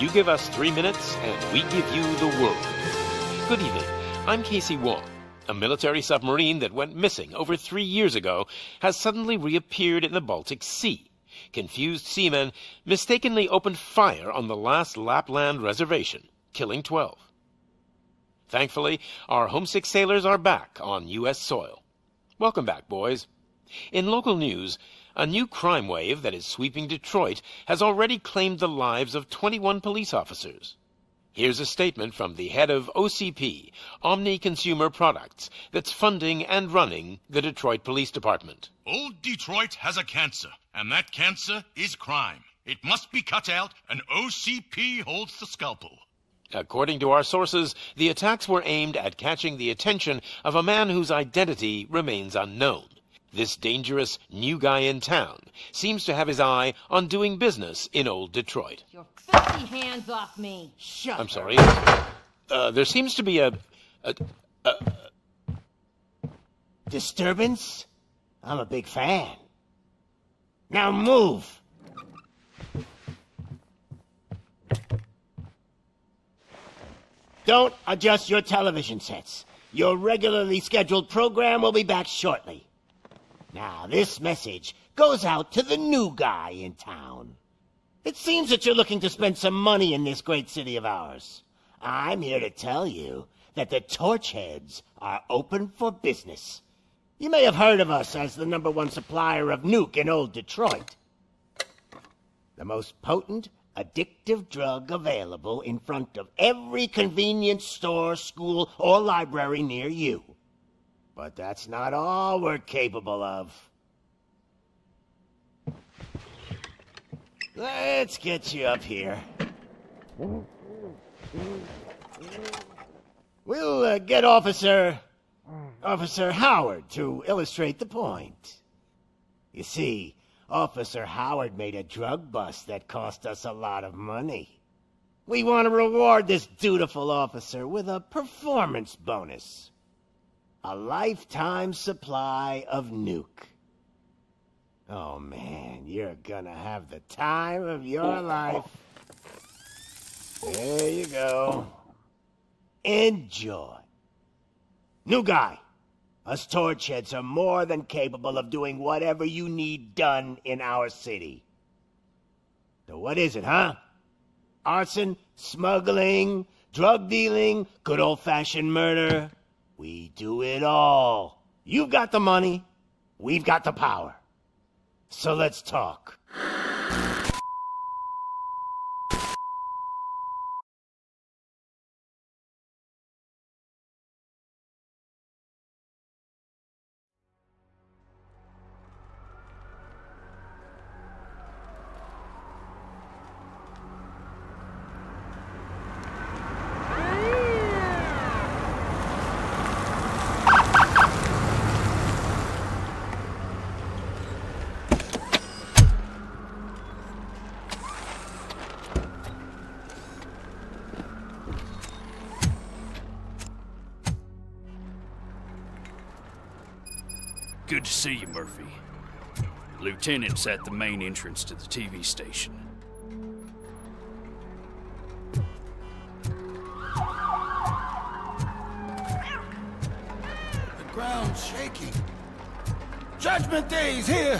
You give us 3 minutes, and we give you the world. Good evening. I'm Casey Wong. A military submarine that went missing over 3 years ago has suddenly reappeared in the Baltic Sea. Confused seamen mistakenly opened fire on the last Lapland reservation, killing 12. Thankfully, our homesick sailors are back on U.S. soil. Welcome back, boys. In local news, a new crime wave that is sweeping Detroit has already claimed the lives of 21 police officers. Here's a statement from the head of OCP, Omni Consumer Products, that's funding and running the Detroit Police Department. Old Detroit has a cancer, and that cancer is crime. It must be cut out, and OCP holds the scalpel. According to our sources, the attacks were aimed at catching the attention of a man whose identity remains unknown. This dangerous new guy in town seems to have his eye on doing business in old Detroit. Your filthy hands off me! Shut I'm sorry. There seems to be a disturbance? I'm a big fan. Now move! Don't adjust your television sets. Your regularly scheduled program will be back shortly. Now, this message goes out to the new guy in town. It seems that you're looking to spend some money in this great city of ours. I'm here to tell you that the Torchheads are open for business. You may have heard of us as the #1 supplier of nuke in old Detroit. The most potent, addictive drug available in front of every convenience store, school, or library near you. But that's not all we're capable of. Let's get you up here. We'll get Officer Howard to illustrate the point. You see, Officer Howard made a drug bust that cost us a lot of money. We want to reward this dutiful officer with a performance bonus. A lifetime supply of nuke. Oh man, you're gonna have the time of your life. There you go. Enjoy. New guy. Us Torchheads are more than capable of doing whatever you need done in our city. So what is it, huh? Arson, smuggling, drug dealing, good old-fashioned murder. We do it all. You've got the money, we've got the power. So let's talk. Good to see you, Murphy. Lieutenant's at the main entrance to the TV station. The ground's shaking. Judgment Day's here!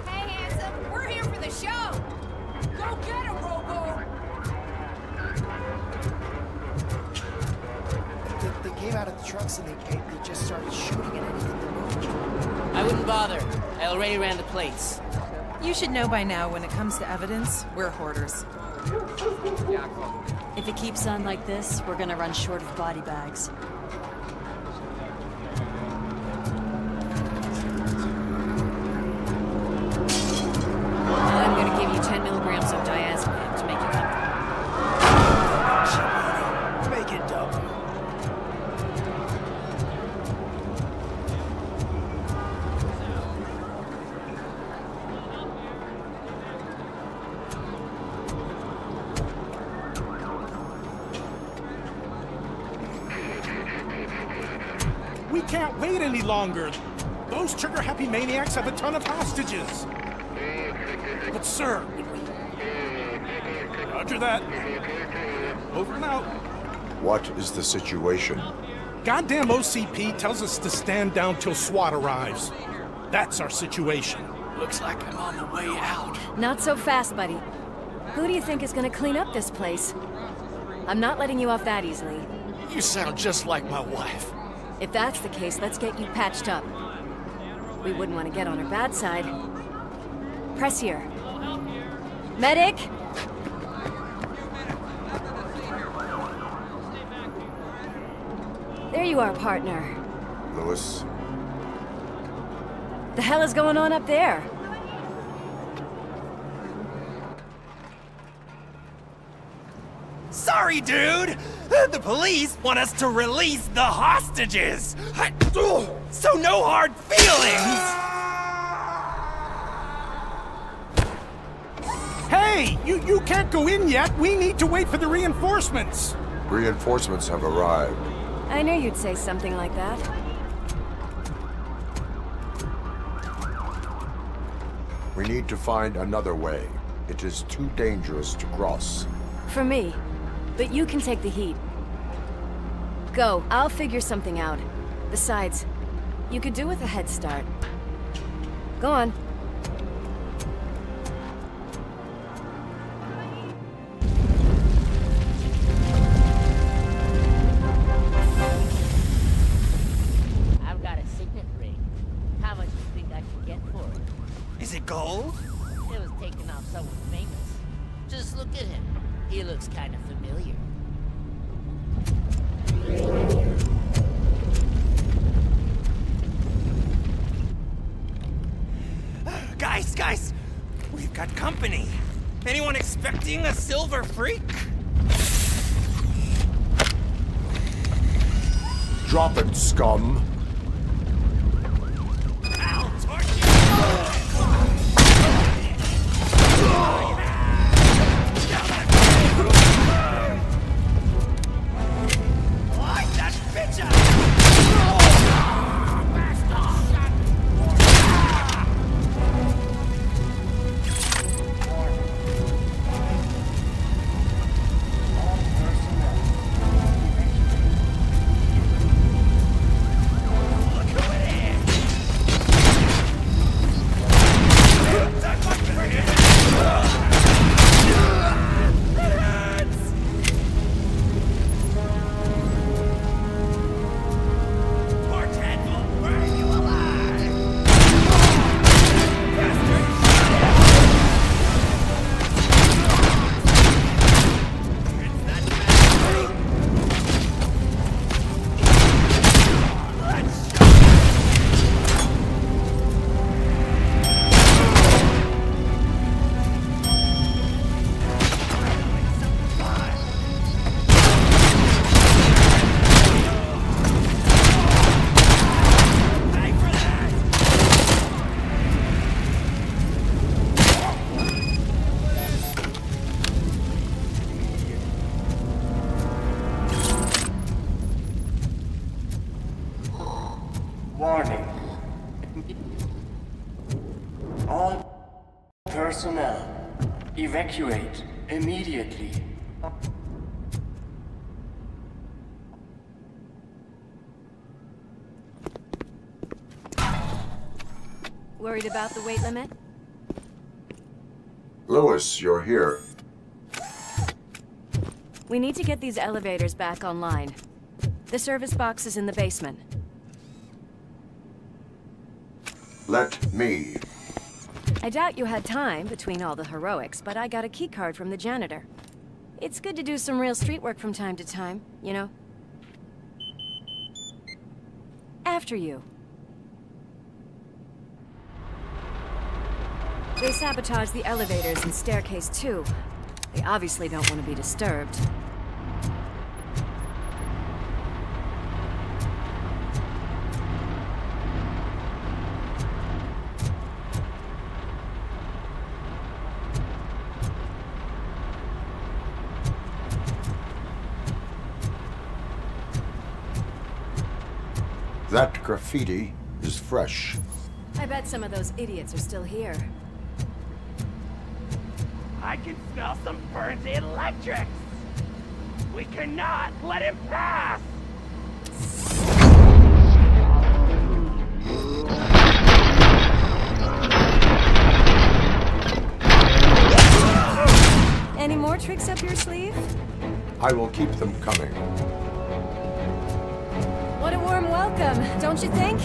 Hey, handsome, we're here for the show! Go get him, Robo! They came out of the trucks and they just started shooting at anything that moved. I wouldn't bother. I already ran the plates. You should know by now when it comes to evidence, we're hoarders. If it keeps on like this, we're gonna run short of body bags. I'm gonna give you 10 milligrams of diazepam to make you comfortable. Make it double. can't wait any longer. Those trigger-happy maniacs have a ton of hostages. But sir... Roger that. Over and out. What is the situation? Goddamn OCP tells us to stand down till SWAT arrives. That's our situation. Looks like I'm on the way out. Not so fast, buddy. Who do you think is gonna clean up this place? I'm not letting you off that easily. You sound just like my wife. If that's the case, let's get you patched up. We wouldn't want to get on her bad side. Press here. Medic! There you are, partner. Lewis? The hell is going on up there? Sorry, dude! The police want us to release the hostages! So no hard feelings! Hey! You can't go in yet! We need to wait for the reinforcements! Reinforcements have arrived. I knew you'd say something like that. We need to find another way. It is too dangerous to cross. For me. But you can take the heat. Go. I'll figure something out. Besides, you could do with a head start. Go on. I've got a signet ring. How much do you think I can get for it? Is it gold? It was taken off someone famous. Just look at him. He looks kind of familiar. Guys! We've got company. Anyone expecting a silver freak? Drop it, scum! I'll torch you! Light that bitch up! Warning. All personnel, evacuate immediately. Worried about the weight limit? Lewis, you're here. We need to get these elevators back online. The service box is in the basement. Let me. I doubt you had time between all the heroics, but I got a keycard from the janitor. It's good to do some real street work from time to time, you know? After you. They sabotaged the elevators and staircase too. They obviously don't want to be disturbed. That graffiti is fresh. I bet some of those idiots are still here. I can smell some burnt electrics! We cannot let him pass! Any more tricks up your sleeve? I will keep them coming. What a warm welcome, don't you think?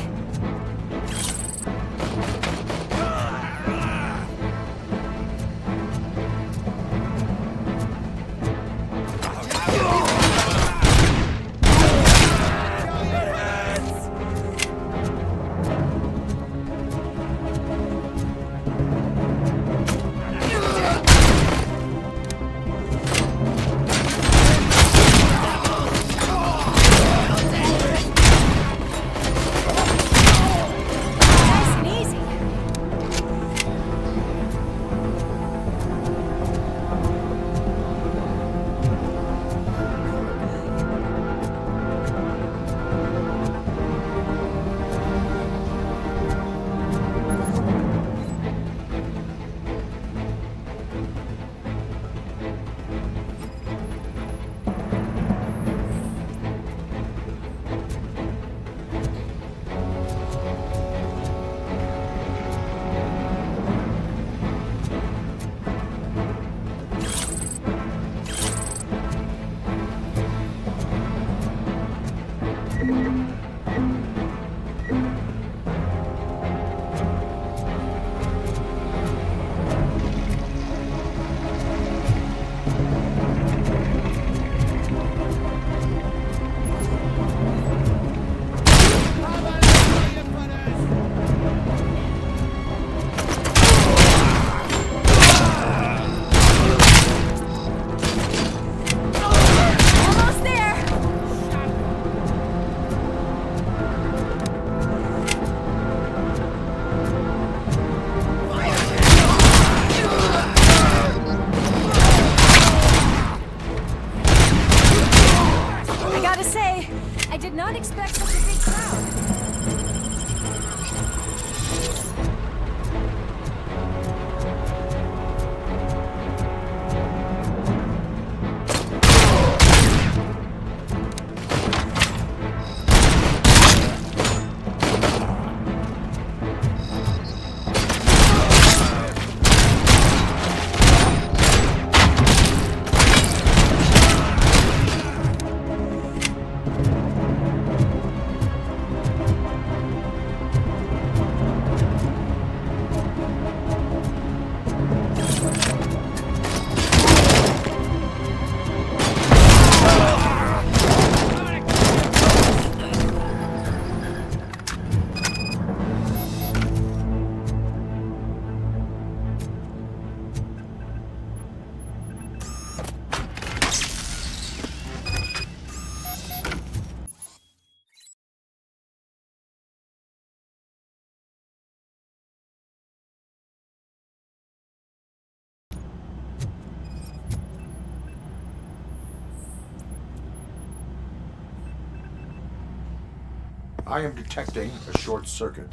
I am detecting a short circuit.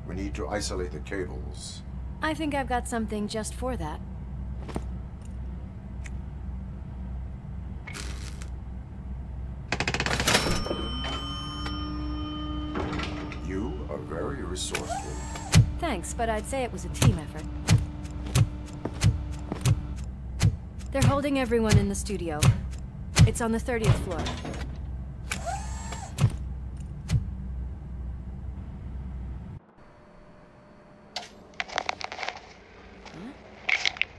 We need to isolate the cables. I think I've got something just for that. You are very resourceful. Thanks, but I'd say it was a team effort. They're holding everyone in the studio. It's on the 30th floor.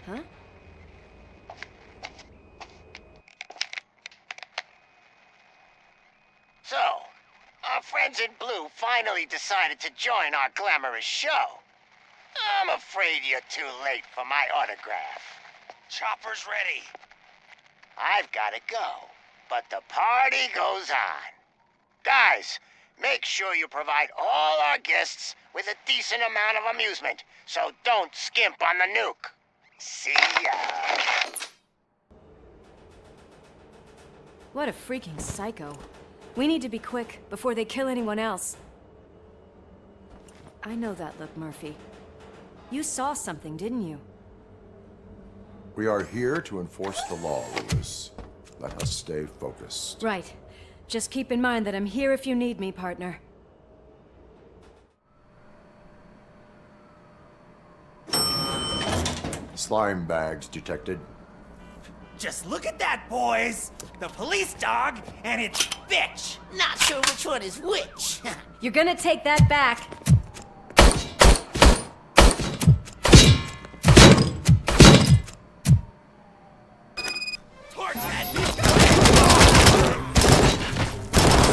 Huh? So, our friends in blue finally decided to join our glamorous show. I'm afraid you're too late for my autograph. Chopper's ready. I've got to go, but the party goes on. Guys, make sure you provide all our guests with a decent amount of amusement, so don't skimp on the nuke. See ya. What a freaking psycho. We need to be quick before they kill anyone else. I know that look, Murphy. You saw something, didn't you? We are here to enforce the law, Lewis. Let us stay focused. Right. Just keep in mind that I'm here if you need me, partner. Slime bags detected. Just look at that, boys! The police dog and its bitch! Not sure which one is which. You're gonna take that back.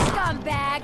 Scumbag!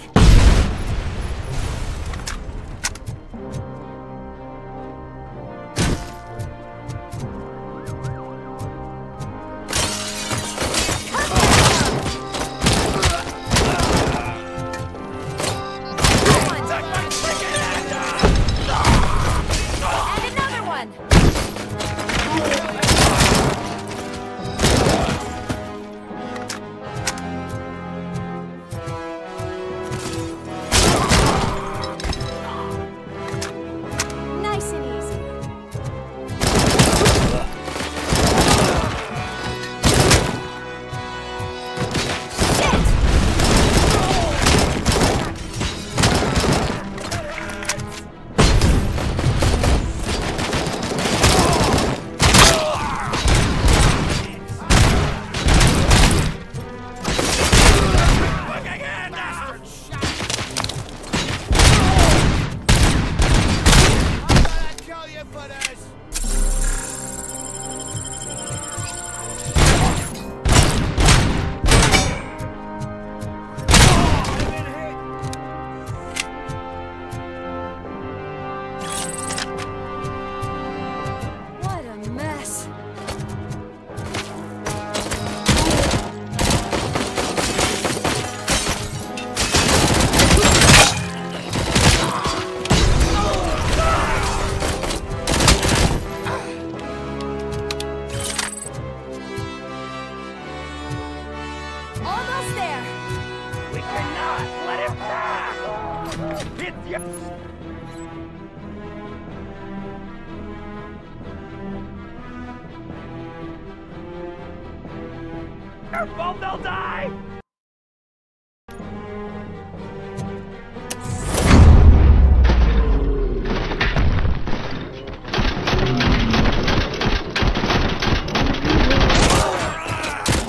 Careful, they'll die!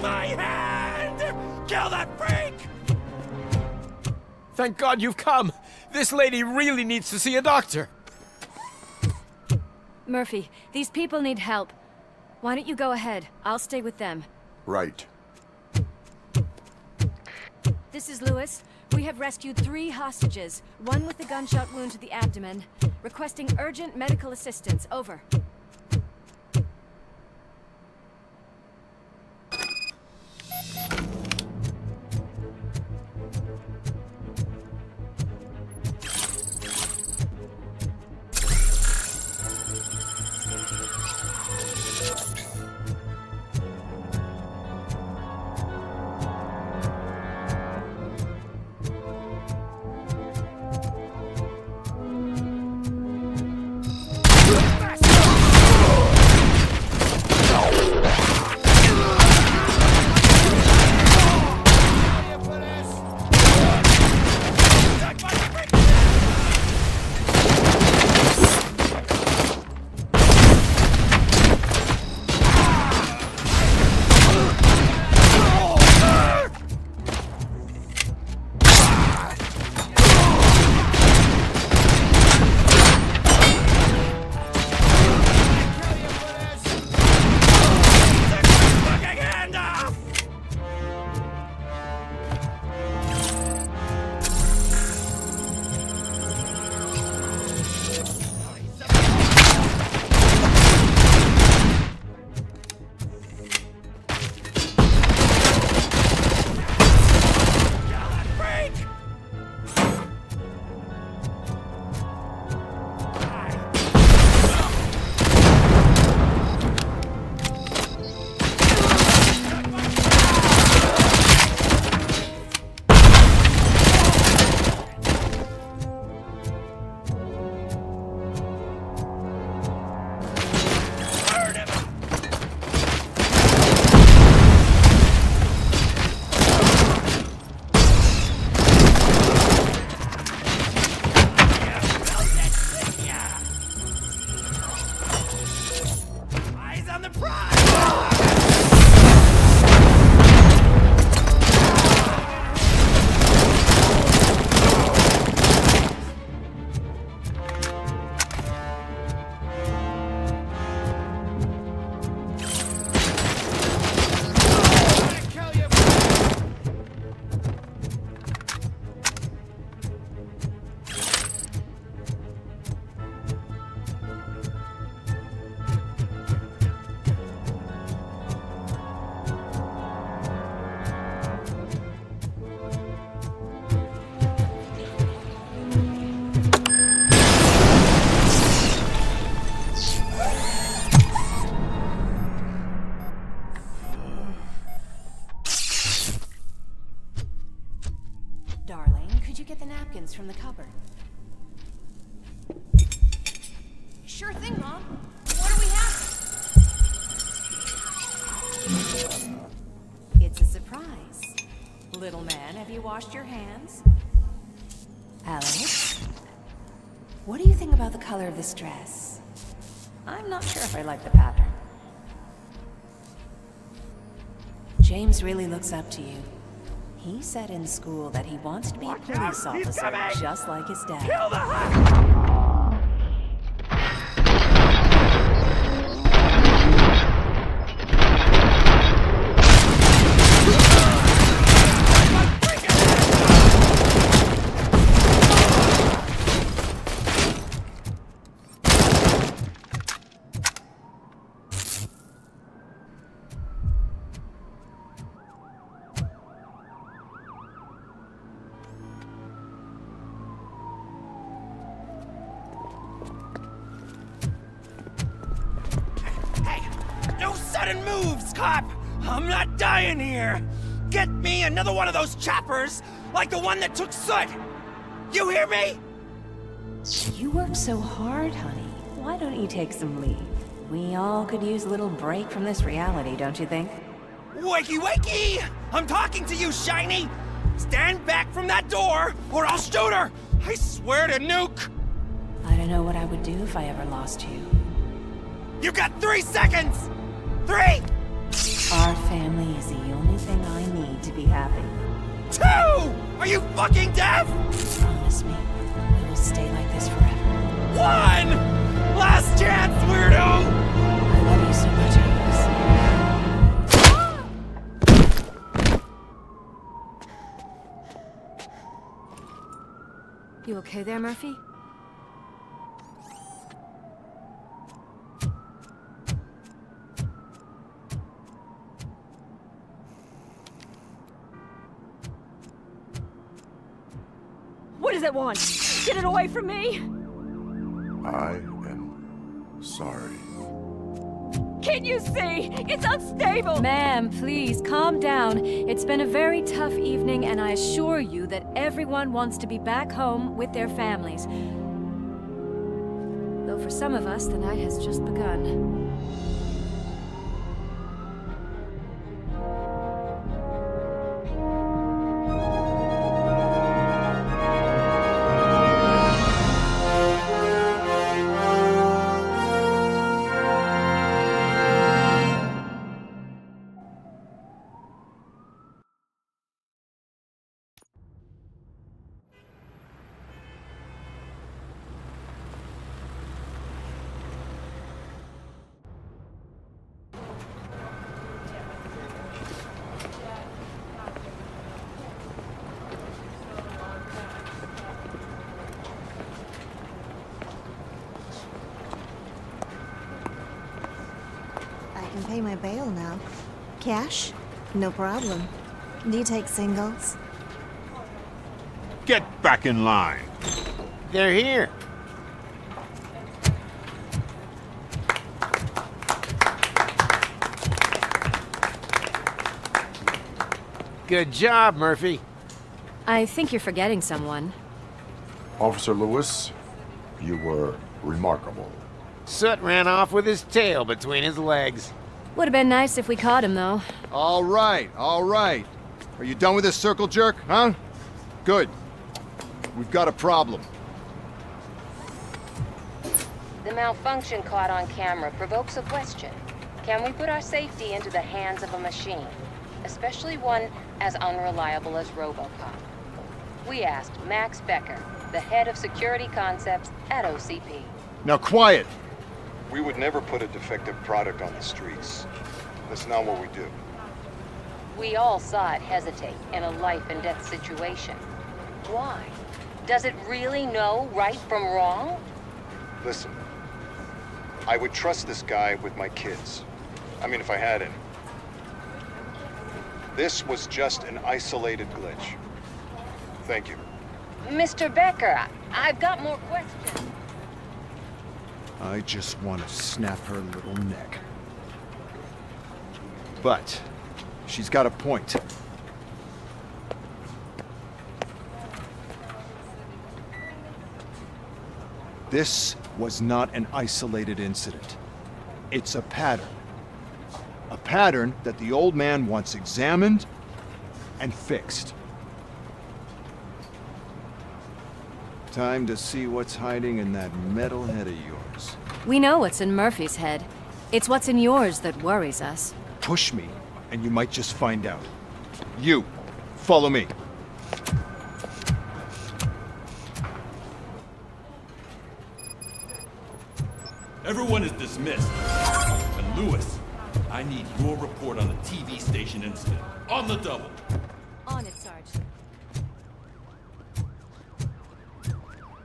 My hand! Kill that freak! Thank God you've come! This lady really needs to see a doctor! Murphy, these people need help. Why don't you go ahead? I'll stay with them. Right. This is Lewis. We have rescued 3 hostages, one with a gunshot wound to the abdomen. Requesting urgent medical assistance. Over. things from the cupboard. Sure thing, Mom. What do we have? It's a surprise. Little man, have you washed your hands? Alex? What do you think about the color of this dress? I'm not sure if I like the pattern. James really looks up to you. He said in school that he wants to be a police officer, just like his dad. Kill the hunter! Sudden moves, cop! I'm not dying here! Get me another one of those choppers, like the one that took Soot! You hear me? You work so hard, honey. Why don't you take some leave? We all could use a little break from this reality, don't you think? Wakey, wakey! I'm talking to you, Shiny! Stand back from that door, or I'll shoot her! I swear to nuke! I don't know what I would do if I ever lost you. You got 3 seconds! 3! Our family is the only thing I need to be happy. 2! Are you fucking deaf? Promise me, we will stay like this forever. 1! Last chance, weirdo! I love you so much, Alex. You okay there, Murphy? What does it want? Get it away from me! I am sorry. Can't you see? It's unstable! Ma'am, please, calm down. It's been a very tough evening, and I assure you that everyone wants to be back home with their families. Though for some of us, the night has just begun. Pay my bail now. Cash? No problem. Do you take singles? Get back in line. They're here. Good job, Murphy. I think you're forgetting someone. Officer Lewis, you were remarkable. Soot ran off with his tail between his legs. Would have been nice if we caught him, though. All right, all right. Are you done with this circle jerk, huh? Good. We've got a problem. The malfunction caught on camera provokes a question. Can we put our safety into the hands of a machine? Especially one as unreliable as RoboCop. We asked Max Becker, the head of security concepts at OCP. Now quiet! We would never put a defective product on the streets. That's not what we do. We all saw it hesitate in a life-and-death situation. Why? Does it really know right from wrong? Listen, I would trust this guy with my kids. I mean, if I had any. This was just an isolated glitch. Thank you. Mr. Becker, I've got more questions. I just want to snap her little neck. But she's got a point. This was not an isolated incident. It's a pattern. A pattern that the old man wants examined and fixed. Time to see what's hiding in that metal head of yours. We know what's in Murphy's head. It's what's in yours that worries us. Push me, and you might just find out. You, follow me. Everyone is dismissed. And Lewis, I need your report on the TV station incident. On the double. On it, Sarge.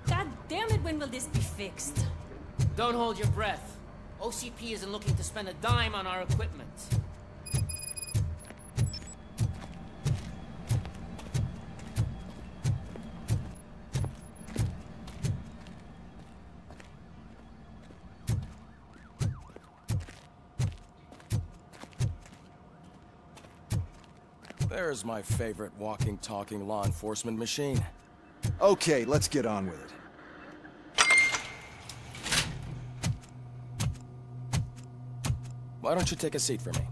God damn it, when will this be fixed? Don't hold your breath. OCP isn't looking to spend a dime on our equipment. There's my favorite walking, talking law enforcement machine. Okay, let's get on with it. Why don't you take a seat for me?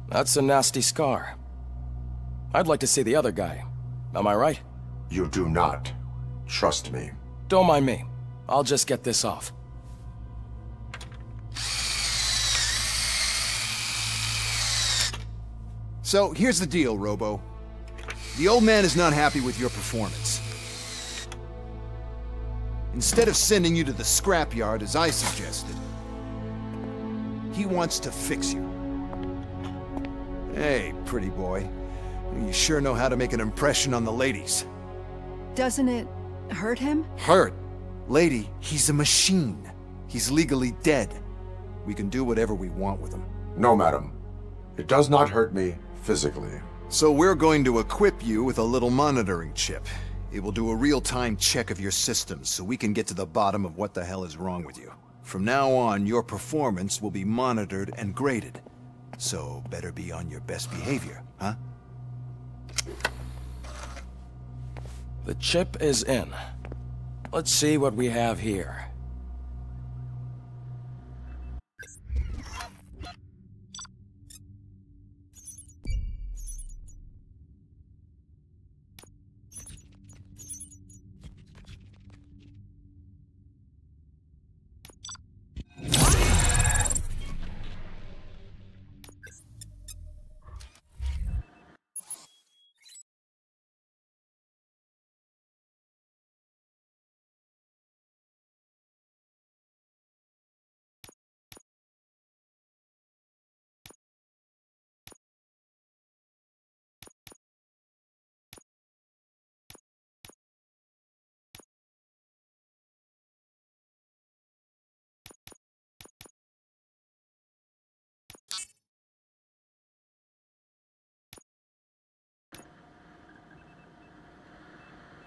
That's a nasty scar. I'd like to see the other guy. Am I right? You do not. Trust me. Don't mind me. I'll just get this off. So, here's the deal, Robo. The old man is not happy with your performance. Instead of sending you to the scrapyard as I suggested, he wants to fix you. Hey, pretty boy. You sure know how to make an impression on the ladies. Doesn't it hurt him? Hurt? Lady, he's a machine. He's legally dead. We can do whatever we want with him. No, madam. It does not hurt me physically. So we're going to equip you with a little monitoring chip. It will do a real-time check of your systems so we can get to the bottom of what the hell is wrong with you. From now on, your performance will be monitored and graded. So better be on your best behavior, huh? The chip is in. Let's see what we have here.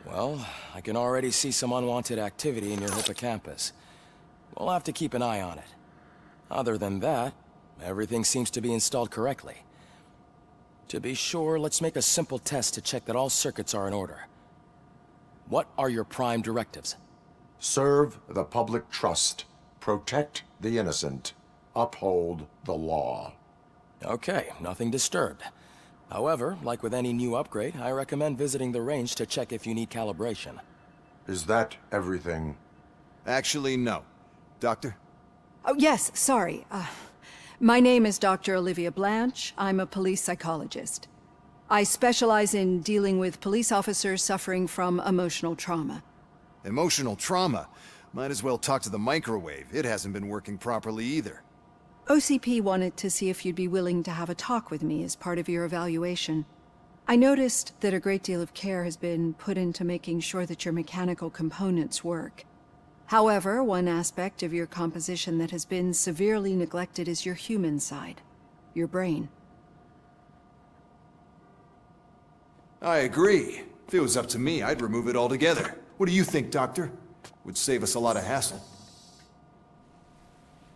Well, I can already see some unwanted activity in your hippocampus. We'll have to keep an eye on it. Other than that, everything seems to be installed correctly. To be sure, let's make a simple test to check that all circuits are in order. What are your prime directives? Serve the public trust. Protect the innocent. Uphold the law. Okay, nothing disturbed. However, like with any new upgrade, I recommend visiting the range to check if you need calibration. Is that everything? Actually, no. Doctor? Oh, yes, sorry. My name is Dr. Olivia Blanche. I'm a police psychologist. I specialize in dealing with police officers suffering from emotional trauma. Emotional trauma? Might as well talk to the microwave. It hasn't been working properly either. OCP wanted to see if you'd be willing to have a talk with me as part of your evaluation. I noticed that a great deal of care has been put into making sure that your mechanical components work. However, one aspect of your composition that has been severely neglected is your human side, your brain. I agree. If it was up to me, I'd remove it altogether. What do you think, Doctor? Would save us a lot of hassle.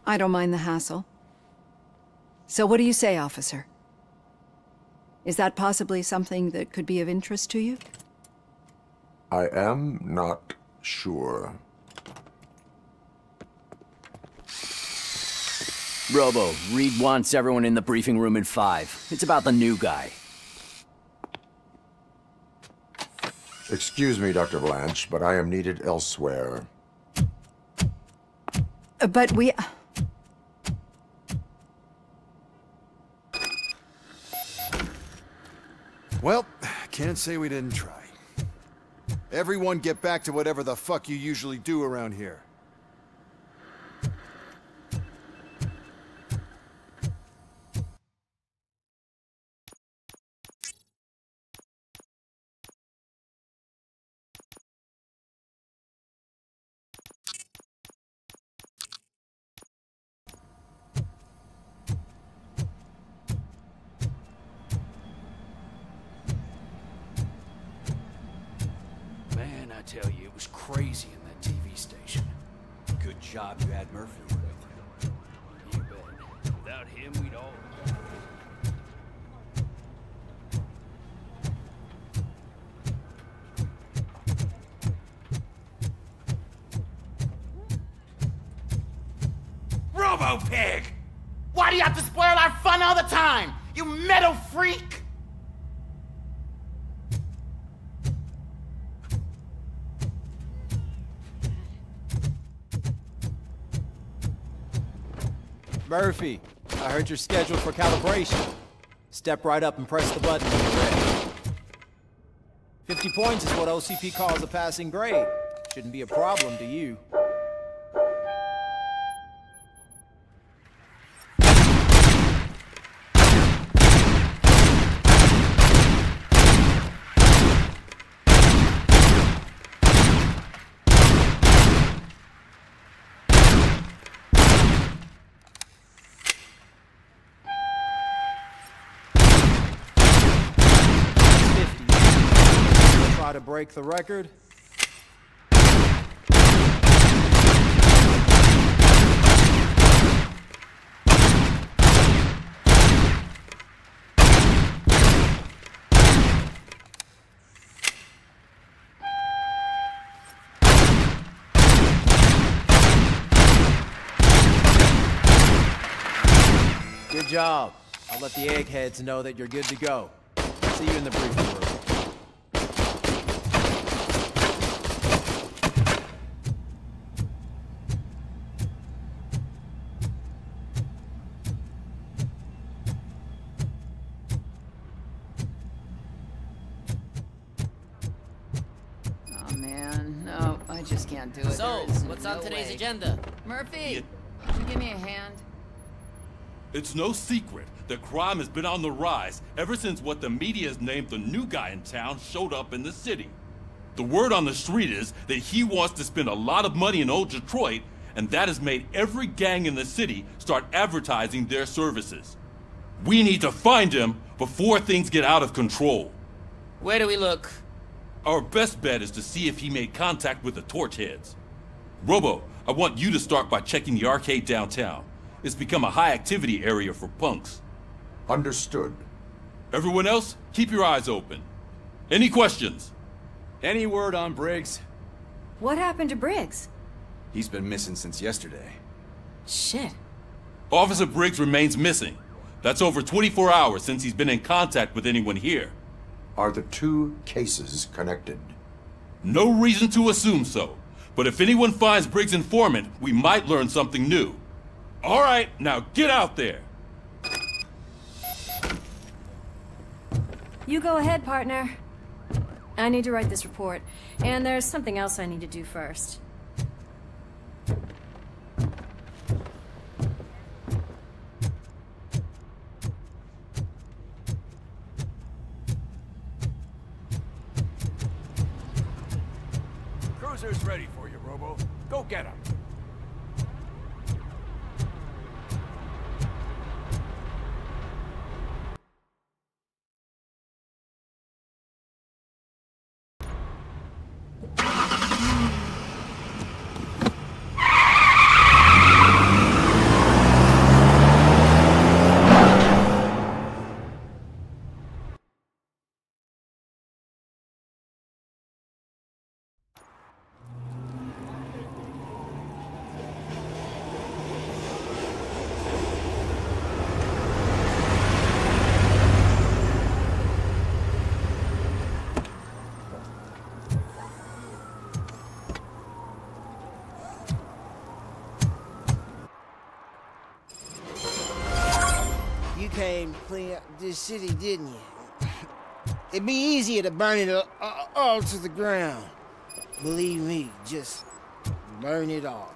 I don't mind the hassle. So what do you say, officer? Is that possibly something that could be of interest to you? I am not sure. Robo, Reed wants everyone in the briefing room in 5. It's about the new guy. Excuse me, Dr. Blanche, but I am needed elsewhere. But we... Well, can't say we didn't try. Everyone get back to whatever the fuck you usually do around here. Man, I tell you, it was crazy in that TV station. Good job you had Murphy with. You bet. Without him, we'd all... Robo-Pig! Why do you have to spoil our fun all the time? You metal freak! Murphy, I heard you're scheduled for calibration. Step right up and press the button when you're ready. 50 points is what OCP calls a passing grade. Shouldn't be a problem to you. Try to break the record. Good job. I'll let the eggheads know that you're good to go. See you in the briefing room. Oh man, no, I just can't do it. So, There is what's on no today's way. agenda? Murphy, can you give me a hand? It's no secret that crime has been on the rise ever since what the media has named the new guy in town showed up in the city. The word on the street is that he wants to spend a lot of money in old Detroit, and that has made every gang in the city start advertising their services. We need to find him before things get out of control. Where do we look? Our best bet is to see if he made contact with the Torchheads. Robo, I want you to start by checking the arcade downtown. It's become a high-activity area for punks. Understood. Everyone else, keep your eyes open. Any questions? Any word on Briggs? What happened to Briggs? He's been missing since yesterday. Shit. Officer Briggs remains missing. That's over 24 hours since he's been in contact with anyone here. Are the two cases connected? No reason to assume so. But if anyone finds Briggs' informant, we might learn something new. All right, now get out there. You go ahead, partner. I need to write this report, and there's something else I need to do first. Cruiser's ready for you, Robo. Go get him. city, didn't you? It'd be easier to burn it all to the ground. Believe me, just burn it all.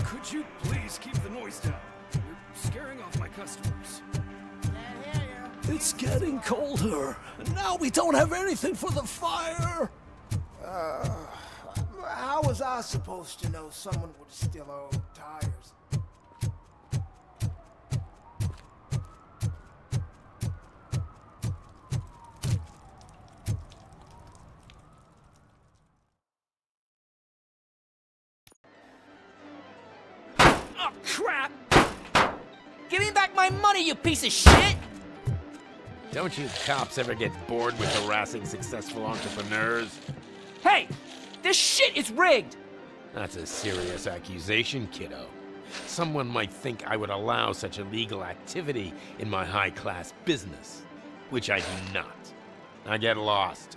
Could you please keep the noise down? You're scaring off my customers. It's getting colder, and now we don't have anything for the fire. How was I supposed to know someone would steal our old tires? Oh, crap! Give me back my money, you piece of shit! Don't you cops ever get bored with harassing successful entrepreneurs? Hey! This shit is rigged! That's a serious accusation, kiddo. Someone might think I would allow such illegal activity in my high-class business, which I do not. I get lost.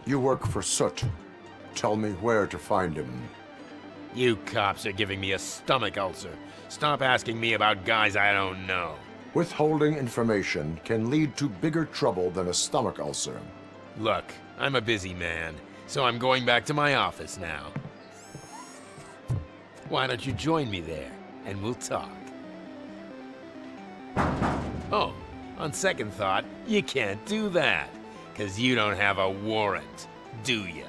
You work for Soot. Tell me where to find him. You cops are giving me a stomach ulcer. Stop asking me about guys I don't know. Withholding information can lead to bigger trouble than a stomach ulcer. Look, I'm a busy man, so I'm going back to my office now. Why don't you join me there, and we'll talk. Oh, on second thought, you can't do that, 'cause you don't have a warrant, do ya?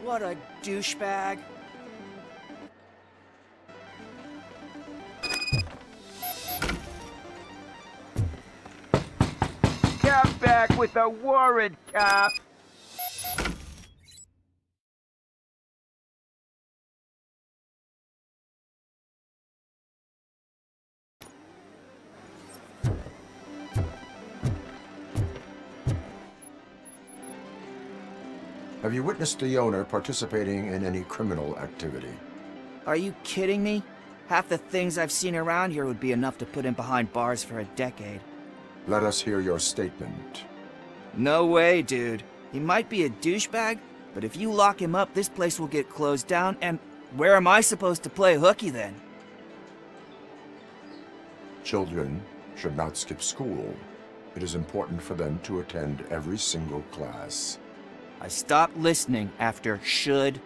What a douchebag. Come back with a warrant, cop. Have you witnessed the owner participating in any criminal activity? Are you kidding me? Half the things I've seen around here would be enough to put him behind bars for a decade. Let us hear your statement. No way, dude. He might be a douchebag, but if you lock him up, this place will get closed down, and where am I supposed to play hooky then? Children should not skip school. It is important for them to attend every single class. I stopped listening after should.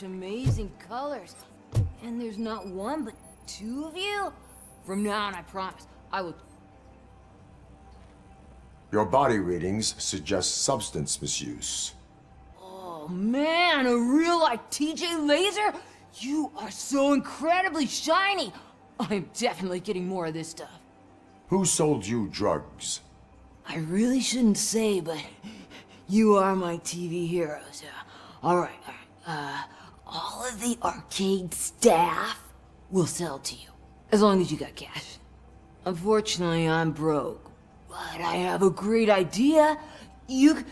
Amazing colors. And there's not one, but two of you? From now on, I promise, I will... Your body readings suggest substance misuse. Oh man, a real like TJ laser? You are so incredibly shiny. I'm definitely getting more of this stuff. Who sold you drugs? I really shouldn't say, but you are my TV heroes. All right. All of the arcade staff will sell to you, as long as you got cash. Unfortunately, I'm broke, but I have a great idea. You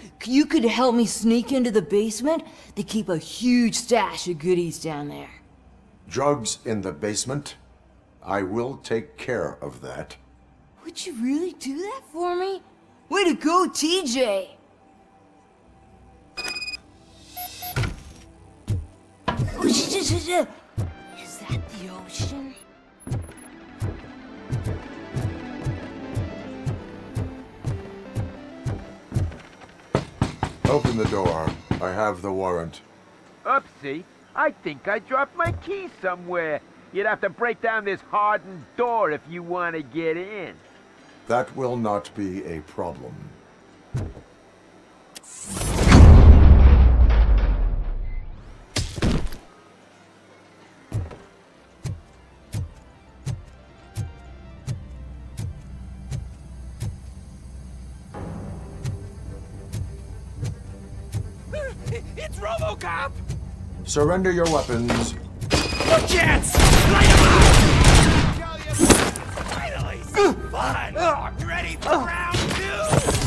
could help me sneak into the basement. They keep a huge stash of goodies down there. Drugs in the basement? I will take care of that. Would you really do that for me? Way to go, TJ! Is that the ocean? Open the door. I have the warrant. Oopsie. I think I dropped my key somewhere. You'd have to break down this hardened door if you want to get in. That will not be a problem. It's RoboCop! Surrender your weapons. No chance! Light him up! Finally! Some fun! You ready for round 2?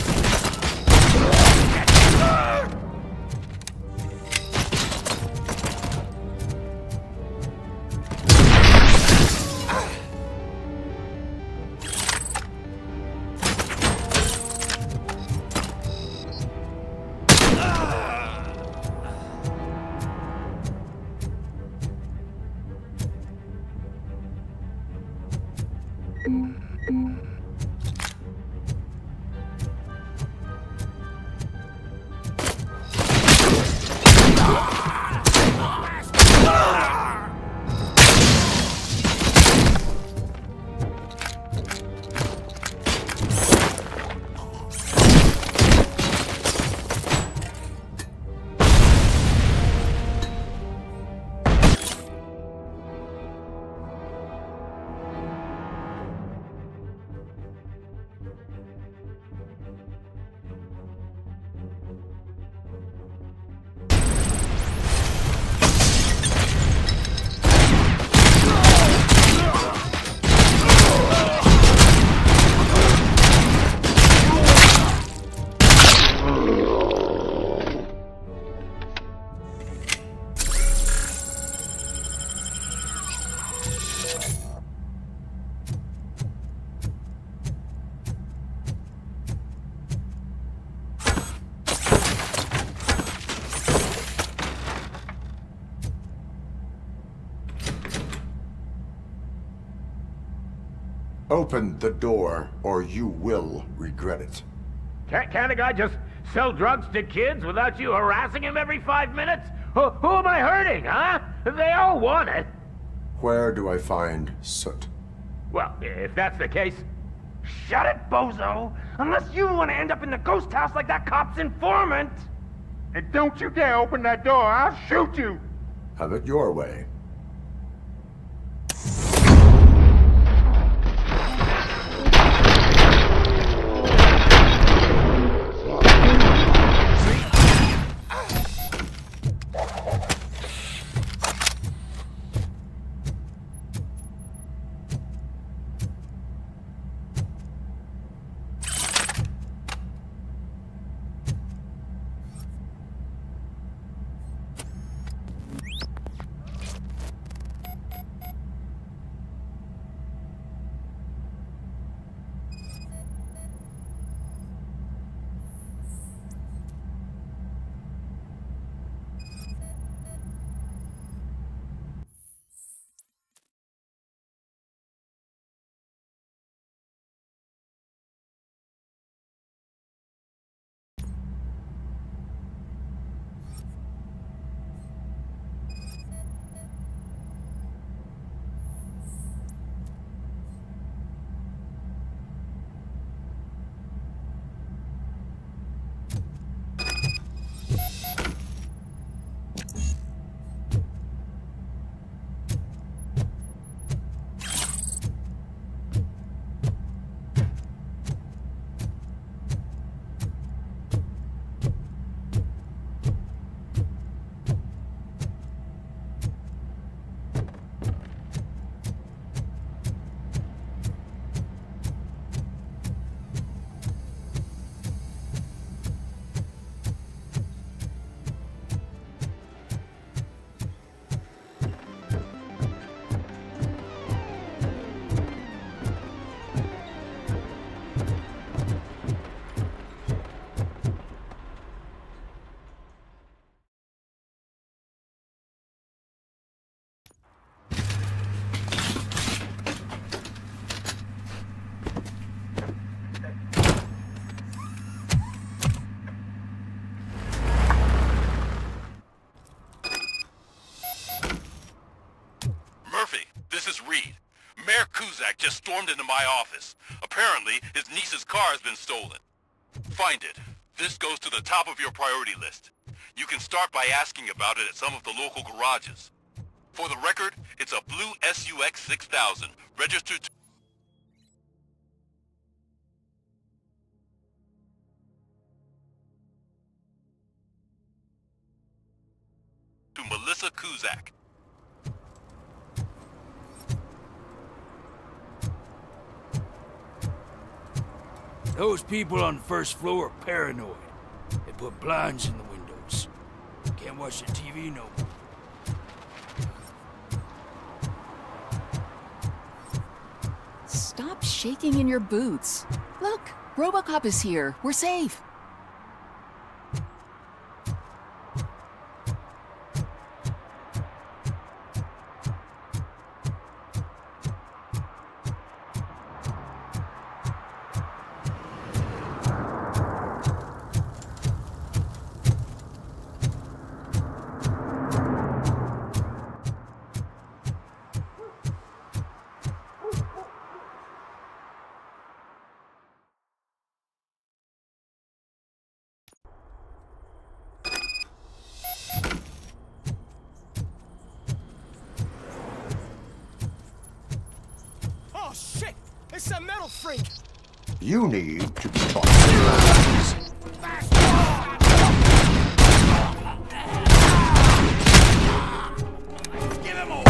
Open the door, or you will regret it. Can't a guy just sell drugs to kids without you harassing him every 5 minutes? Who am I hurting, huh? They all want it. Where do I find Soot? Well, if that's the case... Shut it, bozo! Unless you want to end up in the ghost house like that cop's informant! And don't you dare open that door, I'll shoot you! Have it your way. Kuzak just stormed into my office. Apparently, his niece's car has been stolen. Find it. This goes to the top of your priority list. You can start by asking about it at some of the local garages. For the record, it's a blue SUX 6000, registered to Melissa Kuzak. Those people on the first floor are paranoid. They put blinds in the windows. Can't watch the TV no more. Stop shaking in your boots. Look, RoboCop is here. We're safe. Oh shit! It's a metal freak! You need to be taught. Give him a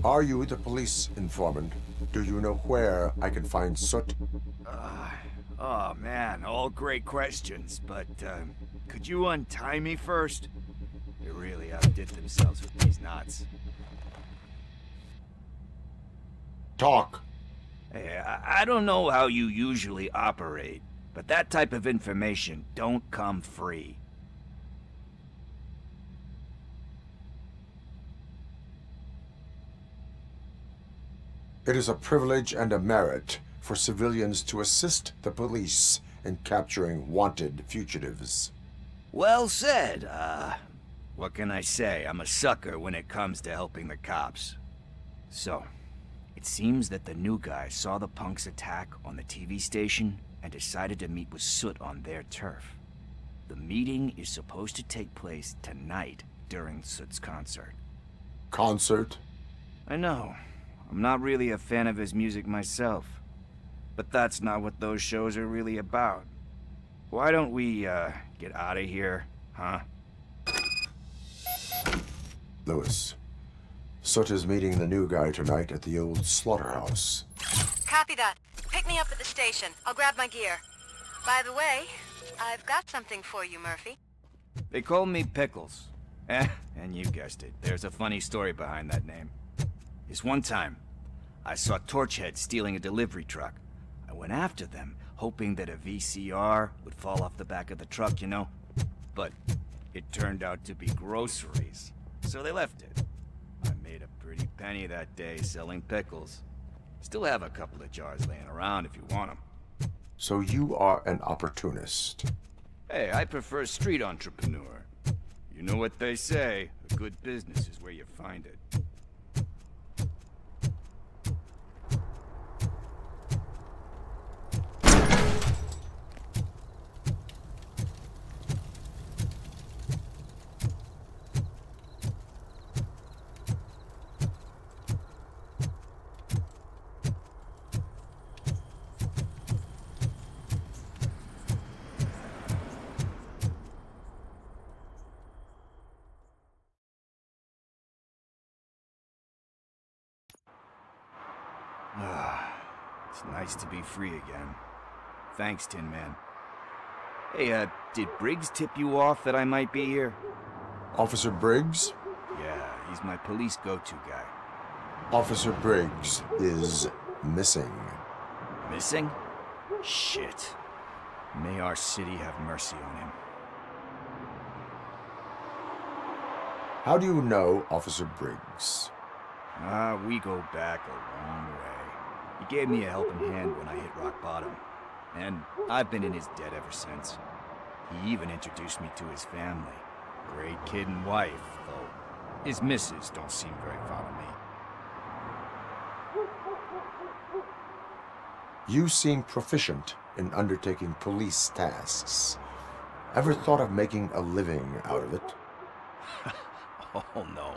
Are you the police informant? Do you know where I can find Soot? Oh man, all great questions, but could you untie me first? They really outdid themselves with these knots. Talk. Hey, I don't know how you usually operate, but that type of information don't come free. It is a privilege and a merit for civilians to assist the police in capturing wanted fugitives. Well said. What can I say? I'm a sucker when it comes to helping the cops. So, it seems that the new guy saw the punks' attack on the TV station and decided to meet with Soot on their turf. The meeting is supposed to take place tonight during Soot's concert. Concert? I know. I'm not really a fan of his music myself. But that's not what those shows are really about. Why don't we, get out of here, huh? Lewis, Soot is meeting the new guy tonight at the old slaughterhouse. Copy that. Pick me up at the station. I'll grab my gear. By the way, I've got something for you, Murphy. They call me Pickles. And you guessed it, there's a funny story behind that name. This one time, I saw Torchhead stealing a delivery truck. I went after them, hoping that a VCR would fall off the back of the truck, you know? But it turned out to be groceries, so they left it. I made a pretty penny that day selling pickles. Still have a couple of jars laying around if you want them. So you are an opportunist. Hey, I prefer street entrepreneur. You know what they say, a good business is where you find it. It's nice to be free again. Thanks, Tin Man. Hey, did Briggs tip you off that I might be here? Officer Briggs? Yeah, he's my police go-to guy. Officer Briggs is missing. Missing? Shit. May our city have mercy on him. How do you know Officer Briggs? We go back a long way. He gave me a helping hand when I hit rock bottom. And I've been in his debt ever since. He even introduced me to his family. Great kid and wife, though his missus don't seem very fond of me. You seem proficient in undertaking police tasks. Ever thought of making a living out of it? Oh no.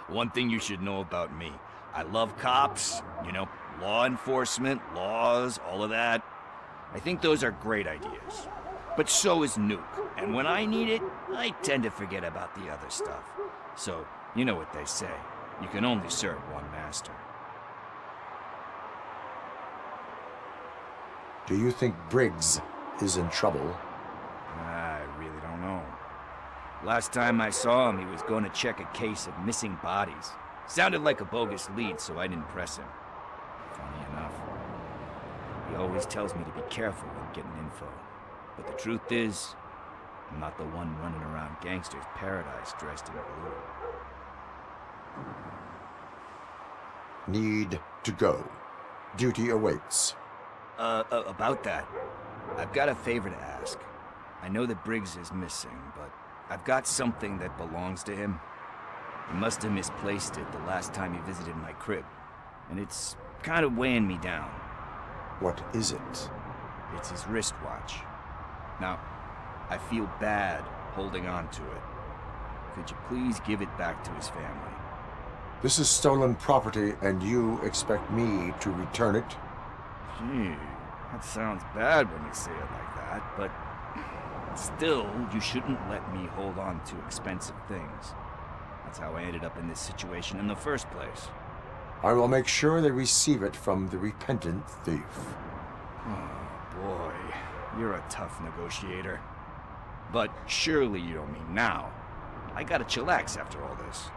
One thing you should know about me. I love cops, you know, law enforcement, laws, all of that. I think those are great ideas. But so is Nuke. And when I need it, I tend to forget about the other stuff. So, you know what they say. You can only serve one master. Do you think Briggs is in trouble? I really don't know. Last time I saw him, he was going to check a case of missing bodies. Sounded like a bogus lead, so I didn't press him. Funny enough. He always tells me to be careful when getting info. But the truth is, I'm not the one running around gangsters' paradise dressed in blue. Need to go. Duty awaits. About that, I've got a favor to ask. I know that Briggs is missing, but I've got something that belongs to him. He must have misplaced it the last time he visited my crib, and it's kind of weighing me down. What is it? It's his wristwatch. Now, I feel bad holding on to it. Could you please give it back to his family? This is stolen property, and you expect me to return it? Gee, that sounds bad when you say it like that, but still, you shouldn't let me hold on to expensive things. That's how I ended up in this situation in the first place. I will make sure they receive it from the repentant thief. Oh, boy. You're a tough negotiator. But surely you don't mean now. I gotta chillax after all this.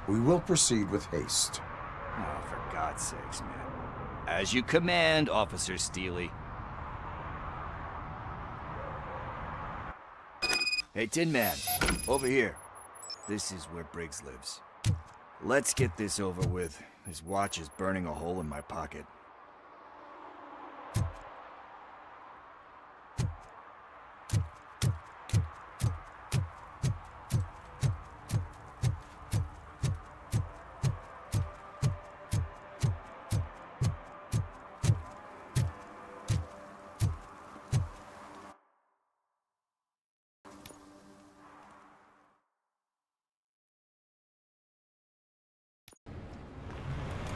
We will proceed with haste. Oh, for God's sakes, man. As you command, Officer Steely. Hey, Tin Man, over here. This is where Briggs lives. Let's get this over with. His watch is burning a hole in my pocket.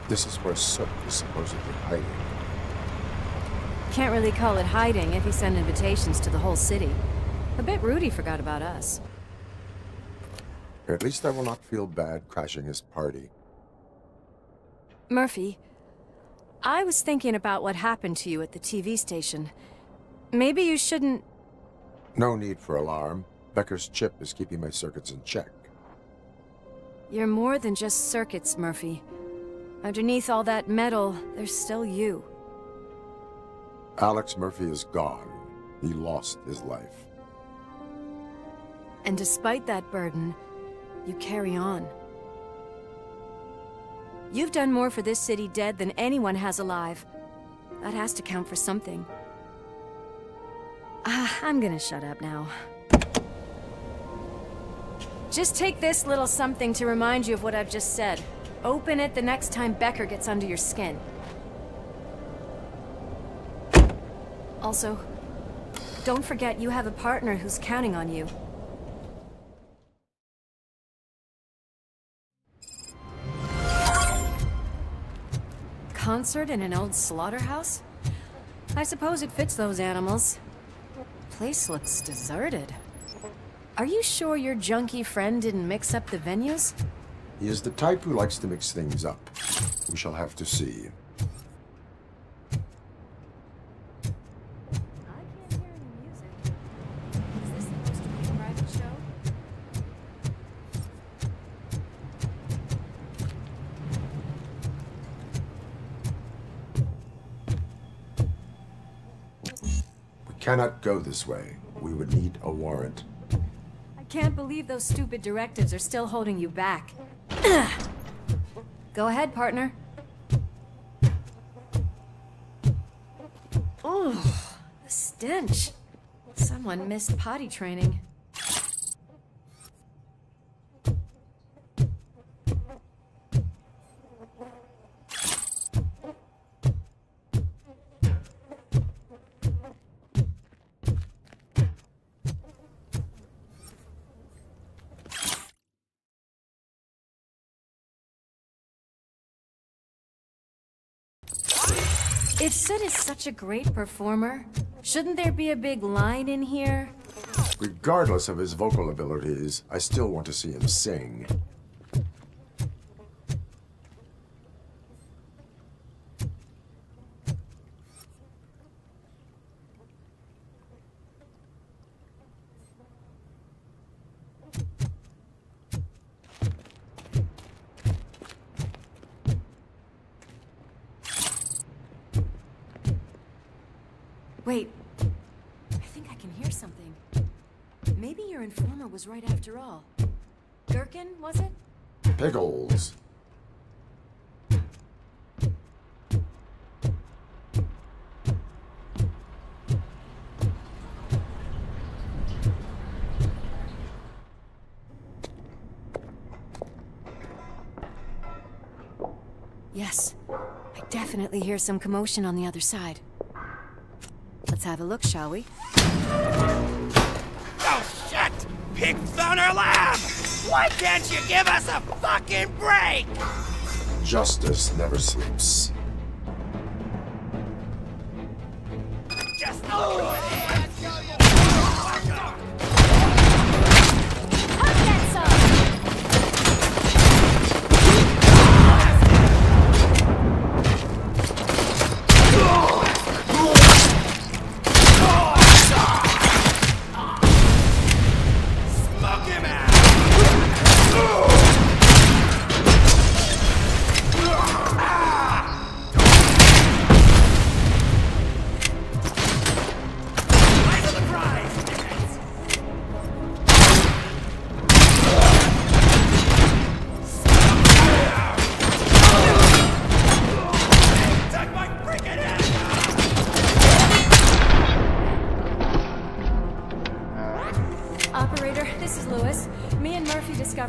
This is where Soot is supposedly hiding. Can't really call it hiding if you send invitations to the whole city. A bit rude he forgot about us. At least I will not feel bad crashing his party. Murphy, I was thinking about what happened to you at the TV station. Maybe you shouldn't... No need for alarm. Becker's chip is keeping my circuits in check. You're more than just circuits, Murphy. Underneath all that metal, there's still you. Alex Murphy is gone. He lost his life. And despite that burden, you carry on. You've done more for this city dead than anyone has alive. That has to count for something. I'm gonna shut up now. Just take this little something to remind you of what I've just said. Open it the next time Becker gets under your skin. Also, don't forget you have a partner who's counting on you. Concert in an old slaughterhouse? I suppose it fits those animals. Place looks deserted. Are you sure your junkie friend didn't mix up the venues? He is the type who likes to mix things up. We shall have to see. We cannot go this way. We would need a warrant. I can't believe those stupid directives are still holding you back. Go ahead, partner. Oh, the stench. Someone missed potty training. If Sid is such a great performer, shouldn't there be a big line in here? Regardless of his vocal abilities, I still want to see him sing. Wait, I think I can hear something. Maybe your informer was right after all. Gherkin, was it? Pickles. Yes, I definitely hear some commotion on the other side. Let's have a look, shall we? Oh, shit! Pig found our lab! Why can't you give us a fucking break? Justice never sleeps. Just look who it is!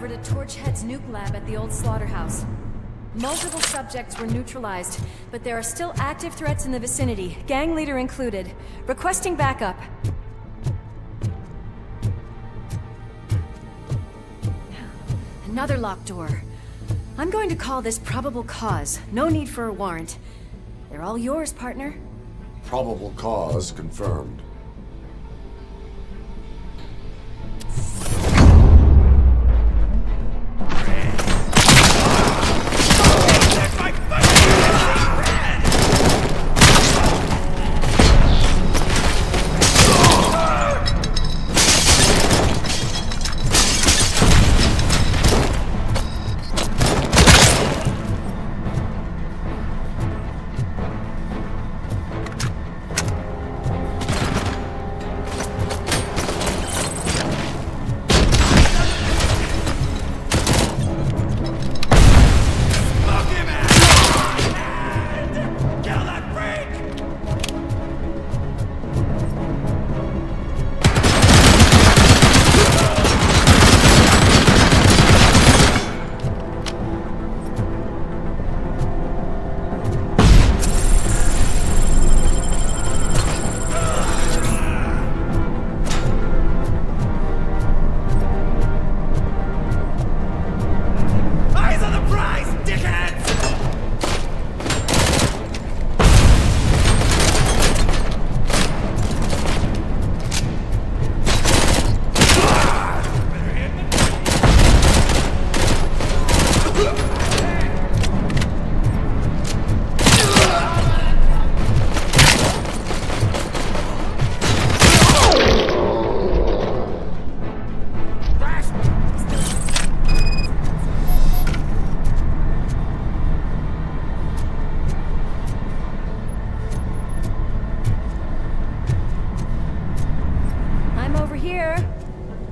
discovered a Torchhead's nuke lab at the old slaughterhouse. Multiple subjects were neutralized, but there are still active threats in the vicinity, gang leader included. Requesting backup. Another locked door. I'm going to call this probable cause. No need for a warrant. They're all yours, partner. Probable cause confirmed.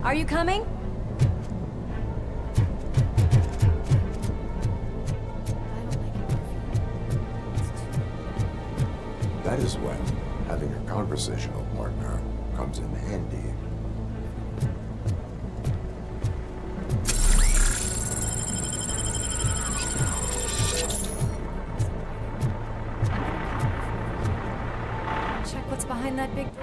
Are you coming? That is when having a conversational partner comes in handy. Check what's behind that big door.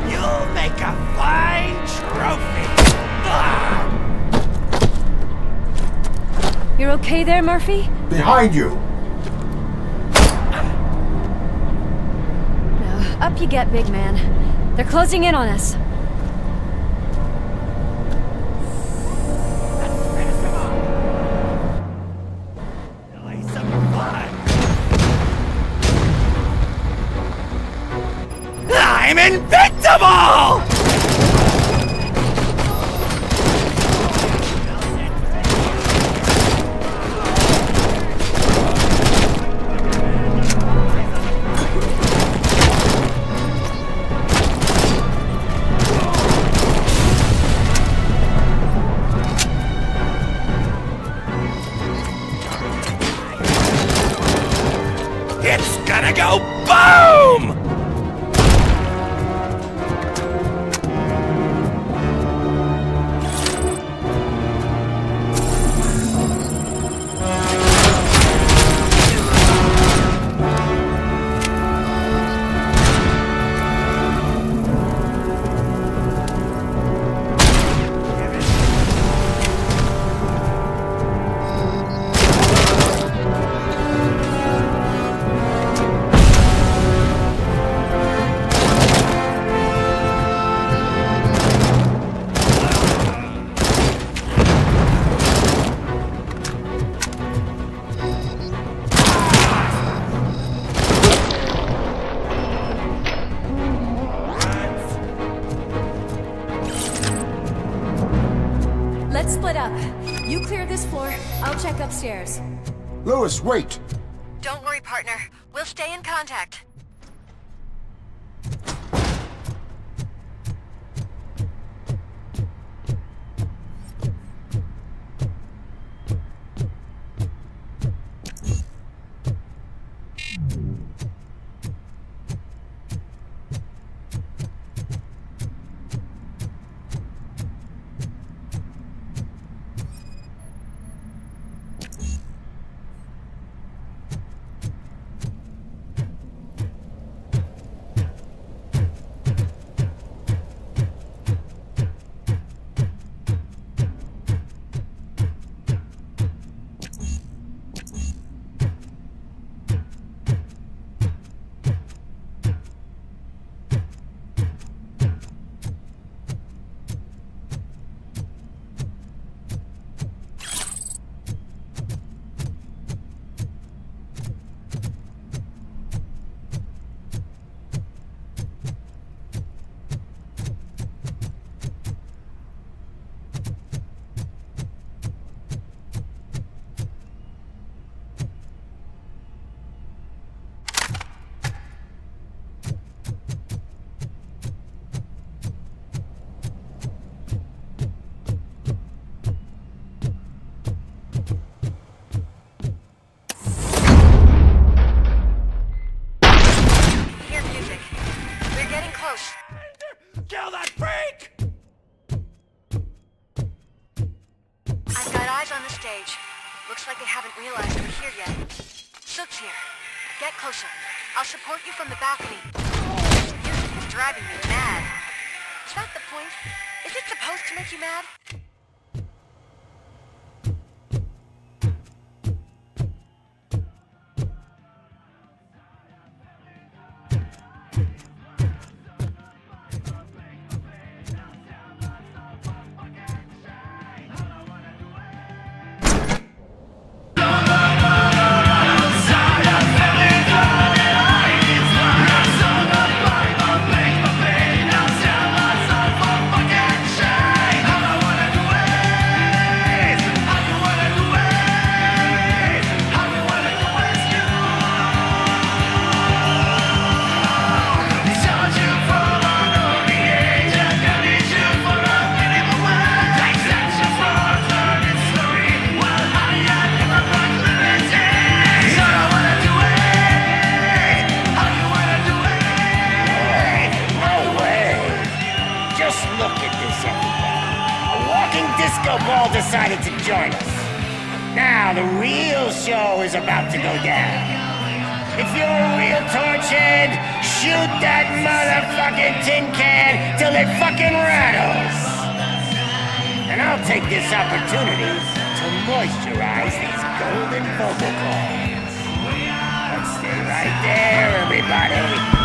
You'll make a fine trophy. You're okay there, Murphy? Behind you! No, up you get, big man. They're closing in on us. I'm invincible! It's gonna go boom! Let's split up. You clear this floor, I'll check upstairs. Lewis, wait! Don't worry, partner. We'll stay in contact. eyes on the stage. Looks like they haven't realized we're here yet. Sook's here. Get closer. I'll support you from the balcony. This music is driving me mad. Is that the point? Is it supposed to make you mad? Decided to join us. Now the real show is about to go down. If you're a real torchhead, shoot that motherfucking tin can till it fucking rattles. And I'll take this opportunity to moisturize these golden vocal cords. Let's stay right there, everybody.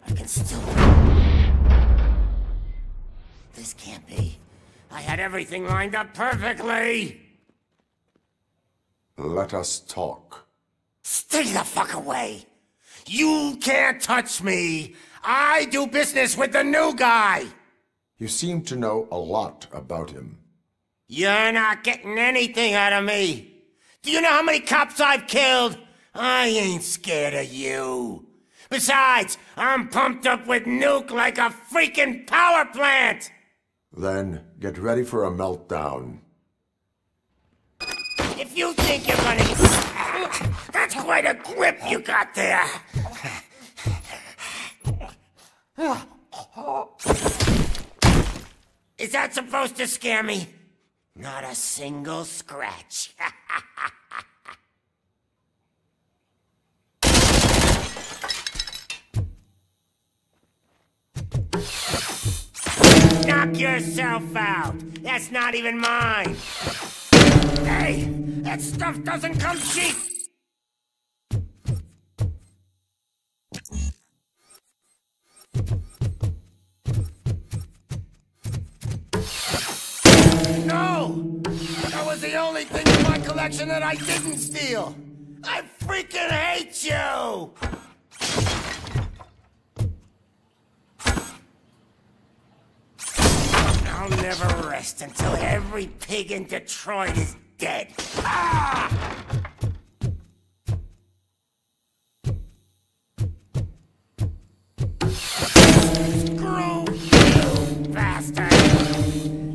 I can still... This can't be. I had everything lined up perfectly! Let us talk. Stay the fuck away! You can't touch me! I do business with the new guy! You seem to know a lot about him. You're not getting anything out of me! Do you know how many cops I've killed? I ain't scared of you. Besides, I'm pumped up with nuke like a freaking power plant! Then get ready for a meltdown. If you think you're gonna... That's quite a grip you got there! Is that supposed to scare me? Not a single scratch. Knock yourself out. That's not even mine. Hey, that stuff doesn't come cheap. No! That was the only thing in my collection that I didn't steal! I freaking hate you! I'll never rest until every pig in Detroit is dead. Ah! Screw you, bastard!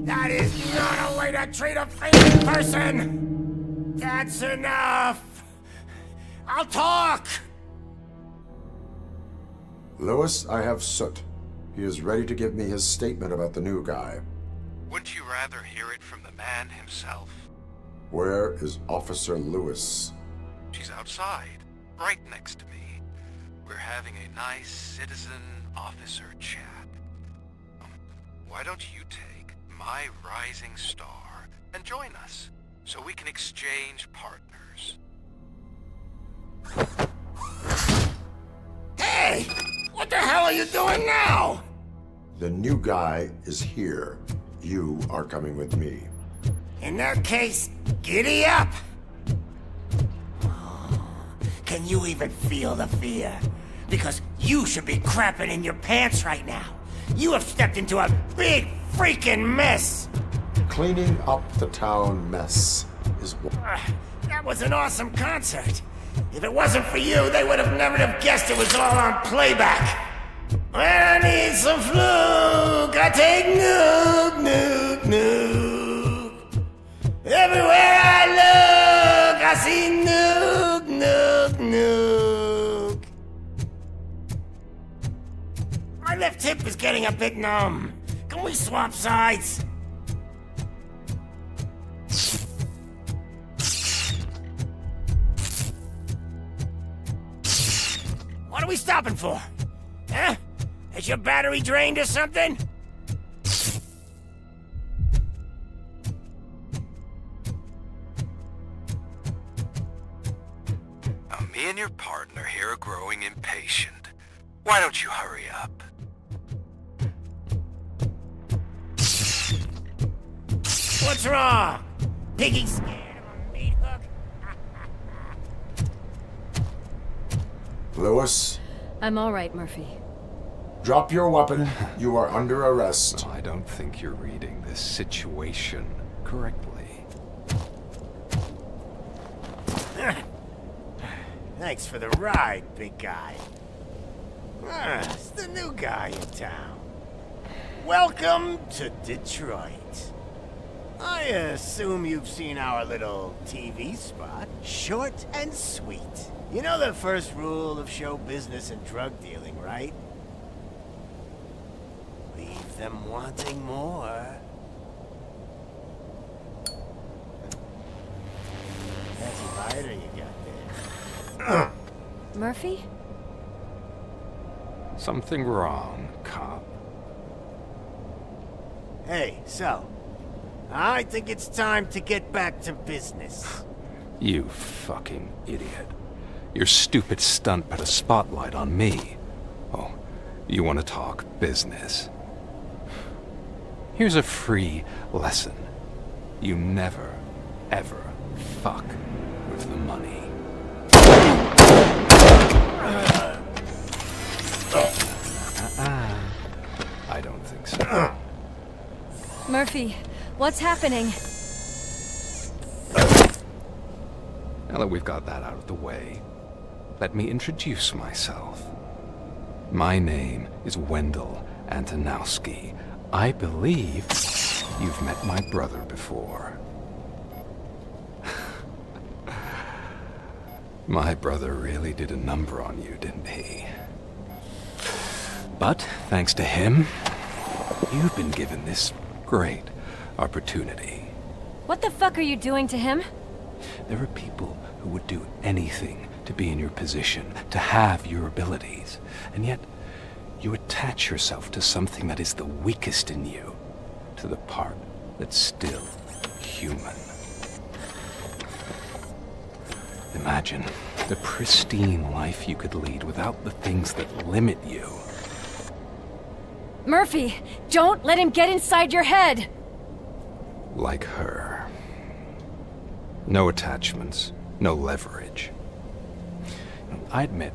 That is not a way to treat a famous person! That's enough! I'll talk! Lewis, I have Soot. He is ready to give me his statement about the new guy. Wouldn't you rather hear it from the man himself? Where is Officer Lewis? She's outside, right next to me. We're having a nice citizen-officer chat. Why don't you take my rising star and join us, so we can exchange partners? Hey! What the hell are you doing now? The new guy is here. You are coming with me. In that case, giddy up! Can you even feel the fear? Because you should be crapping in your pants right now. You have stepped into a big freaking mess! Cleaning up the town mess is what... That was an awesome concert. If it wasn't for you, they would have never have guessed it was all on playback. When I need some fluke, I take Nuke, Nuke, Nuke. Everywhere I look, I see Nuke, Nuke, Nuke. My left hip is getting a bit numb. Can we swap sides? What are we stopping for? Huh? Is your battery drained or something? Now, me and your partner here are growing impatient. Why don't you hurry up? What's wrong? Piggy's scared of a meat hook? Lewis? I'm all right, Murphy. Drop your weapon. You are under arrest. No, I don't think you're reading this situation correctly. Thanks for the ride, big guy. It's the new guy in town. Welcome to Detroit. I assume you've seen our little TV spot. Short and sweet. You know the first rule of show business and drug dealing, right? Leave them wanting more. Fancy biter you got there. Murphy? Something wrong, cop. Hey, so, I think it's time to get back to business. You fucking idiot. Your stupid stunt put a spotlight on me. Oh, you want to talk business? Here's a free lesson. You never, ever fuck with the money. I don't think so. Murphy, what's happening? Now that we've got that out of the way, let me introduce myself. My name is Wendell Antonowski. I believe you've met my brother before. My brother really did a number on you, didn't he? But, thanks to him, you've been given this great opportunity. What the fuck are you doing to him? There are people who would do anything to be in your position, to have your abilities, and yet you attach yourself to something that is the weakest in you, to the part that's still human. Imagine the pristine life you could lead without the things that limit you. Murphy, don't let him get inside your head! Like her. No attachments, no leverage. I admit,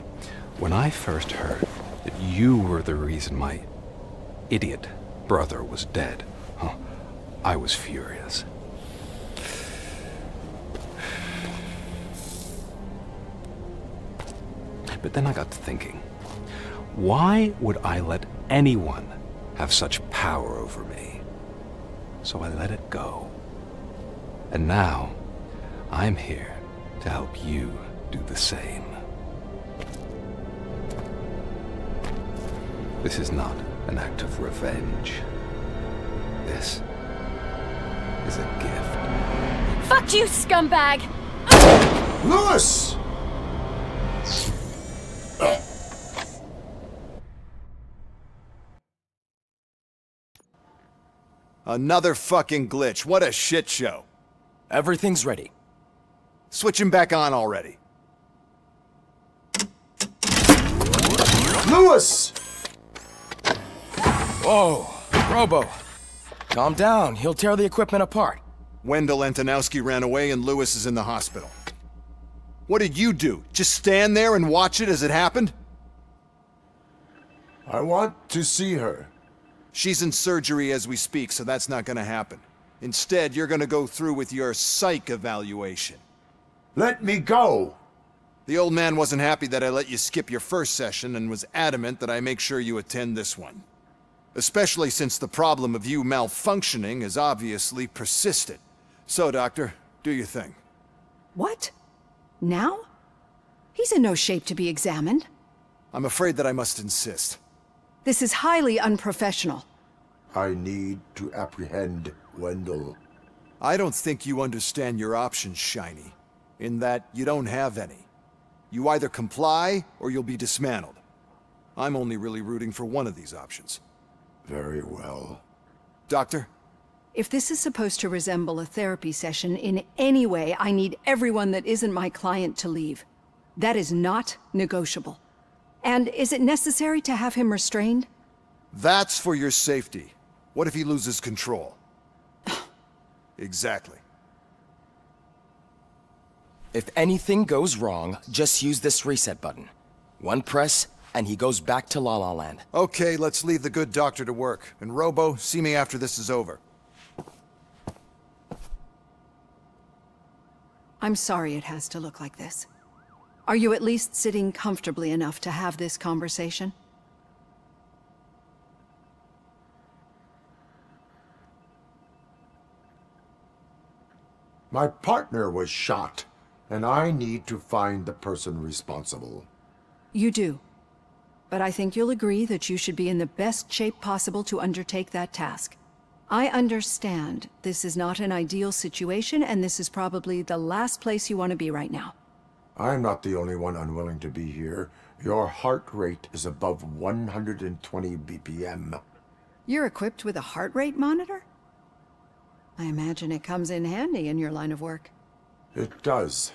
when I first heard that you were the reason my idiot brother was dead, I was furious. But then I got to thinking, why would I let anyone have such power over me? So I let it go. And now, I'm here to help you do the same. This is not an act of revenge. This is a gift. Fuck you, scumbag! Lewis! Another fucking glitch. What a shit show. Everything's ready. Switch him back on already. Lewis! Whoa, Robo. Calm down. He'll tear the equipment apart. Wendell Antonowski ran away and Lewis is in the hospital. What did you do? Just stand there and watch it as it happened? I want to see her. She's in surgery as we speak, so that's not gonna happen. Instead, you're gonna go through with your psych evaluation. Let me go! The old man wasn't happy that I let you skip your first session and was adamant that I make sure you attend this one. Especially since the problem of you malfunctioning has obviously persisted. So, Doctor, do your thing. What? Now? He's in no shape to be examined. I'm afraid that I must insist. This is highly unprofessional. I need to apprehend Wendell. I don't think you understand your options, Shiny. In that you don't have any. You either comply, or you'll be dismantled. I'm only really rooting for one of these options. Very well. Doctor? If this is supposed to resemble a therapy session in any way, I need everyone that isn't my client to leave. That is not negotiable. And is it necessary to have him restrained? That's for your safety. What if he loses control? Exactly. If anything goes wrong, just use this reset button. One press, and he goes back to La La Land. Okay, let's leave the good doctor to work. And Robo, see me after this is over. I'm sorry it has to look like this. Are you at least sitting comfortably enough to have this conversation? My partner was shot, and I need to find the person responsible. You do. But I think you'll agree that you should be in the best shape possible to undertake that task. I understand this is not an ideal situation, and this is probably the last place you want to be right now. I'm not the only one unwilling to be here. Your heart rate is above 120 BPM. You're equipped with a heart rate monitor? I imagine it comes in handy in your line of work. It does.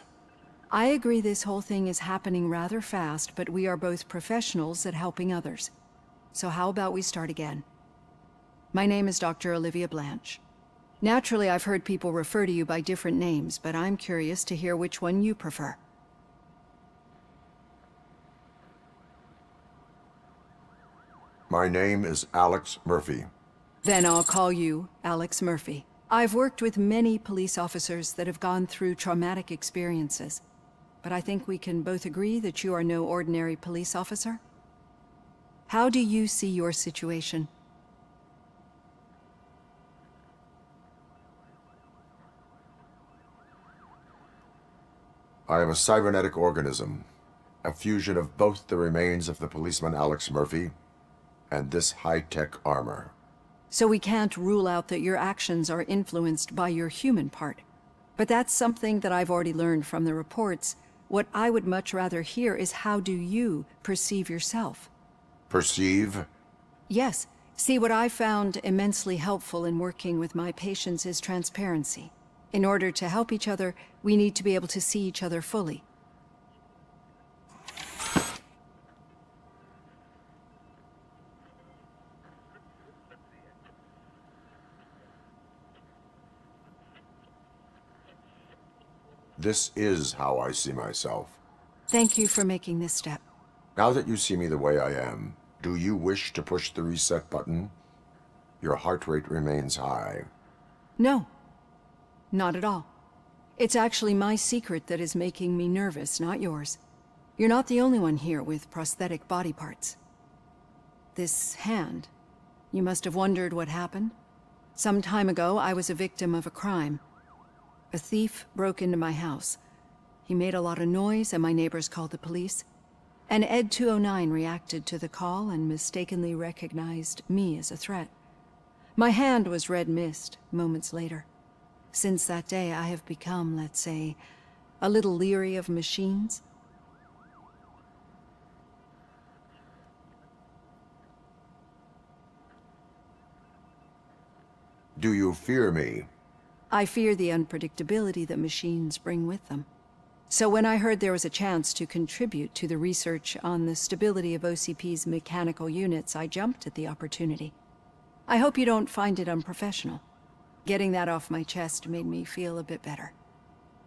I agree this whole thing is happening rather fast, but we are both professionals at helping others. So how about we start again? My name is Dr. Olivia Blanche. Naturally, I've heard people refer to you by different names, but I'm curious to hear which one you prefer. My name is Alex Murphy. Then I'll call you Alex Murphy. I've worked with many police officers that have gone through traumatic experiences, but I think we can both agree that you are no ordinary police officer. How do you see your situation? I am a cybernetic organism, a fusion of both the remains of the policeman Alex Murphy and this high-tech armor. So we can't rule out that your actions are influenced by your human part. But that's something that I've already learned from the reports. What I would much rather hear is how do you perceive yourself? Perceive? Yes. See, what I found immensely helpful in working with my patients is transparency. In order to help each other, we need to be able to see each other fully. This is how I see myself. Thank you for making this step. Now that you see me the way I am, do you wish to push the reset button? Your heart rate remains high. No. Not at all. It's actually my secret that is making me nervous, not yours. You're not the only one here with prosthetic body parts. This hand, you must have wondered what happened. Some time ago, I was a victim of a crime. A thief broke into my house. He made a lot of noise and my neighbors called the police. An Ed 209 reacted to the call and mistakenly recognized me as a threat. My hand was red mist moments later. Since that day, I have become, let's say, a little leery of machines. Do you fear me? I fear the unpredictability that machines bring with them. So when I heard there was a chance to contribute to the research on the stability of OCP's mechanical units, I jumped at the opportunity. I hope you don't find it unprofessional. Getting that off my chest made me feel a bit better.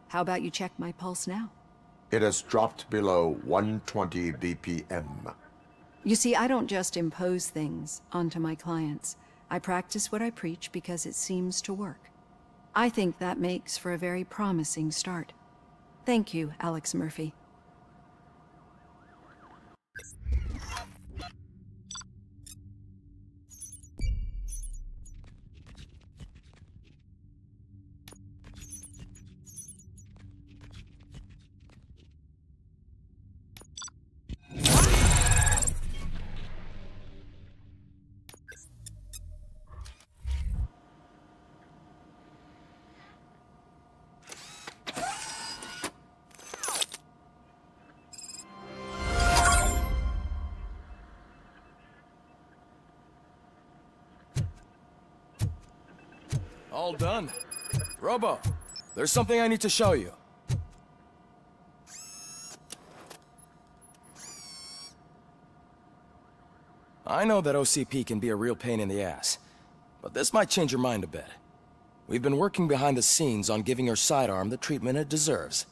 How about you check my pulse now? It has dropped below 120 BPM. You see, I don't just impose things onto my clients. I practice what I preach because it seems to work. I think that makes for a very promising start. Thank you, Alex Murphy. All done. Robo, there's something I need to show you. I know that OCP can be a real pain in the ass, but this might change your mind a bit. We've been working behind the scenes on giving her sidearm the treatment it deserves.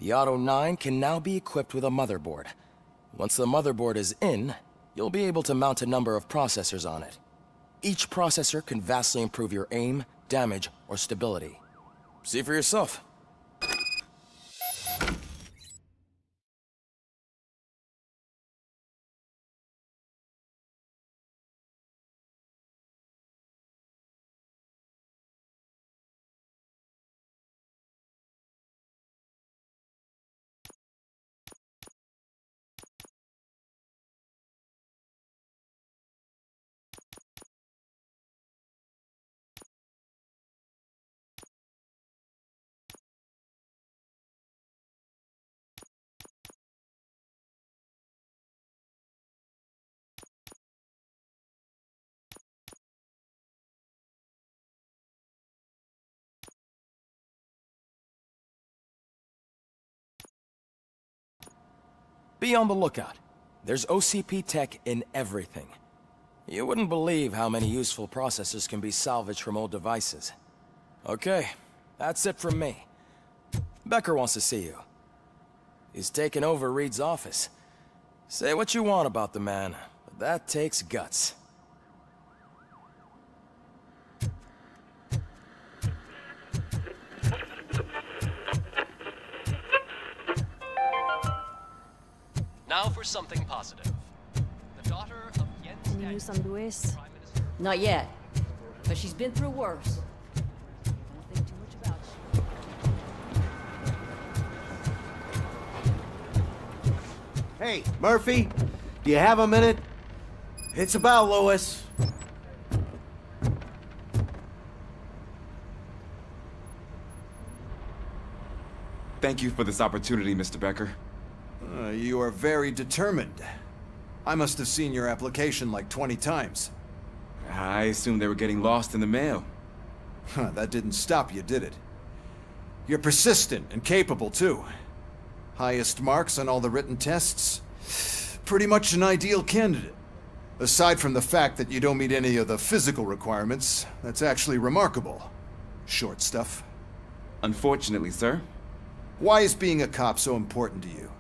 The Auto 9 can now be equipped with a motherboard. Once the motherboard is in, you'll be able to mount a number of processors on it. Each processor can vastly improve your aim, damage, or stability. See for yourself. Be on the lookout. There's OCP tech in everything. You wouldn't believe how many useful processors can be salvaged from old devices. Okay, that's it from me. Becker wants to see you. He's taken over Reed's office. Say what you want about the man, but that takes guts. Now for something positive. The daughter of Jens Any news on Luis? Not yet, but she's been through worse. Don't think too much about you. Hey, Murphy, do you have a minute? It's about Louis. Thank you for this opportunity, Mr. Becker. You are very determined. I must have seen your application like 20 times. I assumed they were getting lost in the mail. That didn't stop you, did it? You're persistent and capable, too. Highest marks on all the written tests. Pretty much an ideal candidate. Aside from the fact that you don't meet any of the physical requirements, that's actually remarkable. Short stuff. Unfortunately, sir. Why is being a cop so important to you?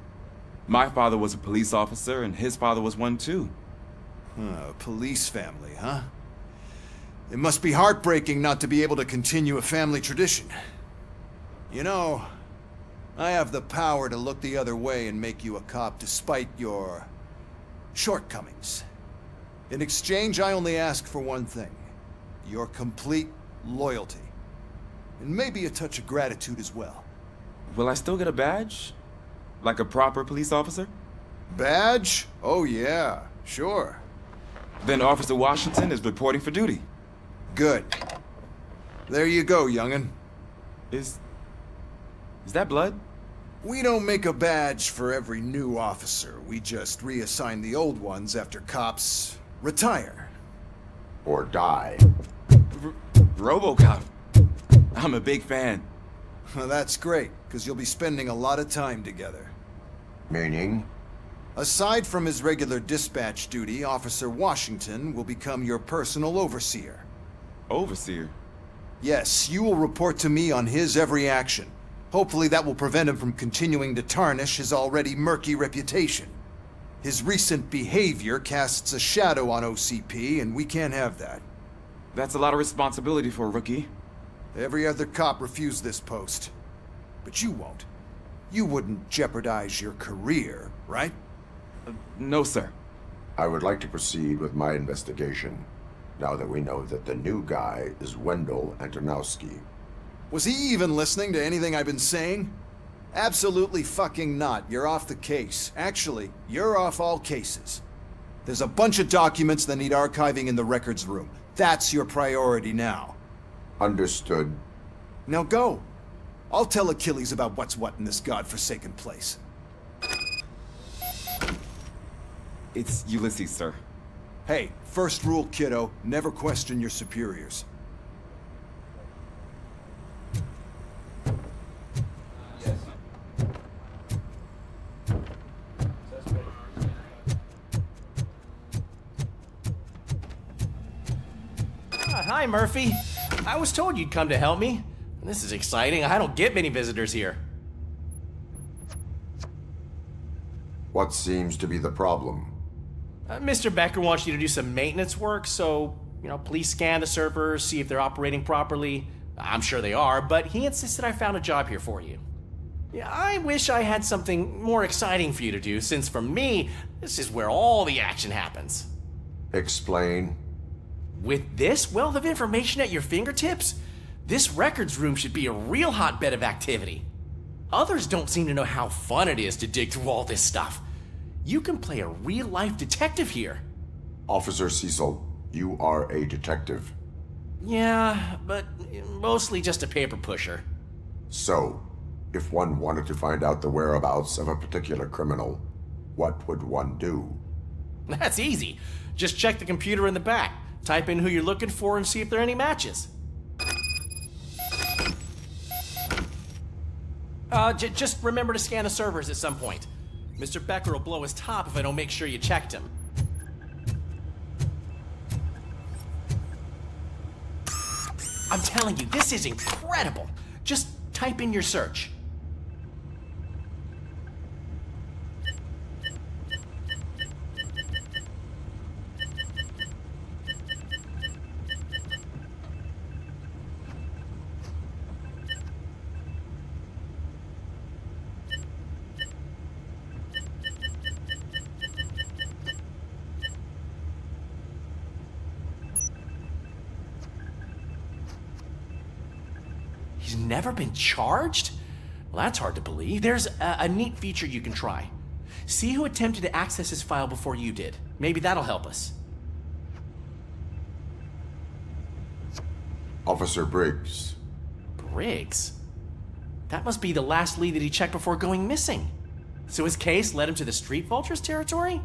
My father was a police officer, and his father was one, too. A police family, huh? It must be heartbreaking not to be able to continue a family tradition. You know, I have the power to look the other way and make you a cop despite your shortcomings. In exchange, I only ask for one thing. Your complete loyalty. And maybe a touch of gratitude as well. Will I still get a badge? Like a proper police officer? Badge? Oh yeah, sure. Then Officer Washington is reporting for duty. Good. There you go, young'un. Is that blood? We don't make a badge for every new officer. We just reassign the old ones after cops retire. Or die. RoboCop. I'm a big fan. Well, that's great, because you'll be spending a lot of time together. Meaning? Aside from his regular dispatch duty, Officer Washington will become your personal overseer. Overseer? Yes, you will report to me on his every action. Hopefully that will prevent him from continuing to tarnish his already murky reputation. His recent behavior casts a shadow on OCP, and we can't have that. That's a lot of responsibility for a rookie. Every other cop refused this post. But you won't. You wouldn't jeopardize your career, right? No, sir. I would like to proceed with my investigation, now that we know that the new guy is Wendell Antonowski. Was he even listening to anything I've been saying? Absolutely fucking not. You're off the case. Actually, you're off all cases. There's a bunch of documents that need archiving in the records room. That's your priority now. Understood. Now go. I'll tell Achilles about what's what in this godforsaken place. It's Ulysses, sir. Hey, first rule, kiddo, never question your superiors. Hi, Murphy. I was told you'd come to help me. This is exciting. I don't get many visitors here. What seems to be the problem? Mr. Becker wants you to do some maintenance work, so, please scan the servers, see if they're operating properly. I'm sure they are, but he insisted I found a job here for you. Yeah, I wish I had something more exciting for you to do, since for me, this is where all the action happens. Explain. With this wealth of information at your fingertips, this records room should be a real hotbed of activity. Others don't seem to know how fun it is to dig through all this stuff. You can play a real-life detective here. Officer Cecil, you are a detective. Yeah, but mostly just a paper pusher. So, if one wanted to find out the whereabouts of a particular criminal, what would one do? That's easy. Just check the computer in the back. Type in who you're looking for and see if there are any matches. Just remember to scan the servers at some point. Mr. Becker will blow his top if I don't make sure you checked him. I'm telling you, this is incredible. Just type in your search. He's never been charged? Well, that's hard to believe. There's a neat feature you can try. See who attempted to access his file before you did. Maybe that'll help us. Officer Briggs. Briggs? That must be the last lead that he checked before going missing. So his case led him to the Street Vultures territory?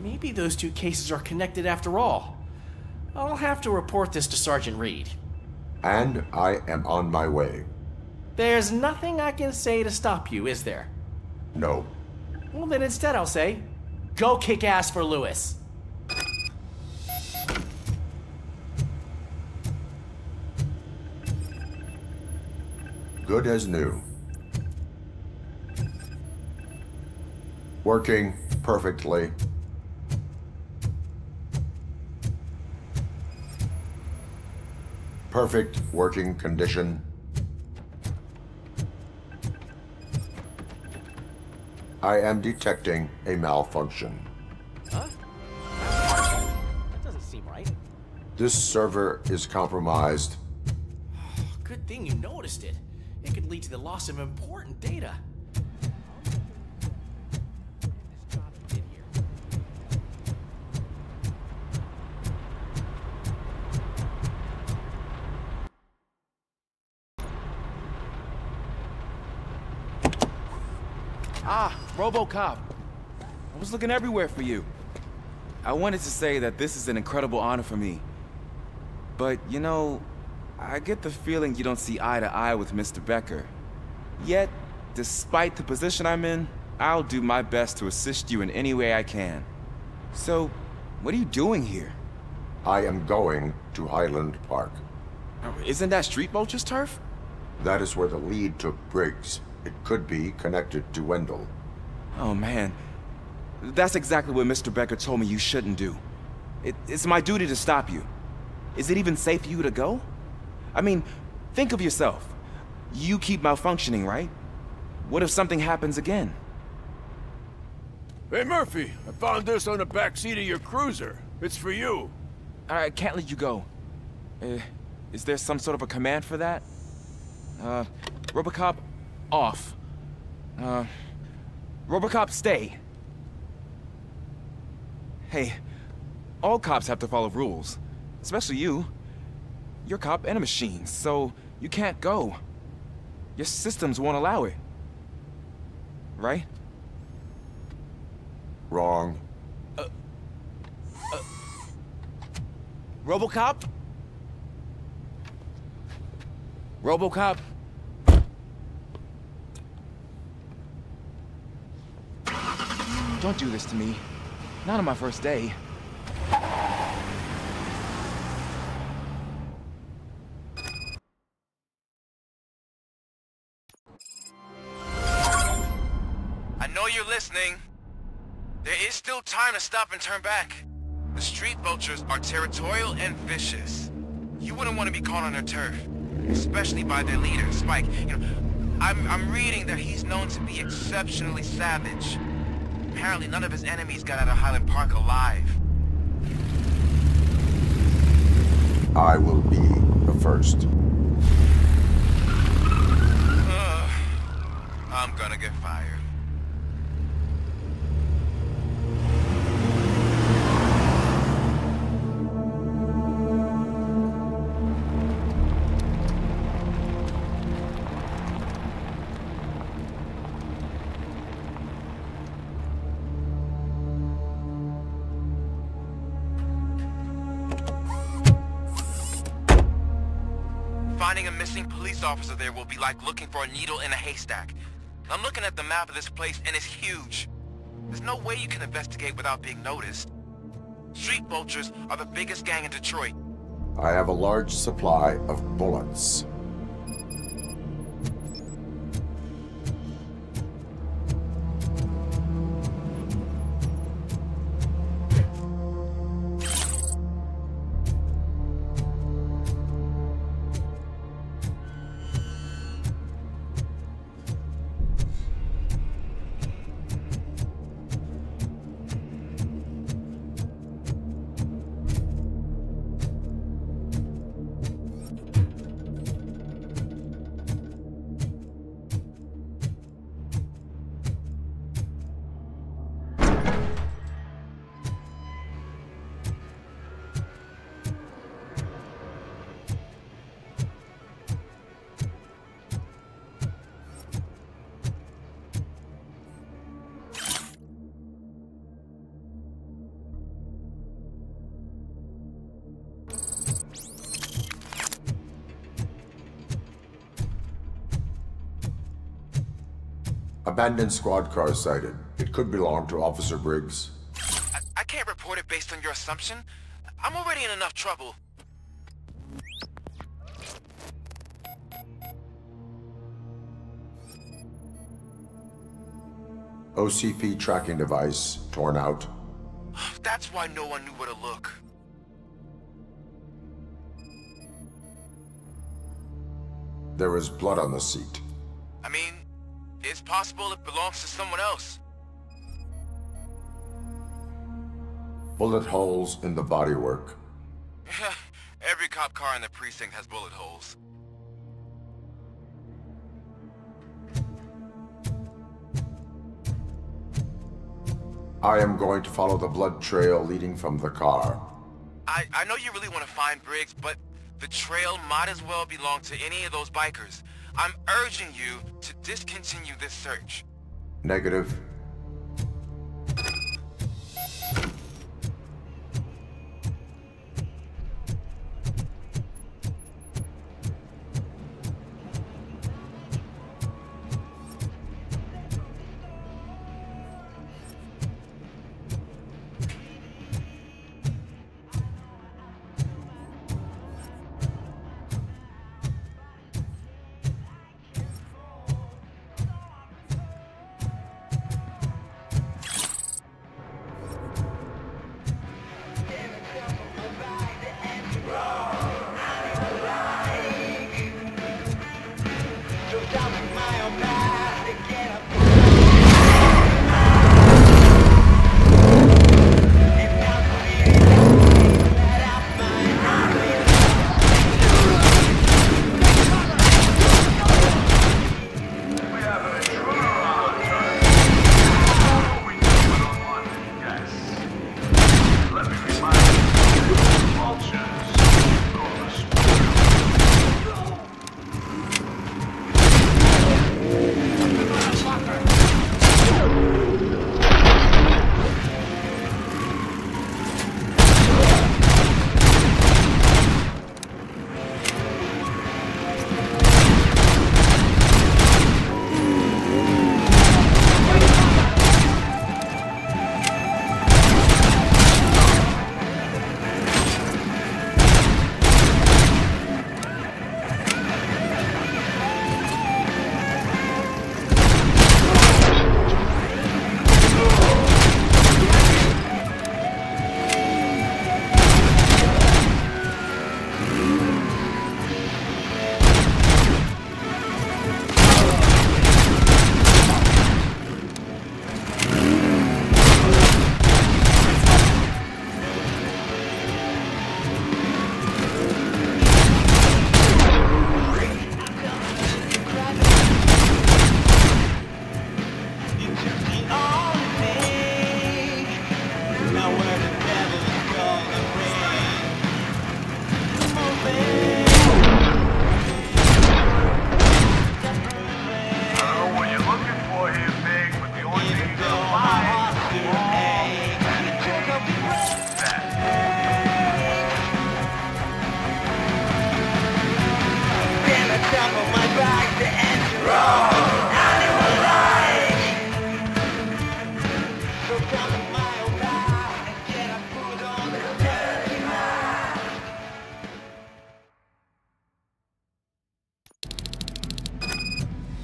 Maybe those two cases are connected after all. I'll have to report this to Sergeant Reed. And I am on my way. There's nothing I can say to stop you, is there? No. Well, then instead I'll say, go kick ass for Lewis. Good as new. Working perfectly. Perfect working condition. I am detecting a malfunction. Huh? That doesn't seem right. This server is compromised. Good thing you noticed it. It could lead to the loss of important data. Ah, RoboCop. I was looking everywhere for you. I wanted to say that this is an incredible honor for me. But, you know, I get the feeling you don't see eye to eye with Mr. Becker. Yet, despite the position I'm in, I'll do my best to assist you in any way I can. So, what are you doing here? I am going to Highland Park. Isn't that Street Vulture's turf? That is where the lead took Briggs. It could be connected to Wendell. Oh, man. That's exactly what Mr. Becker told me you shouldn't do. It's my duty to stop you. Is it even safe for you to go? I mean, think of yourself. You keep malfunctioning, right? What if something happens again? Hey, Murphy, I found this on the back seat of your cruiser. It's for you. I can't let you go. Is there some sort of a command for that? RoboCop, off. RoboCop, stay. Hey, all cops have to follow rules. Especially you. You're a cop and a machine, so you can't go. Your systems won't allow it. Right? Wrong. RoboCop? RoboCop? Don't do this to me. Not on my first day. I know you're listening. There is still time to stop and turn back. The street vultures are territorial and vicious. You wouldn't want to be caught on their turf, especially by their leader, Spike. You know, I'm reading that he's known to be exceptionally savage. Apparently none of his enemies got out of Highland Park alive. I will be the first. I'm gonna get fired. Finding a missing police officer there will be like looking for a needle in a haystack. I'm looking at the map of this place and it's huge. There's no way you can investigate without being noticed. Street vultures are the biggest gang in Detroit. I have a large supply of bullets. Abandoned squad car sighted. It could belong to Officer Briggs. I can't report it based on your assumption. I'm already in enough trouble. OCP tracking device torn out. That's why no one knew where to look. There is blood on the seat. I mean, it's possible it belongs to someone else. Bullet holes in the bodywork. Every cop car in the precinct has bullet holes. I am going to follow the blood trail leading from the car. I know you really want to find Briggs, but the trail might as well belong to any of those bikers. I'm urging you to discontinue this search. Negative.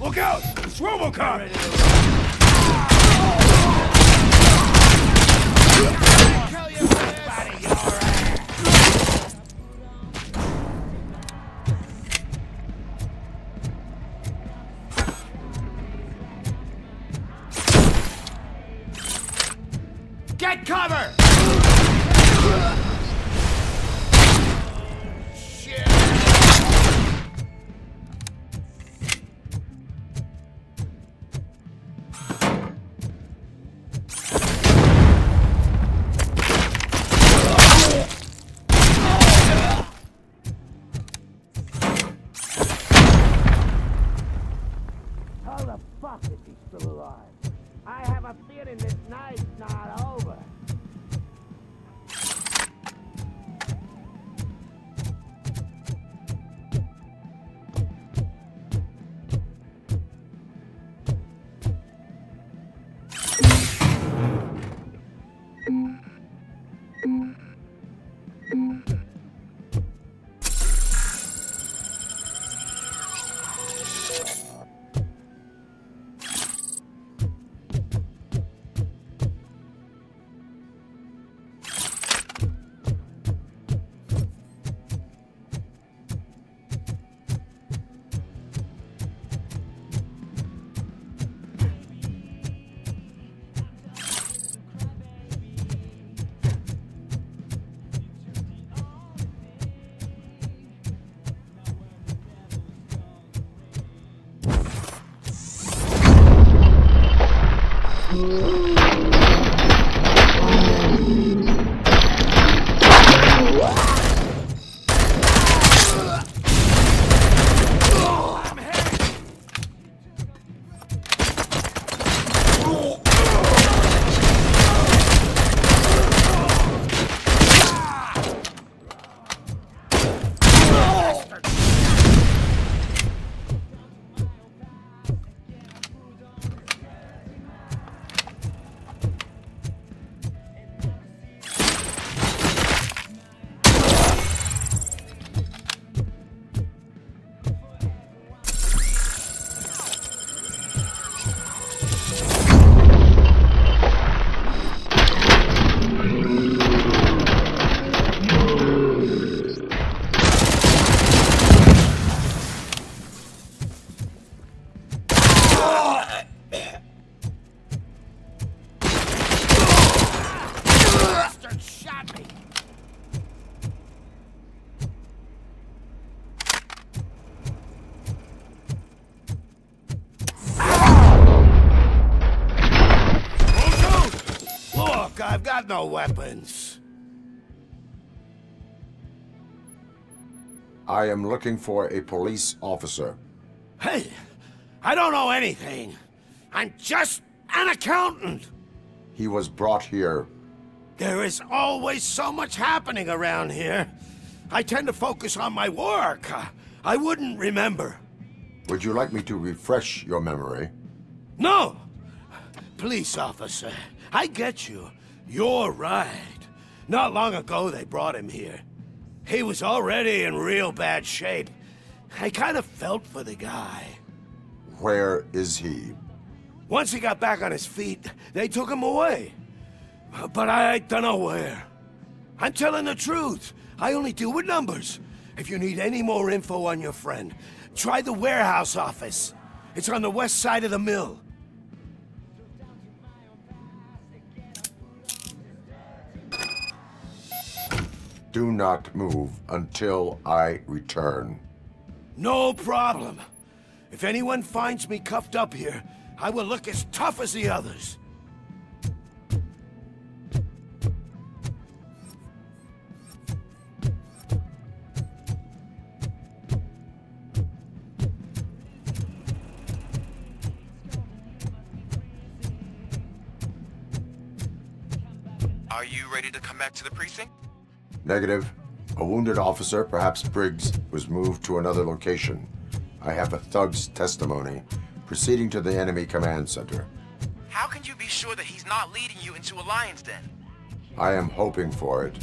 Look out! It's RoboCop! Get cover! How the fuck is he still alive? I have a feeling this night's not over. I've got no weapons. I am looking for a police officer. Hey, I don't know anything. I'm just an accountant. He was brought here. There is always so much happening around here. I tend to focus on my work. I wouldn't remember. Would you like me to refresh your memory? No! Police officer, I get you. You're right. Not long ago they brought him here. He was already in real bad shape. I kind of felt for the guy. Where is he? Once he got back on his feet, they took him away. But I don't know where. I'm telling the truth. I only deal with numbers. If you need any more info on your friend, try the warehouse office. It's on the west side of the mill. Do not move until I return. No problem. If anyone finds me cuffed up here, I will look as tough as the others. Are you ready to come back to the precinct? Negative. A wounded officer, perhaps Briggs, was moved to another location. I have a thug's testimony, proceeding to the enemy command center. How can you be sure that he's not leading you into a lion's den? I am hoping for it.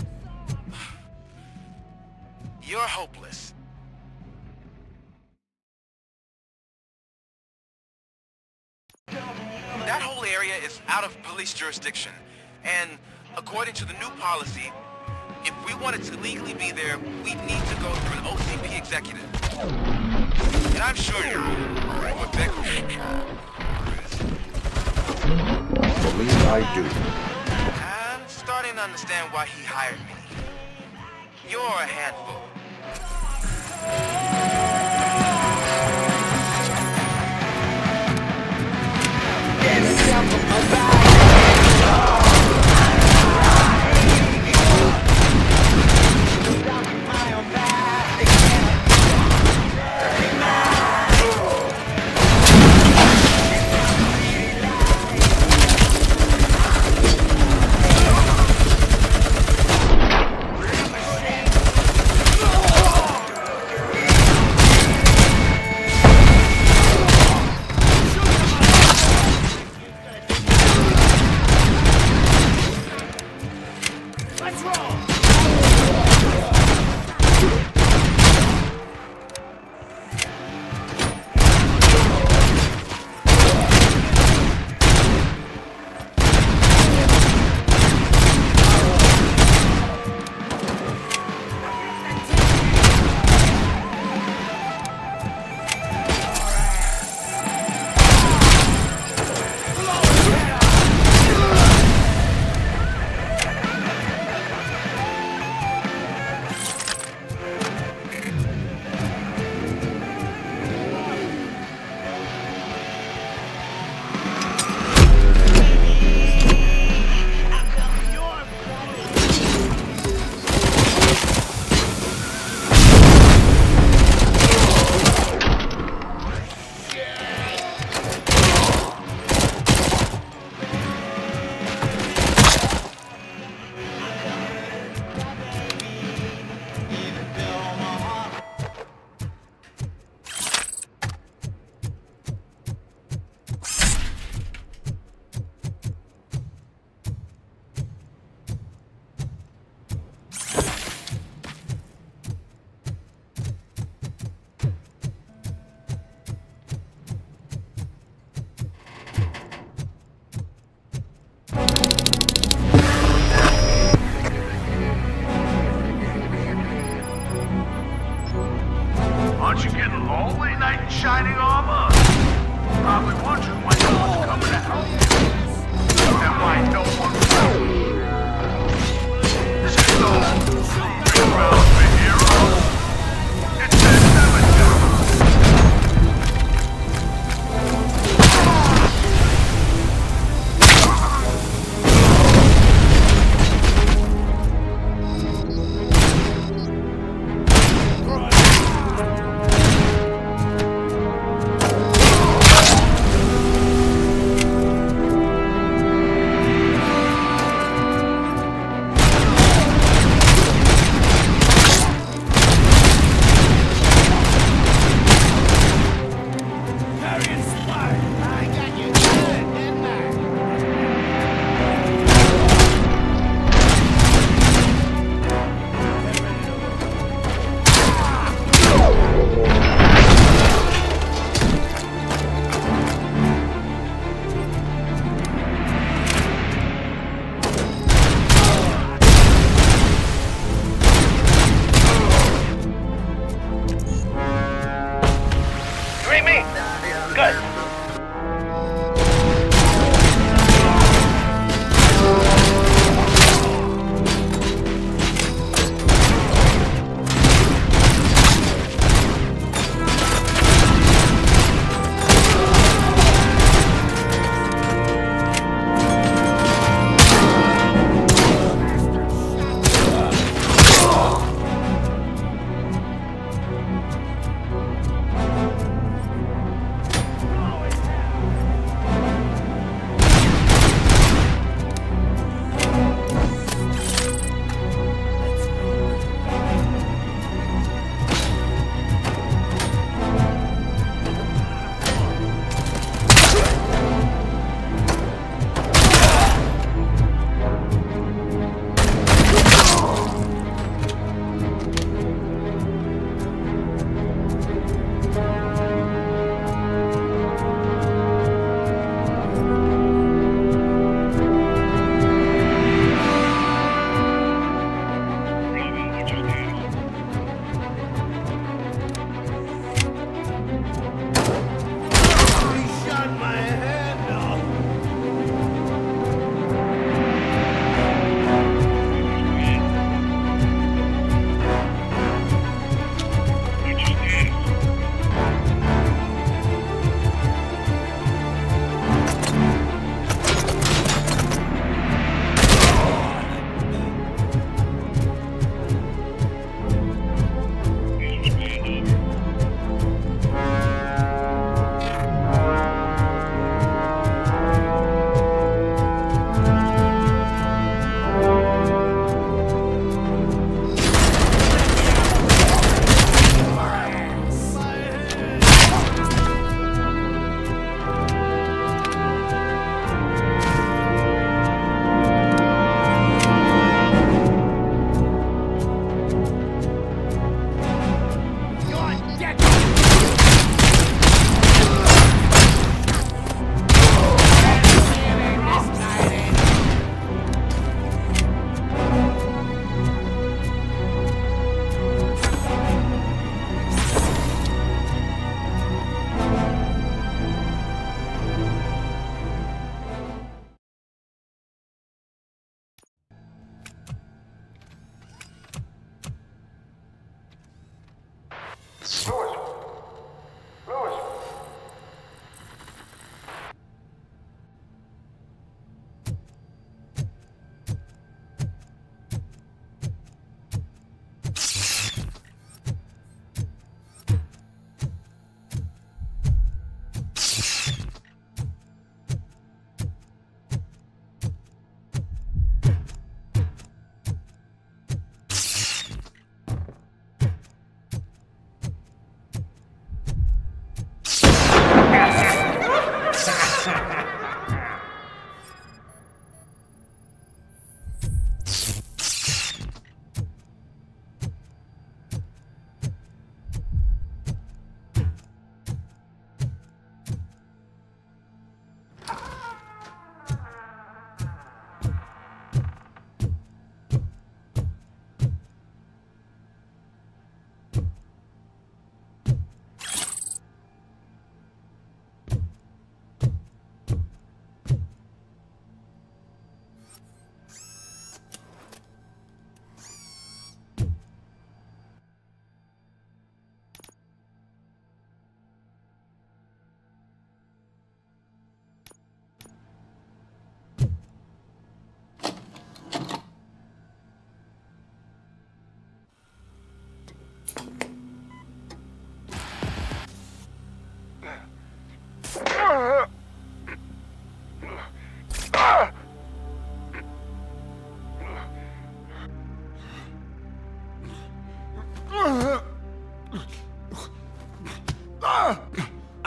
You're hopeless. That whole area is out of police jurisdiction, and according to the new policy, if we wanted to legally be there, we'd need to go through an OCP executive. And I'm sure you're what Beck Believe I do. I'm starting to understand why he hired me. You're a handful.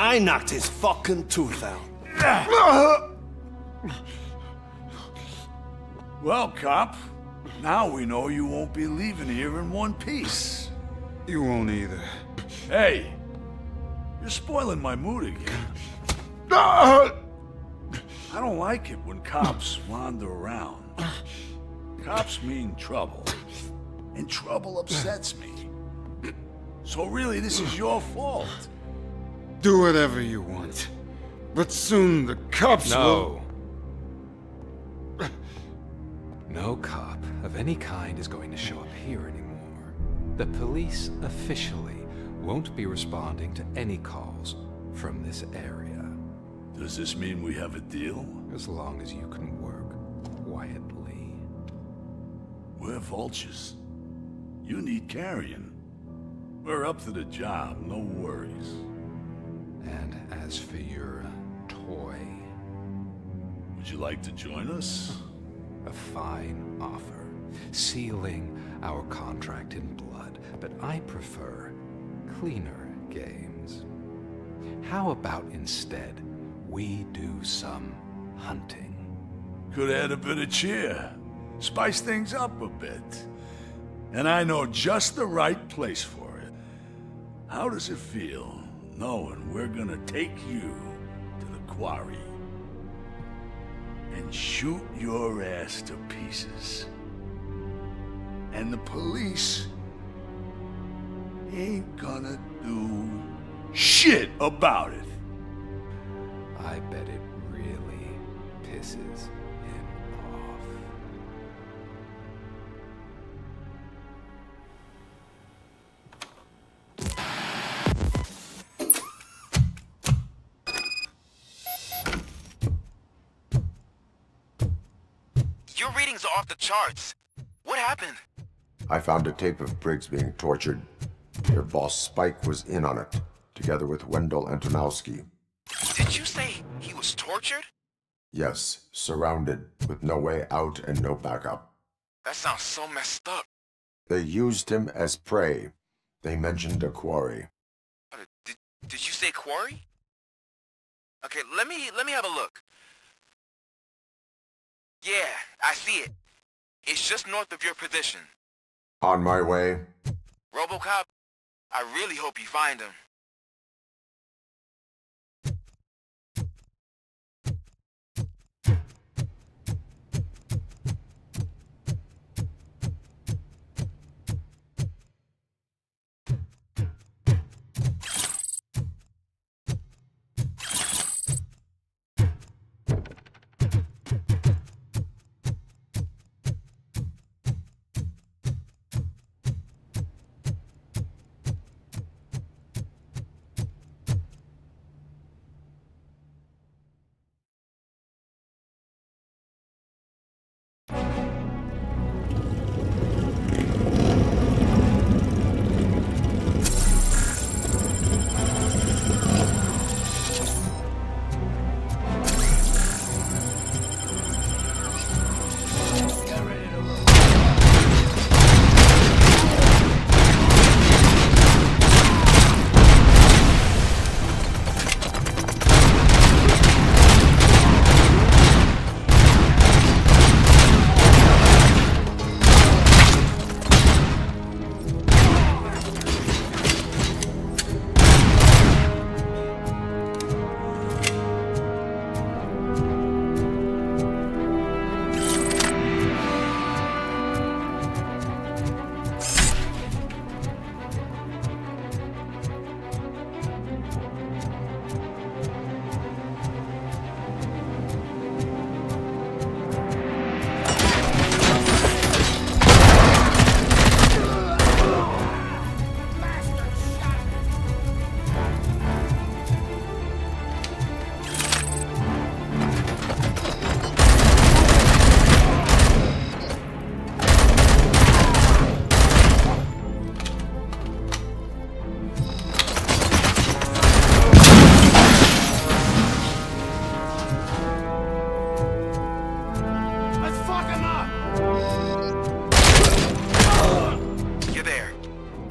I knocked his fucking tooth out. Well, cop, now we know you won't be leaving here in one piece. You won't either. Hey, you're spoiling my mood again. I don't like it when cops wander around. Cops mean trouble, and trouble upsets me. So really, this is your fault. Do whatever you want. But soon the cops will... No cop of any kind is going to show up here anymore. The police officially won't be responding to any calls from this area. Does this mean we have a deal? As long as you can work quietly. We're vultures. You need carrion. We're up to the job, no worries. And as for your toy... Would you like to join us? A fine offer, sealing our contract in blood, but I prefer cleaner games. How about instead we do some hunting? Could add a bit of cheer, spice things up a bit. And I know just the right place for it. How does it feel knowing we're gonna take you to the quarry and shoot your ass to pieces? And the police ain't gonna do shit about it. I bet it really pisses him off. Your readings are off the charts. What happened? I found a tape of Briggs being tortured. Their boss Spike was in on it, together with Wendell Antonowski. Did you say he was tortured? Yes, surrounded, with no way out and no backup. That sounds so messed up. They used him as prey. They mentioned a quarry. Did you say quarry? Okay, let me have a look. Yeah, I see it. It's just north of your position. On my way. RoboCop, I really hope you find him.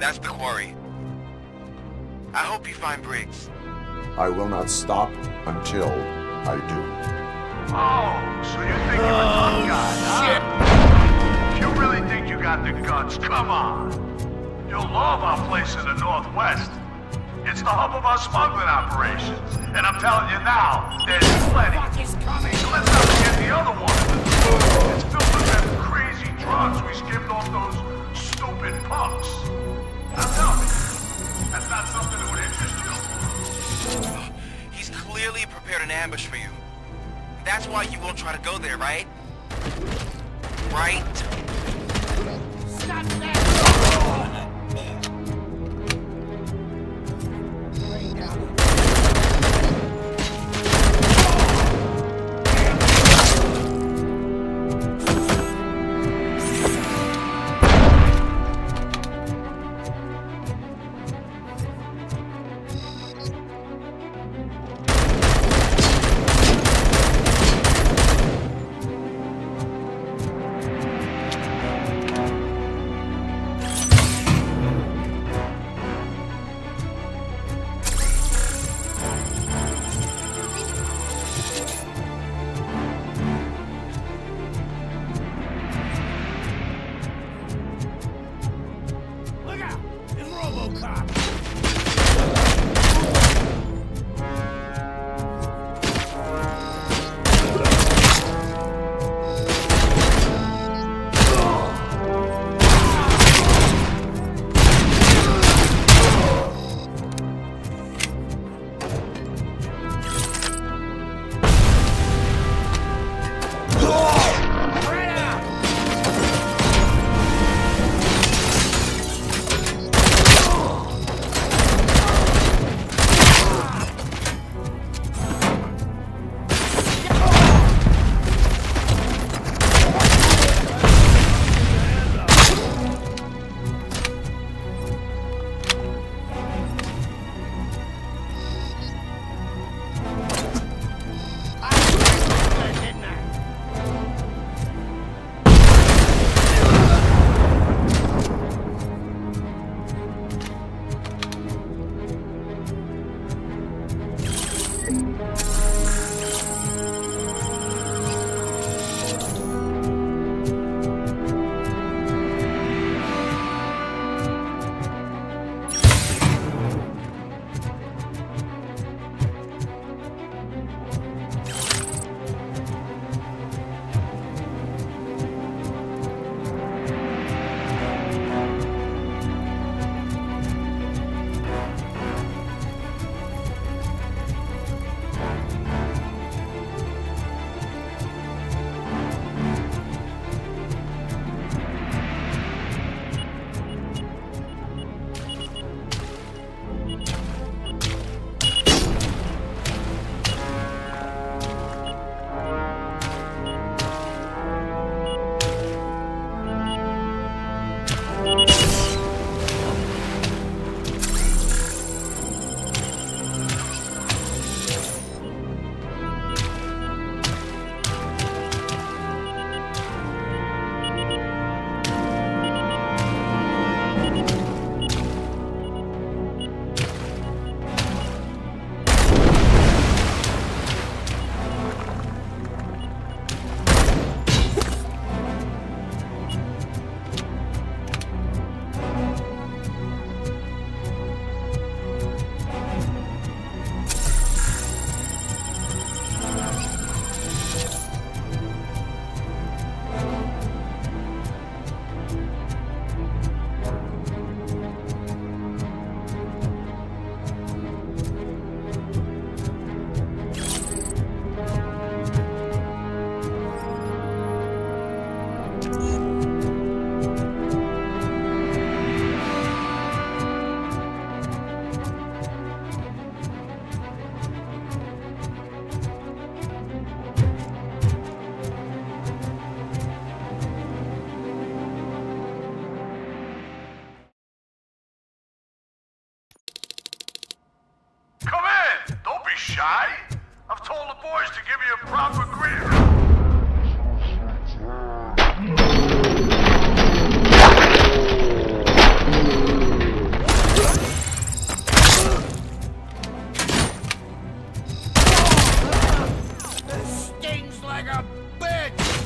That's the quarry. I hope you find Briggs. I will not stop until I do. Oh, so you think you're a tough guy, huh? If you really think you got the guts, come on. You'll love our place in the Northwest. It's the hub of our smuggling operations. And I'm telling you now, there's plenty. What is coming? So let's not forget the other one. It's filled with them crazy drugs we skimmed off those stupid punks. Now tell me, that's not something that would interest you? He's clearly prepared an ambush for you. That's why you won't try to go there, right? Right? Stop that! Look out! It's RoboCop! shy? I've told the boys to give you a proper greeting. like a bitch!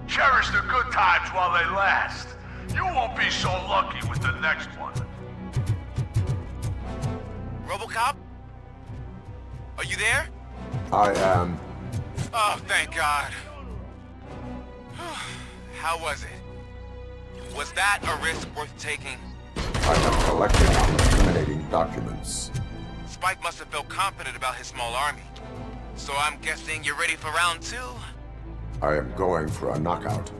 Cherish the good times while they last. You won't be so lucky with the next one. RoboCop? Are you there? I am. Oh, thank God. How was it? Was that a risk worth taking? I have collected incriminating documents. Spike must have felt confident about his small army. So I'm guessing you're ready for round 2? I am going for a knockout.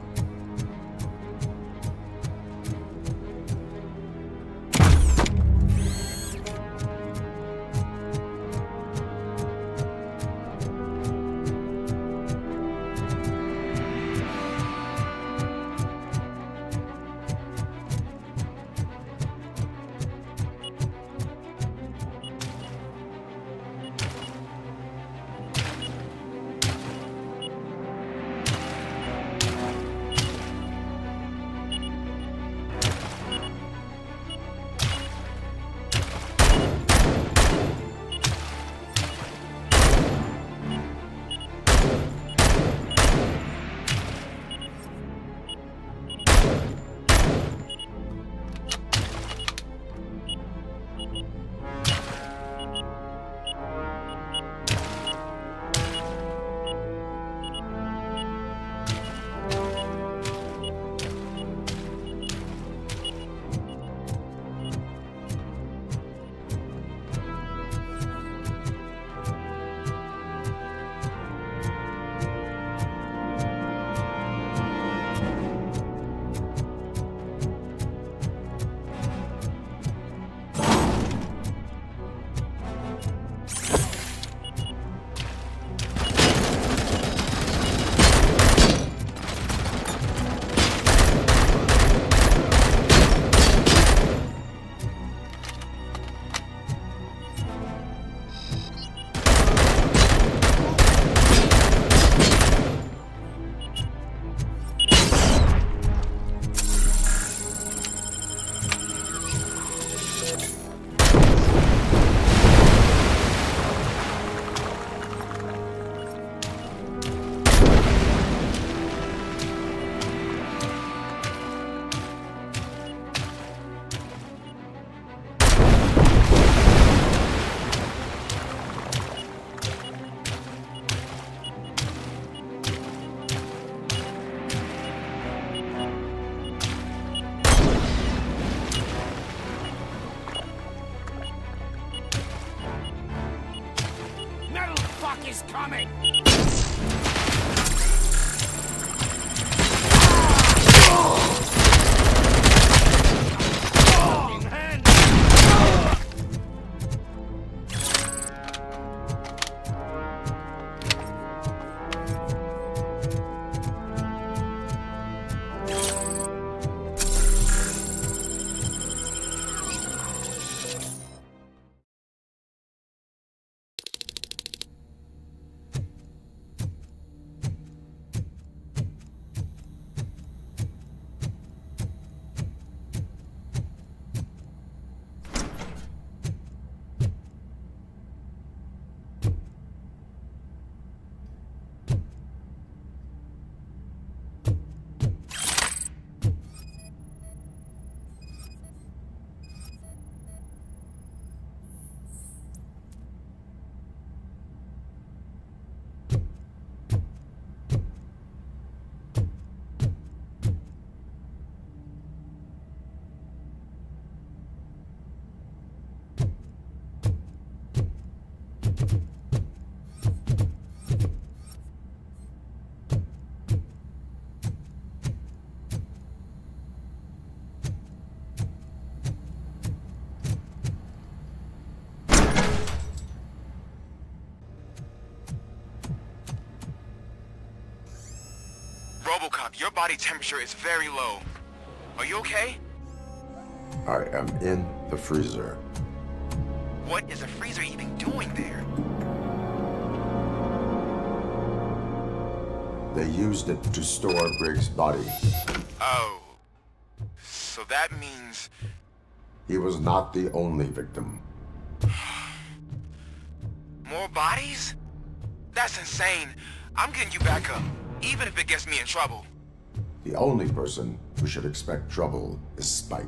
is coming! RoboCop, your body temperature is very low. Are you okay? I am in the freezer. What is a freezer even doing there? They used it to store Briggs' body. Oh. So that means... He was not the only victim. More bodies? That's insane. I'm getting you back up, even if it gets me in trouble. The only person who should expect trouble is Spike.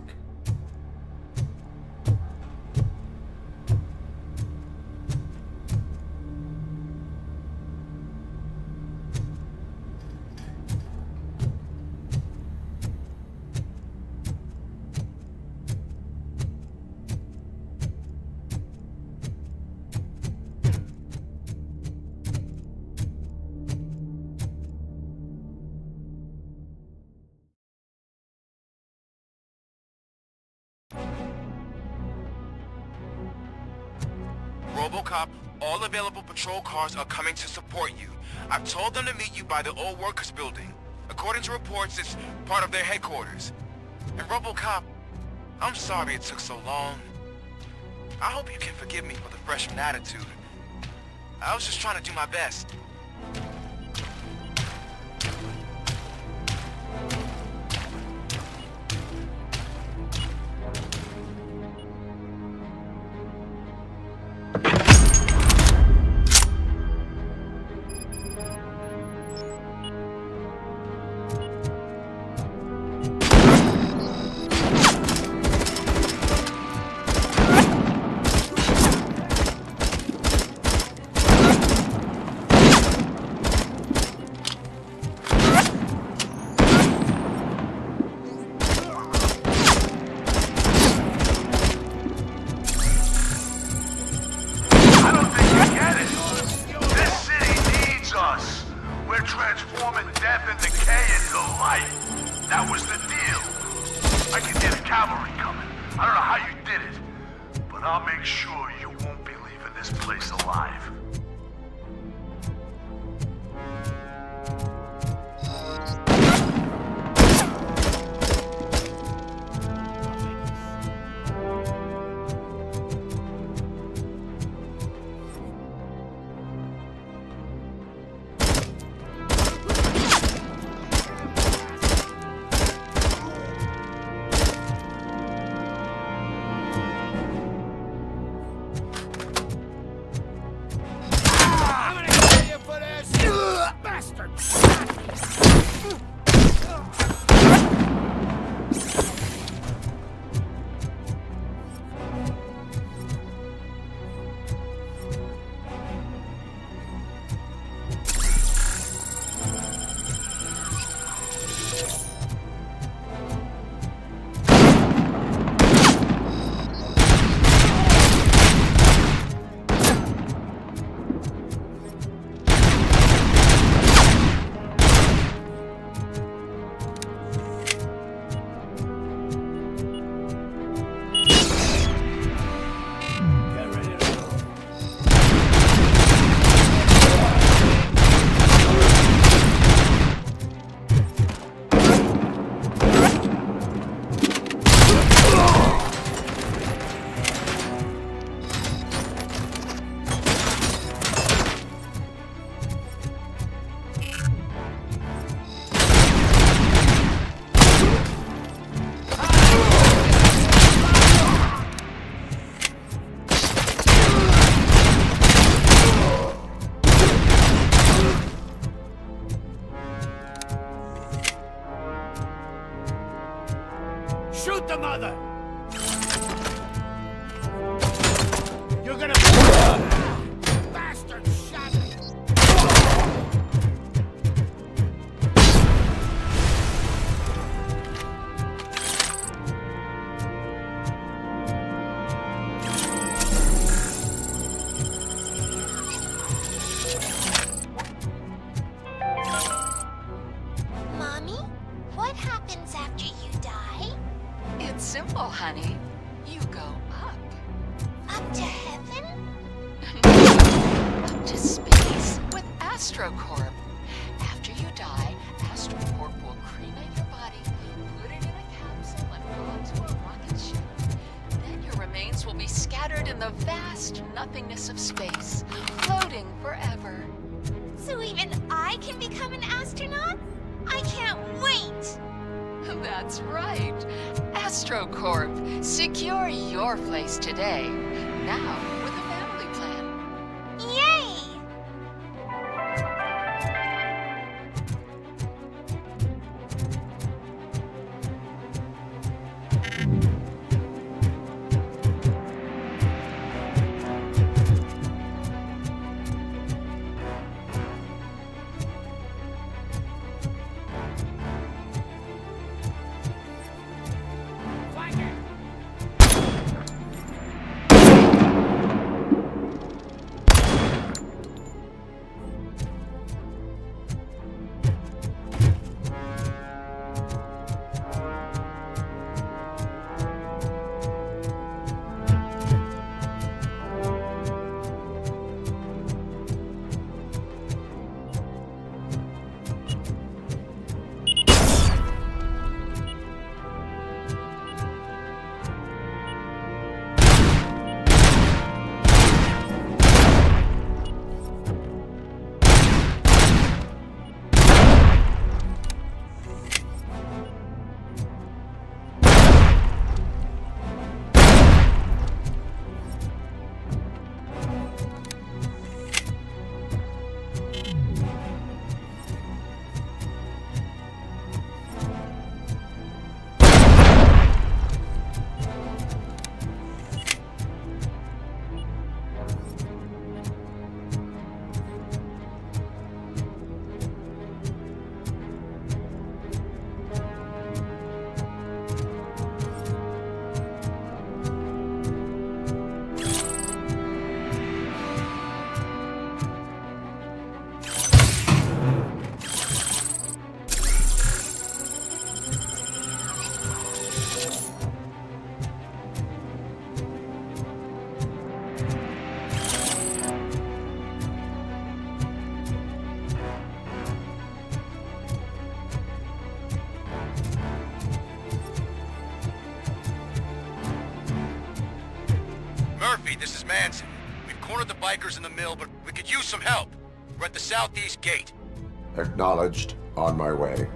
RoboCop, all available patrol cars are coming to support you. I've told them to meet you by the old workers building. According to reports, it's part of their headquarters. And RoboCop, I'm sorry it took so long. I hope you can forgive me for the freshman attitude. I was just trying to do my best. AstroCorp. After you die, AstroCorp will cremate your body, put it in a capsule, and go onto a rocket ship. Then your remains will be scattered in the vast nothingness of space, floating forever. So even I can become an astronaut? I can't wait! That's right. AstroCorp. Secure your place today. Now with a family plan. Yay! Murphy, this is Manson. We've cornered the bikers in the mill, but we could use some help. We're at the southeast gate. Acknowledged. On my way.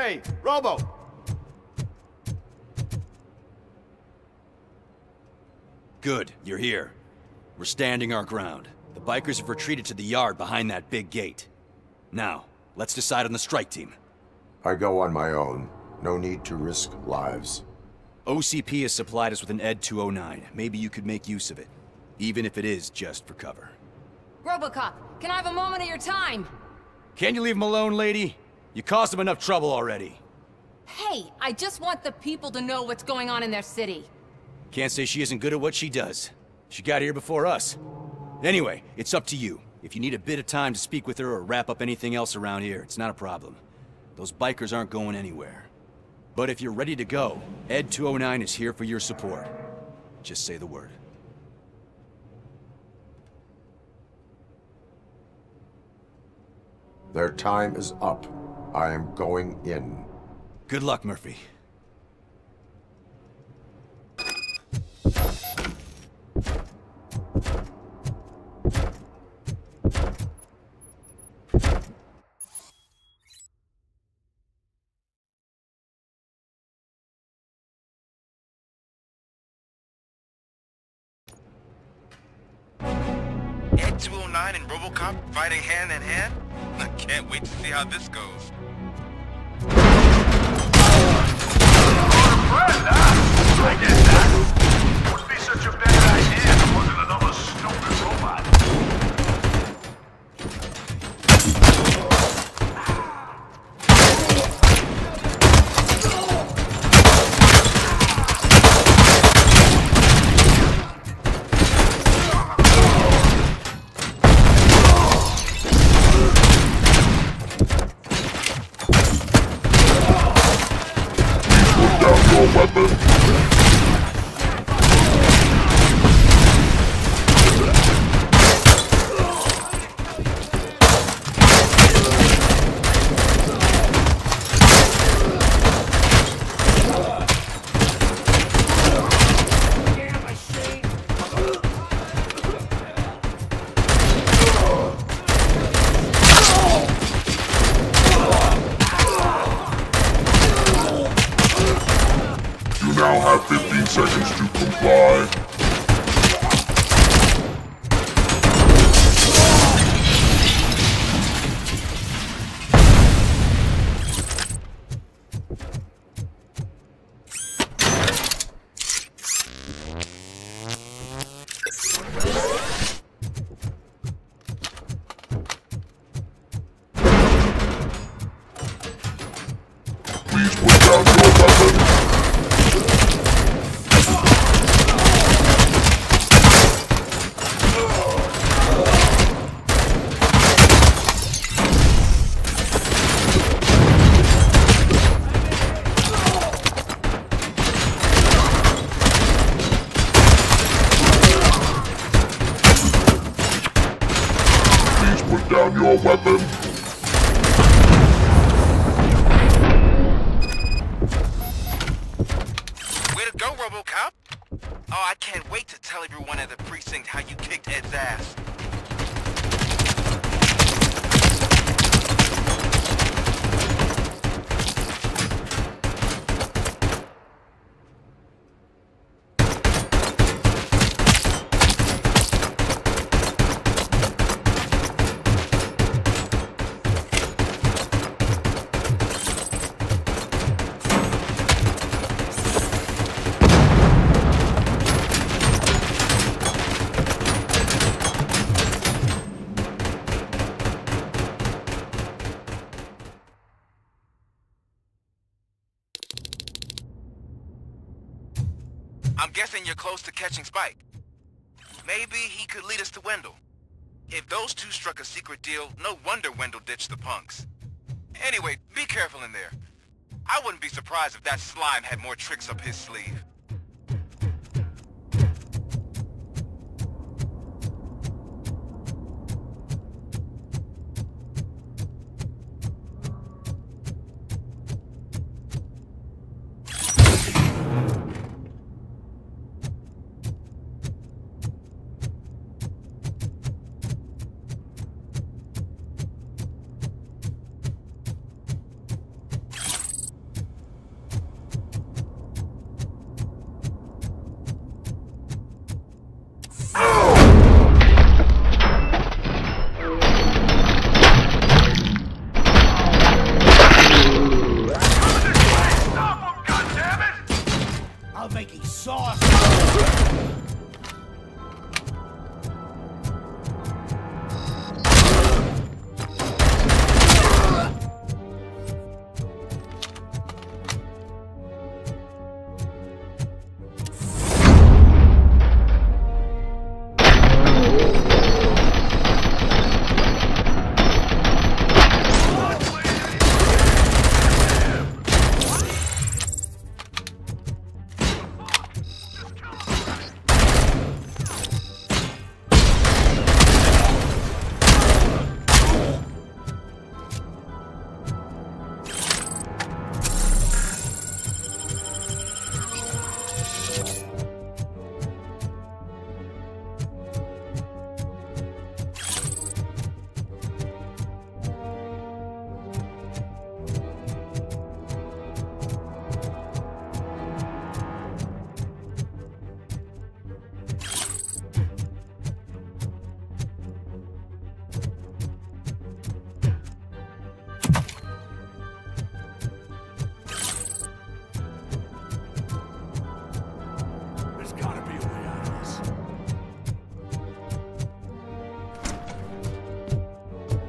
Hey, Robo! Good, you're here. We're standing our ground. The bikers have retreated to the yard behind that big gate. Now, let's decide on the strike team. I go on my own. No need to risk lives. OCP has supplied us with an ED 209. Maybe you could make use of it. Even if it is just for cover. RoboCop, can I have a moment of your time? Can you leave him alone, lady? You caused him enough trouble already. Hey, I just want the people to know what's going on in their city. Can't say she isn't good at what she does. She got here before us. Anyway, it's up to you. If you need a bit of time to speak with her or wrap up anything else around here, it's not a problem. Those bikers aren't going anywhere. But if you're ready to go, ED 209 is here for your support. Just say the word. Their time is up. I am going in. Good luck, Murphy. Ed 209 and RoboCop fighting hand in hand? I can't wait to see how this goes. I get that. Wouldn't be such a bad idea if it wasn't another stupid robot. Now have 15 seconds to comply. Please put down your weapon. Put down your weapon. Way to go, RoboCop! Oh, I can't wait to tell everyone at the precinct how you kicked Ed's ass. I'm guessing you're close to catching Spike. Maybe he could lead us to Wendell. If those two struck a secret deal, no wonder Wendell ditched the punks. Anyway, be careful in there. I wouldn't be surprised if that slime had more tricks up his sleeve.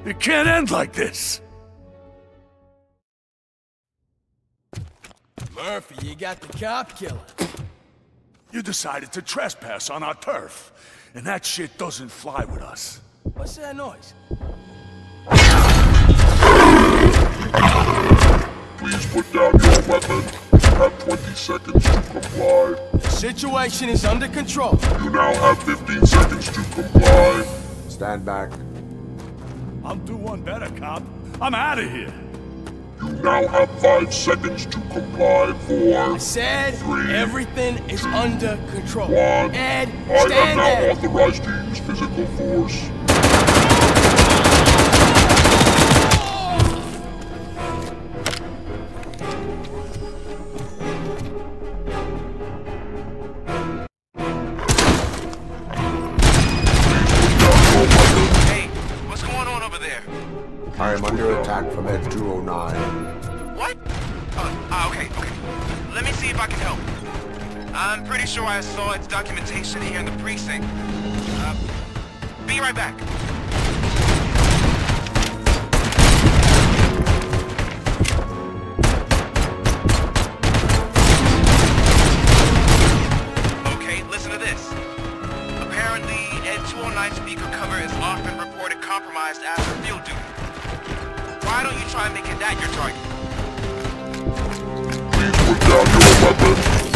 It can't end like this. Murphy, you got the cop killer. You decided to trespass on our turf, and that shit doesn't fly with us. What's that noise? Please put down your weapon. You have 20 seconds to comply. The situation is under control. You now have 15 seconds to comply. Stand back. I'll do one better, cop. I'm out of here. You now have 5 seconds to comply. 4, I said 3, everything is under control. 1. Ed, I stand am now there. authorized to use physical force. I am under attack from Ed 209. What? Okay. Let me see if I can help. I'm pretty sure I saw its documentation here in the precinct. Be right back. Okay, listen to this. Apparently, Ed 209 speaker cover is often reported compromised after field duty. Why don't you try making that your target? Please put down your weapon.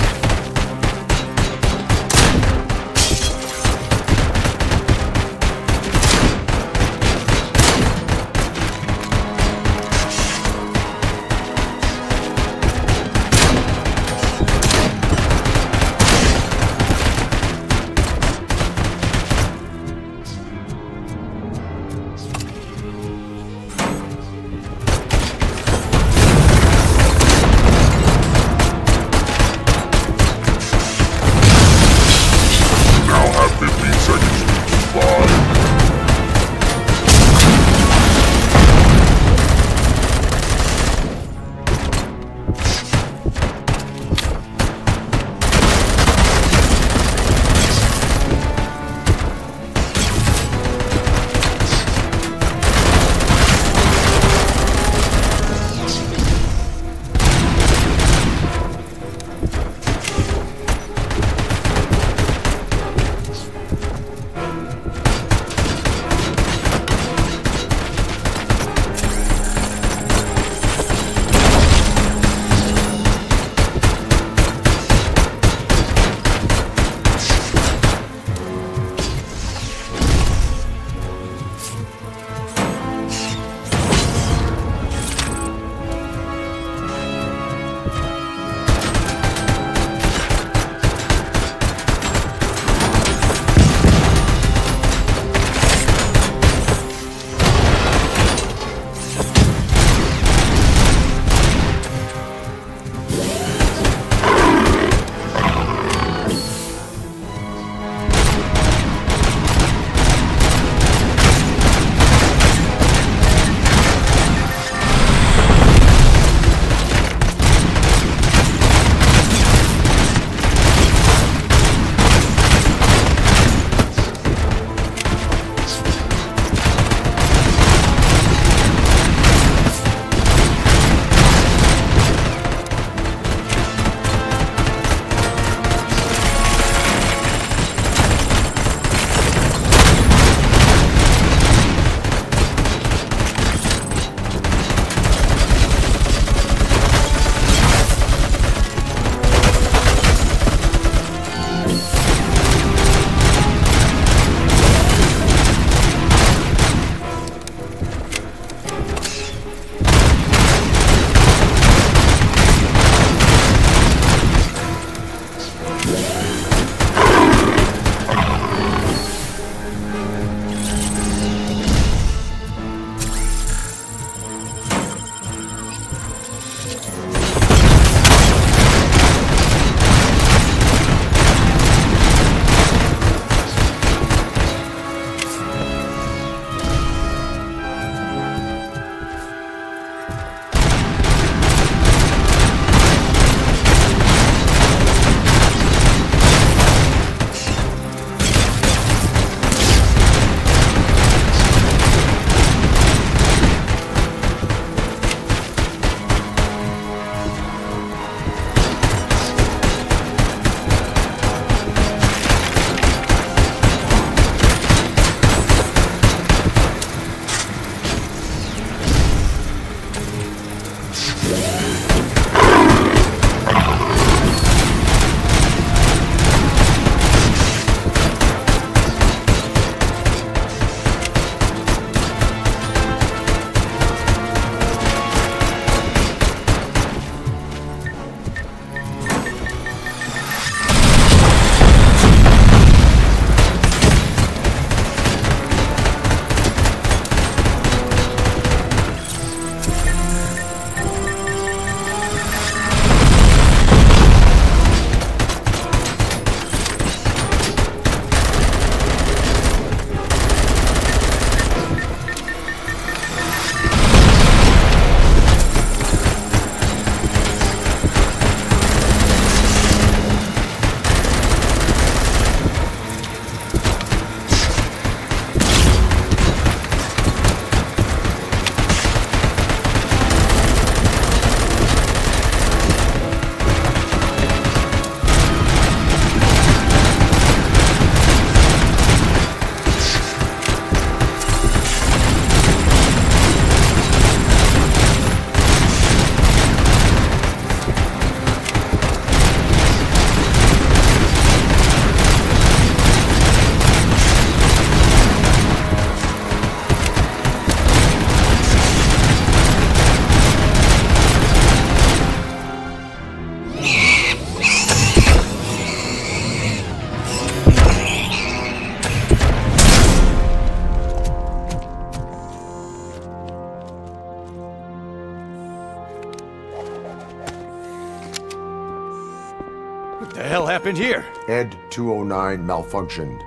hell happened here? Ed 209 malfunctioned.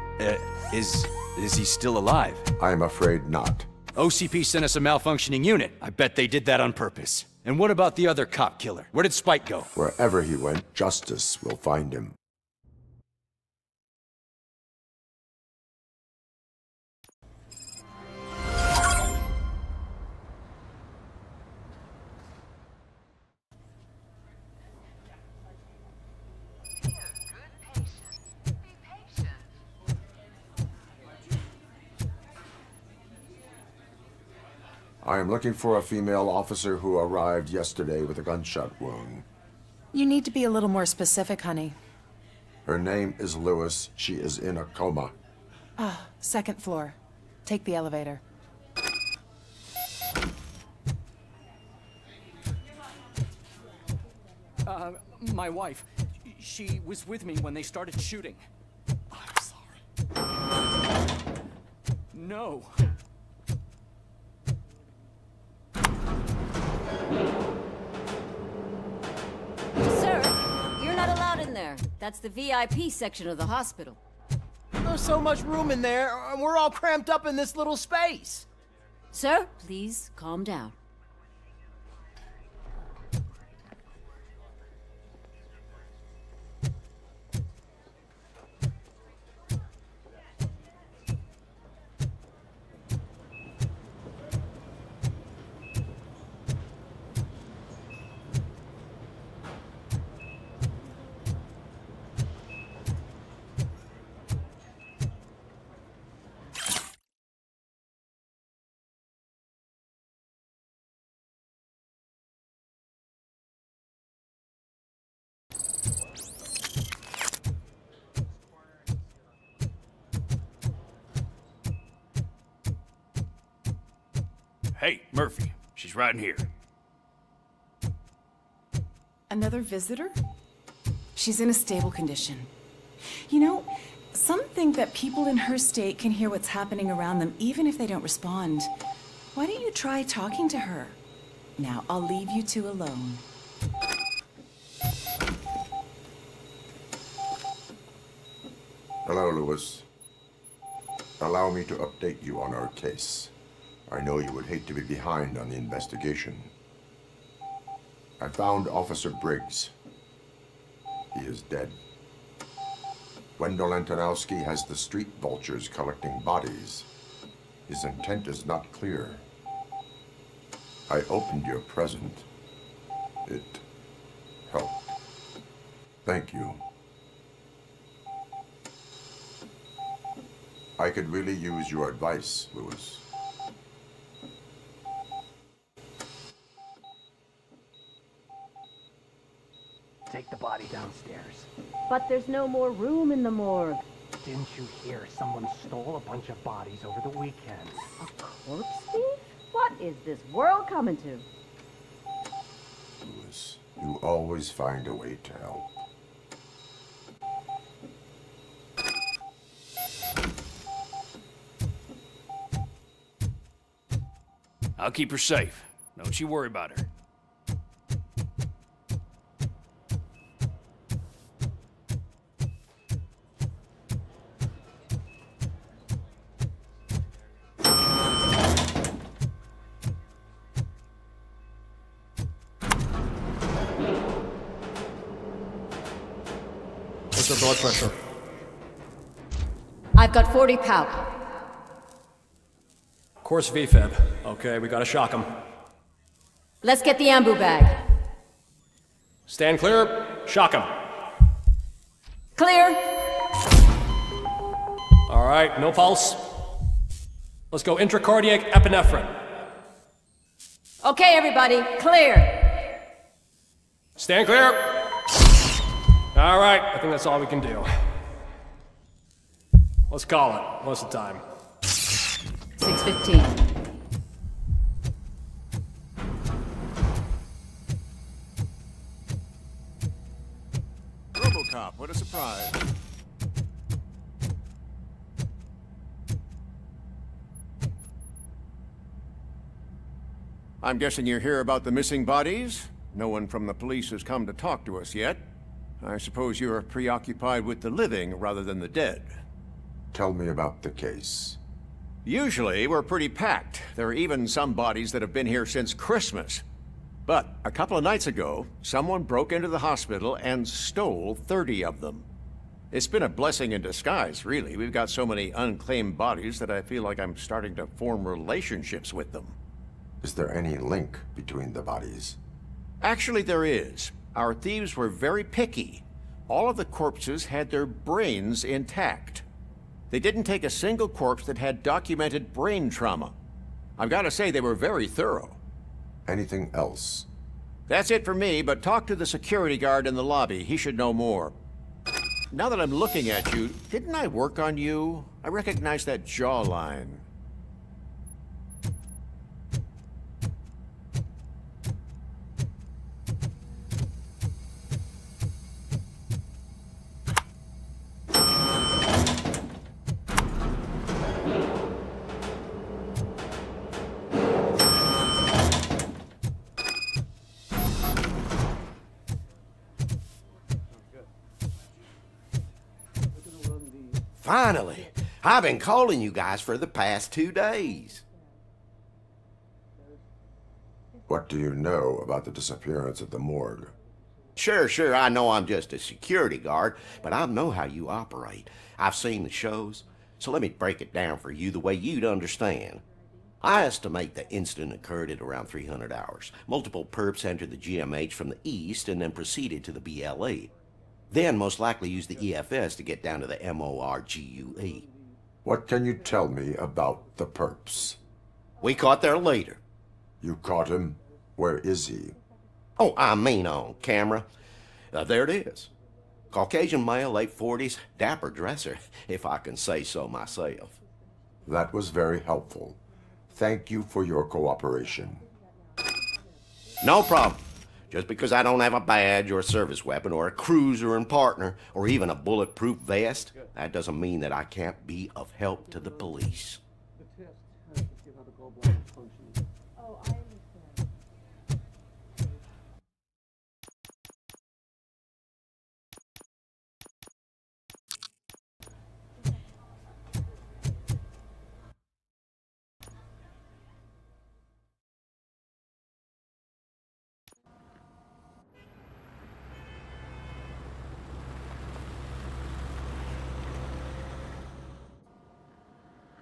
Is he still alive? I'm afraid not. OCP sent us a malfunctioning unit. I bet they did that on purpose. And what about the other cop killer? Where did Spike go? Wherever he went, justice will find him. I am looking for a female officer who arrived yesterday with a gunshot wound. You need to be a little more specific, honey. Her name is Lewis. She is in a coma. Ah, second floor. Take the elevator. My wife. She was with me when they started shooting. I'm sorry. No. Sir, you're not allowed in there. That's the VIP section of the hospital. There's so much room in there, and we're all cramped up in this little space. Sir, please calm down. Hey, Murphy. She's right in here. Another visitor? She's in a stable condition. You know, some think that people in her state can hear what's happening around them even if they don't respond. Why don't you try talking to her? Now, I'll leave you two alone. Hello, Lewis. Allow me to update you on our case. I know you would hate to be behind on the investigation. I found Officer Briggs. He is dead. Wendell Antonowski has the street vultures collecting bodies. His intent is not clear. I opened your present. It helped. Thank you. I could really use your advice, Lewis. Take the body downstairs. But there's no more room in the morgue. Didn't you hear someone stole a bunch of bodies over the weekend? A corpse thief? What is this world coming to? Lewis, you always find a way to help. I'll keep her safe. Don't you worry about her. What's your blood pressure? I've got 40 palp. Course VFib. Okay, we gotta shock him. Let's get the ambu bag. Stand clear. Shock him. Clear. All right, no pulse. Let's go intracardiac epinephrine. Okay, everybody, clear. Stand clear. All right, I think that's all we can do. Let's call it. What's the time? 6:15. RoboCop, what a surprise. I'm guessing you're here about the missing bodies? No one from the police has come to talk to us yet. I suppose you're preoccupied with the living rather than the dead. Tell me about the case. Usually, we're pretty packed. There are even some bodies that have been here since Christmas. But a couple of nights ago, someone broke into the hospital and stole 30 of them. It's been a blessing in disguise, really. We've got so many unclaimed bodies that I feel like I'm starting to form relationships with them. Is there any link between the bodies? Actually, there is. Our thieves were very picky. All of the corpses had their brains intact. They didn't take a single corpse that had documented brain trauma. I've got to say, they were very thorough. Anything else? That's it for me, but talk to the security guard in the lobby. He should know more. Now that I'm looking at you, didn't I work on you? I recognize that jawline. Finally! I've been calling you guys for the past 2 days. What do you know about the disappearance at the morgue? Sure, I know I'm just a security guard, but I know how you operate. I've seen the shows, so let me break it down for you the way you'd understand. I estimate the incident occurred at around 300 hours. Multiple perps entered the GMH from the east and then proceeded to the BLE. Then most likely used the EFS to get down to the MORGUE. What can you tell me about the perps? We caught their leader. You caught him? Where is he? Oh, I mean on camera. There it is. Caucasian male, late 40s, dapper dresser, if I can say so myself. That was very helpful. Thank you for your cooperation. No problem. Just because I don't have a badge or a service weapon or a cruiser and partner or even a bulletproof vest, that doesn't mean that I can't be of help to the police.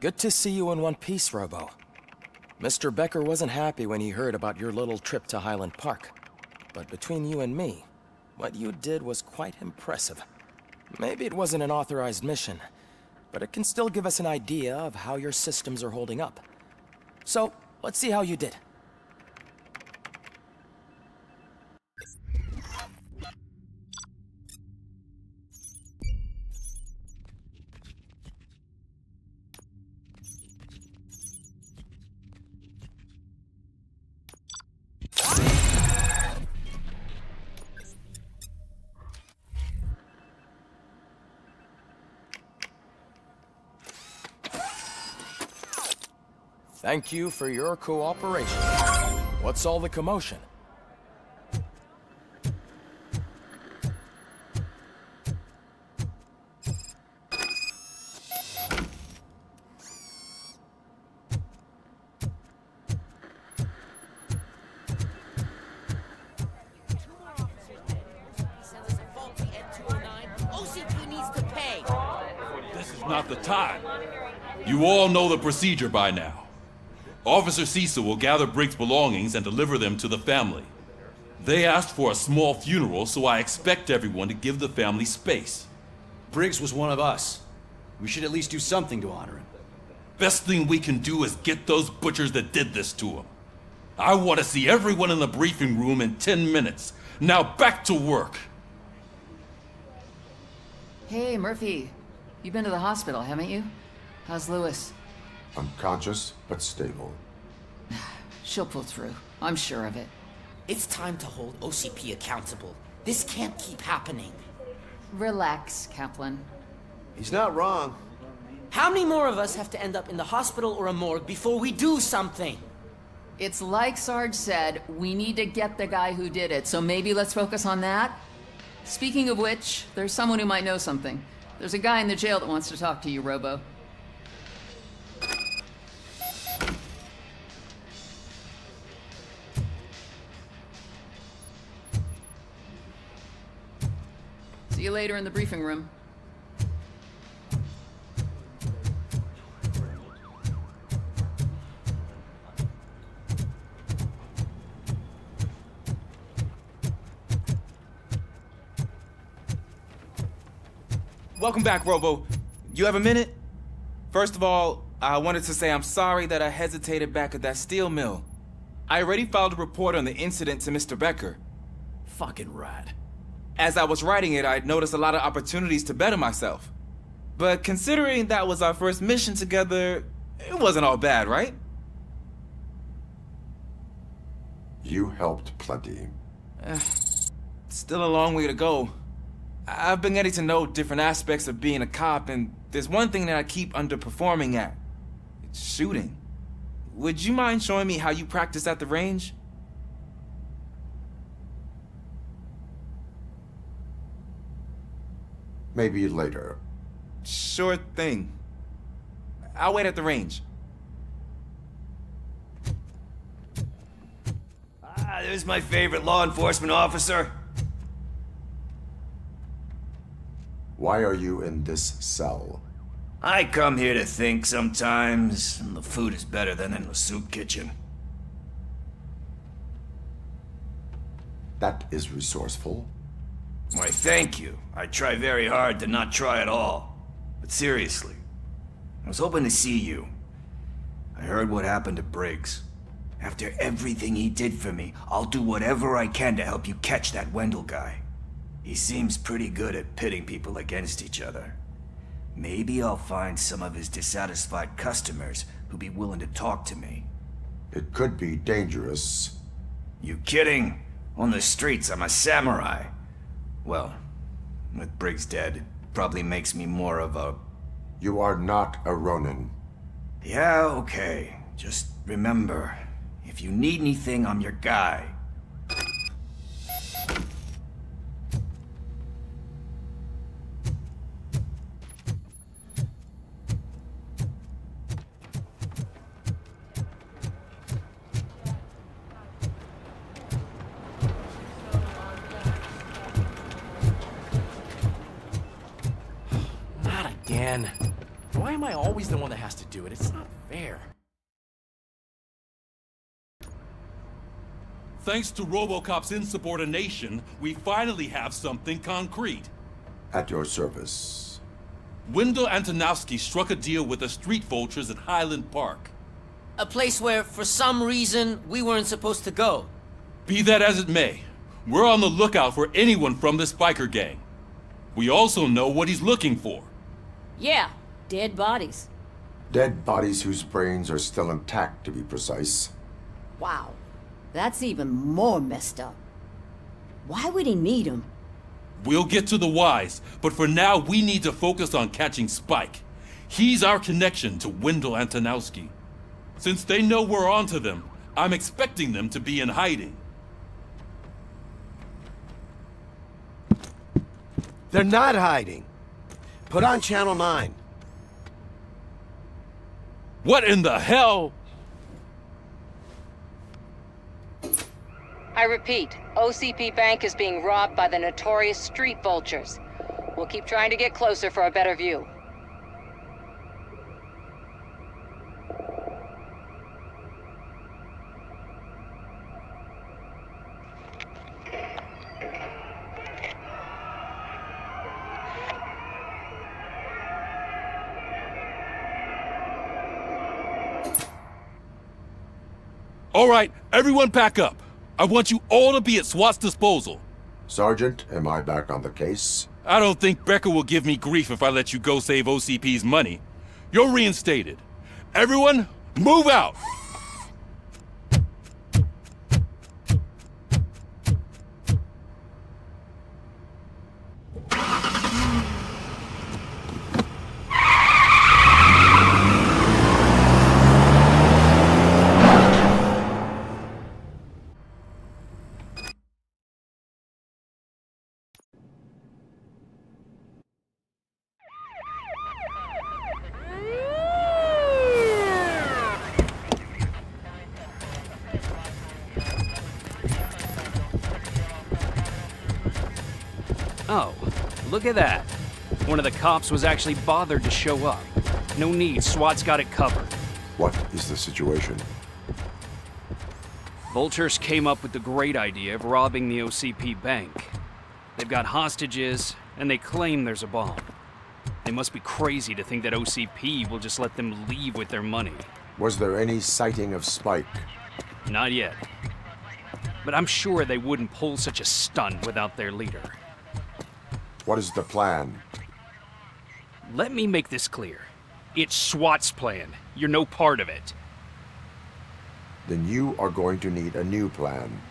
Good to see you in one piece, Robo. Mr. Becker wasn't happy when he heard about your little trip to Highland Park. But between you and me, what you did was quite impressive. Maybe it wasn't an authorized mission, but it can still give us an idea of how your systems are holding up. So, let's see how you did. Thank you for your cooperation. What's all the commotion? This is not the time. You all know the procedure by now. Officer Cecil will gather Briggs' belongings and deliver them to the family. They asked for a small funeral, so I expect everyone to give the family space. Briggs was one of us. We should at least do something to honor him. Best thing we can do is get those butchers that did this to him. I want to see everyone in the briefing room in 10 minutes. Now back to work. Hey, Murphy. You've been to the hospital, haven't you? How's Lewis? Unconscious, but stable. She'll pull through. I'm sure of it. It's time to hold OCP accountable. This can't keep happening. Relax, Kaplan. He's not wrong. How many more of us have to end up in the hospital or a morgue before we do something? It's like Sarge said, we need to get the guy who did it, so maybe let's focus on that? Speaking of which, there's someone who might know something. There's a guy in the jail that wants to talk to you, Robo. See you later in the briefing room. Welcome back, Robo. You have a minute? First of all, I wanted to say I'm sorry that I hesitated back at that steel mill. I already filed a report on the incident to Mr. Becker. Fucking rad. As I was writing it, I'd noticed a lot of opportunities to better myself. But considering that was our first mission together, it wasn't all bad, right? You helped plenty. Still a long way to go. I've been getting to know different aspects of being a cop, and there's one thing that I keep underperforming at. It's shooting. Would you mind showing me how you practice at the range? Maybe later. Sure thing. I'll wait at the range. There's my favorite law enforcement officer. Why are you in this cell? I come here to think sometimes, and the food is better than in the soup kitchen. That is resourceful. Why, thank you. I try very hard to not try at all. But seriously, I was hoping to see you. I heard what happened to Briggs. After everything he did for me, I'll do whatever I can to help you catch that Wendell guy. He seems pretty good at pitting people against each other. Maybe I'll find some of his dissatisfied customers who'd be willing to talk to me. It could be dangerous. You kidding? On the streets, I'm a samurai. Well, with Briggs dead, it probably makes me more of a... You are not a Ronin. Yeah, okay. Just remember, if you need anything, I'm your guy. Again. Why am I always the one that has to do it? It's not fair. Thanks to RoboCop's insubordination, we finally have something concrete. At your service. Wendell Antonowski struck a deal with the street vultures at Highland Park. A place where, for some reason, we weren't supposed to go. Be that as it may, we're on the lookout for anyone from this biker gang. We also know what he's looking for. Yeah, dead bodies. Dead bodies whose brains are still intact, to be precise. Wow, that's even more messed up. Why would he need them? We'll get to the whys, but for now we need to focus on catching Spike. He's our connection to Wendell Antonowski. Since they know we're onto them, I'm expecting them to be in hiding. They're not hiding. Put on Channel 9. What in the hell? I repeat, OCP Bank is being robbed by the notorious street vultures. We'll keep trying to get closer for a better view. All right, everyone pack up. I want you all to be at SWAT's disposal. Sergeant, am I back on the case? I don't think Becker will give me grief if I let you go save OCP's money. You're reinstated. Everyone, move out! Look at that. One of the cops was actually bothered to show up. No need, SWAT's got it covered. What is the situation? Vultures came up with the great idea of robbing the OCP bank. They've got hostages, and they claim there's a bomb. They must be crazy to think that OCP will just let them leave with their money. Was there any sighting of Spike? Not yet. But I'm sure they wouldn't pull such a stunt without their leader. What is the plan? Let me make this clear. It's SWAT's plan. You're no part of it. Then you are going to need a new plan.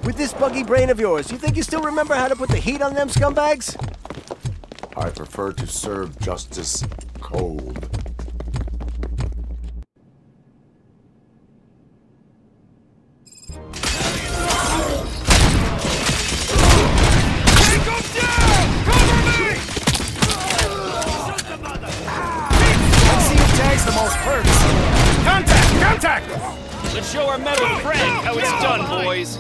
With this buggy brain of yours, you think you still remember how to put the heat on them scumbags? I prefer to serve justice cold. Contact! Let's show our metal friend how it's done, boys.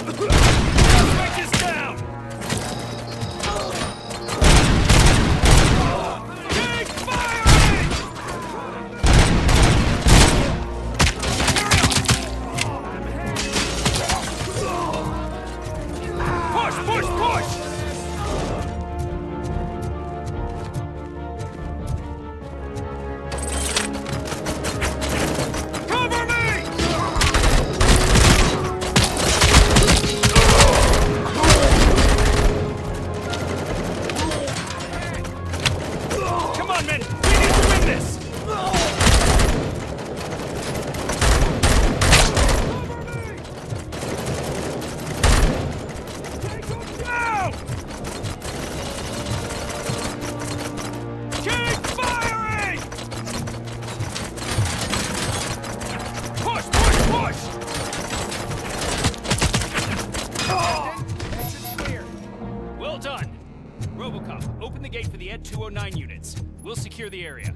Break this down! Keep firing! Push! Cover me! Come on, men! We need to win this! Down! Keep firing! Push! Exit's clear. Well done. RoboCop, open the gate for the Ed 209 units. We'll secure the area.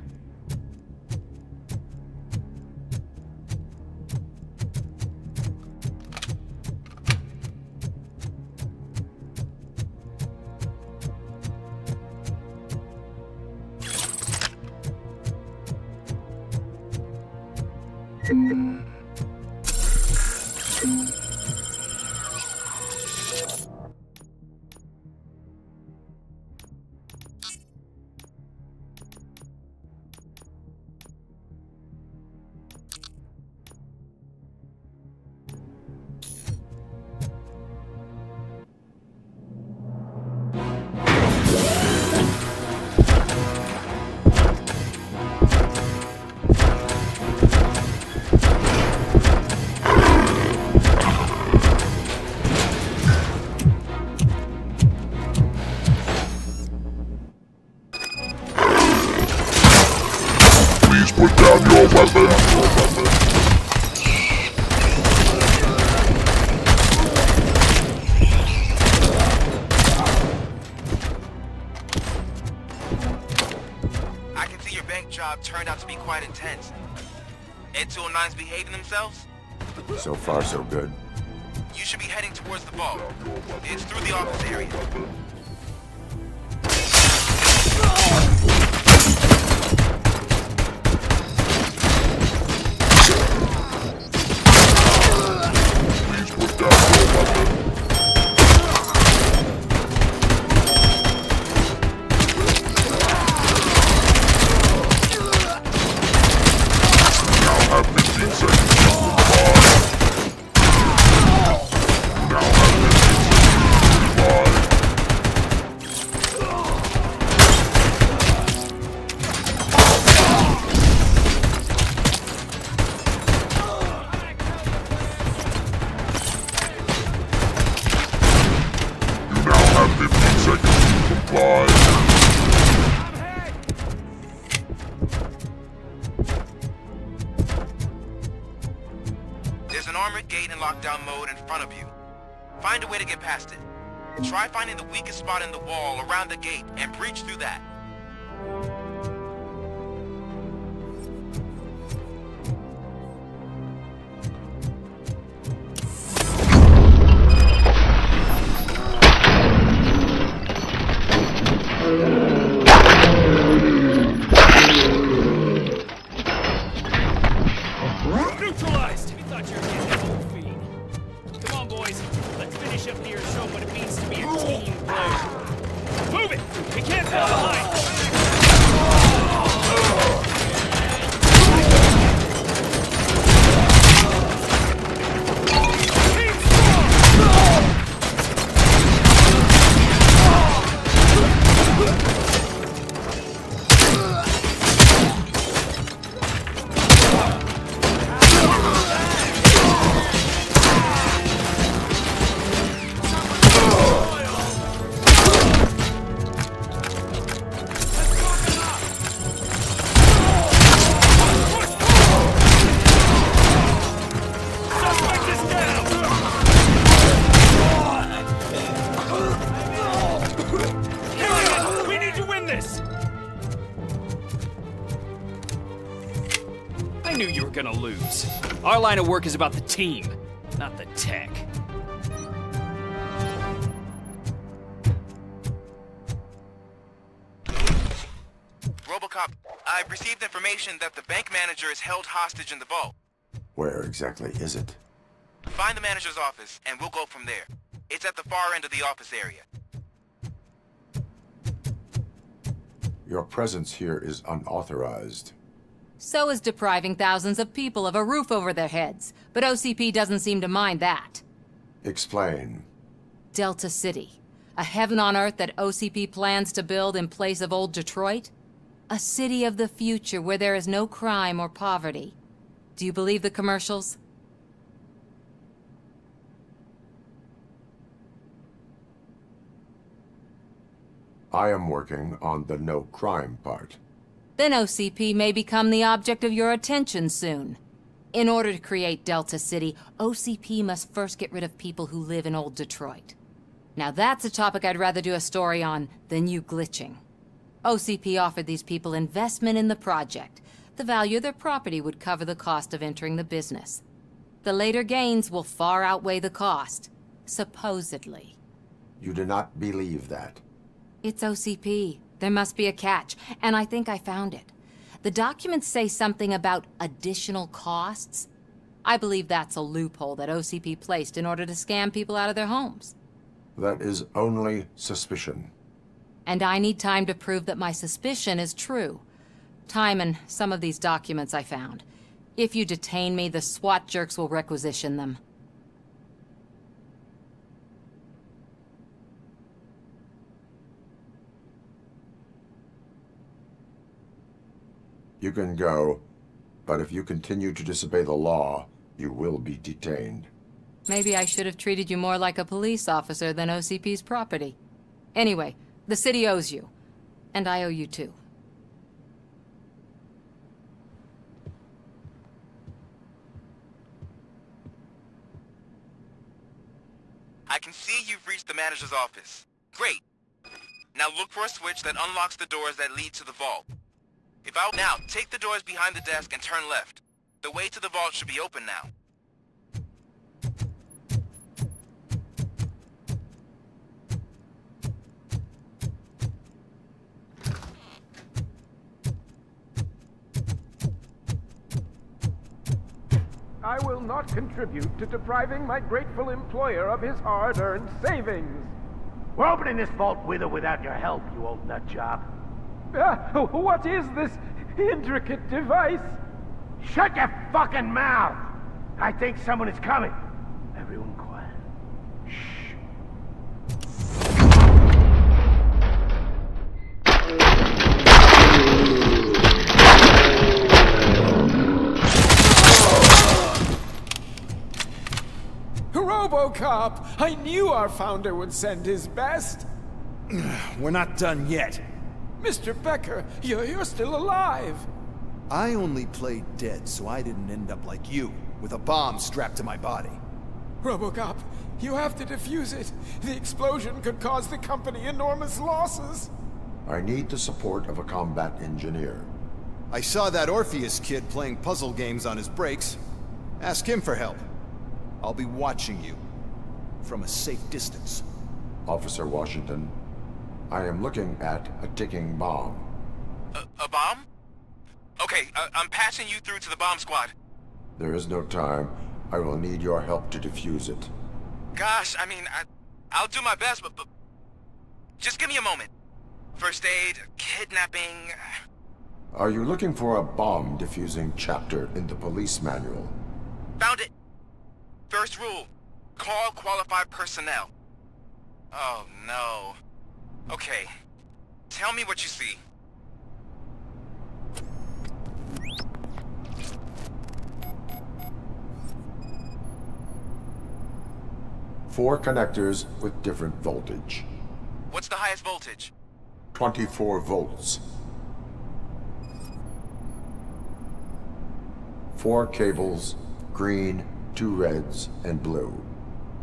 Please put down your weapon. I can see your bank job turned out to be quite intense. Ed 209's behaving themselves? So far, so good. You should be heading towards the vault. It's through the office area. Please put down your weapon. Now have 15 seconds to comply. Now have 15 seconds to comply. gate in lockdown mode in front of you. Find a way to get past it. Try finding the weakest spot in the wall around the gate and breach through that. Neutralized! We thought you were getting a whole feed. Come on, boys. Let's finish up here and show what it means to be a team player. Move it! We can't fall behind! I knew you were gonna lose. Our line of work is about the team, not the tech. RoboCop, I've received information that the bank manager is held hostage in the vault. Where exactly is it? Find the manager's office, and we'll go from there. It's at the far end of the office area. Your presence here is unauthorized. So is depriving thousands of people of a roof over their heads. But OCP doesn't seem to mind that. Explain. Delta City. A heaven on earth that OCP plans to build in place of old Detroit? A city of the future where there is no crime or poverty. Do you believe the commercials? I am working on the no crime part. Then OCP may become the object of your attention soon. In order to create Delta City, OCP must first get rid of people who live in old Detroit. Now that's a topic I'd rather do a story on than you glitching. OCP offered these people investment in the project. The value of their property would cover the cost of entering the business. The later gains will far outweigh the cost, supposedly. You do not believe that? It's OCP. There must be a catch, and I think I found it. The documents say something about additional costs. I believe that's a loophole that OCP placed in order to scam people out of their homes. That is only suspicion. And I need time to prove that my suspicion is true. Time and some of these documents I found. If you detain me, the SWAT jerks will requisition them. You can go, but if you continue to disobey the law, you will be detained. Maybe I should have treated you more like a police officer than OCP's property. Anyway, the city owes you. And I owe you too. I can see you've reached the manager's office. Great. Now look for a switch that unlocks the doors that lead to the vault. Now, take the doors behind the desk and turn left. The way to the vault should be open now. I will not contribute to depriving my grateful employer of his hard-earned savings. We're opening this vault with or without your help, you old nut job. What is this intricate device? Shut your fucking mouth! I think someone is coming. Everyone quiet. Shh. RoboCop! I knew our founder would send his best. We're not done yet. Mr. Becker, you're still alive. I only played dead so I didn't end up like you, with a bomb strapped to my body. RoboCop, you have to defuse it. The explosion could cause the company enormous losses. I need the support of a combat engineer. I saw that Orpheus kid playing puzzle games on his breaks. Ask him for help. I'll be watching you. From a safe distance. Officer Washington, I am looking at a ticking bomb. A bomb? Okay, I'm passing you through to the bomb squad. There is no time. I will need your help to defuse it. Gosh, I mean, I'll do my best, but just give me a moment. First aid, kidnapping... Are you looking for a bomb defusing chapter in the police manual? Found it! First rule, call qualified personnel. Oh no. Okay, tell me what you see. Four connectors with different voltage. What's the highest voltage? 24 volts. 4 cables, green, 2 reds, and blue.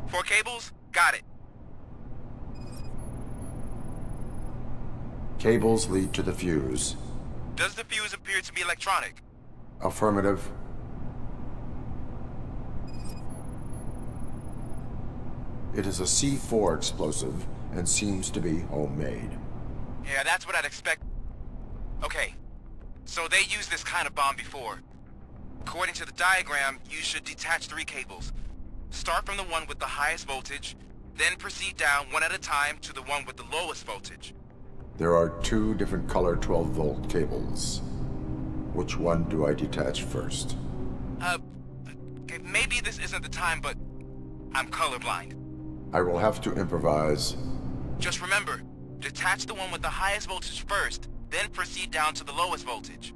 4 cables? Got it. Cables lead to the fuse. Does the fuse appear to be electronic? Affirmative. It is a C4 explosive and seems to be homemade. Yeah, that's what I'd expect. Okay, so they used this kind of bomb before. According to the diagram, you should detach 3 cables. Start from the one with the highest voltage, then proceed down one at a time to the one with the lowest voltage. There are 2 different color 12-volt cables. Which one do I detach first? Okay, maybe this isn't the time, but I'm colorblind. I will have to improvise. Just remember, detach the one with the highest voltage first, then proceed down to the lowest voltage.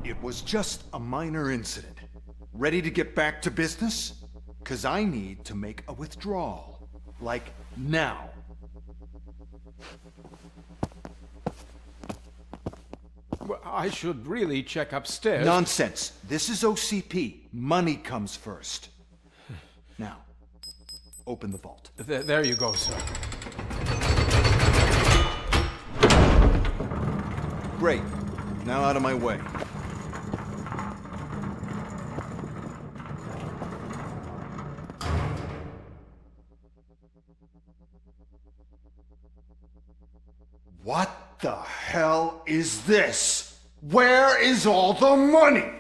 It was just a minor incident. Ready to get back to business? 'Cause I need to make a withdrawal. Like, now. Well, I should really check upstairs. Nonsense. This is OCP. Money comes first. Now, open the vault. There you go, sir. Great. Now out of my way. What the hell is this? Where is all the money?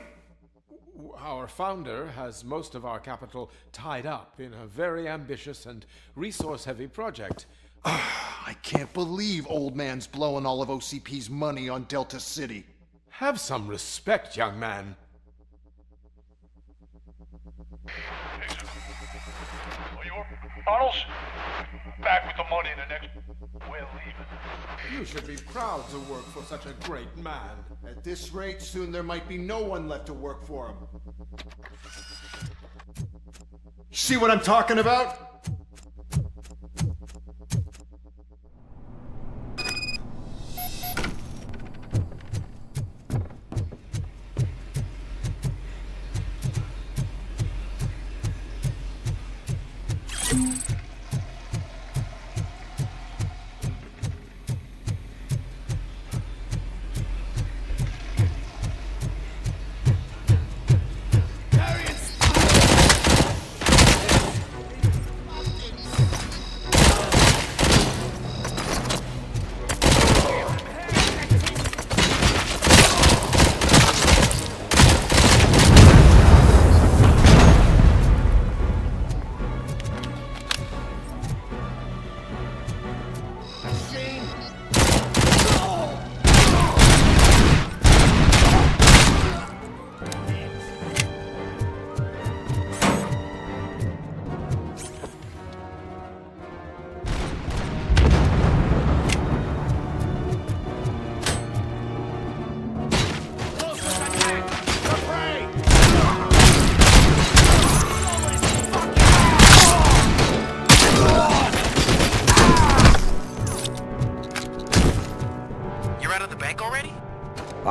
Our founder has most of our capital tied up in a very ambitious and resource-heavy project. I can't believe old man's blowing all of OCP's money on Delta City. Have some respect, young man. Bottles? Back with the money in the next... We're leaving. You should be proud to work for such a great man. At this rate, soon there might be no one left to work for him. See what I'm talking about?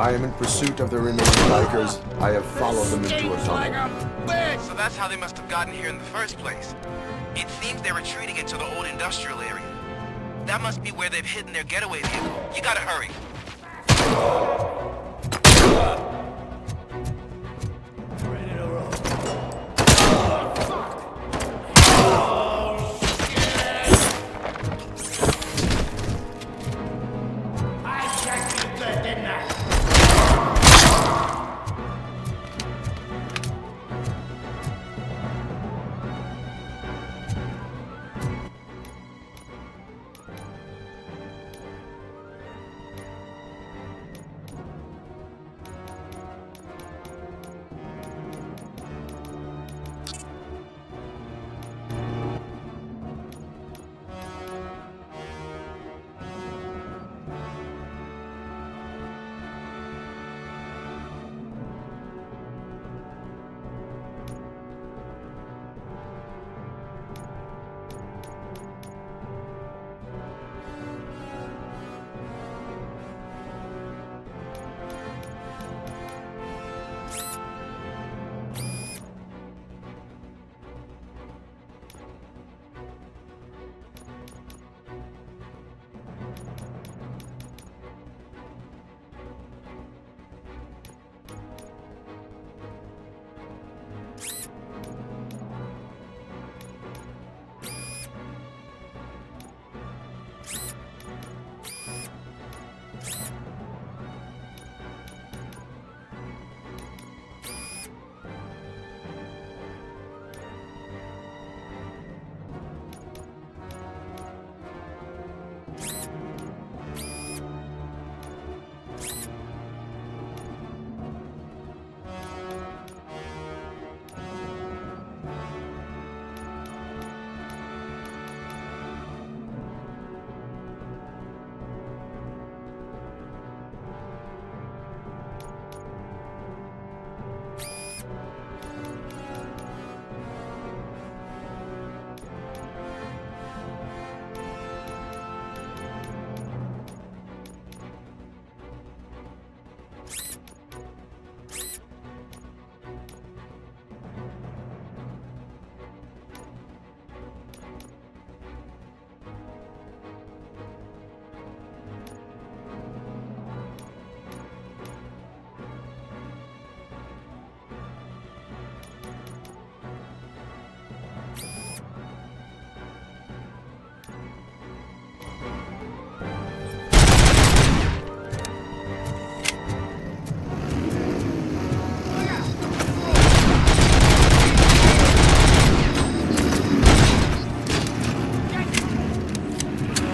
I am in pursuit of the remaining bikers. I have followed them into a tunnel. So that's how they must have gotten here in the first place. It seems they're retreating into the old industrial area. That must be where they've hidden their getaway vehicle. You gotta hurry. Ready to roll. I checked you good, didn't I?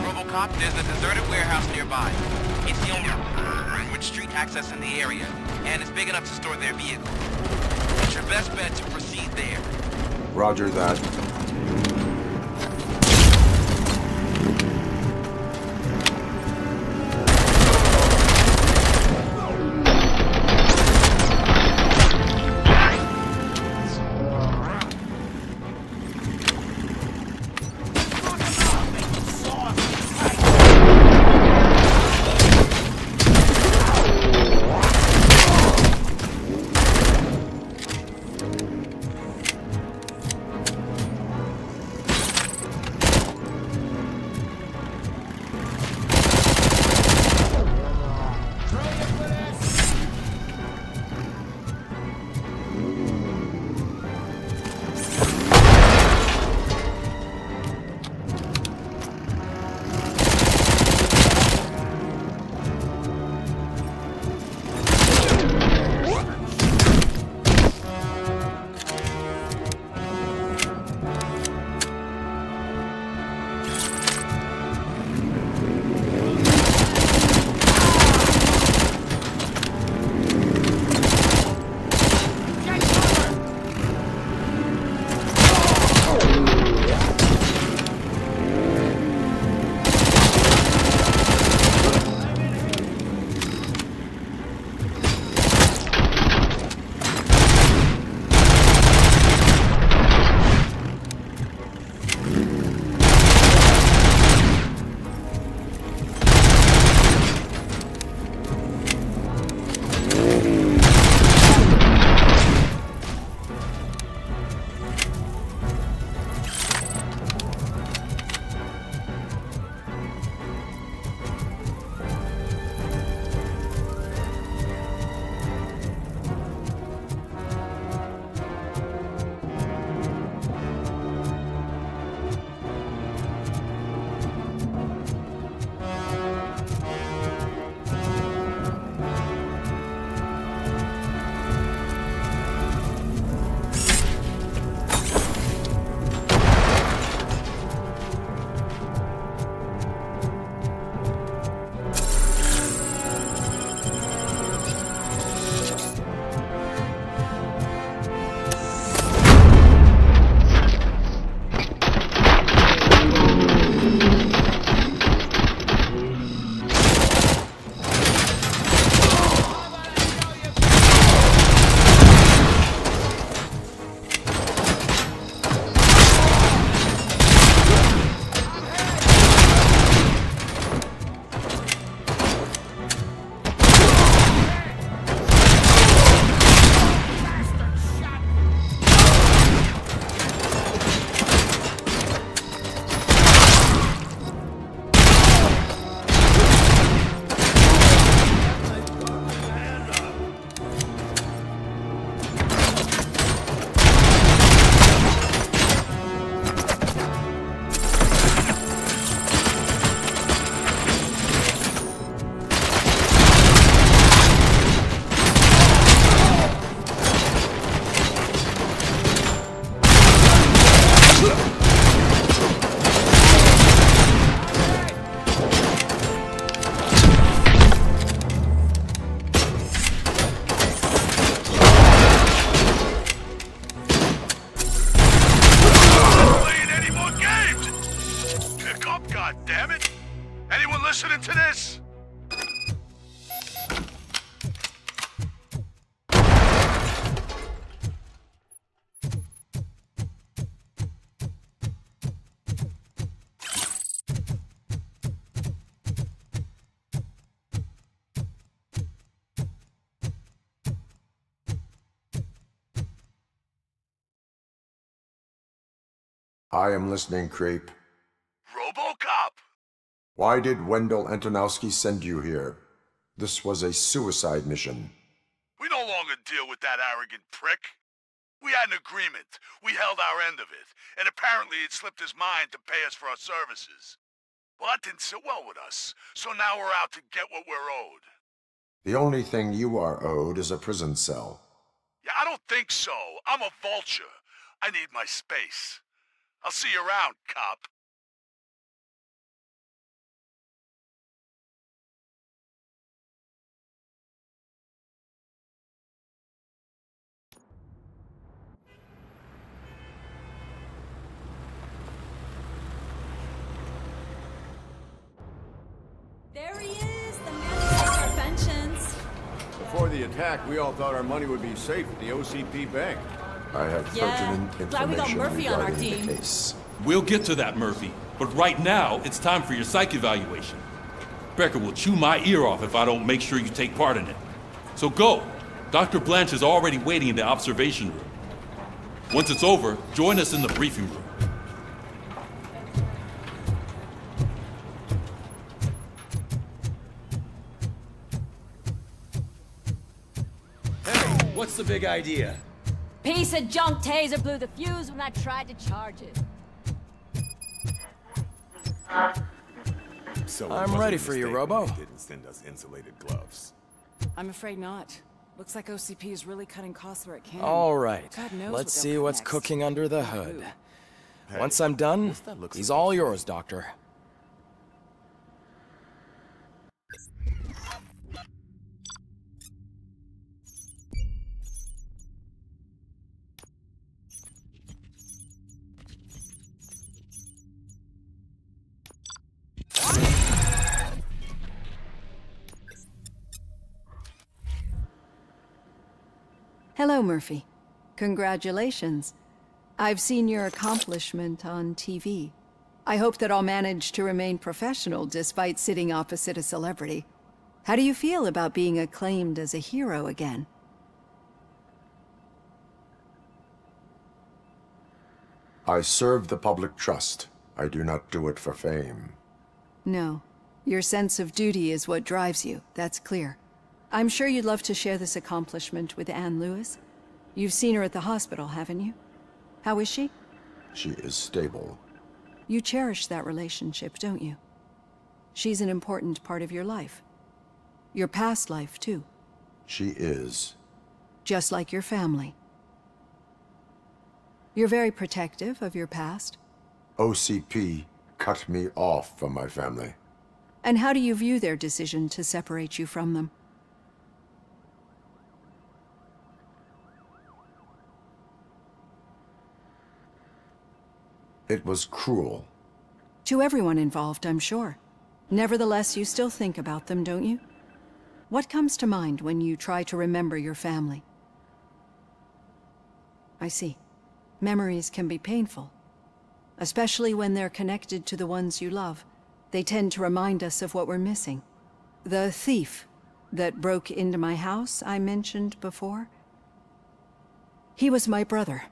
RoboCop, there's a deserted warehouse nearby. It's the only with street access in the area, and it's big enough to store their vehicle. It's your best bet to proceed there. Roger that. I am listening, Creep. RoboCop! Why did Wendell Antonowski send you here? This was a suicide mission. We no longer deal with that arrogant prick. We had an agreement. We held our end of it. And apparently it slipped his mind to pay us for our services. Well, that didn't sit well with us. So now we're out to get what we're owed. The only thing you are owed is a prison cell. Yeah, I don't think so. I'm a vulture. I need my space. I'll see you around, cop. There he is, the man with our pensions. Before the attack, we all thought our money would be safe at the OCP bank. I have pertinent information Glad we got Murphy on our regarding team. the case. We'll get to that, Murphy. But right now, it's time for your psych evaluation. Becker will chew my ear off if I don't make sure you take part in it. So go. Dr. Blanche is already waiting in the observation room. Once it's over, join us in the briefing room. Hey, what's the big idea? Piece of junk taser blew the fuse when I tried to charge it. So I'm ready for you, Robo. Didn't send us insulated gloves. I'm afraid not. Looks like OCP is really cutting costs where it can. All right. God knows Let's what see they'll what's cut next. cooking under the hood. Hey, Once I'm done, what's that look he's supposed all to yours, Doctor. Hello, Murphy. Congratulations. I've seen your accomplishment on TV. I hope that I'll manage to remain professional despite sitting opposite a celebrity. How do you feel about being acclaimed as a hero again? I serve the public trust. I do not do it for fame. No. Your sense of duty is what drives you, that's clear. I'm sure you'd love to share this accomplishment with Anne Lewis. You've seen her at the hospital, haven't you? How is she? She is stable. You cherish that relationship, don't you? She's an important part of your life. Your past life, too. She is. Just like your family. You're very protective of your past. OCP cut me off from my family. And how do you view their decision to separate you from them? It was cruel. To everyone involved, I'm sure. Nevertheless, you still think about them, don't you? What comes to mind when you try to remember your family? I see. Memories can be painful. Especially when they're connected to the ones you love. They tend to remind us of what we're missing. The thief that broke into my house I mentioned before? He was my brother.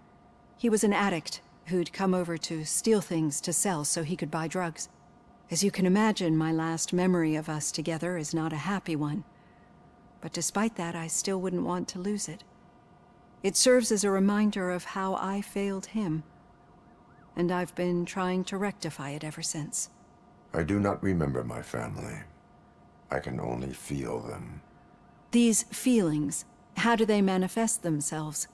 He was an addict who'd come over to steal things to sell so he could buy drugs. As you can imagine, my last memory of us together is not a happy one. But despite that, I still wouldn't want to lose it. It serves as a reminder of how I failed him. And I've been trying to rectify it ever since. I do not remember my family. I can only feel them. These feelings, how do they manifest themselves?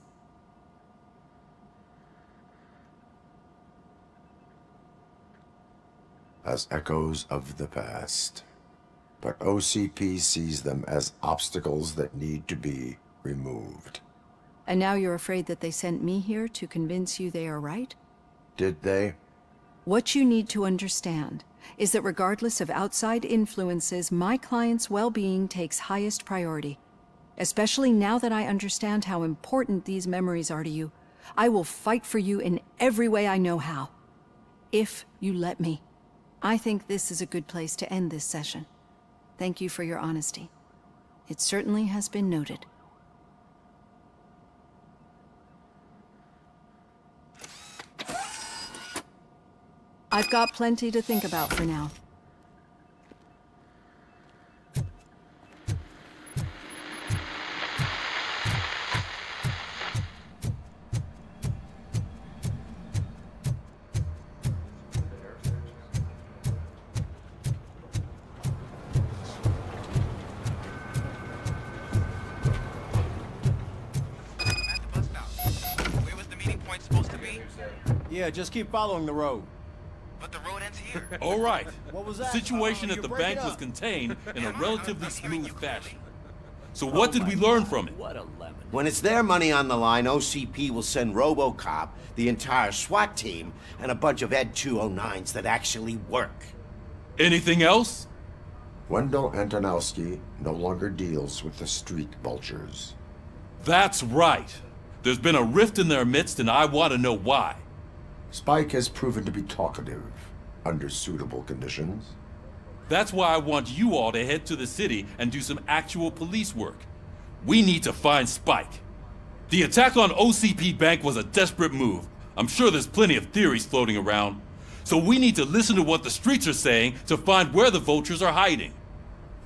As echoes of the past. But OCP sees them as obstacles that need to be removed. And now you're afraid that they sent me here to convince you they are right? Did they? What you need to understand is that regardless of outside influences, my client's well-being takes highest priority. Especially now that I understand how important these memories are to you, I will fight for you in every way I know how. If you let me. I think this is a good place to end this session. Thank you for your honesty. It certainly has been noted. I've got plenty to think about for now. Yeah, just keep following the road. But the road ends here. All right. What was The that? situation at You're the breaking bank was up. contained in a relatively smooth fashion. So what did we learn from it? What a lemon. When it's their money on the line, OCP will send RoboCop, the entire SWAT team, and a bunch of Ed 209s that actually work. Anything else? Wendell Antonowski no longer deals with the street vultures. That's right. There's been a rift in their midst, and I want to know why. Spike has proven to be talkative, under suitable conditions. That's why I want you all to head to the city and do some actual police work. We need to find Spike. The attack on OCP Bank was a desperate move. I'm sure there's plenty of theories floating around. So we need to listen to what the streets are saying to find where the vultures are hiding.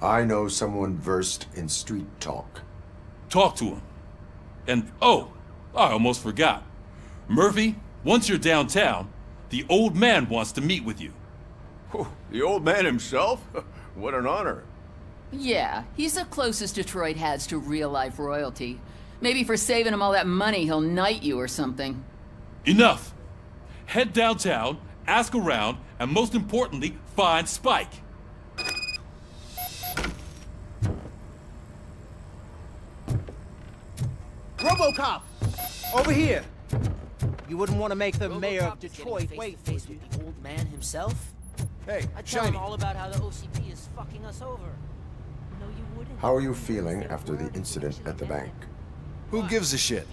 I know someone versed in street talk. Talk to him. And, oh, I almost forgot. Murphy, once you're downtown, the old man wants to meet with you. Oh, the old man himself? What an honor. Yeah, he's the closest Detroit has to real-life royalty. Maybe for saving him all that money, he'll knight you or something. Enough! Head downtown, ask around, and most importantly, find Spike. RoboCop! Over here! You wouldn't want to make the mayor of Detroit wait for you. The old man himself? Hey, I tell him Shiny. all about how the OCP is fucking us over. No, you wouldn't. How are you feeling after the incident at the bank? Who gives a shit?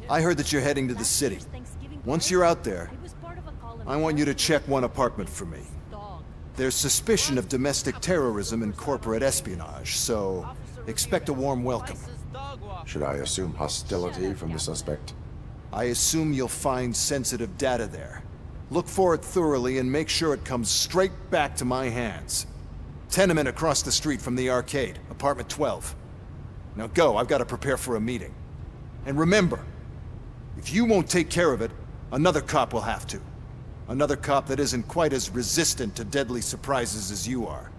I heard that you're heading to the city. Once you're out there, I want you to check one apartment for me. There's suspicion of domestic terrorism and corporate espionage, so expect a warm welcome. Should I assume hostility from the suspect? I assume you'll find sensitive data there. Look for it thoroughly and make sure it comes straight back to my hands. Tenement across the street from the arcade, apartment 12. Now go, I've got to prepare for a meeting. And remember, if you won't take care of it, another cop will have to. Another cop that isn't quite as resistant to deadly surprises as you are.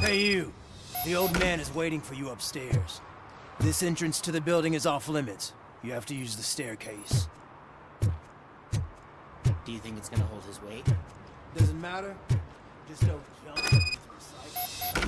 Hey you! The old man is waiting for you upstairs. This entrance to the building is off limits. You have to use the staircase. Do you think it's gonna hold his weight? Doesn't matter. Just don't jump into the site.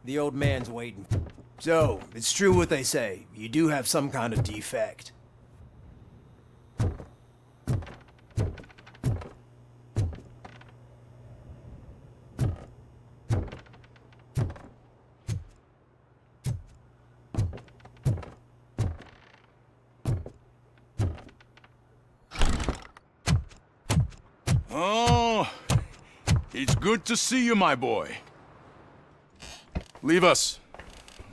The old man's waiting. So, it's true what they say. You do have some kind of defect. Oh, it's good to see you, my boy. Leave us.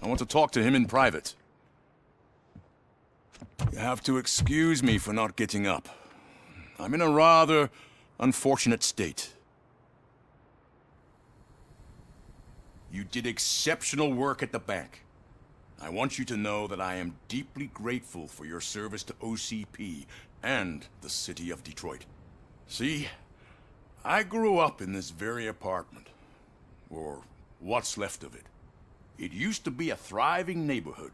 I want to talk to him in private. You have to excuse me for not getting up. I'm in a rather unfortunate state. You did exceptional work at the bank. I want you to know that I am deeply grateful for your service to OCP and the city of Detroit. See, I grew up in this very apartment, or what's left of it. It used to be a thriving neighborhood.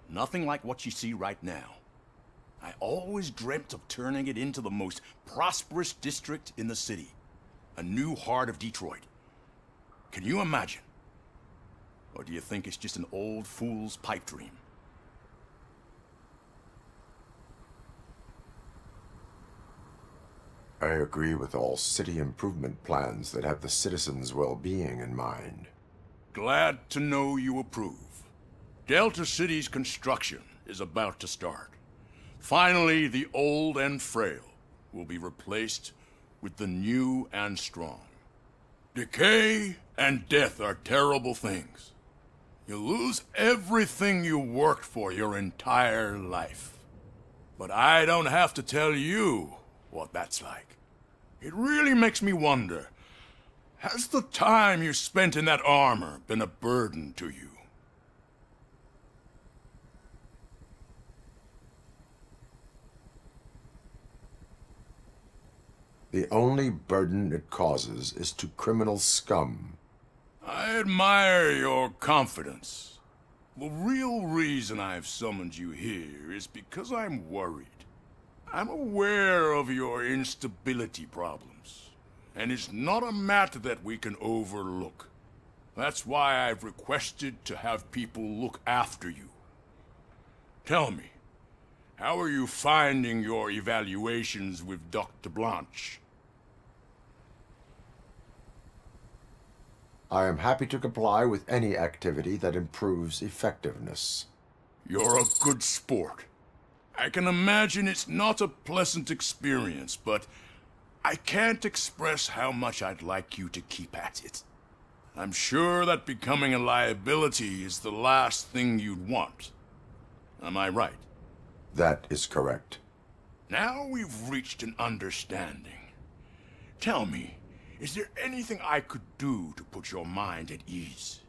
Nothing like what you see right now. I always dreamt of turning it into the most prosperous district in the city. A new heart of Detroit. Can you imagine? Or do you think it's just an old fool's pipe dream? I agree with all city improvement plans that have the citizens' well-being in mind. Glad to know you approve. Delta City's construction is about to start. Finally, the old and frail will be replaced with the new and strong. Decay and death are terrible things. You lose everything you worked for your entire life. But I don't have to tell you what that's like. It really makes me wonder, has the time you spent in that armor been a burden to you? The only burden it causes is to criminal scum. I admire your confidence. The real reason I've summoned you here is because I'm worried. I'm aware of your instability problems, and it's not a matter that we can overlook. That's why I've requested to have people look after you. Tell me, how are you finding your evaluations with Dr. Blanche? I am happy to comply with any activity that improves effectiveness. You're a good sport. I can imagine it's not a pleasant experience, but I can't express how much I'd like you to keep at it. I'm sure that becoming a liability is the last thing you'd want. Am I right? That is correct. Now we've reached an understanding. Tell me, is there anything I could do to put your mind at ease?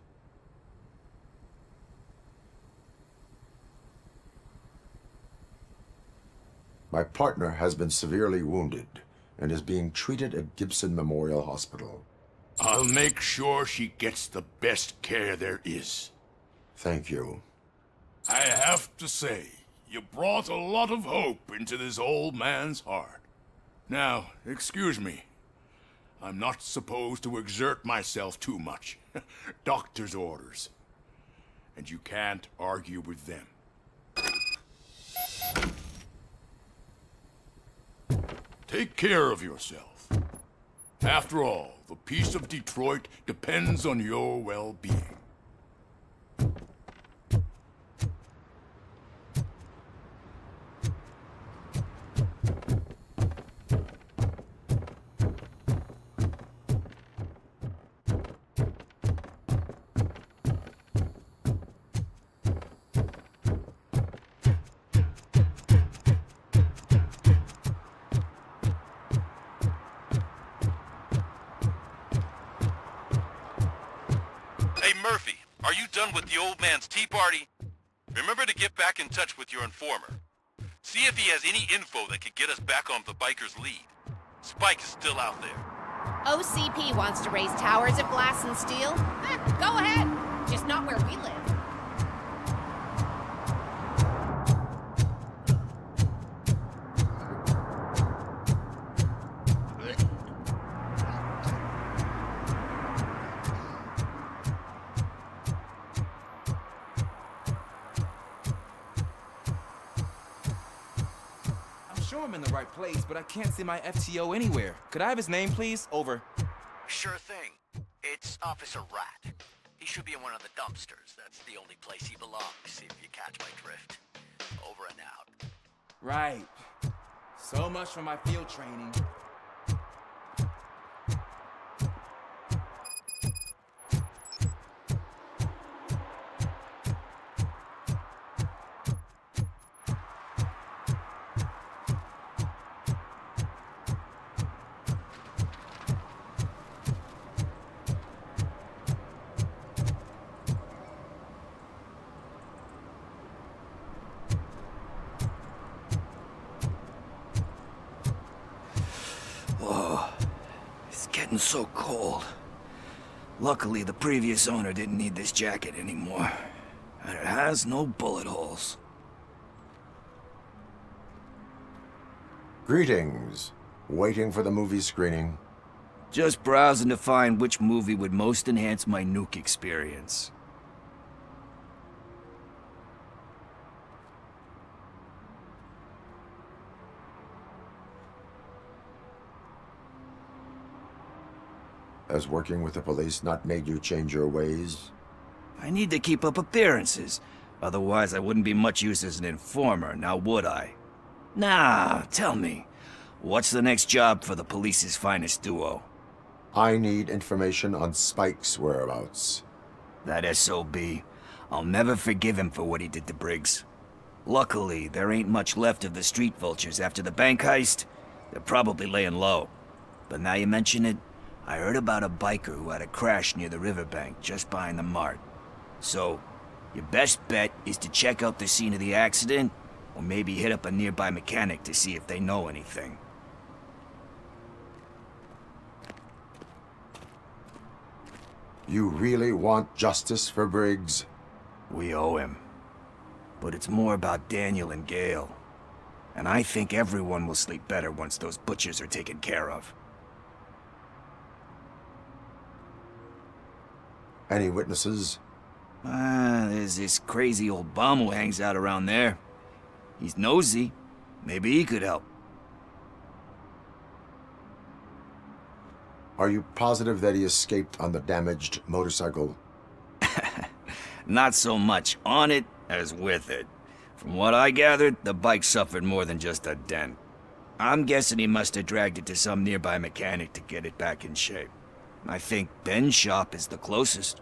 My partner has been severely wounded and is being treated at Gibson Memorial Hospital. I'll make sure she gets the best care there is. Thank you. I have to say, you brought a lot of hope into this old man's heart. Now, excuse me. I'm not supposed to exert myself too much. Doctor's orders. And you can't argue with them. Take care of yourself. After all, the peace of Detroit depends on your well-being. Murphy, are you done with the old man's tea party? Remember to get back in touch with your informer. See if he has any info that could get us back on the biker's lead. Spike is still out there. OCP wants to raise towers of glass and steel? Go ahead. Just not where we live. I'm in the right place, but I can't see my FTO anywhere. Could I have his name, please? Over. Sure thing. It's Officer Rat. He should be in one of the dumpsters. That's the only place he belongs, if you catch my drift. Over and out. Right. So much for my field training. gotten so cold. Luckily, the previous owner didn't need this jacket anymore. And it has no bullet holes. Greetings. Waiting for the movie screening. Just browsing to find which movie would most enhance my nuke experience. Has working with the police not made you change your ways? I need to keep up appearances. Otherwise, I wouldn't be much use as an informer, now would I? Nah, tell me. What's the next job for the police's finest duo? I need information on Spike's whereabouts. That SOB. I'll never forgive him for what he did to Briggs. Luckily, there ain't much left of the street vultures after the bank heist. They're probably laying low. But now you mention it, I heard about a biker who had a crash near the riverbank just behind the mart. So, your best bet is to check out the scene of the accident, or maybe hit up a nearby mechanic to see if they know anything. You really want justice for Briggs? We owe him. But it's more about Daniel and Gale. And I think everyone will sleep better once those butchers are taken care of. Any witnesses? There's this crazy old bum who hangs out around there. He's nosy. Maybe he could help. Are you positive that he escaped on the damaged motorcycle? Not so much on it as with it. From what I gathered, the bike suffered more than just a dent. I'm guessing he must have dragged it to some nearby mechanic to get it back in shape. I think Ben's shop is the closest.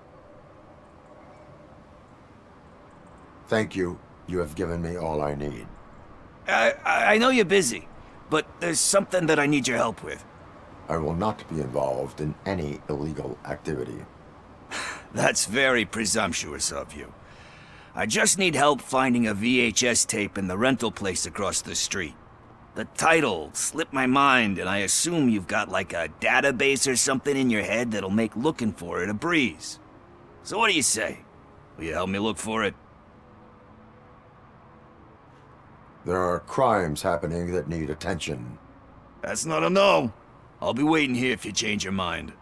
Thank you. You have given me all I need. I know you're busy, but there's something that I need your help with. I will not be involved in any illegal activity. That's very presumptuous of you. I just need help finding a VHS tape in the rental place across the street. The title slipped my mind, and I assume you've got like a database or something in your head that'll make looking for it a breeze. So what do you say? Will you help me look for it? There are crimes happening that need attention. That's not a no. I'll be waiting here if you change your mind.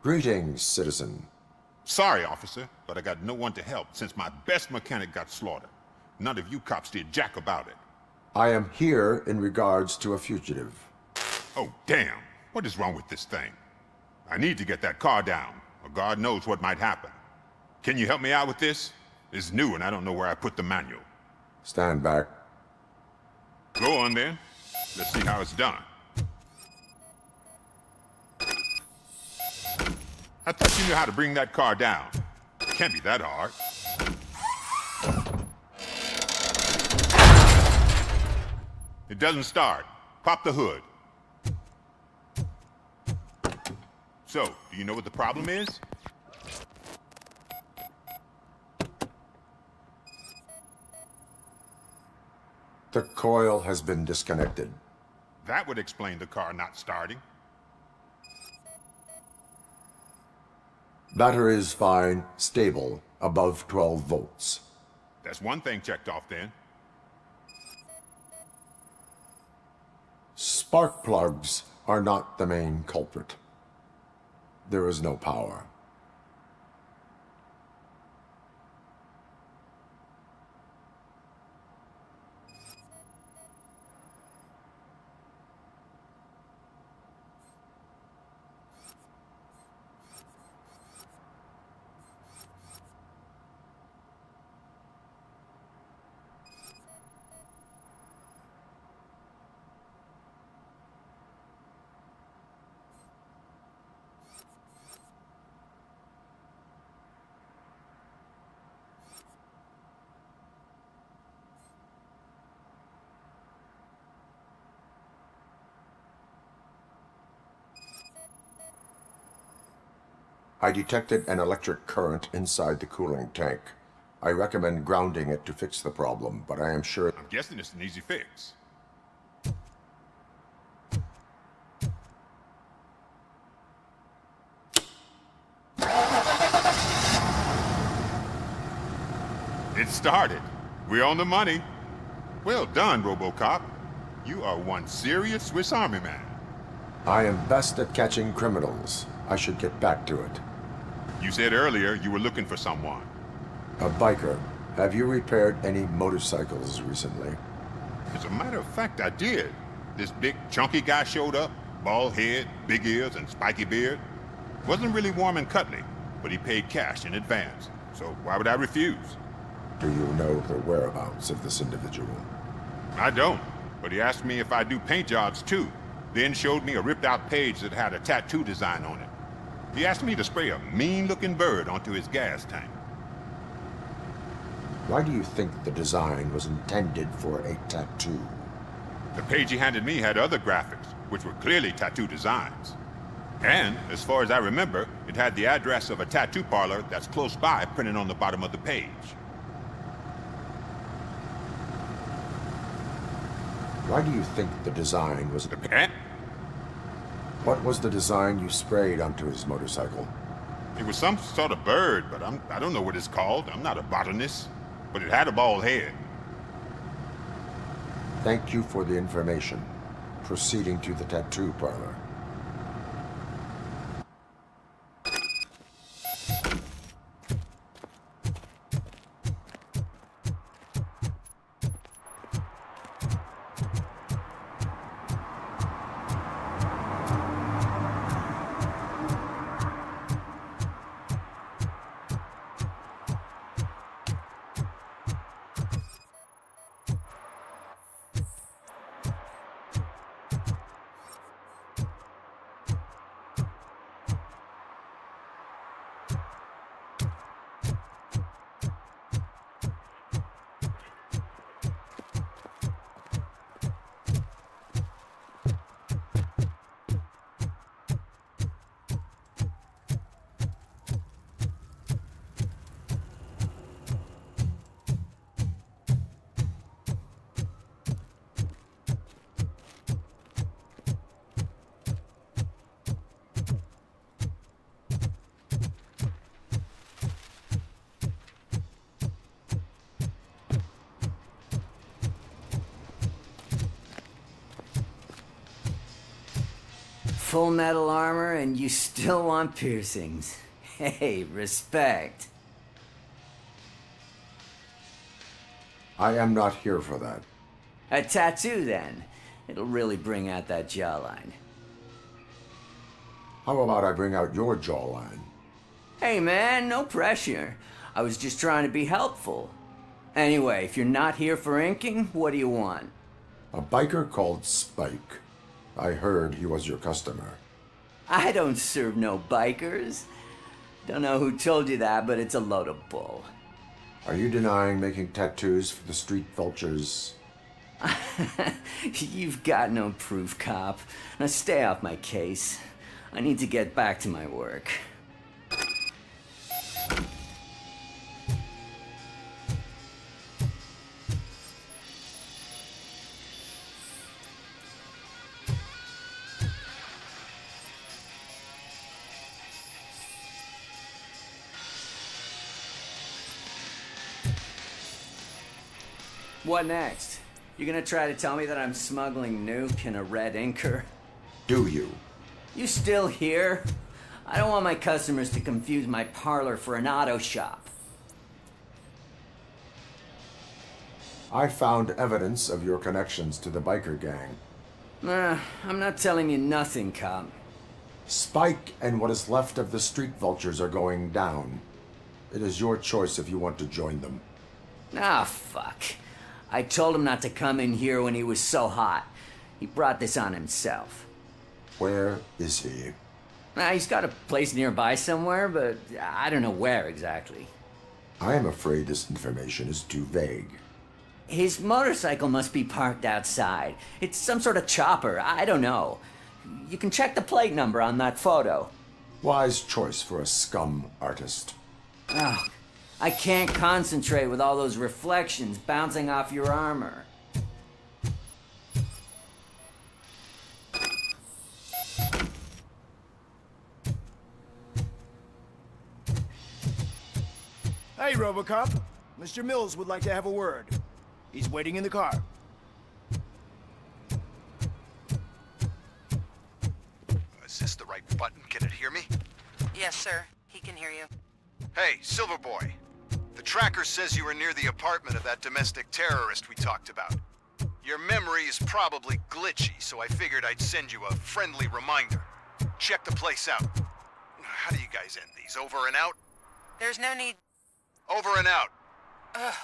Greetings, citizen. Sorry, officer, but I got no one to help since my best mechanic got slaughtered. None of you cops did jack about it. I am here in regards to a fugitive. Oh, damn. What is wrong with this thing? I need to get that car down, or God knows what might happen. Can you help me out with this? It's new and I don't know where I put the manual. Stand back. Go on then. Let's see how it's done. I thought you knew how to bring that car down. It can't be that hard. It doesn't start. Pop the hood. So, do you know what the problem is? The coil has been disconnected. That would explain the car not starting. Battery is fine, stable, above 12 volts. That's one thing checked off then. Spark plugs are not the main culprit. There is no power. I detected an electric current inside the cooling tank. I recommend grounding it to fix the problem, but I am sure... I'm guessing it's an easy fix. It started. We're on the money. Well done, RoboCop. You are one serious Swiss Army man. I am best at catching criminals. I should get back to it. You said earlier you were looking for someone. A biker. Have you repaired any motorcycles recently? As a matter of fact, I did. This big, chunky guy showed up. Bald head, big ears, and spiky beard. Wasn't really warm and cuddly, but he paid cash in advance. So why would I refuse? Do you know the whereabouts of this individual? I don't, but he asked me if I do paint jobs too. Then showed me a ripped-out page that had a tattoo design on it. He asked me to spray a mean-looking bird onto his gas tank. Why do you think the design was intended for a tattoo? The page he handed me had other graphics, which were clearly tattoo designs. And, as far as I remember, it had the address of a tattoo parlor that's close by printed on the bottom of the page. Why do you think the design was... What was the design you sprayed onto his motorcycle? It was some sort of bird, but I don't know what it's called. I'm not a botanist. But it had a bald head. Thank you for the information. Proceeding to the tattoo parlor. Full metal armor and you still want piercings. Hey, respect. I am not here for that. A tattoo, then. It'll really bring out that jawline. How about I bring out your jawline? Hey, man, no pressure. I was just trying to be helpful. Anyway, if you're not here for inking, what do you want? A biker called Spike. I heard he was your customer. I don't serve no bikers. Don't know who told you that, but it's a load of bull. Are you denying making tattoos for the street vultures? You've got no proof, cop. Now stay off my case. I need to get back to my work. What next? You gonna try to tell me that I'm smuggling nuke in a red inker? Do you? You still here? I don't want my customers to confuse my parlor for an auto shop. I found evidence of your connections to the biker gang. I'm not telling you nothing, cop. Spike and what is left of the street vultures are going down. It is your choice if you want to join them. Ah, fuck. I told him not to come in here when he was so hot. He brought this on himself. Where is he? He's got a place nearby somewhere, but I don't know where exactly. I am afraid this information is too vague. His motorcycle must be parked outside. It's some sort of chopper. I don't know. You can check the plate number on that photo. Wise choice for a scum artist. Oh, I can't concentrate with all those reflections bouncing off your armor. Hey, RoboCop. Mr. Mills would like to have a word. He's waiting in the car. Is this the right button? Can it hear me? Yes, sir. He can hear you. Hey, Silverboy. The tracker says you were near the apartment of that domestic terrorist we talked about. Your memory is probably glitchy, so I figured I'd send you a friendly reminder. Check the place out. How do you guys end these? Over and out? There's no need... Over and out. Ugh.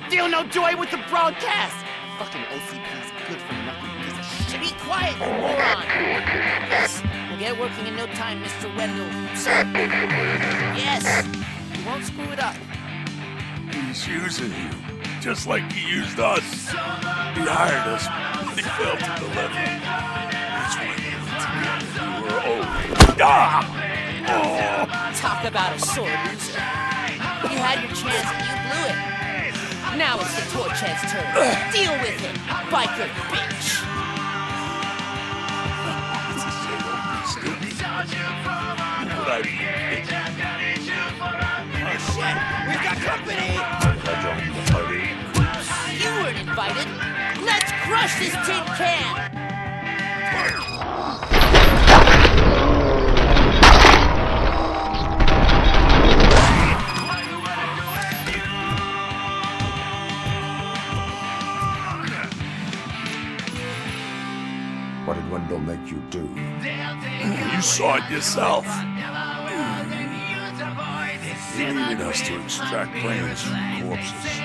Still no joy with the broadcast! Fucking OCP's good for nothing piece of shit. Be quiet, you moron! Yes, we'll get it working in no time, Mr. Wendell. Sir. Yes! You won't screw it up. He's using you, just like he used us. He hired us, but he failed to deliver. That's why we were old. Talk about a sore loser. You had your chance and you blew it. Now it's the Torchhead's turn. Deal with it, biker bitch! Oh shit, we've got company! You weren't invited. Let's crush this tin can! What did Wendell make you do? You saw it yourself. He needed us to extract brains from corpses.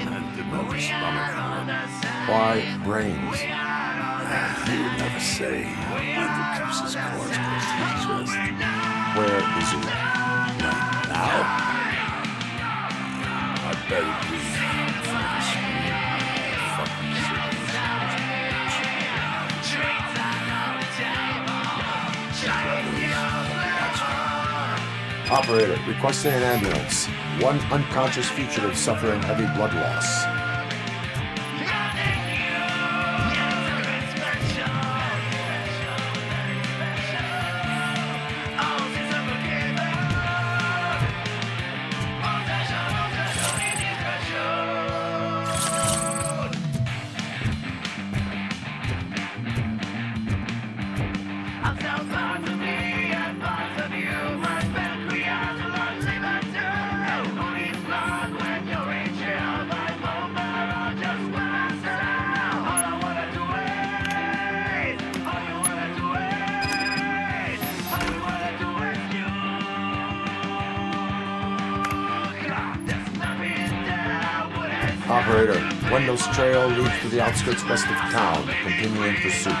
And didn't have the stomach for it. Why brains? He would never say. Wendell keeps his cards close to his chest. Where is he? Right now? I bet he'd be fucking Operator, requesting an ambulance. One unconscious fugitive suffering heavy blood loss. Operator, Wendell's trail leads to the outskirts west of town. Continuing pursuit.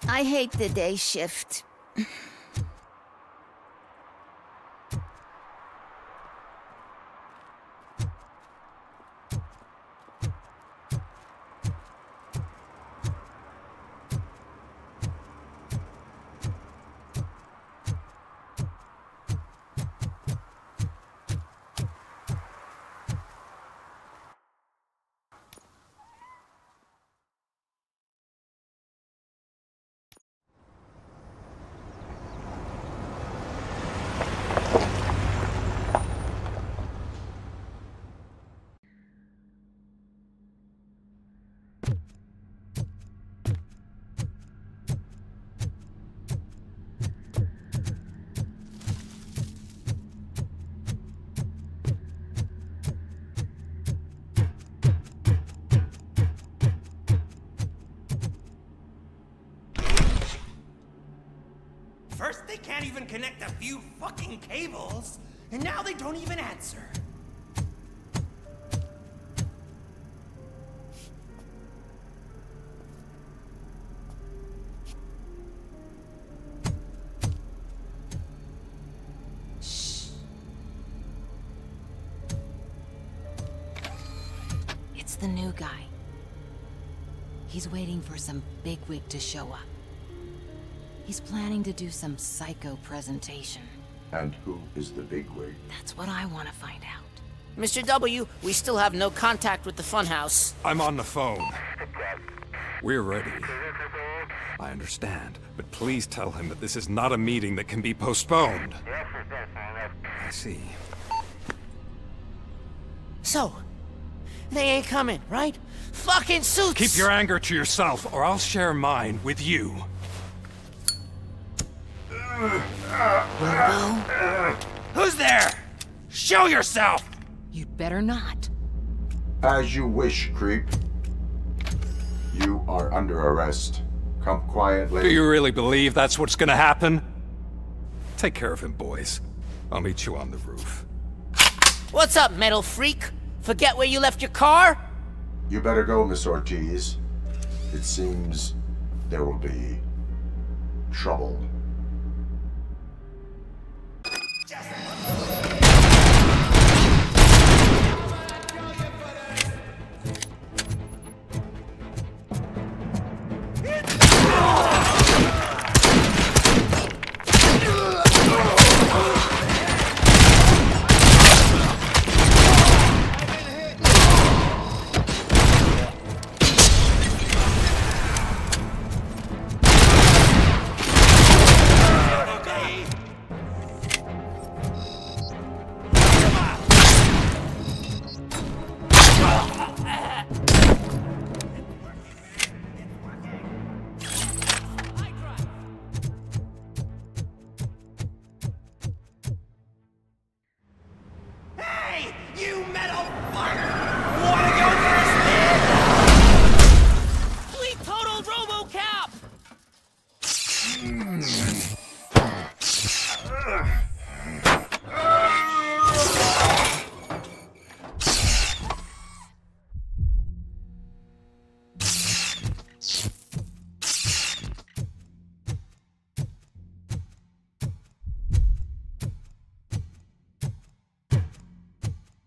I hate the day shift. First, they can't even connect a few fucking cables, and now they don't even answer. Shh. It's the new guy. He's waiting for some bigwig to show up. He's planning to do some psycho presentation. And who is the bigwig? That's what I want to find out. Mr. W, we still have no contact with the funhouse. I'm on the phone. We're ready. I understand, but please tell him that this is not a meeting that can be postponed. I see. So, they ain't coming, right? Fucking suits! Keep your anger to yourself, or I'll share mine with you. Robo? Who's there? Show yourself! You'd better not. As you wish, creep. You are under arrest. Come quietly. Do you really believe that's what's gonna happen? Take care of him, boys. I'll meet you on the roof. What's up, metal freak? Forget where you left your car? You better go, Miss Ortiz. It seems there will be trouble.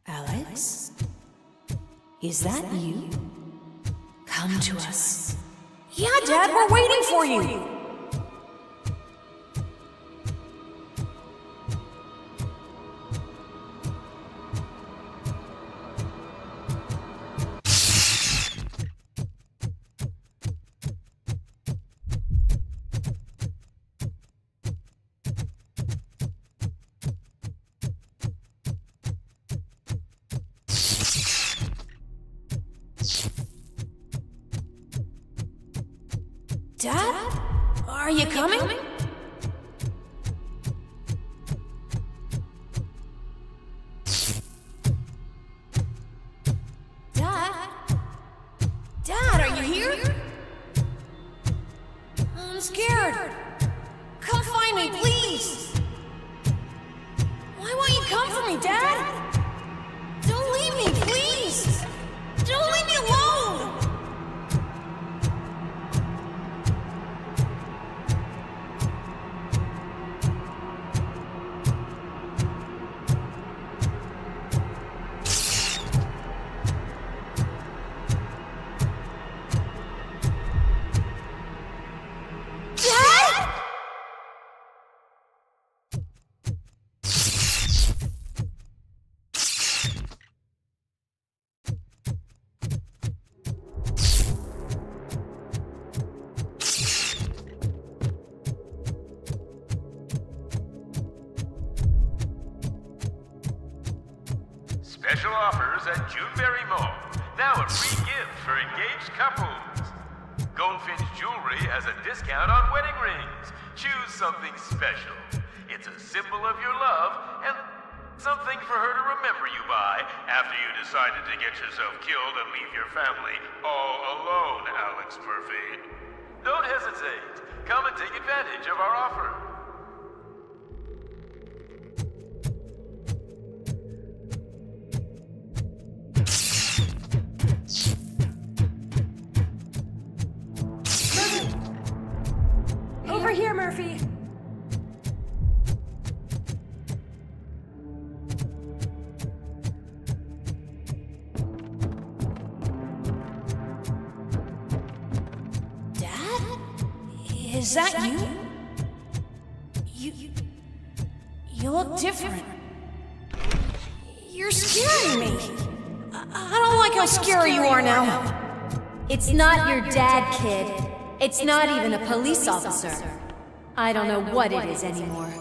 Alex? Is that you? Come to us. Yeah, Dad, we're waiting for you! Dad? Are you coming? Dad? Dad, are you here? I'm scared. Come find me, please. Why won't you come for me, Dad? Don't leave me, please. Don't leave me alone. Special offers at Juneberry Mall. Now a free gift for engaged couples. Goldfinch Jewelry has a discount on wedding rings. Choose something special. It's a symbol of your love and something for her to remember you by after you decided to get yourself killed and leave your family all alone, Alex Murphy. Don't hesitate. Come and take advantage of our offer. Over here, Murphy. Dad? Is that you? You look different. You're scaring me. I don't like how scary you are now. It's not your dad, kid. It's not even a police officer. I don't know what it is anymore.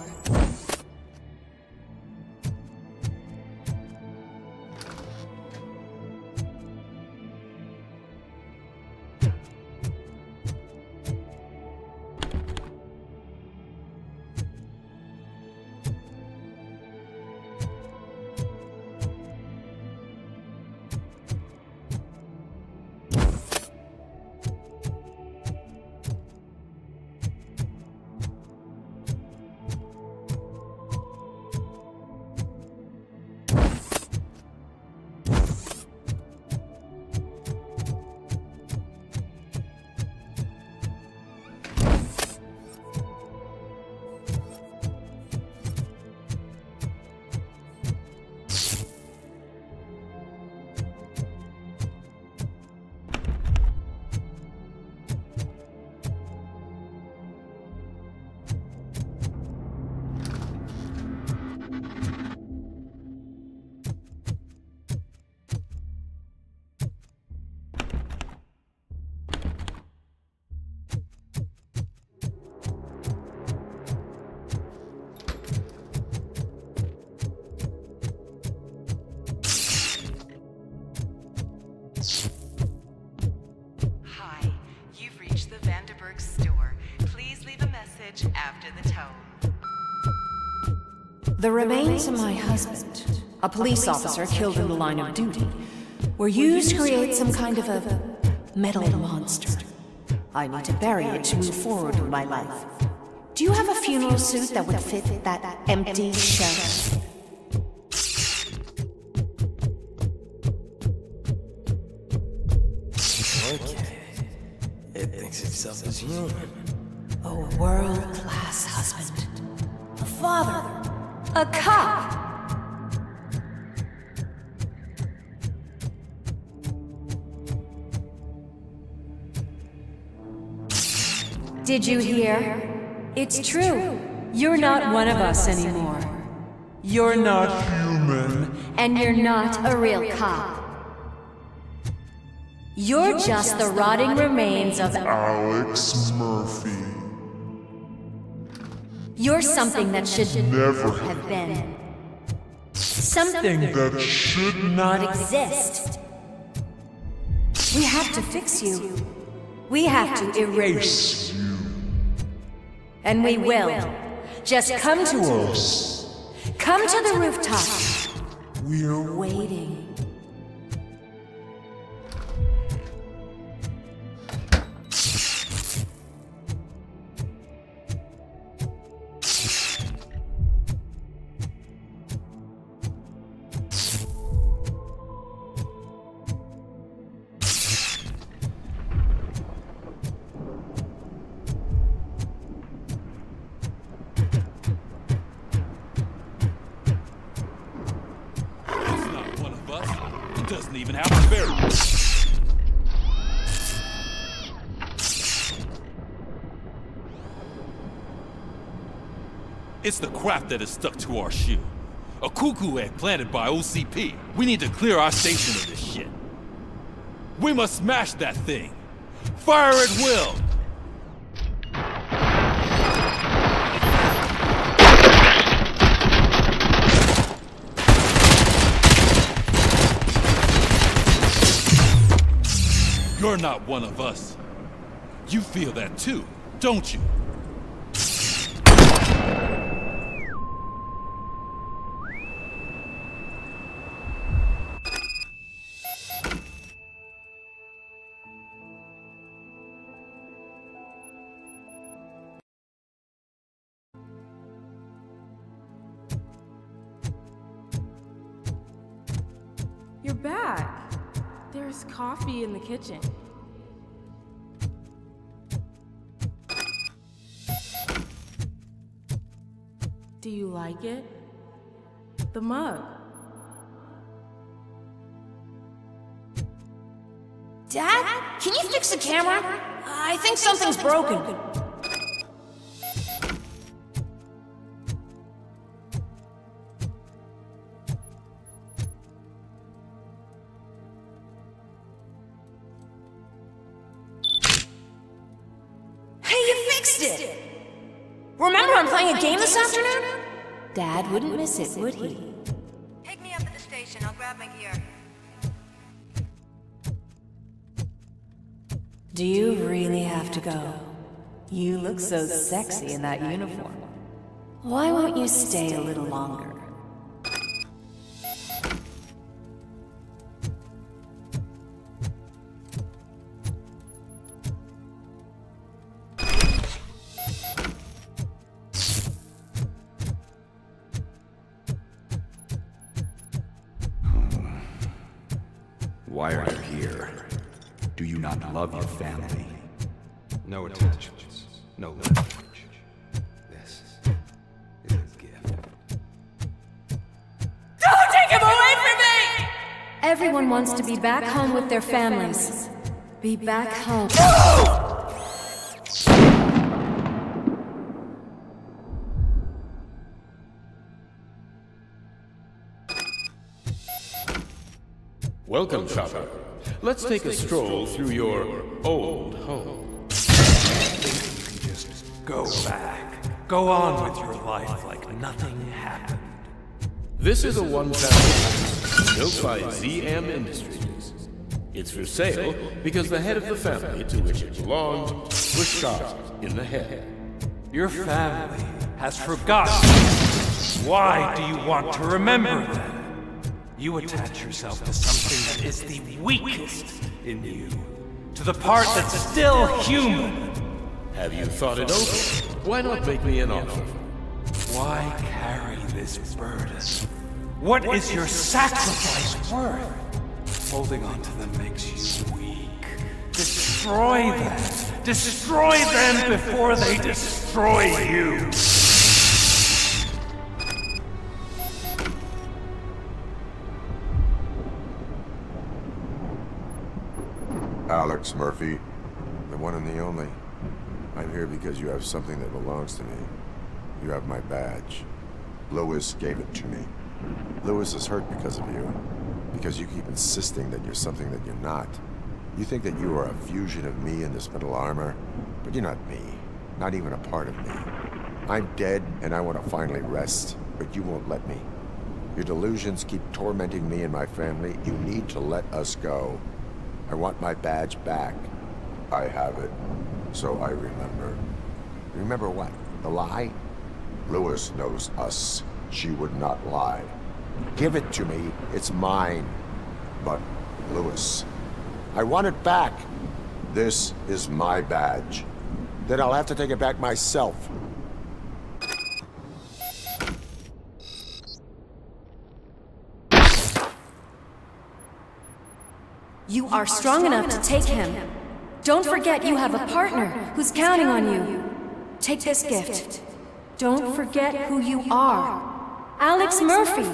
The remains of my husband, a police officer killed in the line of duty, were used to create some kind of a metal monster. I need to bury it to move forward with my life. Do you have a funeral suit that would fit that empty shell? Okay. It thinks itself as human. A world-class husband. A father. A cop. Did you hear? It's true. You're not one of us anymore. You're not human. And you're not a real cop. You're just the rotting remains of Alex Murphy. You're something that should Never have been. Something that should not exist. We have to fix you. We have to erase you. And we will. Just come to us. Come to the rooftop. We're waiting. Doesn't even have a bear. It's the crap that is stuck to our shoe. A cuckoo egg planted by OCP. We need to clear our station of this shit. We must smash that thing. Fire at will. You're not one of us. You feel that too, don't you? You're back. There's coffee in the kitchen. Do you like it? The mug. Dad? Can you fix the camera? I think something's broken. Remember I'm playing a game this afternoon? Dad wouldn't miss it, would he? Pick me up at the station. I'll grab my gear. Do you really have to go? You look so sexy in that uniform. Why won't you stay a little longer? Why are you here? Do you not love your family? No attentions, no language. This is a gift. Don't take him away from me! Everyone wants to be back home with their families. Be back home. Welcome, shopper. Let's take a stroll through your old home. Just go back. Go on with your life like nothing happened. This is a one-family built by ZM Industries. It's for sale because the head of the family to which it belonged was shot in the head. Your family has forgotten. Why do you want to remember them? You attach yourself to something that is the weakest in you. To the part that's still human. Have you thought it over? Why not make me an offer? Why carry this burden? What is your sacrifice worth? Holding on to them makes you weak. Destroy them! Destroy them before they destroy you! Alex Murphy, the one and the only. I'm here because you have something that belongs to me. You have my badge. Lewis gave it to me. Lewis is hurt because of you. Because you keep insisting that you're something that you're not. You think that you are a fusion of me in this metal armor, but you're not me. Not even a part of me. I'm dead, and I want to finally rest, but you won't let me. Your delusions keep tormenting me and my family. You need to let us go. I want my badge back. I have it, so I remember. Remember what? The lie? Lewis knows us. She would not lie. Give it to me. It's mine. But, Lewis, I want it back. This is my badge. Then I'll have to take it back myself. You are strong enough to take him. Don't forget you have a partner who's counting on you. Take this gift. Don't forget who you are. Alex Murphy.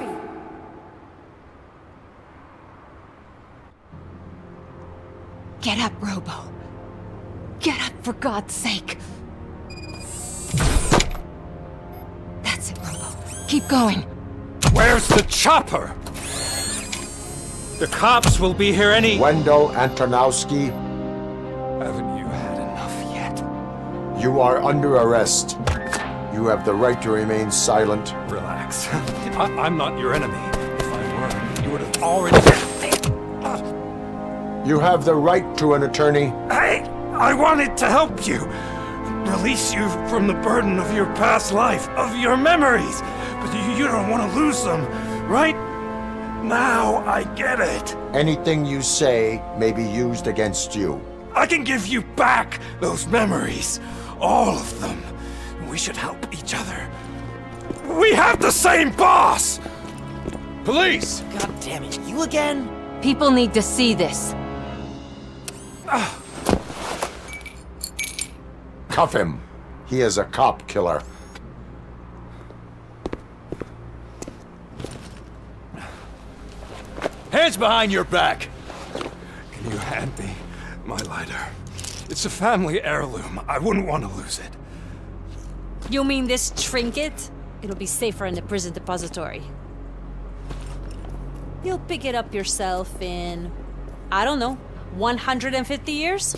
Get up, Robo. Get up, for God's sake. That's it, Robo. Keep going. Where's the chopper? The cops will be here any— Wendell Antonowski. Haven't you had enough yet? You are under arrest. You have the right to remain silent. Relax. I'm not your enemy. If I were, you would have already— You have the right to an attorney. I wanted to help you. Release you from the burden of your past life, of your memories. But you don't want to lose them, right? Now I get it. Anything you say may be used against you. I can give you back those memories. All of them. We should help each other. We have the same boss! Police! God damn it, you again? People need to see this. Cuff him. He is a cop killer. Hands behind your back! Can you hand me my lighter? It's a family heirloom. I wouldn't want to lose it. You mean this trinket? It'll be safer in the prison depository. You'll pick it up yourself in, I don't know, 150 years?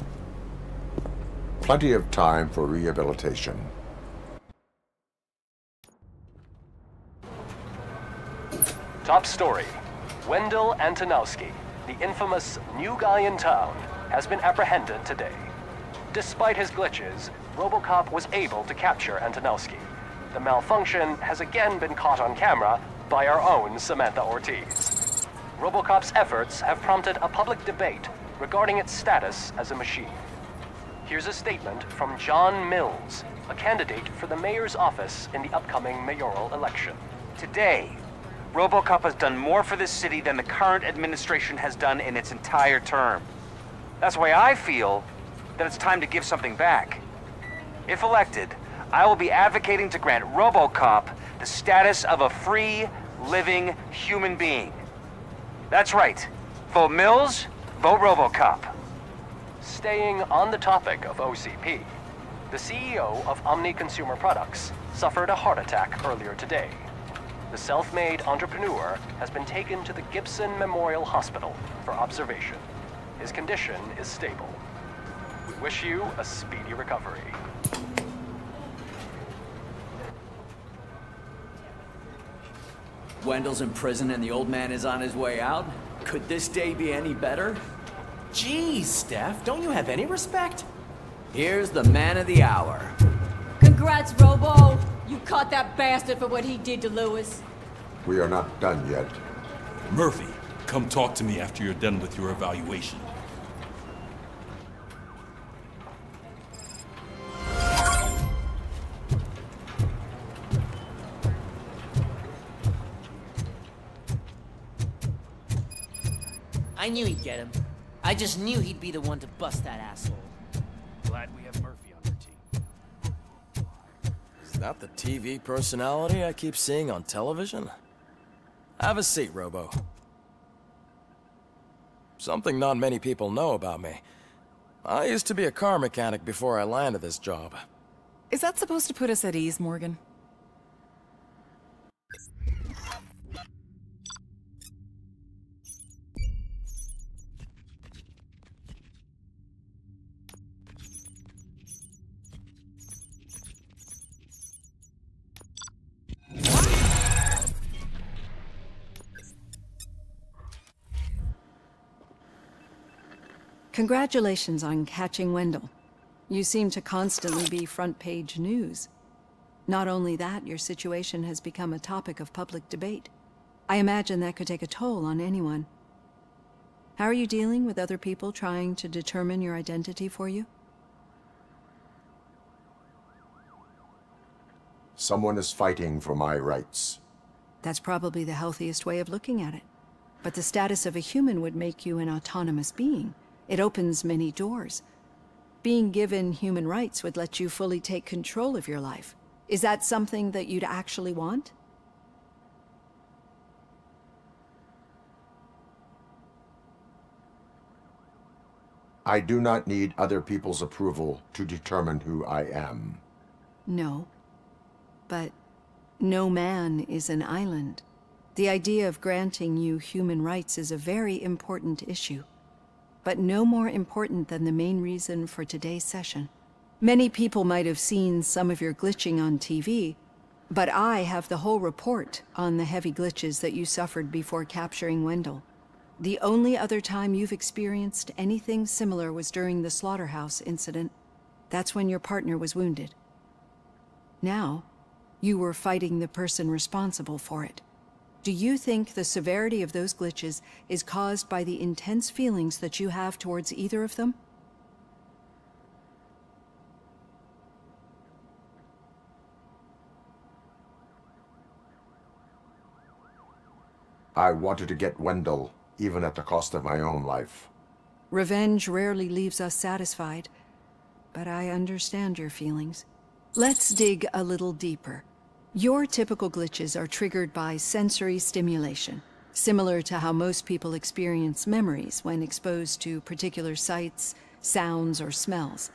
Plenty of time for rehabilitation. Top story. Wendell Antonowski, the infamous new guy in town, has been apprehended today. Despite his glitches, RoboCop was able to capture Antonowski. The malfunction has again been caught on camera by our own Samantha Ortiz. RoboCop's efforts have prompted a public debate regarding its status as a machine. Here's a statement from John Mills, a candidate for the mayor's office in the upcoming mayoral election. Today, RoboCop has done more for this city than the current administration has done in its entire term. That's why I feel that it's time to give something back. If elected, I will be advocating to grant RoboCop the status of a free, living human being. That's right. Vote Mills, vote RoboCop. Staying on the topic of OCP, the CEO of Omni Consumer Products suffered a heart attack earlier today. The self-made entrepreneur has been taken to the Gibson Memorial Hospital for observation. His condition is stable. We wish you a speedy recovery. Wendell's in prison and the old man is on his way out? Could this day be any better? Jeez, Steph, don't you have any respect? Here's the man of the hour. Congrats, Robo! You caught that bastard for what he did to Lewis. We are not done yet. Murphy, come talk to me after you're done with your evaluation. I knew he'd get him. I just knew he'd be the one to bust that asshole. Glad we have Murphy on our team. Is that the TV personality I keep seeing on television? Have a seat, Robo. Something not many people know about me. I used to be a car mechanic before I landed this job. Is that supposed to put us at ease, Morgan? Congratulations on catching Wendell. You seem to constantly be front-page news. Not only that, your situation has become a topic of public debate. I imagine that could take a toll on anyone. How are you dealing with other people trying to determine your identity for you? Someone is fighting for my rights. That's probably the healthiest way of looking at it. But the status of a human would make you an autonomous being. It opens many doors. Being given human rights would let you fully take control of your life. Is that something that you'd actually want? I do not need other people's approval to determine who I am. No. But no man is an island. The idea of granting you human rights is a very important issue. But no more important than the main reason for today's session. Many people might have seen some of your glitching on TV, but I have the whole report on the heavy glitches that you suffered before capturing Wendell. The only other time you've experienced anything similar was during the slaughterhouse incident. That's when your partner was wounded. Now, you were fighting the person responsible for it. Do you think the severity of those glitches is caused by the intense feelings that you have towards either of them? I wanted to get Wendell, even at the cost of my own life. Revenge rarely leaves us satisfied, but I understand your feelings. Let's dig a little deeper. Your typical glitches are triggered by sensory stimulation, similar to how most people experience memories when exposed to particular sights, sounds, or smells.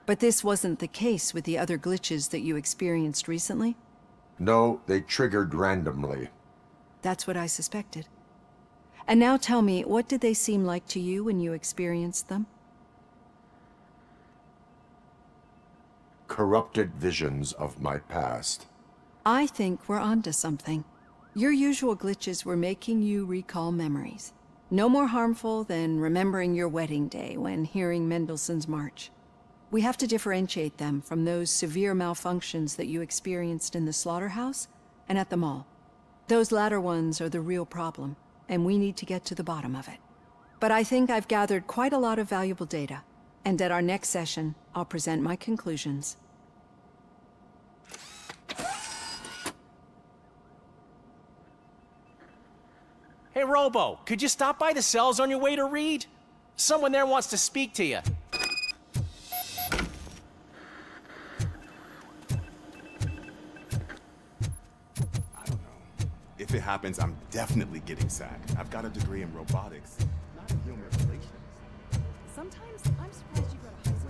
But this wasn't the case with the other glitches that you experienced recently? No, they triggered randomly. That's what I suspected. And now tell me, what did they seem like to you when you experienced them? Corrupted visions of my past. I think we're onto something. Your usual glitches were making you recall memories. No more harmful than remembering your wedding day when hearing Mendelssohn's March. We have to differentiate them from those severe malfunctions that you experienced in the slaughterhouse and at the mall. Those latter ones are the real problem, and we need to get to the bottom of it. But I think I've gathered quite a lot of valuable data, and at our next session, I'll present my conclusions. Hey, Robo, could you stop by the cells on your way to Reed? Someone there wants to speak to you. If it happens, I'm definitely getting sacked. I've got a degree in robotics, not in human relations. Sometimes I'm surprised you go to high school.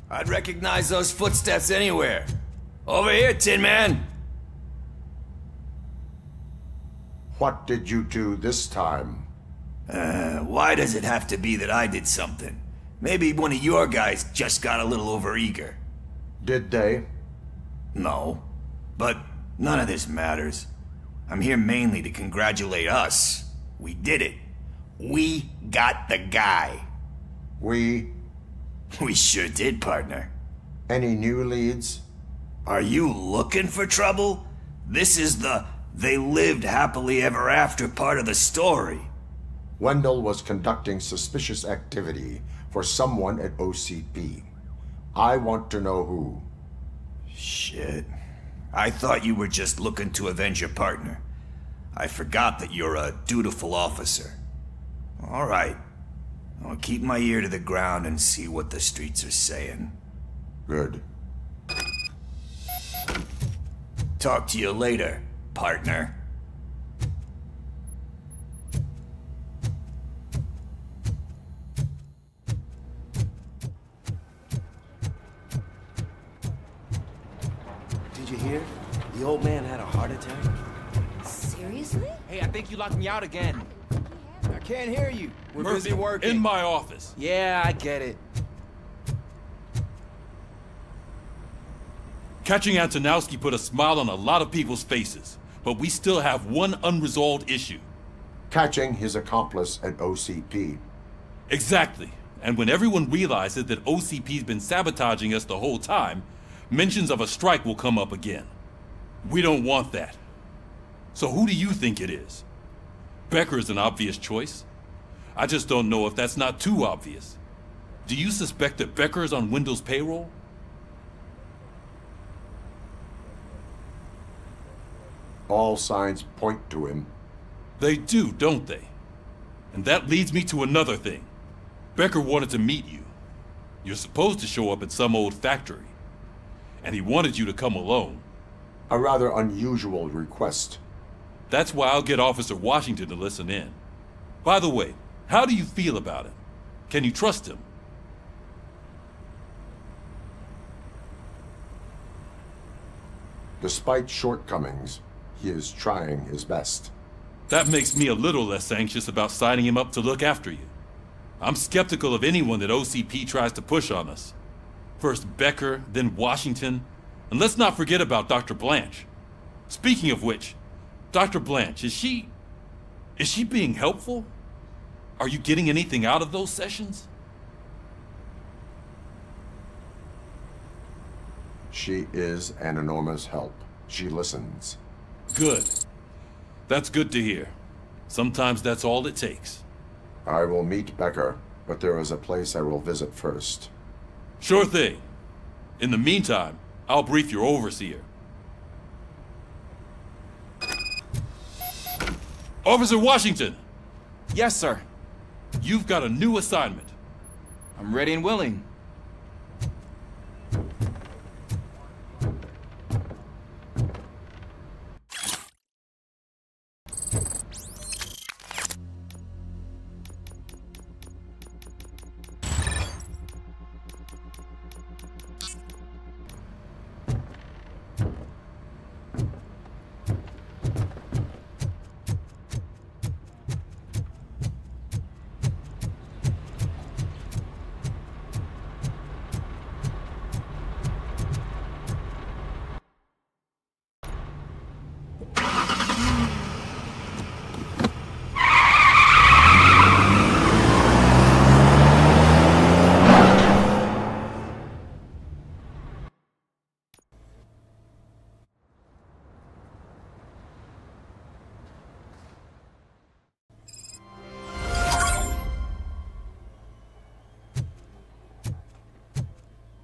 I'd recognize those footsteps anywhere. Over here, Tin Man! What did you do this time? Why does it have to be that I did something? Maybe one of your guys just got a little overeager. Did they? No. But none of this matters. I'm here mainly to congratulate us. We did it. We got the guy. We sure did, partner. Any new leads? Are you looking for trouble? This is the "they lived happily ever after" part of the story. Wendell was conducting suspicious activity for someone at OCP. I want to know who. Shit. I thought you were just looking to avenge your partner. I forgot that you're a dutiful officer. All right. I'll keep my ear to the ground and see what the streets are saying. Good. Talk to you later, partner. Did you hear? The old man had a heart attack. Seriously? Hey, I think you locked me out again. I can't hear you. We're Murphy, busy working. in my office. Yeah, I get it. Catching Antonowski put a smile on a lot of people's faces, but we still have one unresolved issue. Catching his accomplice at OCP. Exactly. And when everyone realizes that OCP's been sabotaging us the whole time, mentions of a strike will come up again. We don't want that. So who do you think it is? Becker is an obvious choice. I just don't know if that's not too obvious. Do you suspect that Becker is on Wendell's payroll? All signs point to him. They do, don't they? And that leads me to another thing. Becker wanted to meet you. You're supposed to show up at some old factory. And he wanted you to come alone. A rather unusual request. That's why I'll get Officer Washington to listen in. By the way, how do you feel about him? Can you trust him? Despite shortcomings, he is trying his best. That makes me a little less anxious about signing him up to look after you. I'm skeptical of anyone that OCP tries to push on us. First Becker, then Washington, and let's not forget about Dr. Blanche. Speaking of which, Dr. Blanche, is she being helpful? Are you getting anything out of those sessions? She is an enormous help. She listens. Good. That's good to hear. Sometimes that's all it takes. I will meet Becker, but there is a place I will visit first. Sure thing. In the meantime, I'll brief your overseer. Officer Washington! Yes, sir. You've got a new assignment. I'm ready and willing.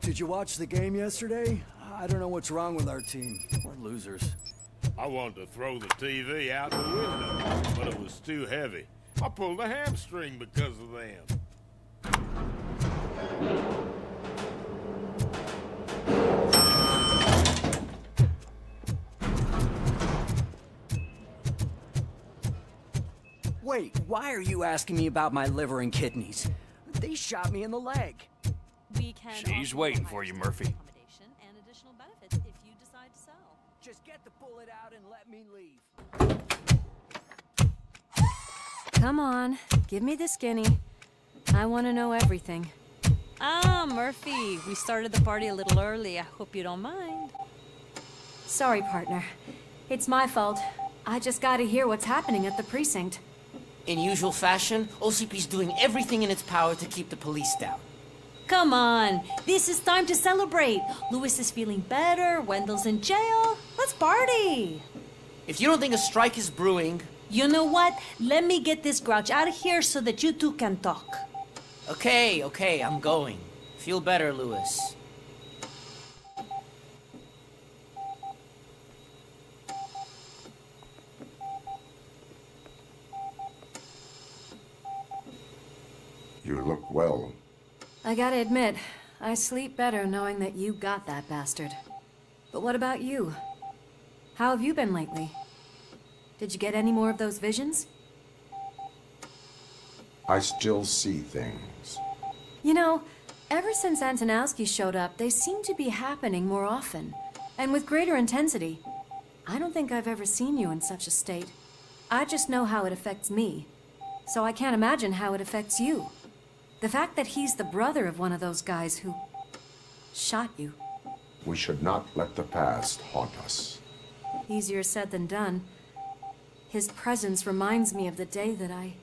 Did you watch the game yesterday? I don't know what's wrong with our team. We're losers. I wanted to throw the TV out the window, but it was too heavy. I pulled a hamstring because of them. Wait, why are you asking me about my liver and kidneys? They shot me in the leg. We can She's waiting for you, Murphy. accommodation and additional benefits if you decide to sell. Just get the bullet out and let me leave. Come on, give me the skinny. I want to know everything. Ah, Murphy, we started the party a little early. I hope you don't mind. Sorry, partner. It's my fault. I just gotta hear what's happening at the precinct. In usual fashion, OCP's doing everything in its power to keep the police down. Come on, this is time to celebrate. Louis is feeling better, Wendell's in jail. Let's party. If you don't think a strike is brewing... You know what? Let me get this grouch out of here so that you two can talk. Okay, I'm going. Feel better, Louis. You look well. I gotta admit, I sleep better knowing that you got that bastard. But what about you? How have you been lately? Did you get any more of those visions? I still see things. You know, ever since Antonowski showed up, they seem to be happening more often, and with greater intensity. I don't think I've ever seen you in such a state. I just know how it affects me, so I can't imagine how it affects you. The fact that he's the brother of one of those guys who shot you. We should not let the past haunt us. Easier said than done. His presence reminds me of the day that I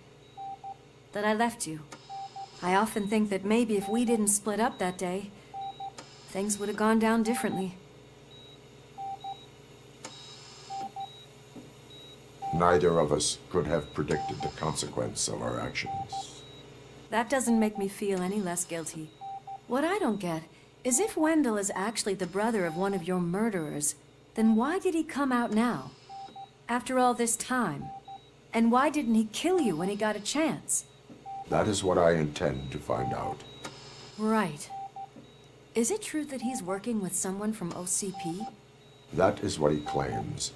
left you. I often think that maybe if we didn't split up that day, things would have gone down differently. Neither of us could have predicted the consequence of our actions. That doesn't make me feel any less guilty. What I don't get is if Wendell is actually the brother of one of your murderers, then why did he come out now? After all this time? And why didn't he kill you when he got a chance? That is what I intend to find out. Right. Is it true that he's working with someone from OCP? That is what he claims.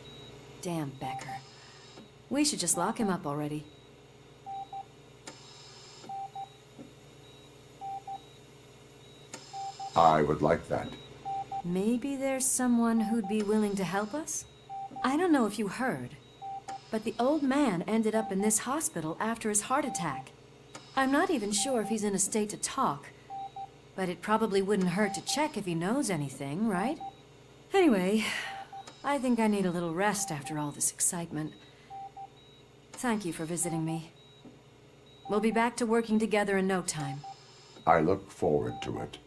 Damn Becker. We should just lock him up already. I would like that. Maybe there's someone who'd be willing to help us? I don't know if you heard, but the old man ended up in this hospital after his heart attack. I'm not even sure if he's in a state to talk, but it probably wouldn't hurt to check if he knows anything, right? Anyway, I think I need a little rest after all this excitement. Thank you for visiting me. We'll be back to working together in no time. I look forward to it.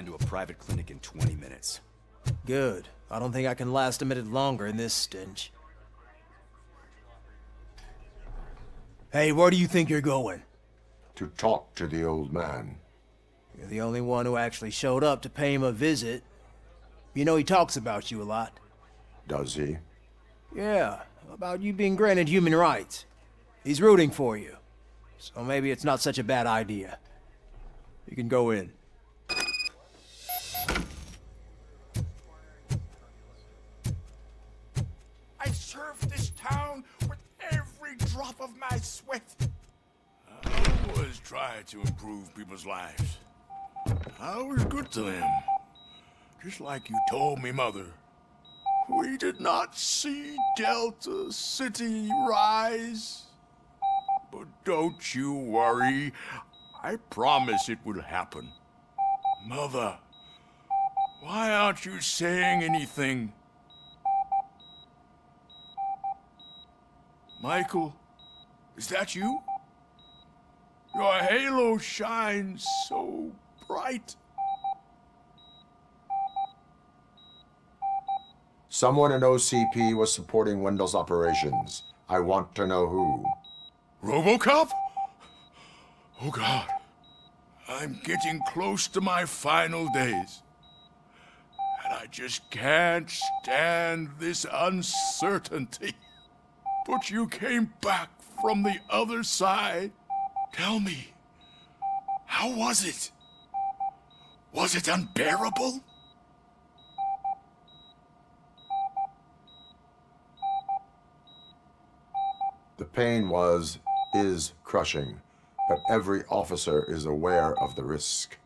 To a private clinic in 20 minutes. Good. I don't think I can last a minute longer in this stench. Hey, where do you think you're going? To talk to the old man. You're the only one who actually showed up to pay him a visit. You know he talks about you a lot. Does he? Yeah, about you being granted human rights. He's rooting for you. So maybe it's not such a bad idea. You can go in. I served this town with every drop of my sweat. I always try to improve people's lives. I was good to them. Just like you told me, Mother. We did not see Delta City rise. But don't you worry. I promise it will happen. Mother, why aren't you saying anything? Michael, is that you? Your halo shines so bright. Someone in OCP was supporting Wendell's operations. I want to know who. RoboCop? Oh God. I'm getting close to my final days. And I just can't stand this uncertainty. But you came back from the other side. Tell me, how was it? Was it unbearable? The pain is crushing, but every officer is aware of the risk.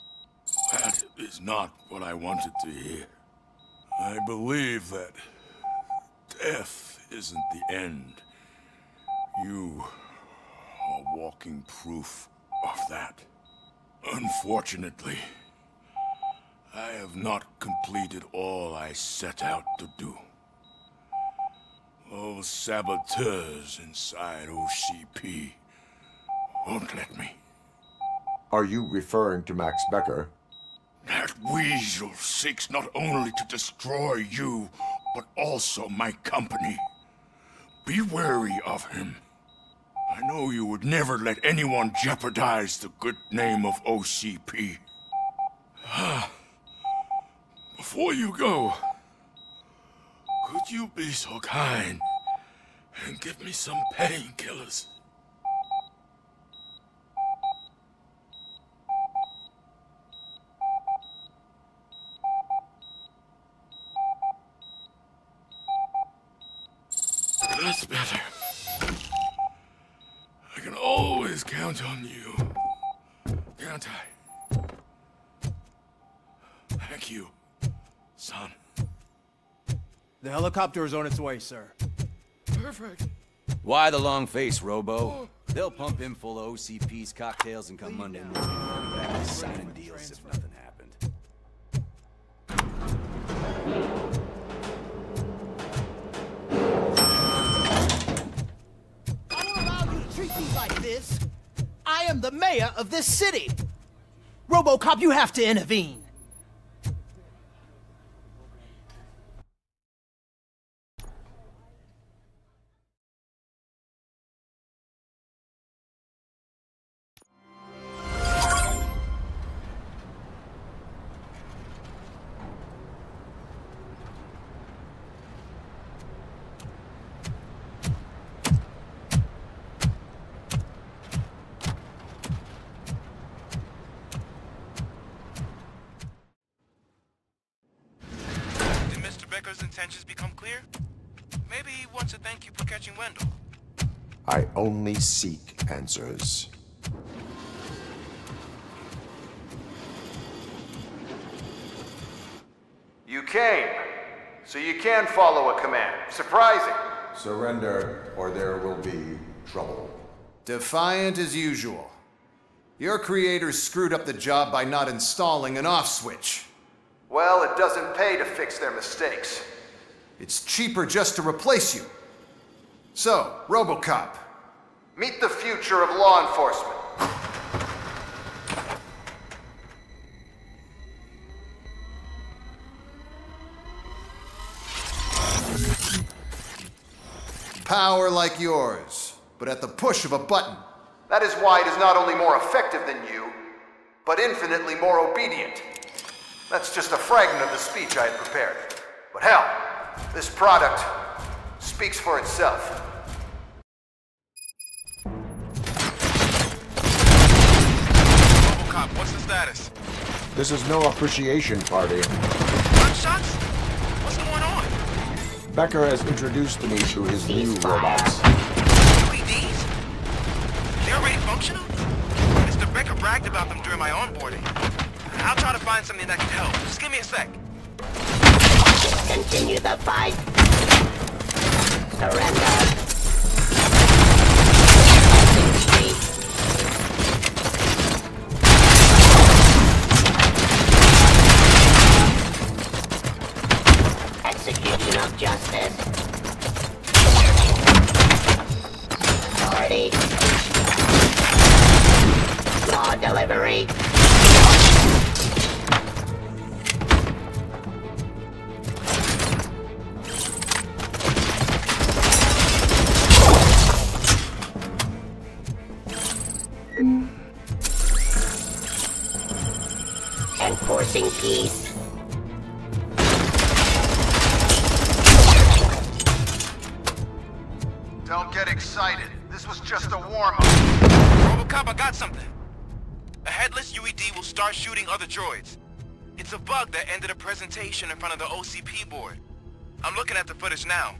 That is not what I wanted to hear. I believe that death isn't the end. You are walking proof of that. Unfortunately, I have not completed all I set out to do. Those saboteurs inside OCP won't let me. Are you referring to Max Becker? That weasel seeks not only to destroy you, but also my company. Be wary of him. I know you would never let anyone jeopardize the good name of OCP. Before you go, could you be so kind and give me some painkillers? That's better. I can always count on you, can't I? Thank you, son. The helicopter is on its way, sir. Perfect. Why the long face, Robo? They'll pump him full of OCP's cocktails and come Monday morning back to signing deals if nothing happened. I don't allow you to treat me like this. I am the mayor of this city. RoboCop, you have to intervene. Becker's intentions become clear? Maybe he wants to thank you for catching Wendell. I only seek answers. You came, so you can follow a command. Surprising. Surrender, or there will be trouble. Defiant as usual. Your creators screwed up the job by not installing an off switch. Well, it doesn't pay to fix their mistakes. It's cheaper just to replace you. So, RoboCop, meet the future of law enforcement. Power like yours, but at the push of a button. That is why it is not only more effective than you, but infinitely more obedient. That's just a fragment of the speech I had prepared. But hell, this product speaks for itself. RoboCop, what's the status? This is no appreciation party. Gunshots? What's going on? Becker has introduced me to his new robots. UEDs? They're already functional? Mr. Becker bragged about them during my onboarding. I'll try to find something that can help. Just give me a sec. Continue the fight. Surrender. Execution of justice. Authority. Law delivery. Enforcing peace. Don't get excited. This was just a warm-up. RoboCop, I got something. A headless UED will start shooting other droids. It's a bug that ended a presentation in front of the OCP board. I'm looking at the footage now.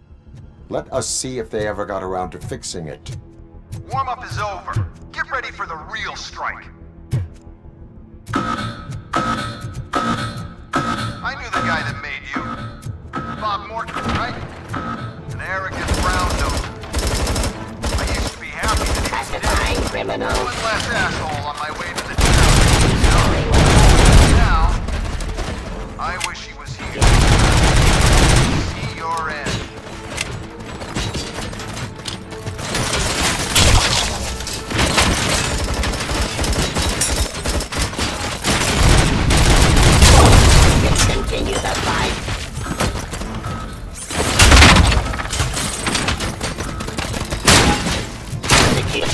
Let us see if they ever got around to fixing it. Warm-up is over. Get ready for the real strike. I knew the guy that made you. Bob Morgan, right? An arrogant brown note. I used to be happy that he was dead. Criminal. One less asshole on my way to the town. Now, I wish he was here. See your end. Continue the fight. Execute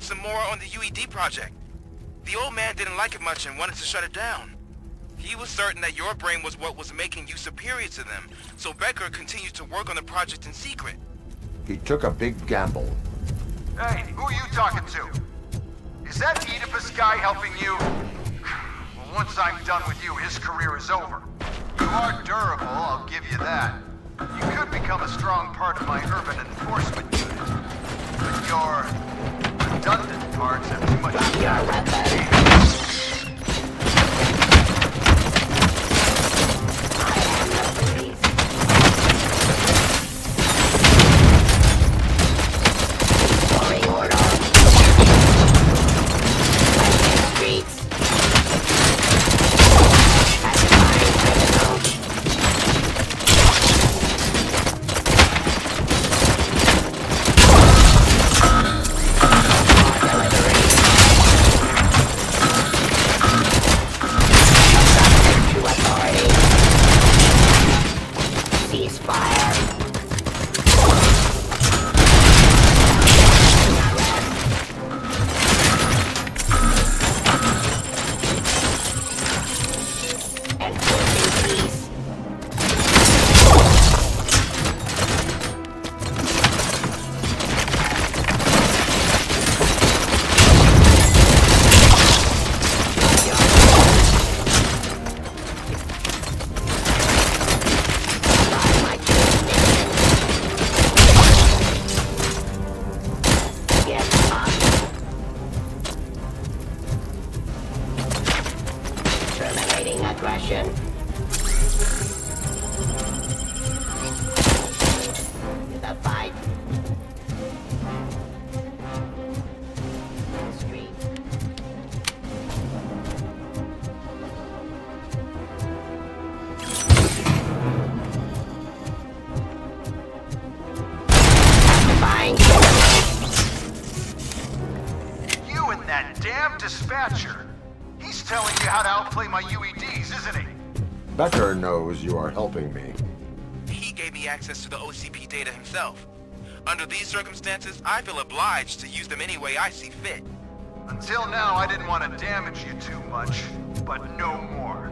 start some more on the UED project. The old man didn't like it much and wanted to shut it down. He was certain that your brain was what was making you superior to them, so Becker continued to work on the project in secret. He took a big gamble. Hey, who are you talking to? Is that Oedipus guy helping you? Well, once I'm done with you, his career is over. You are durable, I'll give you that. You could become a strong part of my urban enforcement unit. But your redundant parts have too much... Drop your weapon! Becker knows you are helping me. He gave me access to the OCP data himself. Under these circumstances, I feel obliged to use them any way I see fit. Until now, I didn't want to damage you too much, but no more.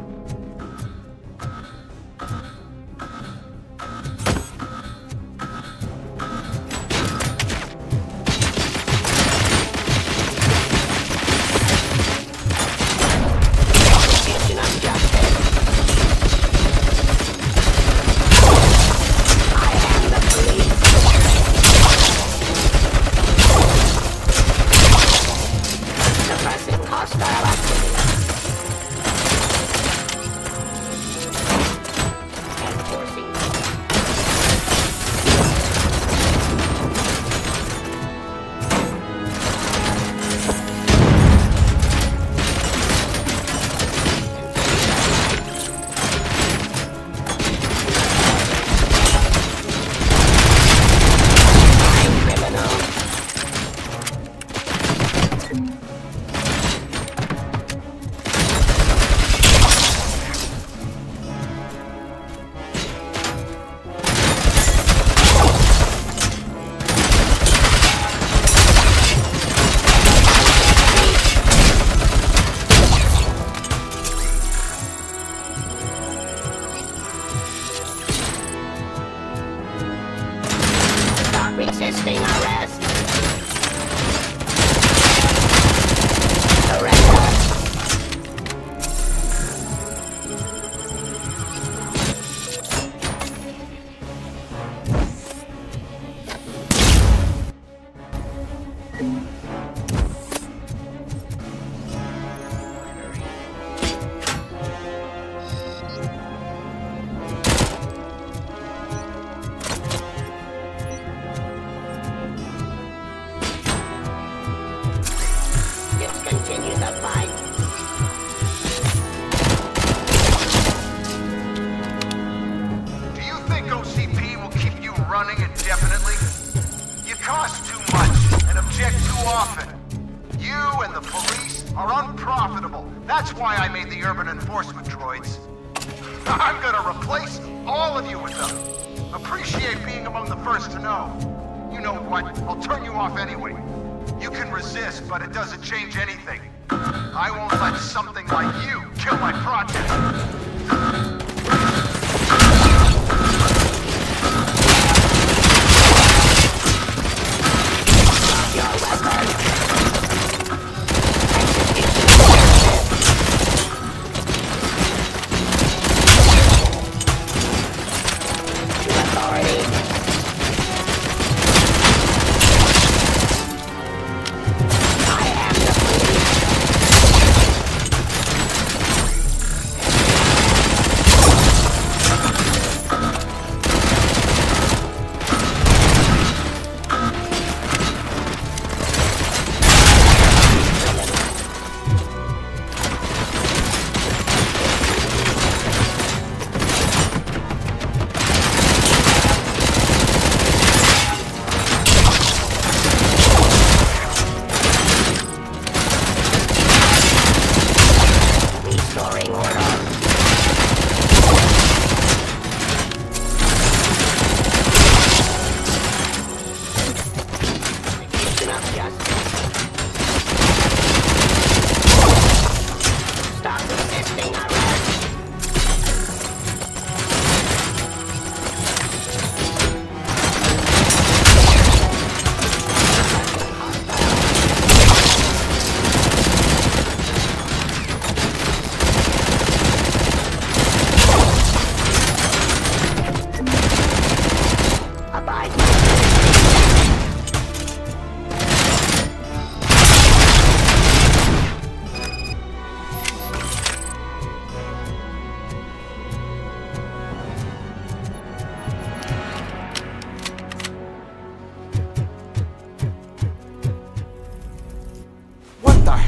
That's why I made the urban enforcement droids. I'm gonna replace all of you with them. Appreciate being among the first to know. You know what? I'll turn you off anyway. You can resist, but it doesn't change anything. I won't let something like you kill my project.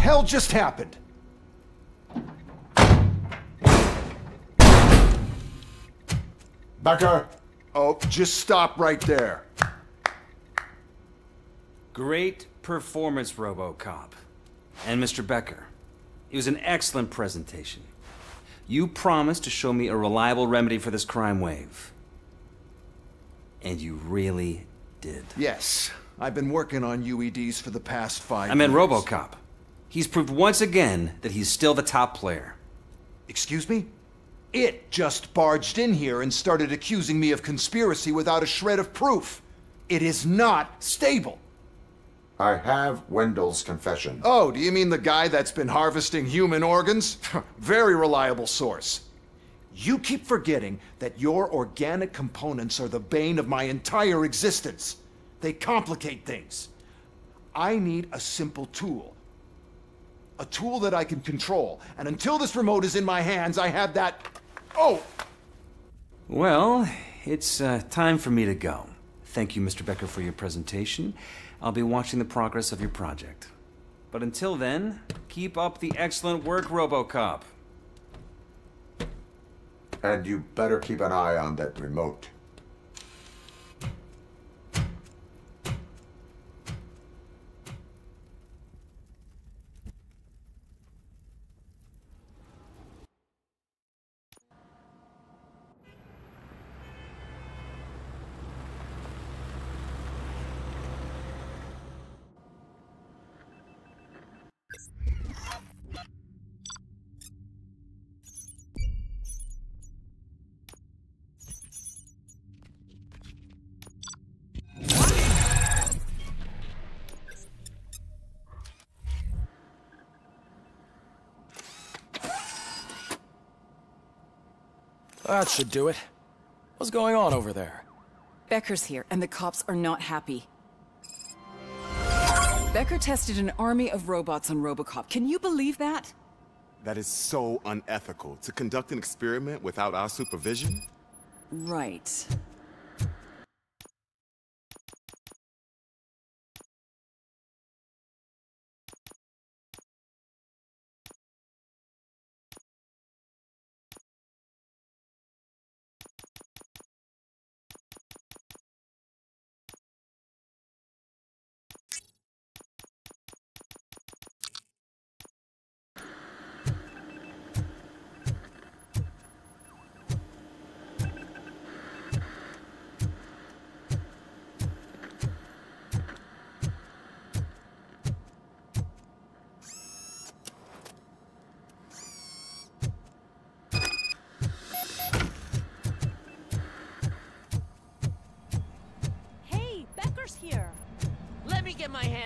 Hell just happened? Becker! Oh, just stop right there. Great performance, RoboCop. And Mr. Becker, it was an excellent presentation. You promised to show me a reliable remedy for this crime wave. And you really did. Yes, I've been working on UEDs for the past 5 years. I meant RoboCop. He's proved once again that he's still the top player. Excuse me? It just barged in here and started accusing me of conspiracy without a shred of proof. It is not stable. I have Wendell's confession. Oh, do you mean the guy that's been harvesting human organs? Very reliable source. You keep forgetting that your organic components are the bane of my entire existence. They complicate things. I need a simple tool. A tool that I can control. And until this remote is in my hands, I have that... Oh! Well, it's time for me to go. Thank you, Mr. Becker, for your presentation. I'll be watching the progress of your project. But until then, keep up the excellent work, RoboCop. And you better keep an eye on that remote. That should do it. What's going on over there? Becker's here, and the cops are not happy. Becker tested an army of robots on RoboCop. Can you believe that? That is so unethical. To conduct an experiment without our supervision? Right.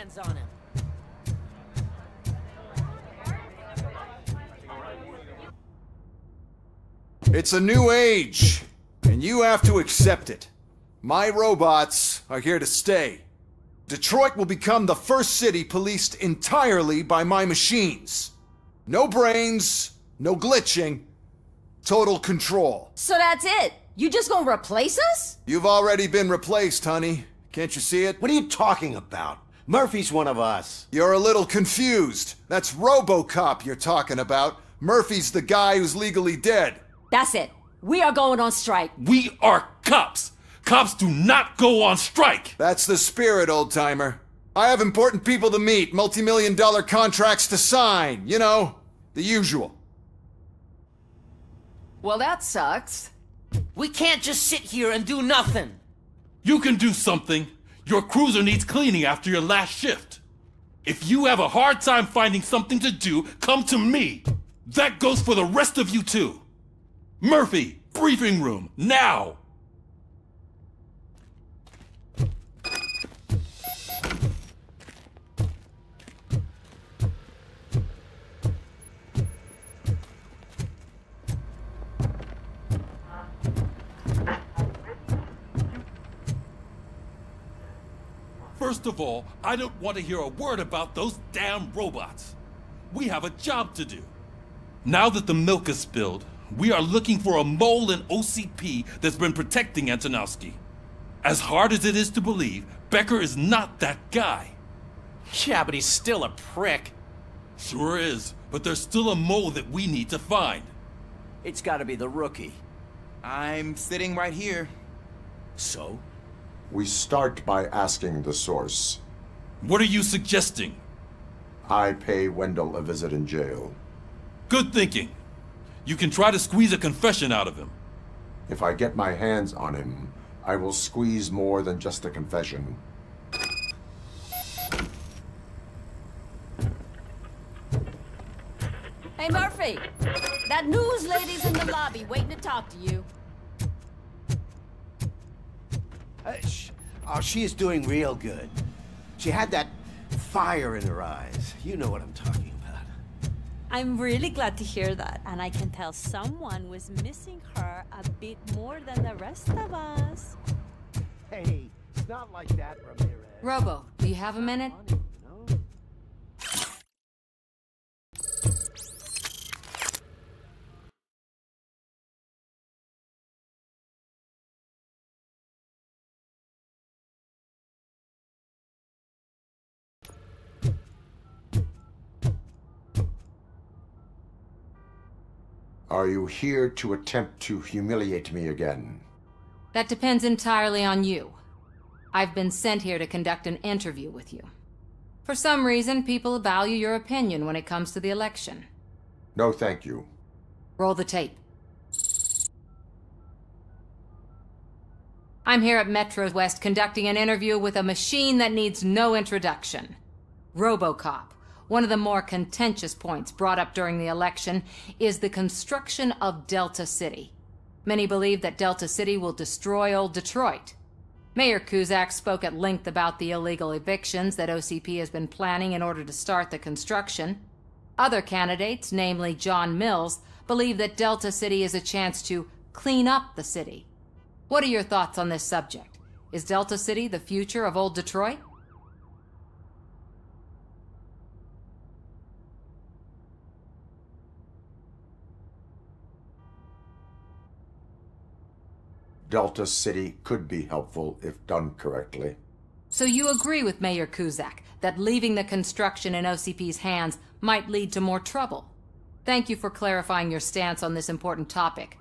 hands on him. It's a new age, and you have to accept it. My robots are here to stay. Detroit will become the first city policed entirely by my machines. No brains, no glitching, total control. So that's it? You just gonna replace us? You've already been replaced, honey. Can't you see it? What are you talking about? Murphy's one of us. You're a little confused. That's RoboCop you're talking about. Murphy's the guy who's legally dead. That's it. We are going on strike. We are cops. Cops do not go on strike. That's the spirit, old-timer. I have important people to meet, multi-million-dollar contracts to sign. You know, the usual. Well, that sucks. We can't just sit here and do nothing. You can do something. Your cruiser needs cleaning after your last shift. If you have a hard time finding something to do, come to me. That goes for the rest of you too. Murphy, briefing room, now! First of all, I don't want to hear a word about those damn robots. We have a job to do. Now that the milk is spilled, we are looking for a mole in OCP that's been protecting Antonowski. As hard as it is to believe, Becker is not that guy. Yeah, but he's still a prick. Sure is, but there's still a mole that we need to find. It's gotta be the rookie. I'm sitting right here. So? We start by asking the source. What are you suggesting? I pay Wendell a visit in jail. Good thinking. You can try to squeeze a confession out of him. If I get my hands on him, I will squeeze more than just a confession. Hey, Murphy. That news lady's in the lobby waiting to talk to you. Oh, she is doing real good. She had that fire in her eyes. You know what I'm talking about. I'm really glad to hear that, and I can tell someone was missing her a bit more than the rest of us. Hey, it's not like that, Ramirez. Robo, do you have a minute? Are you here to attempt to humiliate me again? That depends entirely on you. I've been sent here to conduct an interview with you. For some reason, people value your opinion when it comes to the election. No, thank you. Roll the tape. I'm here at Metro West conducting an interview with a machine that needs no introduction. RoboCop. One of the more contentious points brought up during the election is the construction of Delta City. Many believe that Delta City will destroy old Detroit. Mayor Cusack spoke at length about the illegal evictions that OCP has been planning in order to start the construction. Other candidates, namely John Mills, believe that Delta City is a chance to clean up the city. What are your thoughts on this subject? Is Delta City the future of old Detroit? Delta City could be helpful if done correctly. So you agree with Mayor Cusack that leaving the construction in OCP's hands might lead to more trouble? Thank you for clarifying your stance on this important topic.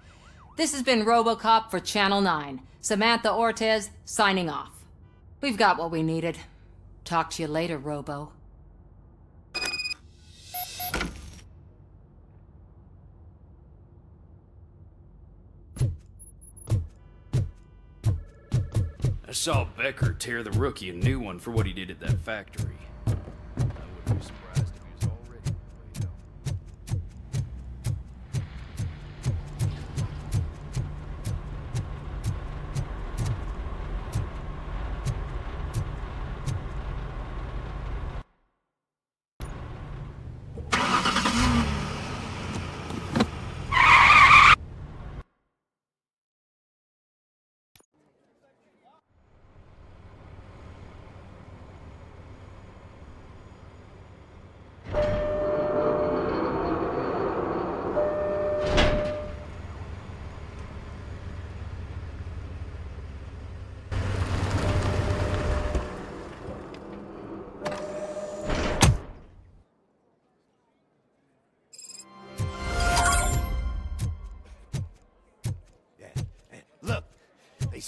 This has been RoboCop for Channel 9. Samantha Ortez, signing off. We've got what we needed. Talk to you later, Robo. I saw Becker tear the rookie a new one for what he did at that factory. I wouldn't be surprised if he was already way out.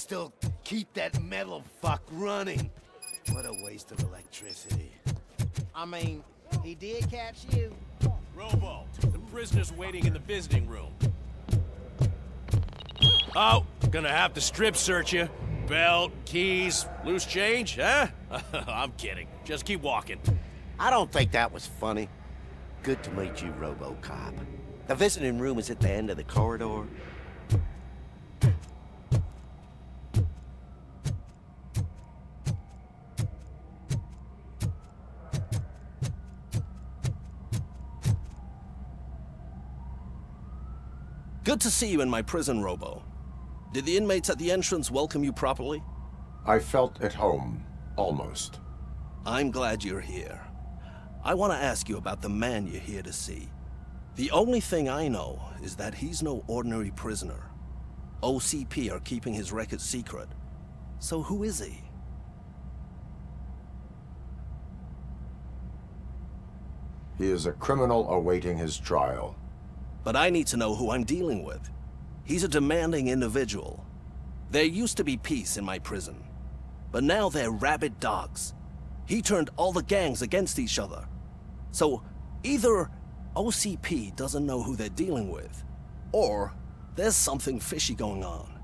still keep that metal fuck running. What a waste of electricity. I mean, he did catch you. Robo, the prisoner's waiting in the visiting room. Oh, gonna have to strip search you. Belt, keys, loose change, huh? I'm kidding. Just keep walking. I don't think that was funny. Good to meet you, RoboCop. The visiting room is at the end of the corridor. Good to see you in my prison, Robo. Did the inmates at the entrance welcome you properly? I felt at home, almost. I'm glad you're here. I want to ask you about the man you're here to see. The only thing I know is that he's no ordinary prisoner. OCP are keeping his record secret. So who is he? He is a criminal awaiting his trial. But I need to know who I'm dealing with. He's a demanding individual. There used to be peace in my prison, but now they're rabid dogs. He turned all the gangs against each other. So either OCP doesn't know who they're dealing with, or there's something fishy going on.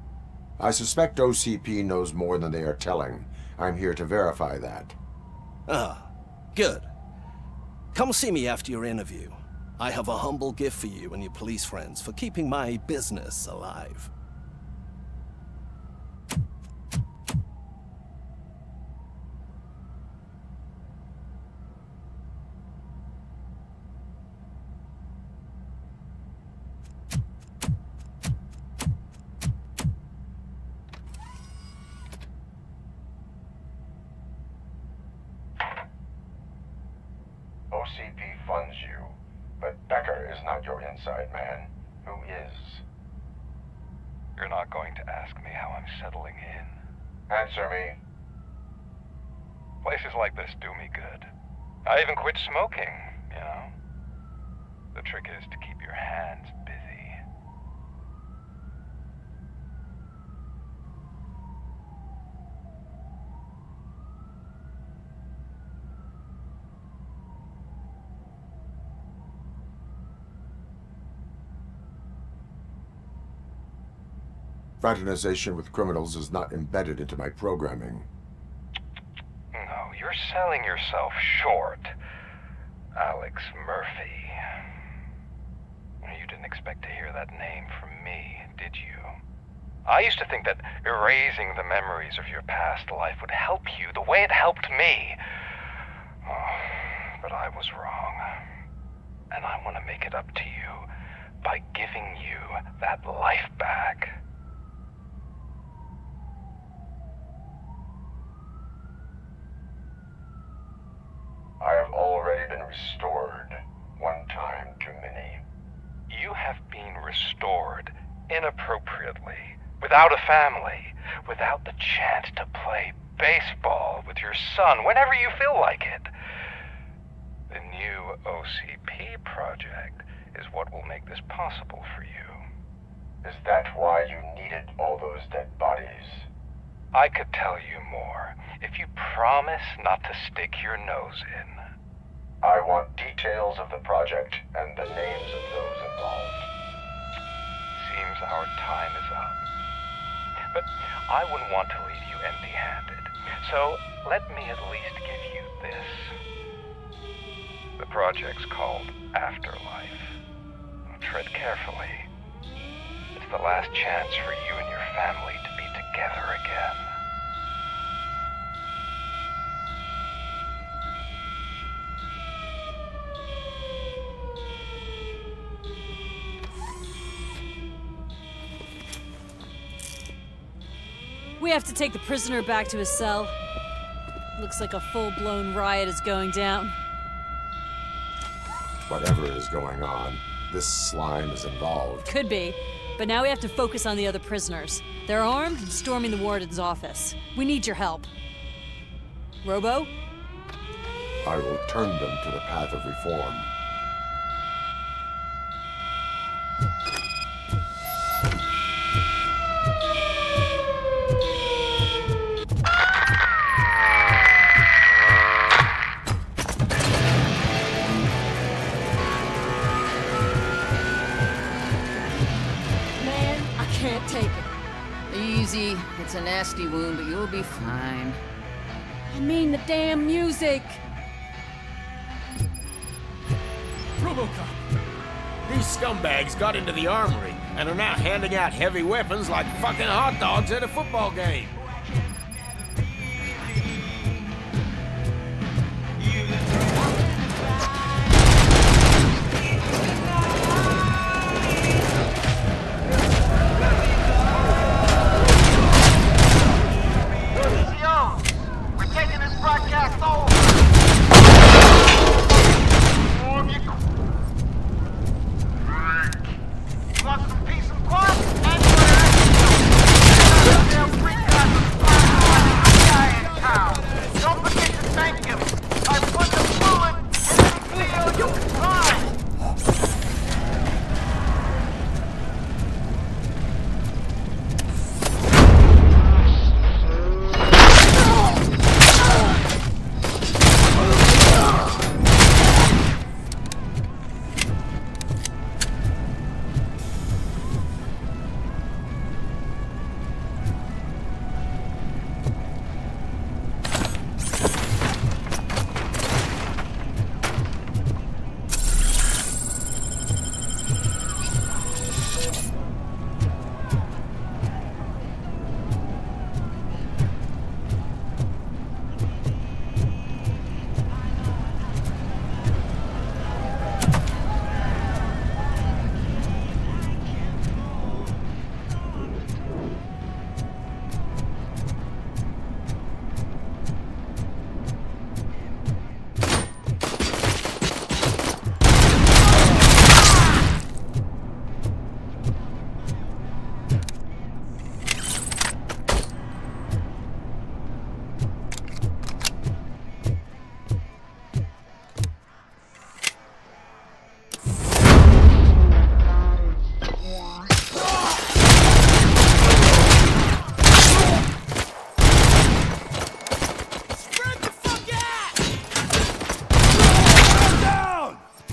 I suspect OCP knows more than they are telling. I'm here to verify that. Ah, good. Come see me after your interview. I have a humble gift for you and your police friends for keeping my business alive. OCP funds you, but Becker is not your inside man. Who is? You're not going to ask me how I'm settling in. Answer me. Places like this do me good. I even quit smoking, you know. The trick is to keep your hands busy. Fraternization with criminals is not embedded into my programming. No, you're selling yourself short, Alex Murphy. You didn't expect to hear that name from me, did you? I used to think that erasing the memories of your past life would help you the way it helped me. Oh, but I was wrong. And I want to make it up to you by giving you that life back. I have already been restored, one time too many. You have been restored inappropriately, without a family, without the chance to play baseball with your son whenever you feel like it. The new OCP project is what will make this possible for you. Is that why you needed all those dead bodies? I could tell you more if you promise not to stick your nose in. I want details of the project and the names of those involved. Seems our time is up. But I wouldn't want to leave you empty-handed, so let me at least give you this. The project's called Afterlife. Tread carefully. It's the last chance for you and your family to be together again. We have to take the prisoner back to his cell. Looks like a full-blown riot is going down. Whatever is going on, this slime is involved. Could be, but now we have to focus on the other prisoners. They're armed and storming the warden's office. We need your help. Robo? I will turn them to the path of reform. easy. It's a nasty wound, but you'll be fine. I mean the damn music! RoboCop! These scumbags got into the armory and are now handing out heavy weapons like fucking hot dogs at a football game.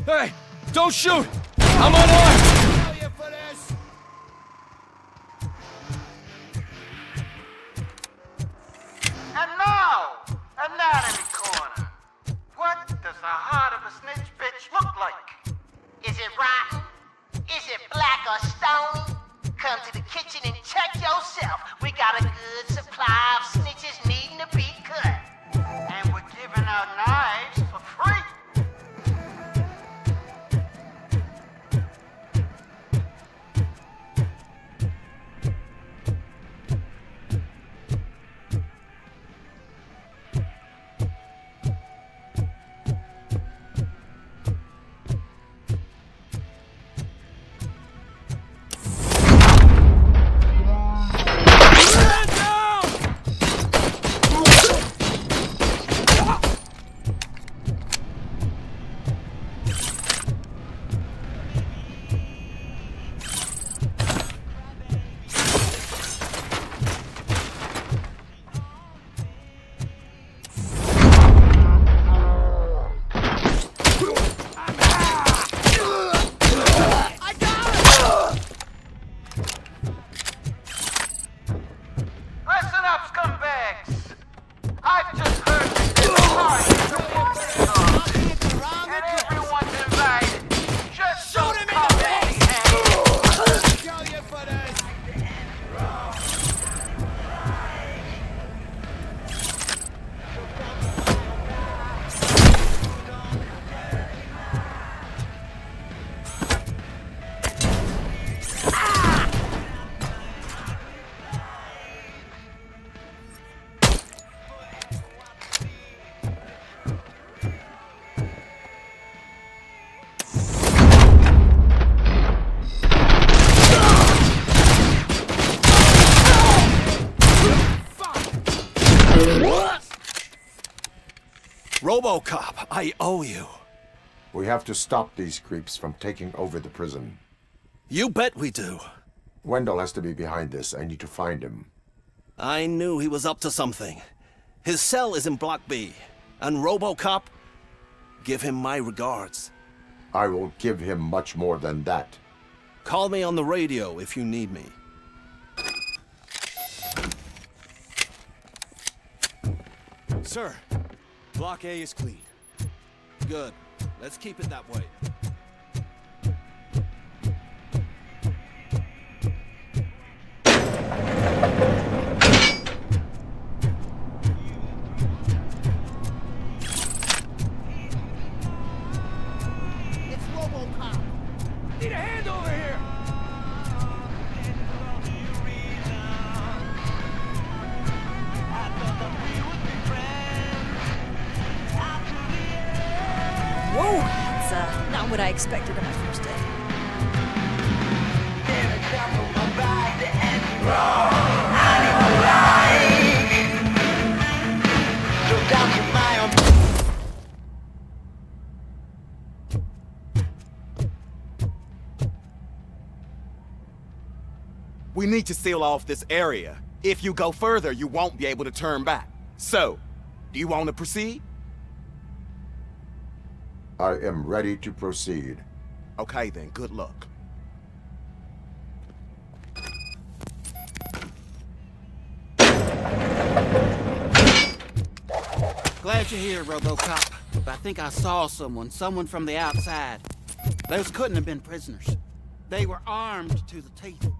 Hey, don't shoot! I'm unarmed! And now, anatomy corner. What does the heart of a snitch bitch look like? Is it rotten? Is it black or stony? Come to the kitchen and check yourself. We got a good supply of snitches needing to be cut. And we're giving out knives for free. RoboCop, I owe you. We have to stop these creeps from taking over the prison. You bet we do. Wendell has to be behind this. I need to find him. I knew he was up to something. His cell is in Block B. And RoboCop, give him my regards. I will give him much more than that. Call me on the radio if you need me. Sir, Block A is clean. Good. Let's keep it that way. It's RoboCop. Need a hand over here! Whoa, that's not what I expected on my first day. We need to seal off this area. If you go further, you won't be able to turn back. So, do you want to proceed? I am ready to proceed. Okay then, good luck. Glad you're here, RoboCop. But I think I saw someone from the outside. Those couldn't have been prisoners. They were armed to the teeth.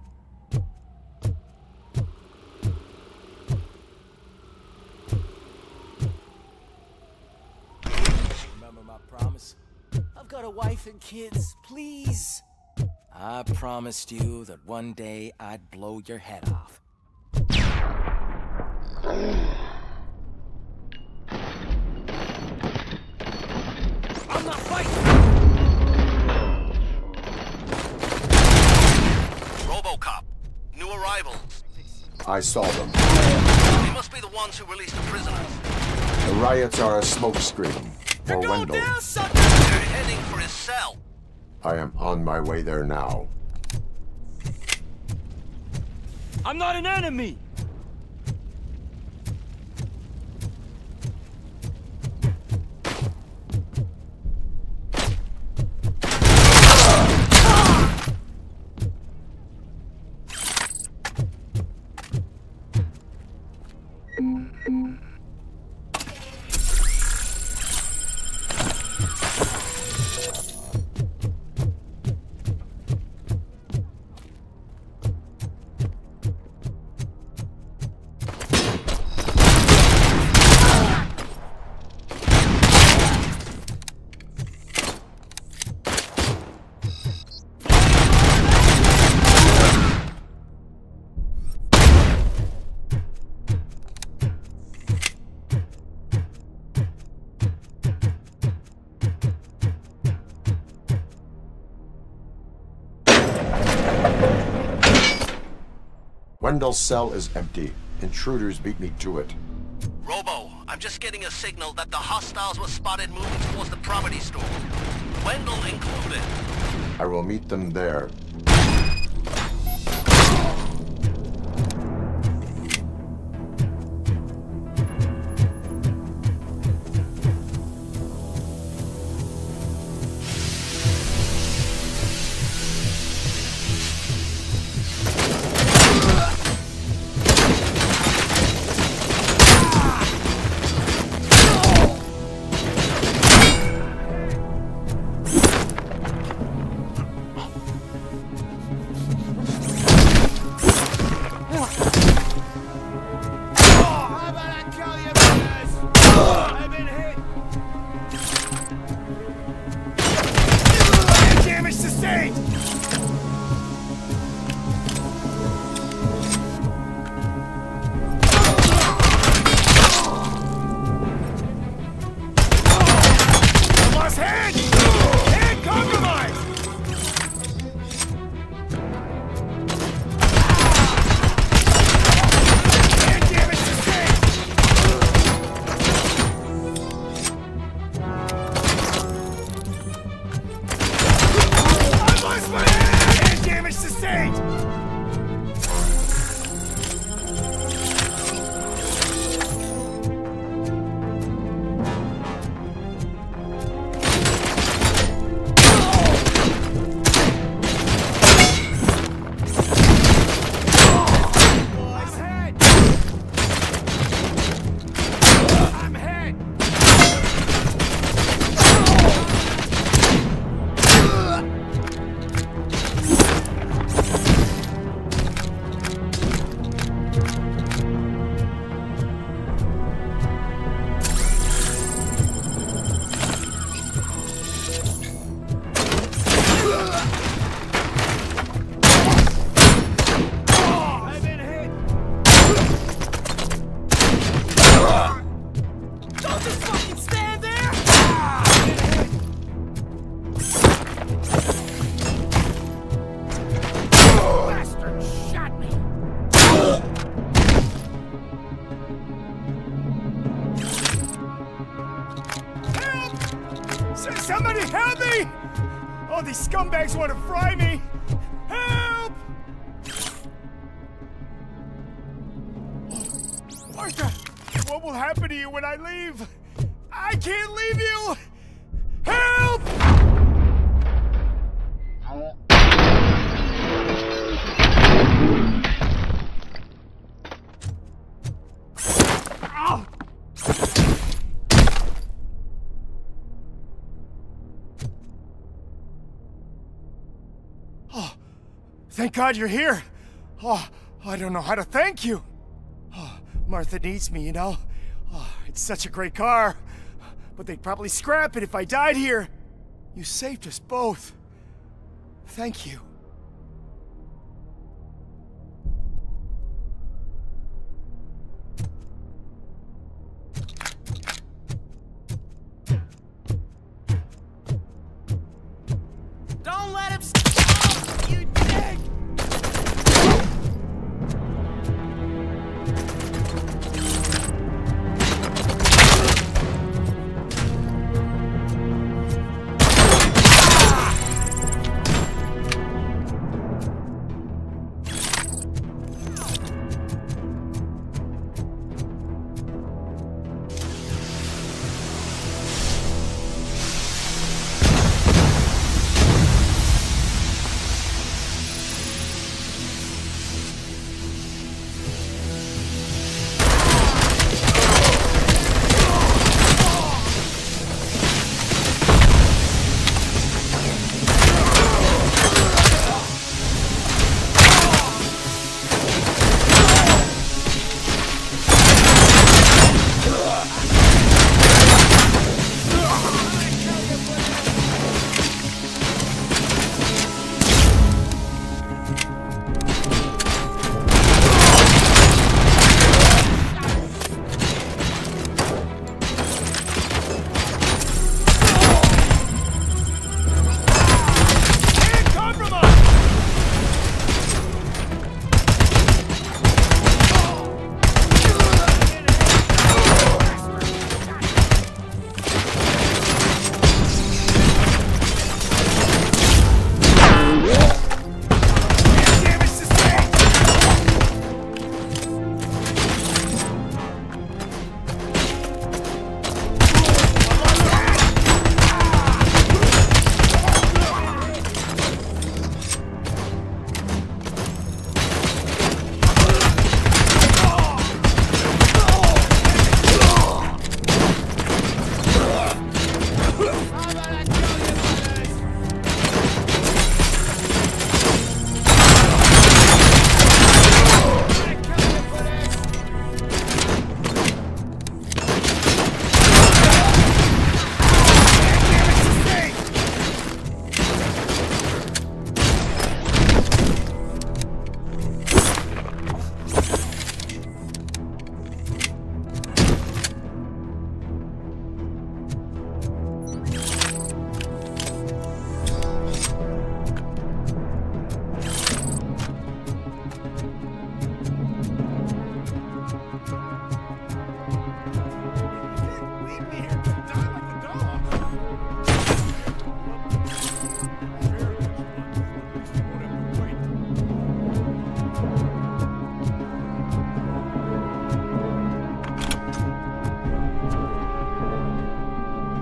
Remember my promise? I've got a wife and kids, please. I promised you that one day I'd blow your head off. I'm not fighting! RoboCop, new arrivals. I saw them. They must be the ones who released the prisoners. The riots are a smokescreen for Wendell. They're heading for his cell. I am on my way there now. I'm not an enemy! Wendell's cell is empty. Intruders beat me to it. Robo, I'm just getting a signal that the hostiles were spotted moving towards the property store. Wendell included. I will meet them there. Don't just fucking stand there! Bastard shot me! Help! Somebody help me! All these scumbags want to fry me! Help! Martha, what will happen to you when I leave? I can't leave you! Help! Ow! Oh, thank God you're here. Oh, I don't know how to thank you. Oh, Martha needs me, you know. Oh, it's such a great car. But they'd probably scrap it if I died here. You saved us both. Thank you. Don't let him stop, you dick!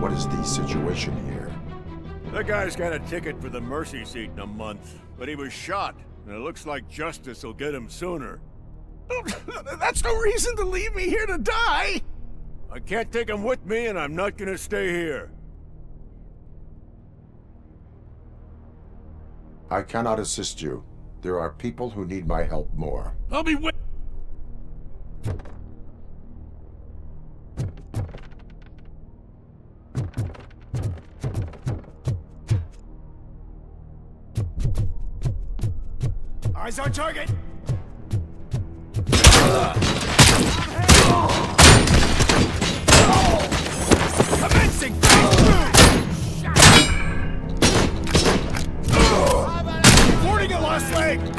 What is the situation here? That guy's got a ticket for the mercy seat in a month, but he was shot, and it looks like justice will get him sooner. That's no reason to leave me here to die! I can't take him with me, and I'm not gonna stay here. I cannot assist you. There are people who need my help more. I'll be wait. Eyes on target! Commencing phase 2! Boarding a lost leg!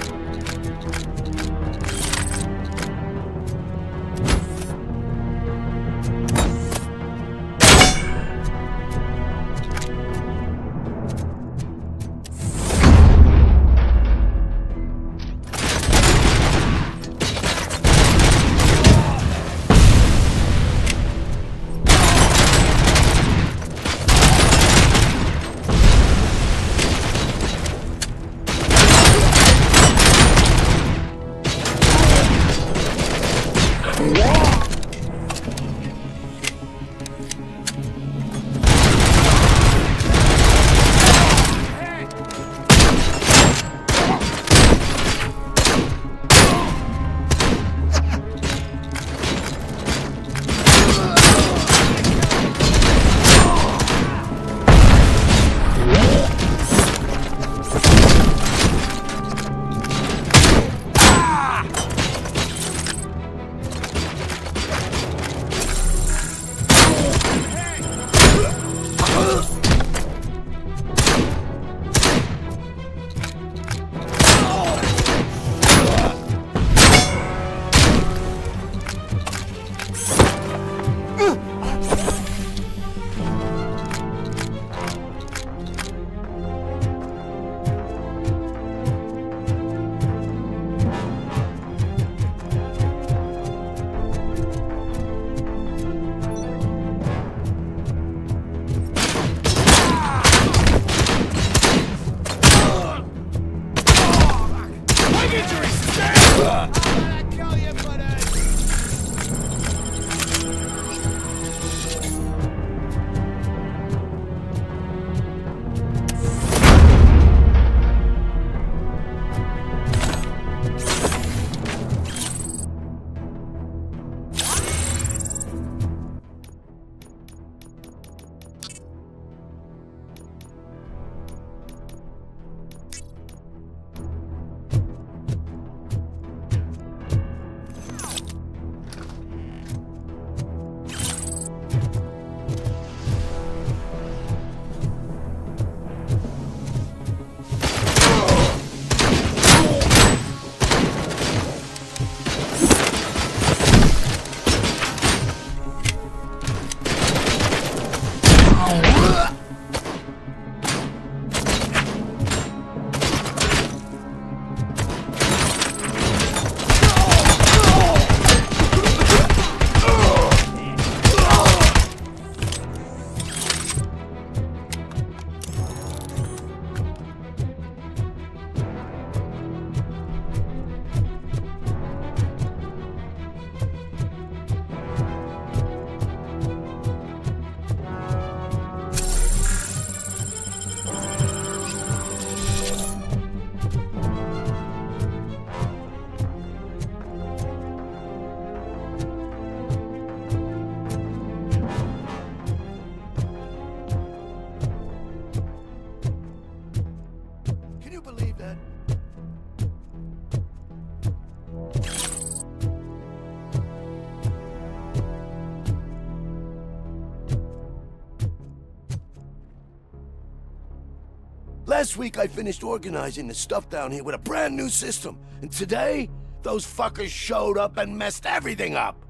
Last week I finished organizing the stuff down here with a brand new system. And today, those fuckers showed up and messed everything up.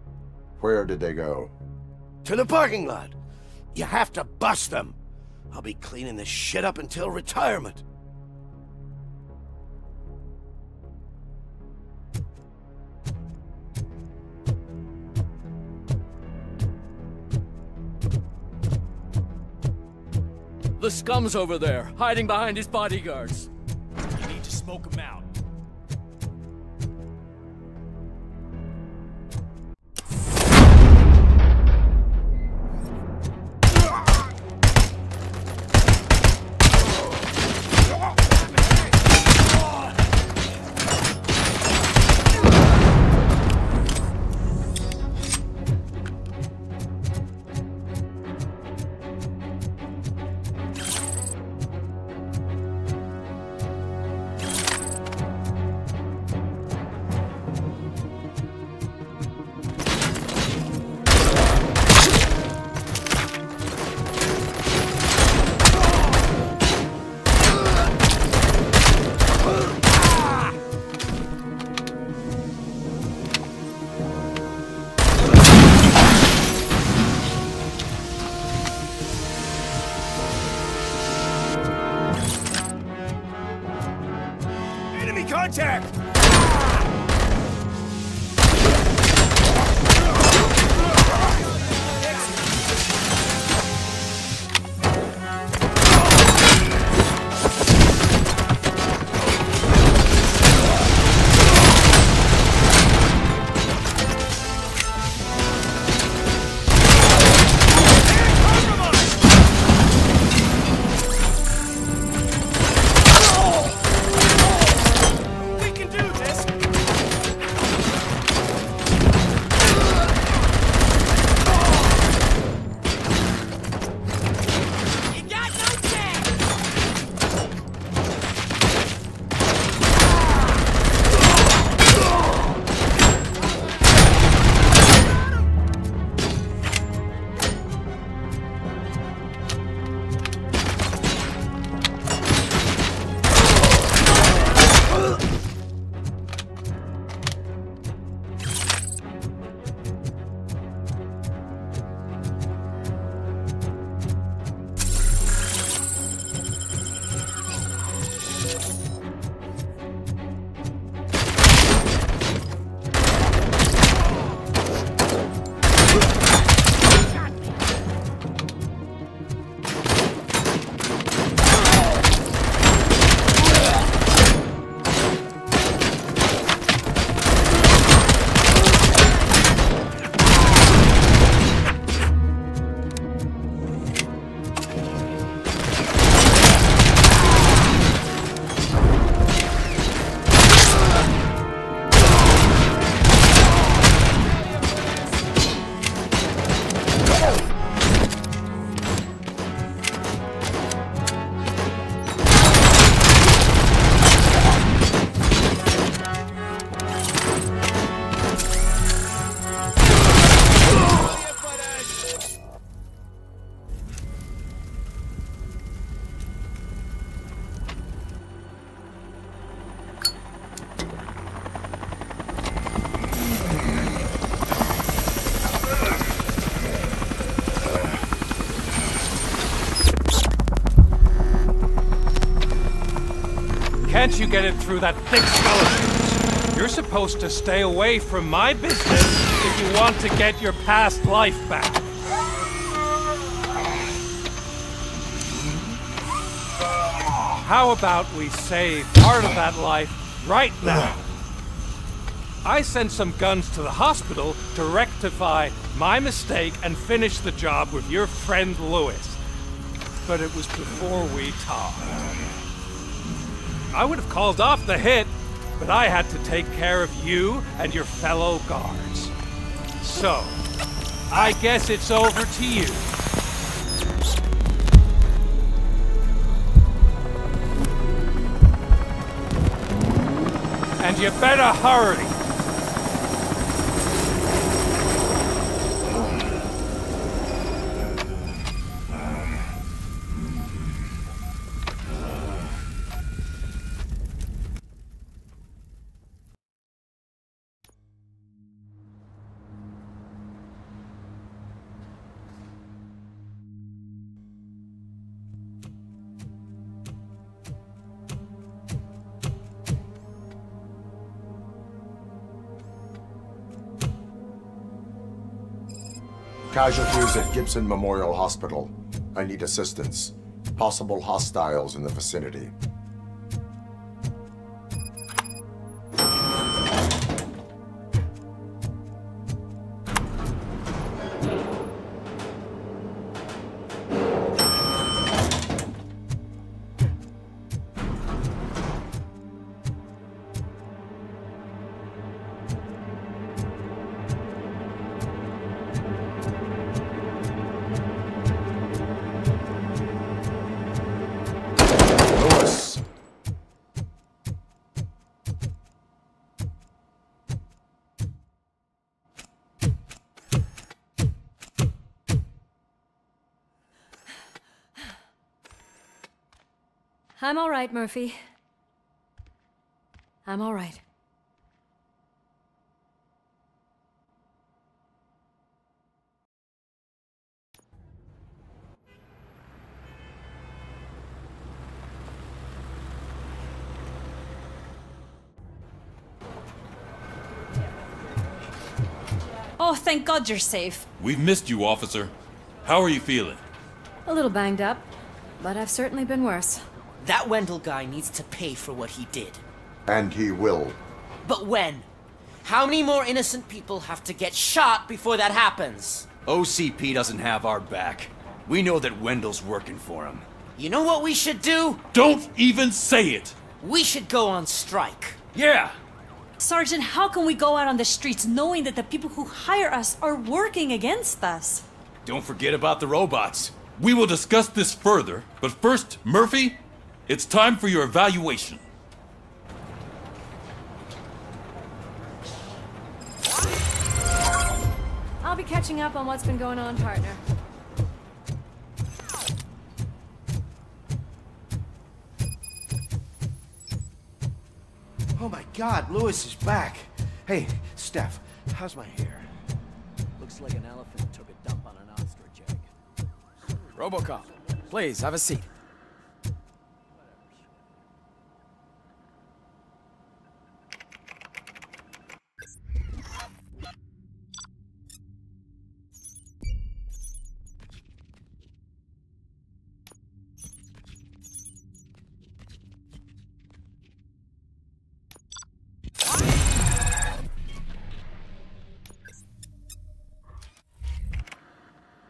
Where did they go? To the parking lot. You have to bust them. I'll be cleaning this shit up until retirement. The scum's over there, hiding behind his bodyguards. You need to smoke him out. contact! Can't you get it through that thick skeleton? You're supposed to stay away from my business if you want to get your past life back. How about we save part of that life right now? I sent some guns to the hospital to rectify my mistake and finish the job with your friend Lewis. But it was before we talked. I would have called off the hit, but I had to take care of you and your fellow guards. So, I guess it's over to you. And you better hurry. Casualties at Gibson Memorial Hospital. I need assistance. Possible hostiles in the vicinity. I'm all right, Murphy. I'm all right. Oh, thank God you're safe. We've missed you, officer. How are you feeling? A little banged up, but I've certainly been worse. That Wendell guy needs to pay for what he did. And he will. But when? How many more innocent people have to get shot before that happens? OCP doesn't have our back. We know that Wendell's working for him. You know what we should do? Don't even say it! We should go on strike. Yeah! Sergeant, how can we go out on the streets knowing that the people who hire us are working against us? Don't forget about the robots. We will discuss this further, but first, Murphy, it's time for your evaluation. I'll be catching up on what's been going on, partner. Oh my God, Lewis is back. Hey, Steph, how's my hair? Looks like an elephant took a dump on an ostrich egg. RoboCop, please, have a seat.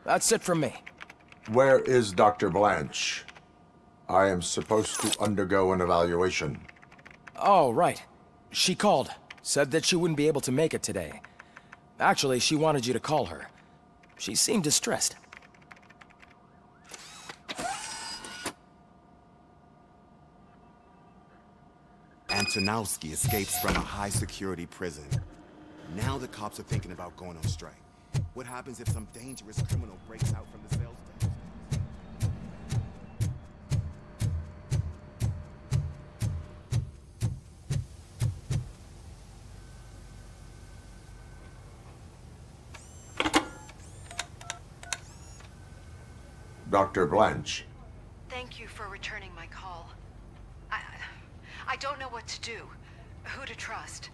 That's it from me. Where is Dr. Blanche? I am supposed to undergo an evaluation. Oh, right. She called. Said that she wouldn't be able to make it today. Actually, she wanted you to call her. She seemed distressed. Antonowski escapes from a high-security prison. Now the cops are thinking about going on strike. What happens if some dangerous criminal breaks out from the sales desk? Dr. Blanche. Thank you for returning my call. I don't know what to do, who to trust.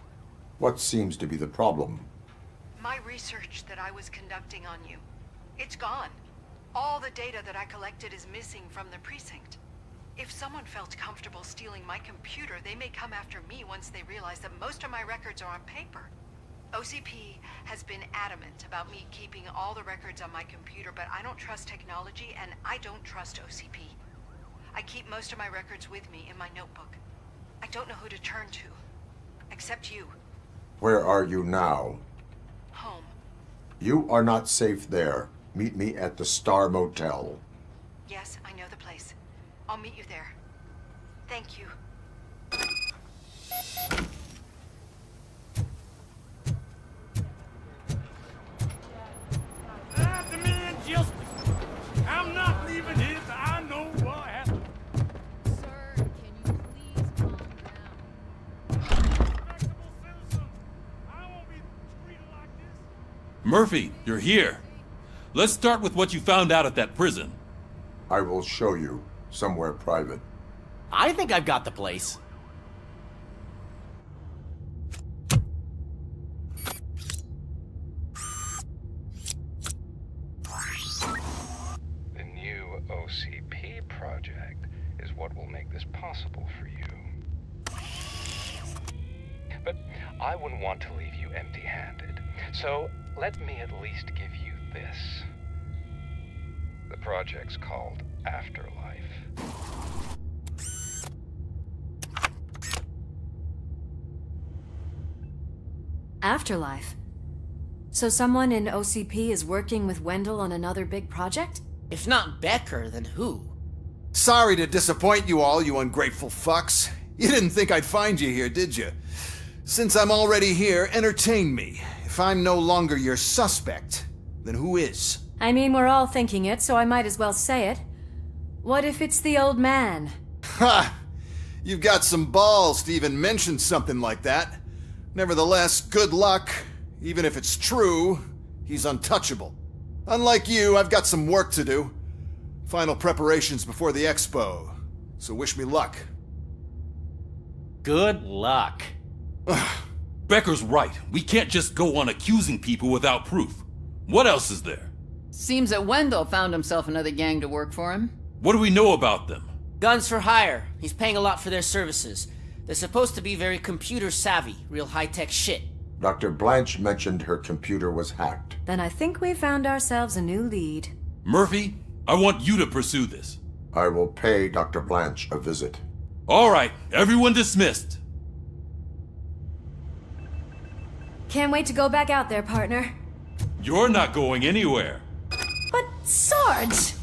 What seems to be the problem? My research that I was conducting on you, it's gone. All the data that I collected is missing from the precinct. If someone felt comfortable stealing my computer, they may come after me once they realize that most of my records are on paper. OCP has been adamant about me keeping all the records on my computer, but I don't trust technology and I don't trust OCP. I keep most of my records with me in my notebook. I don't know who to turn to, except you. Where are you now? Home. You are not safe there. Meet me at the Star Motel. Yes, I know the place. I'll meet you there. Thank you. Demand justice. I'm not leaving here till I know what happened. Sir, can you please calm down? Respectable citizen. I won't be treated like this. Murphy, you're here. Let's start with what you found out at that prison. I will show you somewhere private. I think I've got the place. The new OCP project is what will make this possible for you. But I wouldn't want to leave you empty-handed. So let me at least give you this. The project's called Afterlife. Afterlife? So someone in OCP is working with Wendell on another big project? If not Becker, then who? Sorry to disappoint you all, you ungrateful fucks. You didn't think I'd find you here, did you? Since I'm already here, entertain me. If I'm no longer your suspect, then who is? I mean, we're all thinking it, so I might as well say it. What if it's the old man? Ha! You've got some balls to even mention something like that. Nevertheless, good luck. Even if it's true, he's untouchable. Unlike you, I've got some work to do. Final preparations before the expo. So wish me luck. Good luck. Becker's right. We can't just go on accusing people without proof. What else is there? Seems that Wendell found himself another gang to work for him. What do we know about them? Guns for hire. He's paying a lot for their services. They're supposed to be very computer savvy, real high-tech shit. Dr. Blanche mentioned her computer was hacked. Then I think we found ourselves a new lead. Murphy, I want you to pursue this. I will pay Dr. Blanche a visit. All right, everyone dismissed. Can't wait to go back out there, partner. You're not going anywhere. But, Sarge!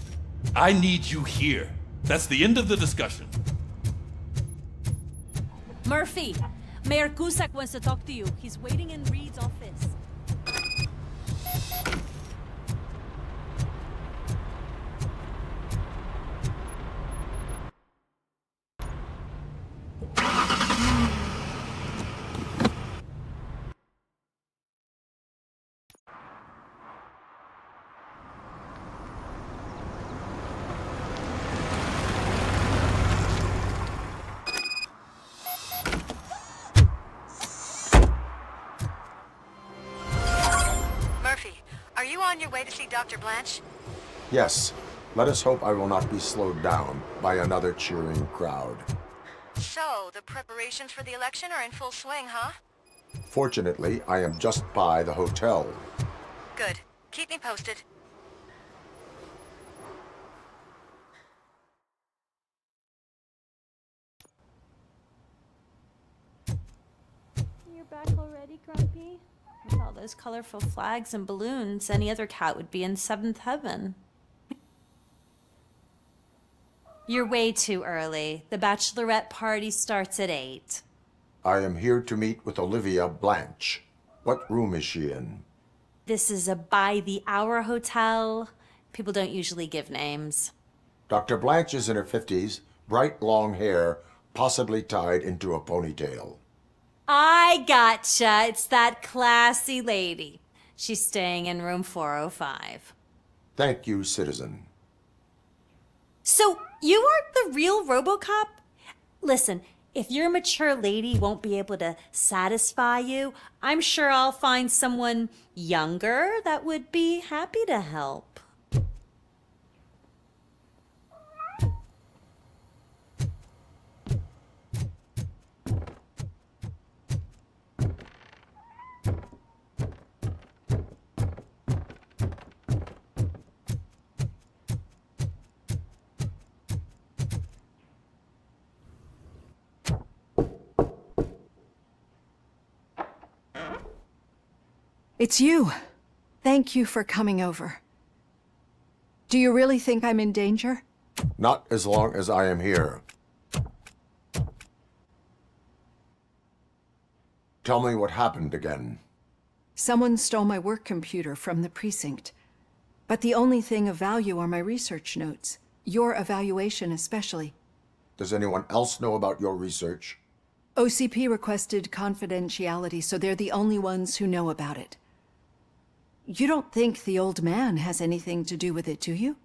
I need you here. That's the end of the discussion. Murphy, Mayor Cusack wants to talk to you. He's waiting in Reed's office. Are you on your way to see Dr. Blanche? Yes. Let us hope I will not be slowed down by another cheering crowd. So, the preparations for the election are in full swing, huh? Fortunately, I am just by the hotel. Good. Keep me posted. You're back already, Grumpy? With all those colorful flags and balloons, any other cat would be in seventh heaven. You're way too early. The bachelorette party starts at 8. I am here to meet with Olivia Blanche. What room is she in? This is a by-the-hour hotel. People don't usually give names. Dr. Blanche is in her 50s, bright long hair, possibly tied into a ponytail. I gotcha. It's that classy lady. She's staying in room 405. Thank you, citizen. So, you are the real RoboCop? Listen, if your mature lady won't be able to satisfy you, I'm sure I'll find someone younger that would be happy to help. It's you. Thank you for coming over. Do you really think I'm in danger? Not as long as I am here. Tell me what happened again. Someone stole my work computer from the precinct. But the only thing of value are my research notes. Your evaluation especially. Does anyone else know about your research? OCP requested confidentiality, so they're the only ones who know about it. You don't think the old man has anything to do with it, do you?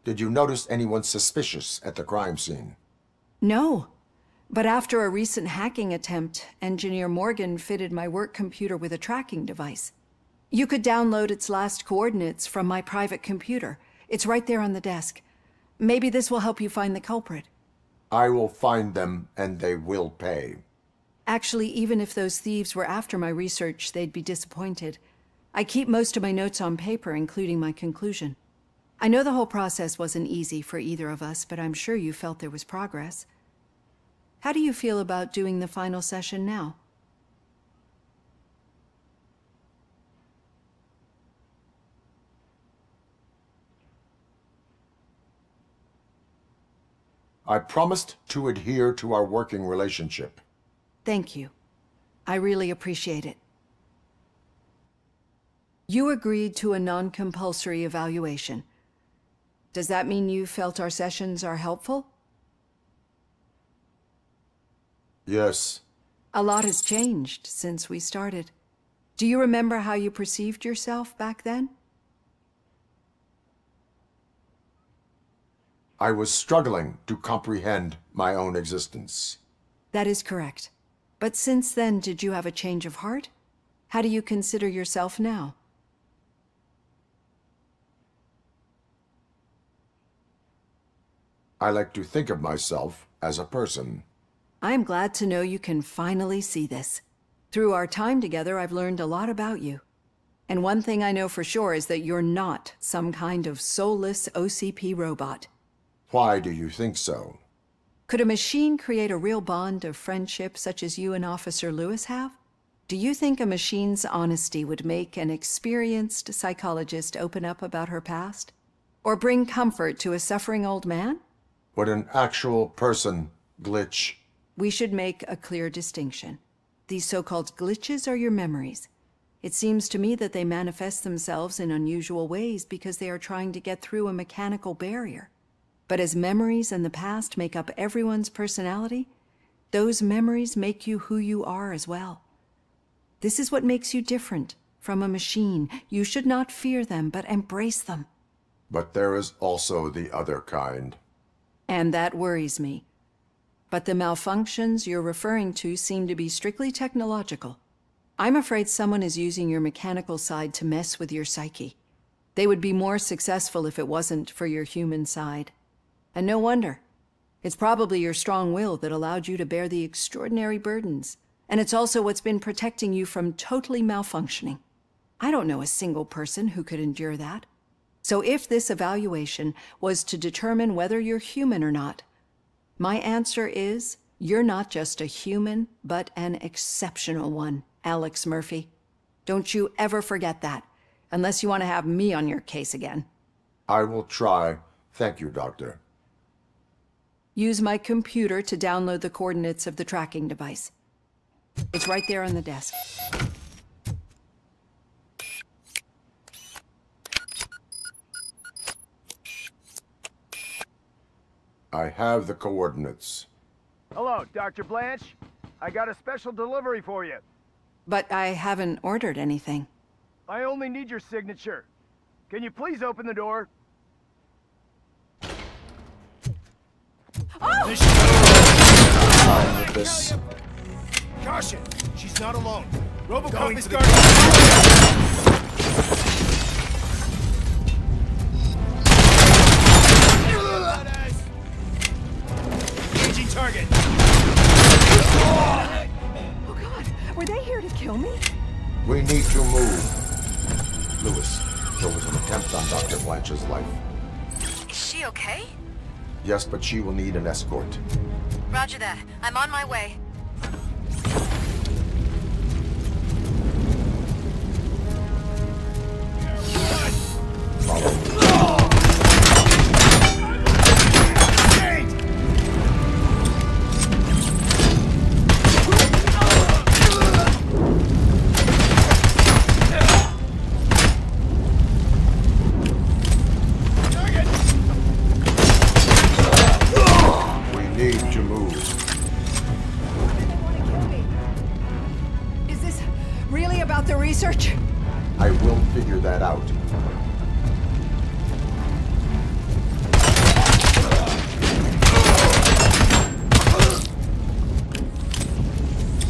Did you notice anyone suspicious at the crime scene? No. But after a recent hacking attempt, Engineer Morgan fitted my work computer with a tracking device. You could download its last coordinates from my private computer. It's right there on the desk. Maybe this will help you find the culprit. I will find them, and they will pay. Actually, even if those thieves were after my research, they'd be disappointed. I keep most of my notes on paper, including my conclusion. I know the whole process wasn't easy for either of us, but I'm sure you felt there was progress. How do you feel about doing the final session now? I promised to adhere to our working relationship. Thank you. I really appreciate it. You agreed to a non-compulsory evaluation. Does that mean you felt our sessions are helpful? Yes. A lot has changed since we started. Do you remember how you perceived yourself back then? I was struggling to comprehend my own existence. That is correct. But since then, did you have a change of heart? How do you consider yourself now? I like to think of myself as a person. I am glad to know you can finally see this. Through our time together, I've learned a lot about you. And one thing I know for sure is that you're not some kind of soulless OCP robot. Why do you think so? Could a machine create a real bond of friendship such as you and Officer Lewis have? Do you think a machine's honesty would make an experienced psychologist open up about her past? Or bring comfort to a suffering old man? Would an actual person glitch? We should make a clear distinction. These so-called glitches are your memories. It seems to me that they manifest themselves in unusual ways because they are trying to get through a mechanical barrier. But as memories and the past make up everyone's personality, those memories make you who you are as well. This is what makes you different from a machine. You should not fear them, but embrace them. But there is also the other kind. And that worries me. But the malfunctions you're referring to seem to be strictly technological. I'm afraid someone is using your mechanical side to mess with your psyche. They would be more successful if it wasn't for your human side. And no wonder. It's probably your strong will that allowed you to bear the extraordinary burdens. And it's also what's been protecting you from totally malfunctioning. I don't know a single person who could endure that. So if this evaluation was to determine whether you're human or not, my answer is, you're not just a human, but an exceptional one, Alex Murphy. Don't you ever forget that, unless you want to have me on your case again. I will try. Thank you, Doctor. Use my computer to download the coordinates of the tracking device. It's right there on the desk. I have the coordinates. Hello, Dr. Blanche. I got a special delivery for you. But I haven't ordered anything. I only need your signature. Can you please open the door? Oh! This. Caution! She's not alone. RoboCop is guarding. Engaging target. Oh God, were they here to kill me? We need to move. Lewis, there was an attempt on Dr. Blanche's life. Is she okay? Yes, but she will need an escort. Roger that. I'm on my way. Follow me. Research? I will figure that out.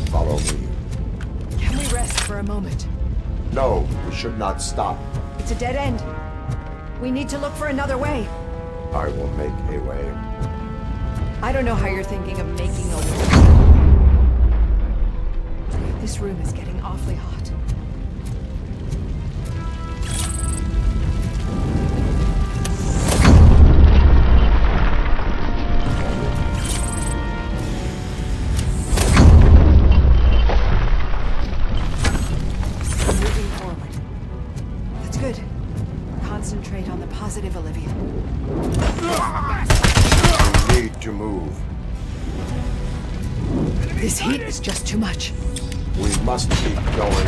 Follow me. Can we rest for a moment? No, we should not stop. It's a dead end. We need to look for another way. I will make a way. I don't know how you're thinking of making a way. This room is getting awfully hot. Concentrate on the positive, Olivia. We need to move. This heat is just too much. We must keep going.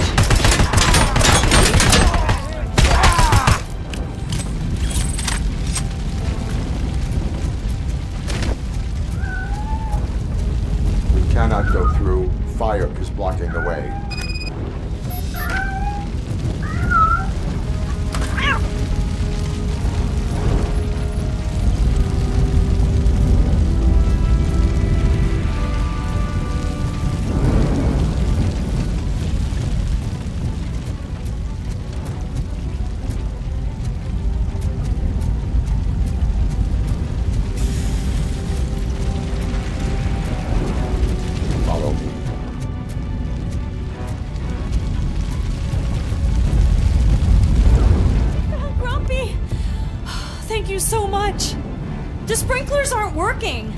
We cannot go through. Fire is blocking the way. working.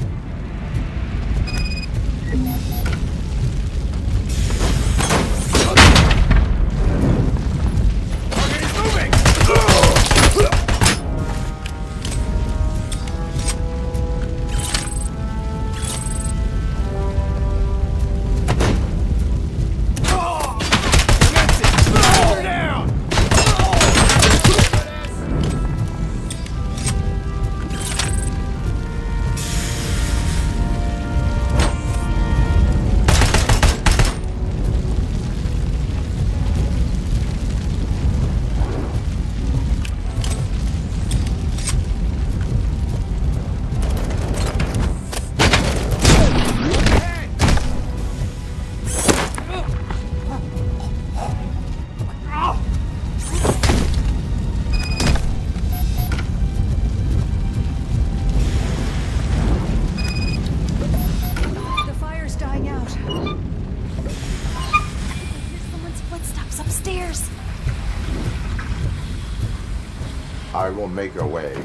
I will make a way.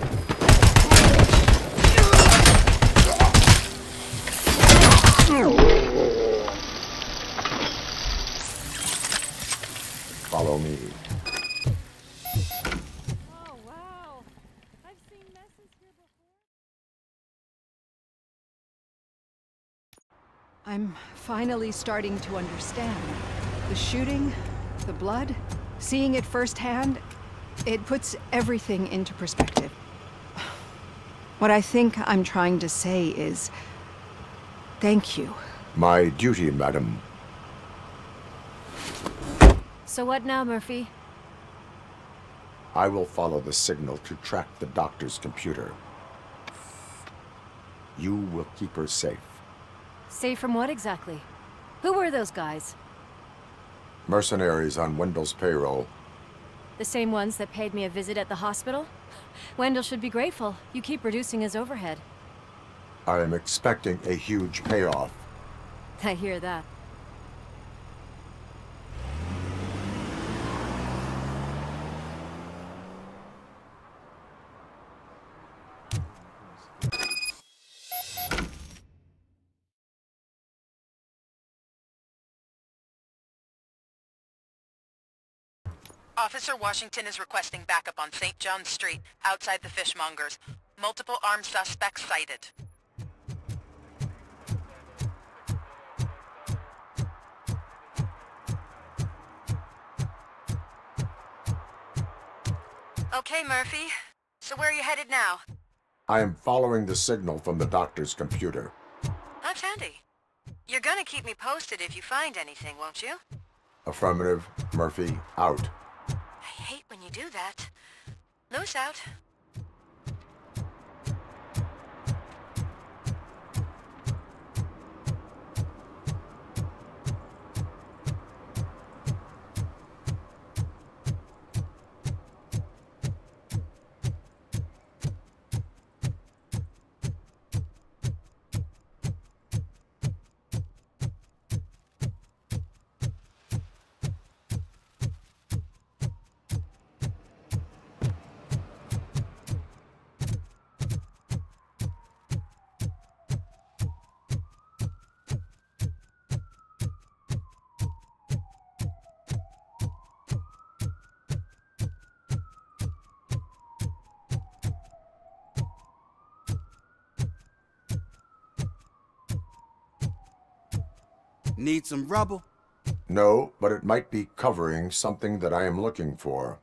Follow me. Oh, wow. I've seen messes here before. I'm finally starting to understand. The shooting, the blood, seeing it firsthand, it puts everything into perspective. What I think I'm trying to say is, thank you. My duty, madam. So what now, Murphy? I will follow the signal to track the doctor's computer. You will keep her safe. Safe from what exactly? Who were those guys? Mercenaries on Wendell's payroll. The same ones that paid me a visit at the hospital? Wendell should be grateful. You keep reducing his overhead. I am expecting a huge payoff. I hear that. Officer Washington is requesting backup on St. John's Street, outside the fishmongers. Multiple armed suspects sighted. Okay, Murphy. So where are you headed now? I am following the signal from the doctor's computer. That's handy. You're gonna keep me posted if you find anything, won't you? Affirmative. Murphy, out. I hate when you do that. Loose out. Need some rubble? No, but it might be covering something that I am looking for.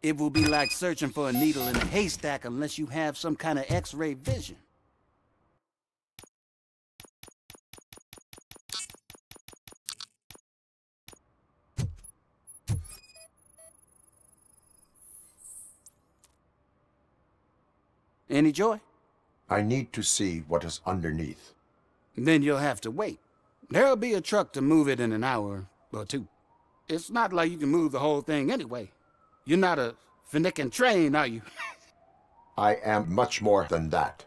It will be like searching for a needle in a haystack unless you have some kind of X-ray vision. Any joy? I need to see what is underneath. Then you'll have to wait. There'll be a truck to move it in an hour or two. It's not like you can move the whole thing anyway. You're not a finicking train, are you? I am much more than that.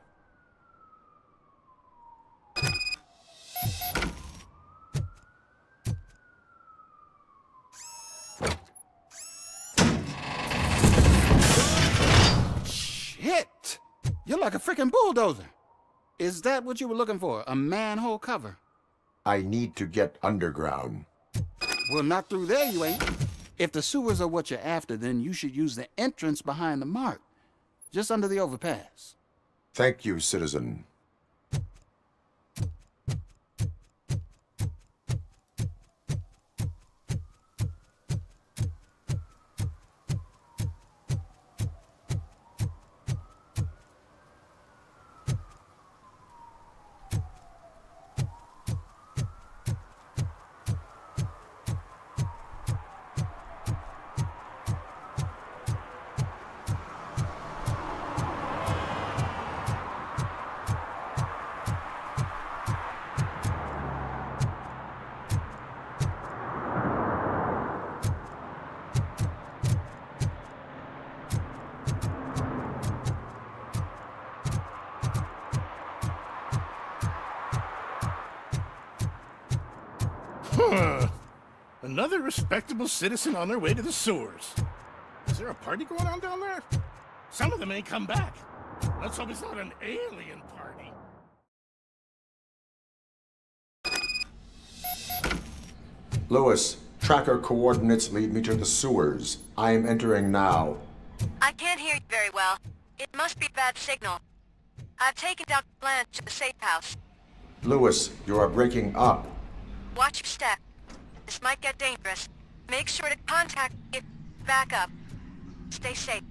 Shit! You're like a freaking bulldozer. Is that what you were looking for? A manhole cover? I need to get underground. Well, not through there, you ain't. If the sewers are what you're after, then you should use the entrance behind the mark, just under the overpass. Thank you, citizen. Huh. Another respectable citizen on their way to the sewers. Is there a party going on down there? Some of them ain't come back. Let's hope it's not an alien party. Lewis, tracker coordinates lead me to the sewers. I am entering now. I can't hear you very well. It must be a bad signal. I've taken Dr. Blanche to the safe house. Lewis, you are breaking up. Watch your step. This might get dangerous. Make sure to contact me if back up. Stay safe.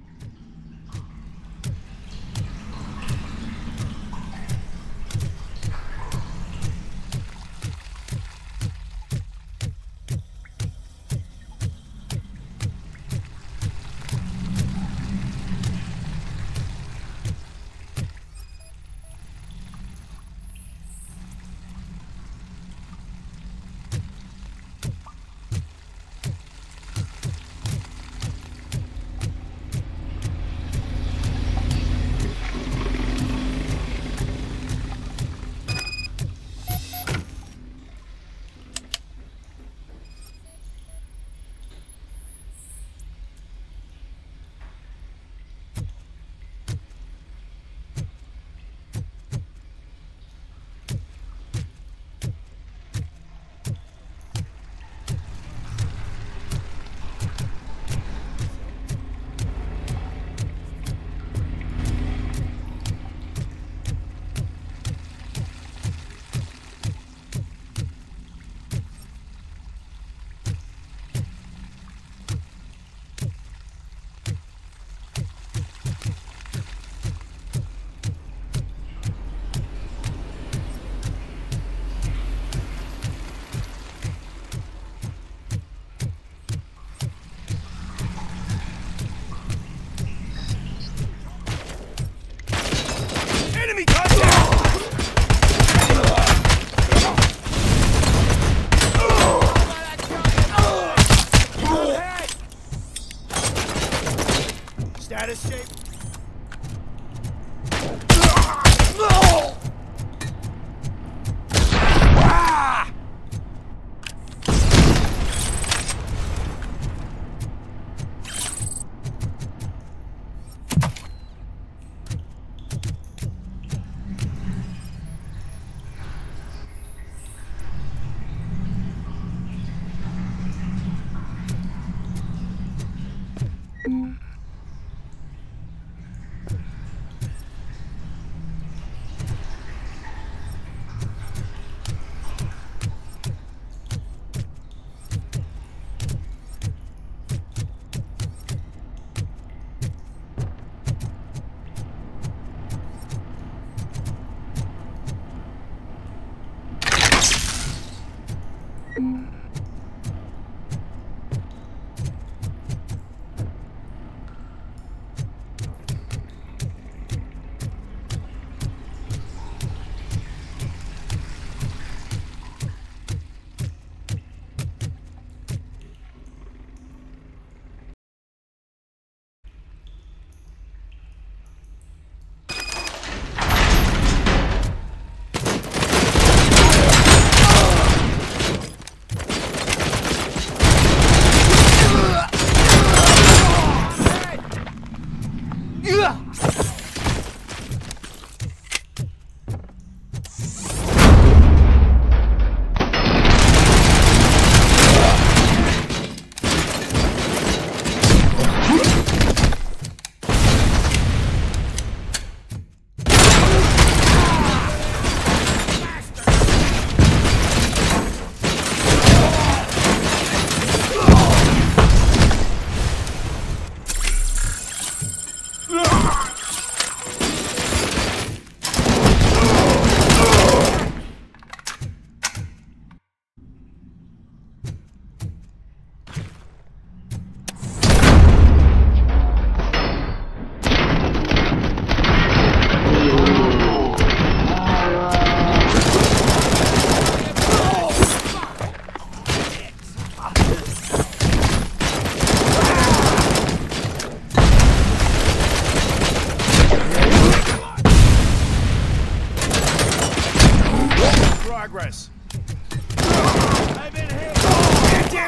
Status shape.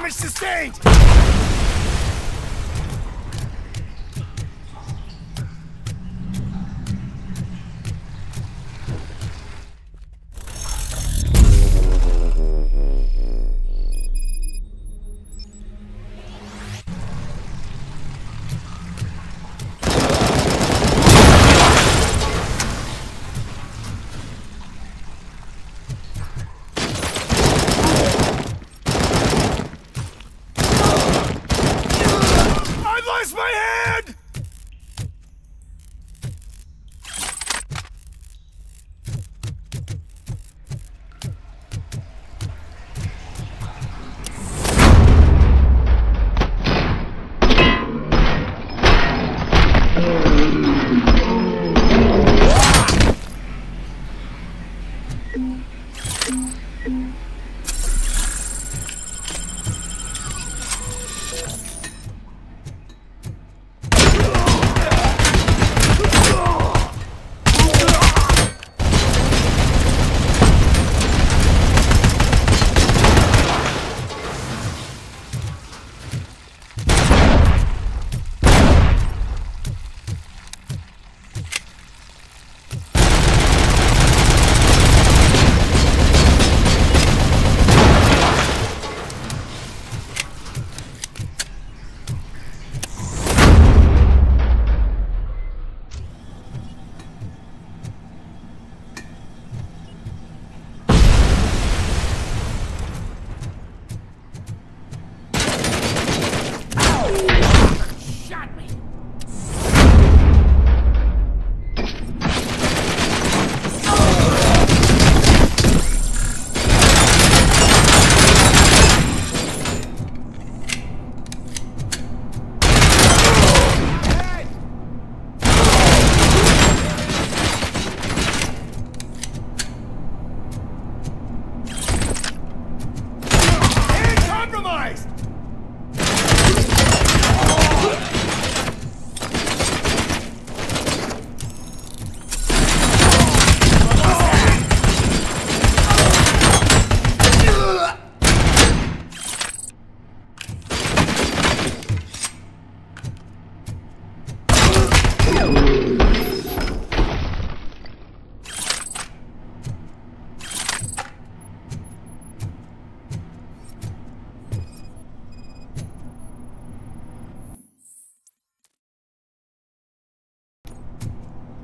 Damage sustained!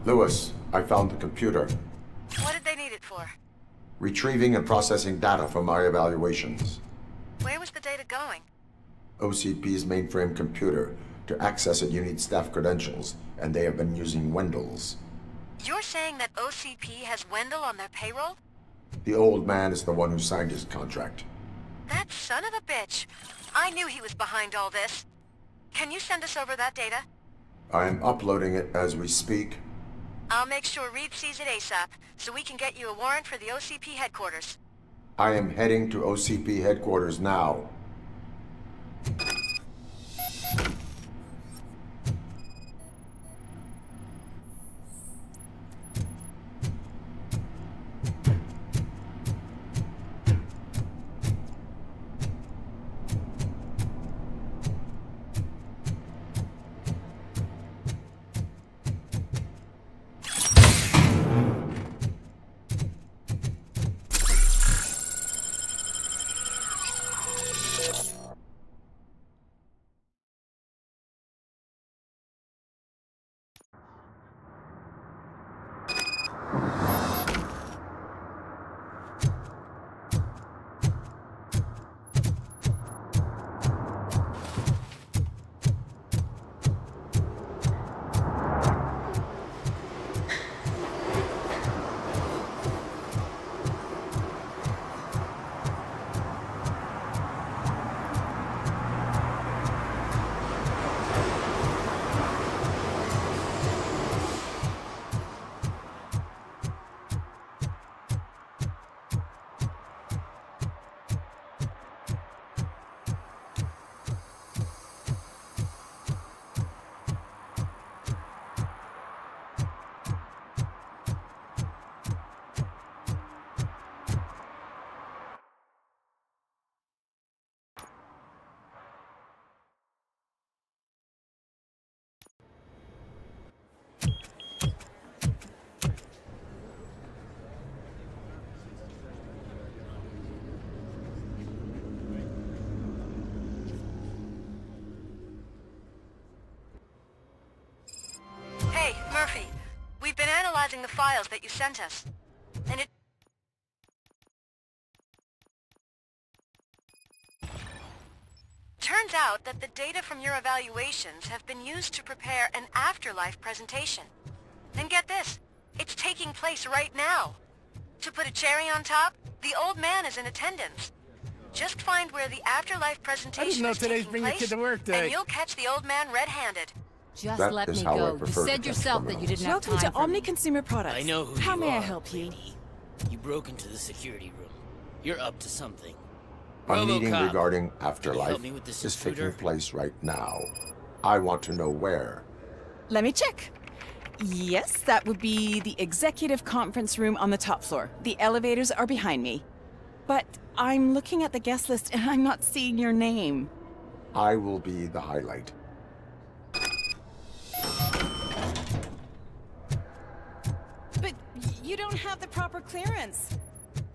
Lewis, I found the computer. What did they need it for? Retrieving and processing data from my evaluations. Where was the data going? OCP's mainframe computer. To access it, you need staff credentials, and they have been using Wendell's. You're saying that OCP has Wendell on their payroll? The old man is the one who signed his contract. That son of a bitch. I knew he was behind all this. Can you send us over that data? I am uploading it as we speak. I'll make sure Reed sees it ASAP, so we can get you a warrant for the OCP headquarters. I am heading to OCP headquarters now. Murphy, we've been analyzing the files that you sent us, and it... turns out that the data from your evaluations have been used to prepare an afterlife presentation. And get this, it's taking place right now. To put a cherry on top, the old man is in attendance. Just find where the afterlife presentation is taking place, and you'll catch the old man red-handed. Just That let is me how I go. You prefer to said catch yourself that you criminals. didn't have Welcome time to for Omni me. Consumer Products. I know who How you may I are, help you? lady. You broke into the security room. You're up to something. A meeting RoboCop, regarding can you afterlife help me with this is taking intruder? place right now. I want to know where. Let me check. Yes, that would be the executive conference room on the top floor. The elevators are behind me. But I'm looking at the guest list and I'm not seeing your name. I will be the highlight. But you don't have the proper clearance.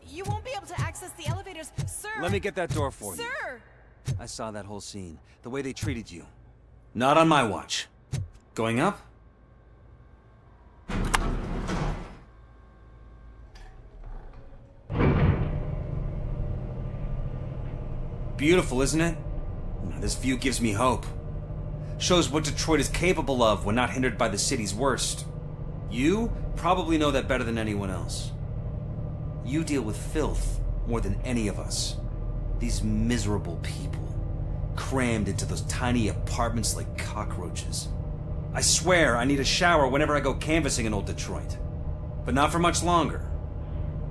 You won't be able to access the elevators, sir. Let me get that door for you. Sir! I saw that whole scene. The way they treated you. Not on my watch. Going up? Beautiful, isn't it? This view gives me hope. Shows what Detroit is capable of when not hindered by the city's worst. You probably know that better than anyone else. You deal with filth more than any of us. These miserable people, crammed into those tiny apartments like cockroaches. I swear I need a shower whenever I go canvassing in old Detroit. But not for much longer.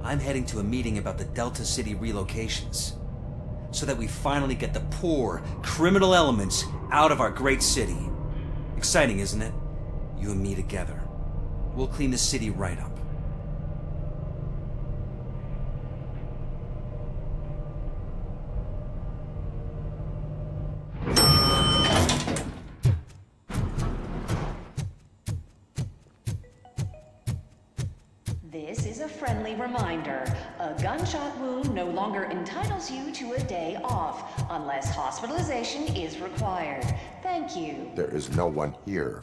I'm heading to a meeting about the Delta City relocations, so that we finally get the poor, criminal elements out of our great city. Exciting, isn't it? You and me together. We'll clean the city right up. This is a friendly reminder. A gunshot wound no longer entitles you to a day off, unless hospitalization is required. Thank you. There is no one here.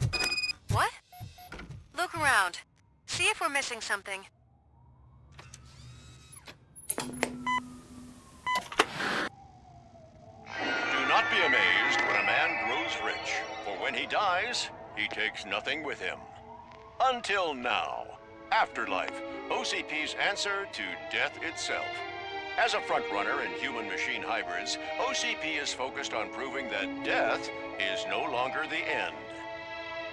What? Look around. See if we're missing something. Do not be amazed when a man grows rich, for when he dies, he takes nothing with him. Until now. Afterlife, OCP's answer to death itself. As a frontrunner in human-machine hybrids, OCP is focused on proving that death is no longer the end.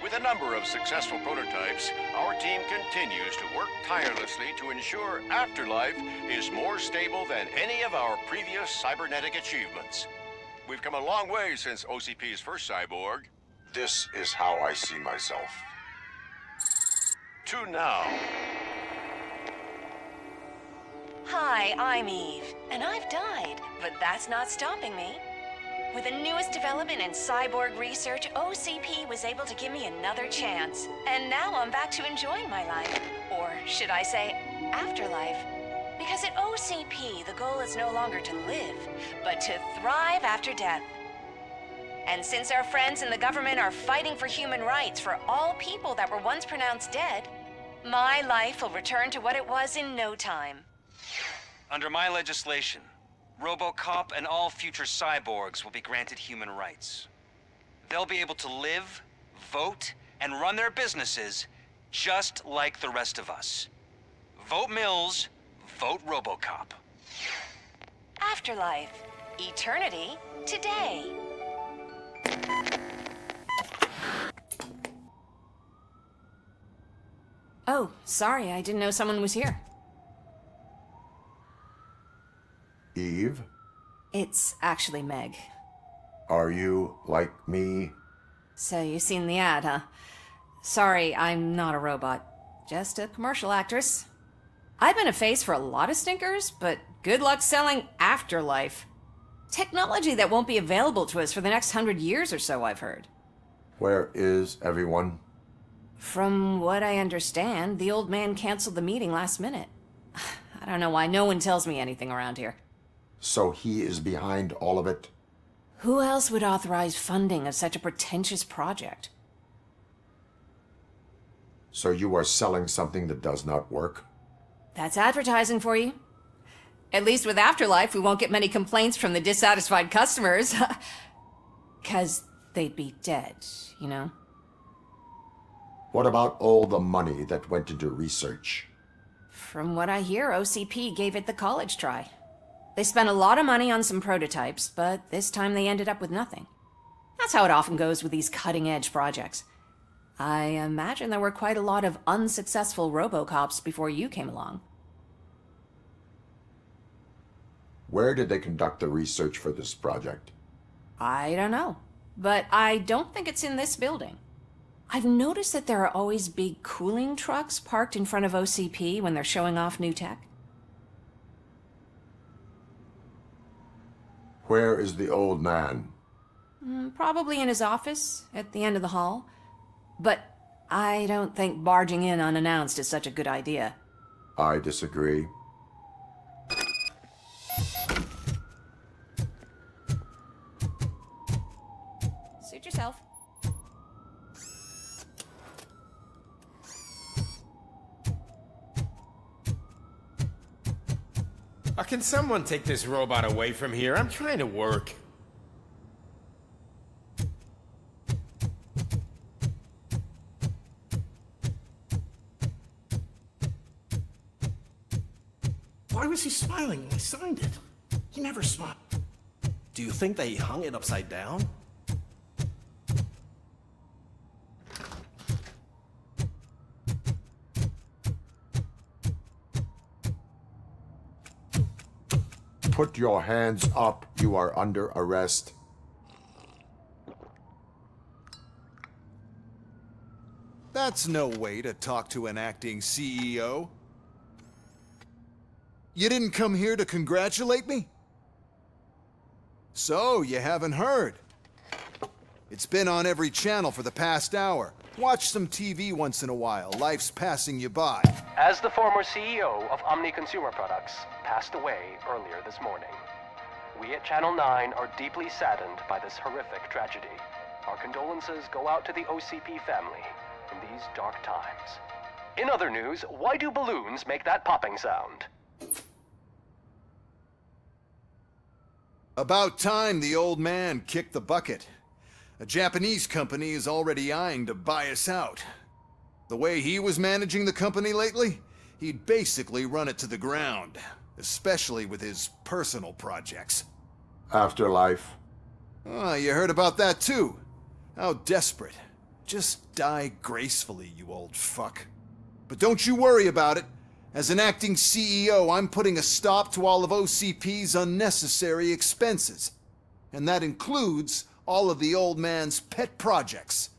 With a number of successful prototypes, our team continues to work tirelessly to ensure Afterlife is more stable than any of our previous cybernetic achievements. We've come a long way since OCP's first cyborg. This is how I see myself. To now. Hi, I'm Eve, and I've died, but that's not stopping me. With the newest development in cyborg research, OCP was able to give me another chance. And now I'm back to enjoying my life. Or should I say, afterlife. Because at OCP, the goal is no longer to live, but to thrive after death. And since our friends in the government are fighting for human rights for all people that were once pronounced dead, my life will return to what it was in no time. Under my legislation, RoboCop and all future cyborgs will be granted human rights. They'll be able to live, vote, and run their businesses just like the rest of us. Vote Mills, vote RoboCop. Afterlife. Eternity. Today. Oh, sorry, I didn't know someone was here. Eve, It's actually Meg. are you like me? So you've seen the ad, huh? Sorry, I'm not a robot. Just a commercial actress. I've been a face for a lot of stinkers, but good luck selling Afterlife. Technology that won't be available to us for the next 100 years or so, I've heard. Where is everyone? From what I understand, the old man canceled the meeting last minute. I don't know why no one tells me anything around here. So he is behind all of it? Who else would authorize funding of such a pretentious project? So you are selling something that does not work? That's advertising for you. At least with Afterlife, we won't get many complaints from the dissatisfied customers. 'Cause they'd be dead, you know? What about all the money that went into research? From what I hear, OCP gave it the college try. They spent a lot of money on some prototypes, but this time they ended up with nothing. That's how it often goes with these cutting-edge projects. I imagine there were quite a lot of unsuccessful RoboCops before you came along. Where did they conduct the research for this project? I don't know, but I don't think it's in this building. I've noticed that there are always big cooling trucks parked in front of OCP when they're showing off new tech. Where is the old man? Probably in his office, at the end of the hall. But I don't think barging in unannounced is such a good idea. I disagree. Suit yourself. Can someone take this robot away from here? I'm trying to work. Why was he smiling when I signed it? He never smiled. Do you think they hung it upside down? Put your hands up. You are under arrest. That's no way to talk to an acting CEO. You didn't come here to congratulate me? So, you haven't heard. It's been on every channel for the past hour. Watch some TV once in a while. Life's passing you by. As the former CEO of Omni Consumer Products passed away earlier this morning, we at Channel 9 are deeply saddened by this horrific tragedy. Our condolences go out to the OCP family in these dark times. In other news, why do balloons make that popping sound? About time the old man kicked the bucket. A Japanese company is already eyeing to buy us out. The way he was managing the company lately, he'd basically run it to the ground, especially with his personal projects. Afterlife. Oh, you heard about that too. How desperate. Just die gracefully, you old fuck. But don't you worry about it. As an acting CEO, I'm putting a stop to all of OCP's unnecessary expenses. And that includes all of the old man's pet projects.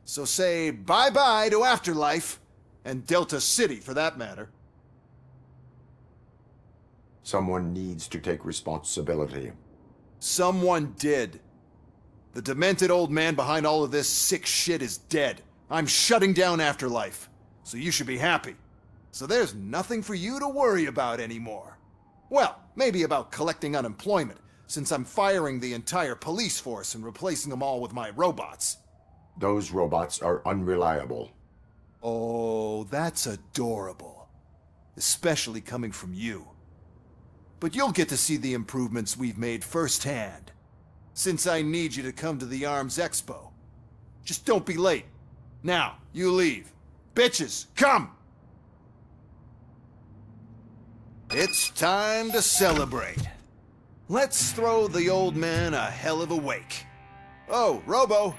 So say bye-bye to Afterlife, and Delta City for that matter. Someone needs to take responsibility. Someone did. The demented old man behind all of this sick shit is dead. I'm shutting down Afterlife, so you should be happy. So there's nothing for you to worry about anymore. Well, maybe about collecting unemployment, since I'm firing the entire police force and replacing them all with my robots. Those robots are unreliable. Oh, that's adorable. Especially coming from you. But you'll get to see the improvements we've made firsthand, since I need you to come to the ARMS Expo. Just don't be late. Now, you leave. Bitches, come! It's time to celebrate. Let's throw the old man a hell of a wake. Oh, Robo!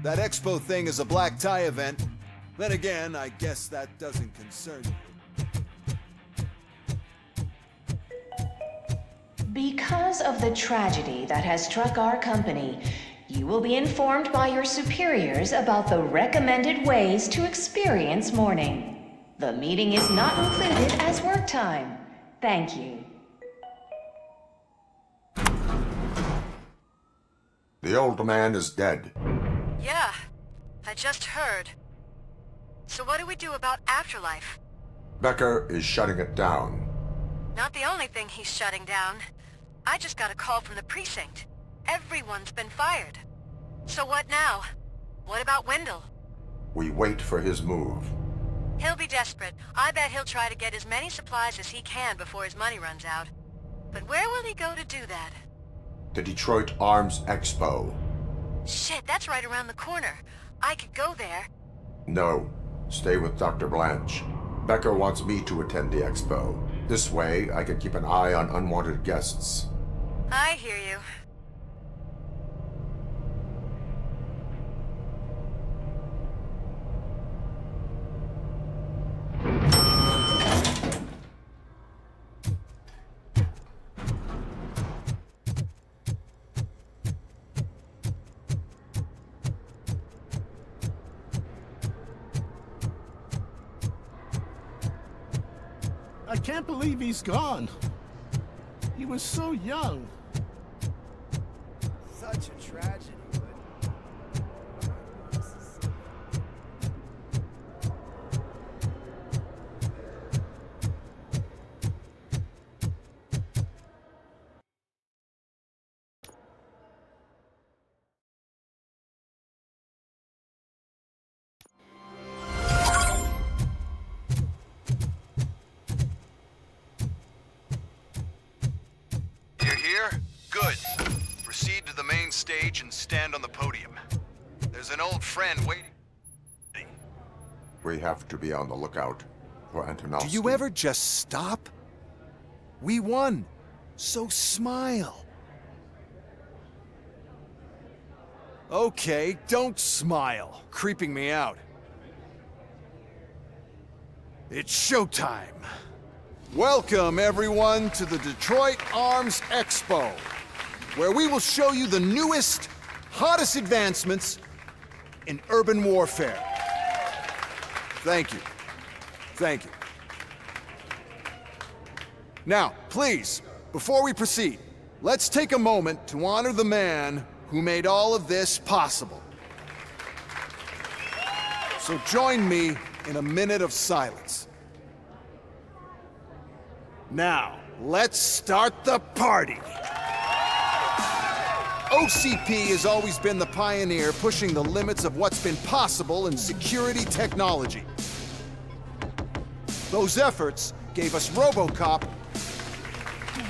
That expo thing is a black tie event. Then again, I guess that doesn't concern you. Because of the tragedy that has struck our company, you will be informed by your superiors about the recommended ways to experience mourning. The meeting is not included as work time. Thank you. The old man is dead. Yeah, I just heard. So what do we do about Afterlife? Becker is shutting it down. Not the only thing he's shutting down. I just got a call from the precinct. Everyone's been fired. So what now? What about Wendell? We wait for his move. He'll be desperate. I bet he'll try to get as many supplies as he can before his money runs out. But where will he go to do that? The Detroit Arms Expo. Shit, that's right around the corner. I could go there. No. Stay with Dr. Blanche. Becker wants me to attend the expo. This way, I can keep an eye on unwanted guests. I hear you. I can't believe he's gone. He was so young. Such a tragedy. Good. Proceed to the main stage and stand on the podium. There's an old friend waiting. We have to be on the lookout for Antonovsky. Do you ever just stop? We won. So smile. Okay, don't smile. Creeping me out. It's showtime. Welcome, everyone, to the Detroit Arms Expo, where we will show you the newest, hottest advancements in urban warfare. Thank you. Thank you. Now, please, before we proceed, let's take a moment to honor the man who made all of this possible. So join me in a minute of silence. Now, let's start the party! OCP has always been the pioneer pushing the limits of what's been possible in security technology. Those efforts gave us RoboCop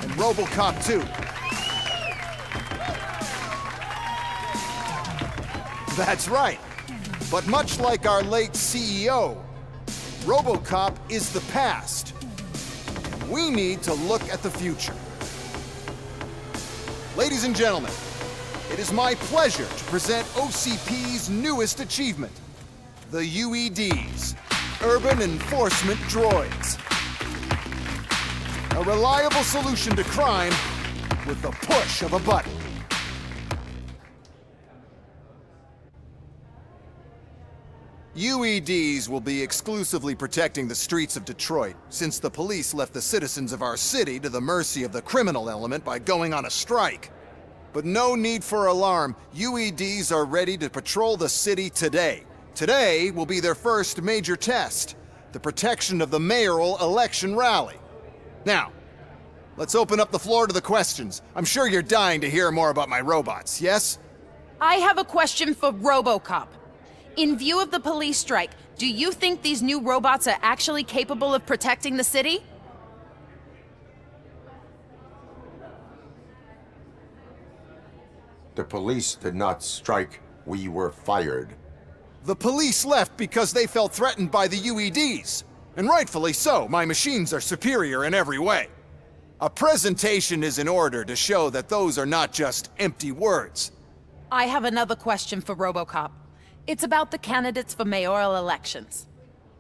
and RoboCop 2. That's right. But much like our late CEO, RoboCop is the past. We need to look at the future. Ladies and gentlemen, it is my pleasure to present OCP's newest achievement, the UEDs, Urban Enforcement Droids. A reliable solution to crime with the push of a button. UEDs will be exclusively protecting the streets of Detroit, since the police left the citizens of our city to the mercy of the criminal element by going on a strike. But no need for alarm. UEDs are ready to patrol the city today. Today will be their first major test, the protection of the mayoral election rally. Now, let's open up the floor to the questions. I'm sure you're dying to hear more about my robots, yes? I have a question for RoboCop. In view of the police strike, do you think these new robots are actually capable of protecting the city? The police did not strike. We were fired. The police left because they felt threatened by the UEDs. And rightfully so. My machines are superior in every way. A presentation is in order to show that those are not just empty words. I have another question for RoboCop. It's about the candidates for mayoral elections.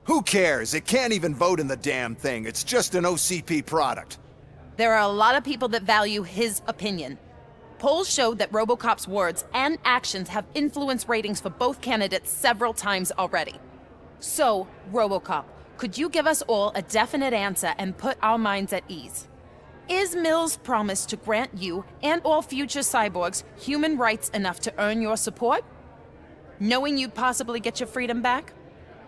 Who cares? It can't even vote in the damn thing. It's just an OCP product. There are a lot of people that value his opinion. Polls show that RoboCop's words and actions have influenced ratings for both candidates several times already. So, RoboCop, could you give us all a definite answer and put our minds at ease? Is Mills' promise to grant you and all future cyborgs human rights enough to earn your support? Knowing you'd possibly get your freedom back?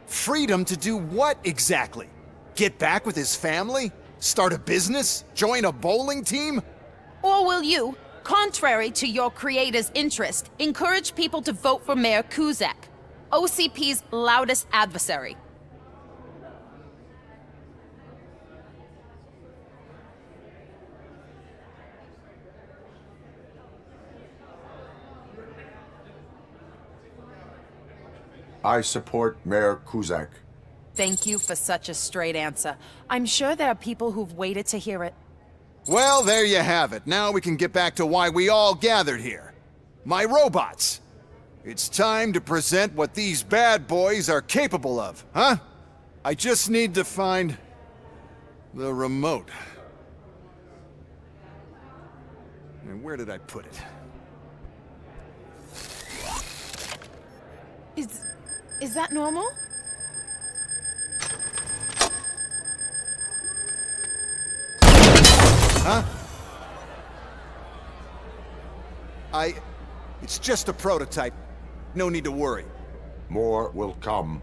Freedom to do what exactly? Get back with his family? Start a business? Join a bowling team? Or will you, contrary to your creator's interest, encourage people to vote for Mayor Kuzak? OCP's loudest adversary. I support Mayor Kuzak. Thank you for such a straight answer. I'm sure there are people who've waited to hear it. Well, there you have it. Now we can get back to why we all gathered here. My robots. It's time to present what these bad boys are capable of, huh? I just need to find the remote. And where did I put it? Is that normal? Huh? It's just a prototype. No need to worry. More will come.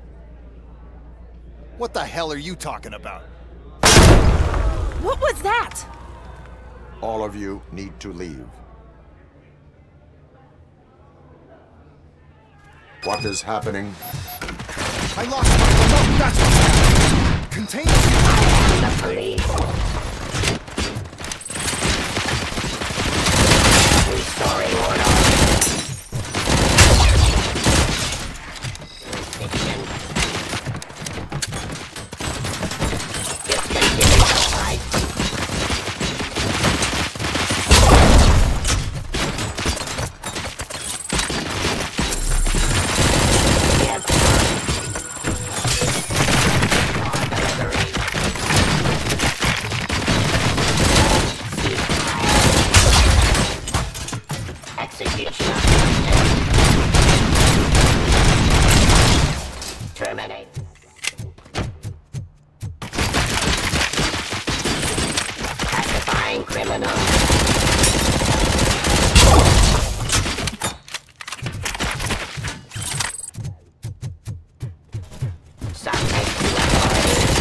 What the hell are you talking about? What was that? All of you need to leave. What is happening? I lost my remote, that's what's happening! Contain the police! Restoring order. Discontinue the fight. Terminate. Pacifying criminal. Subject to authority.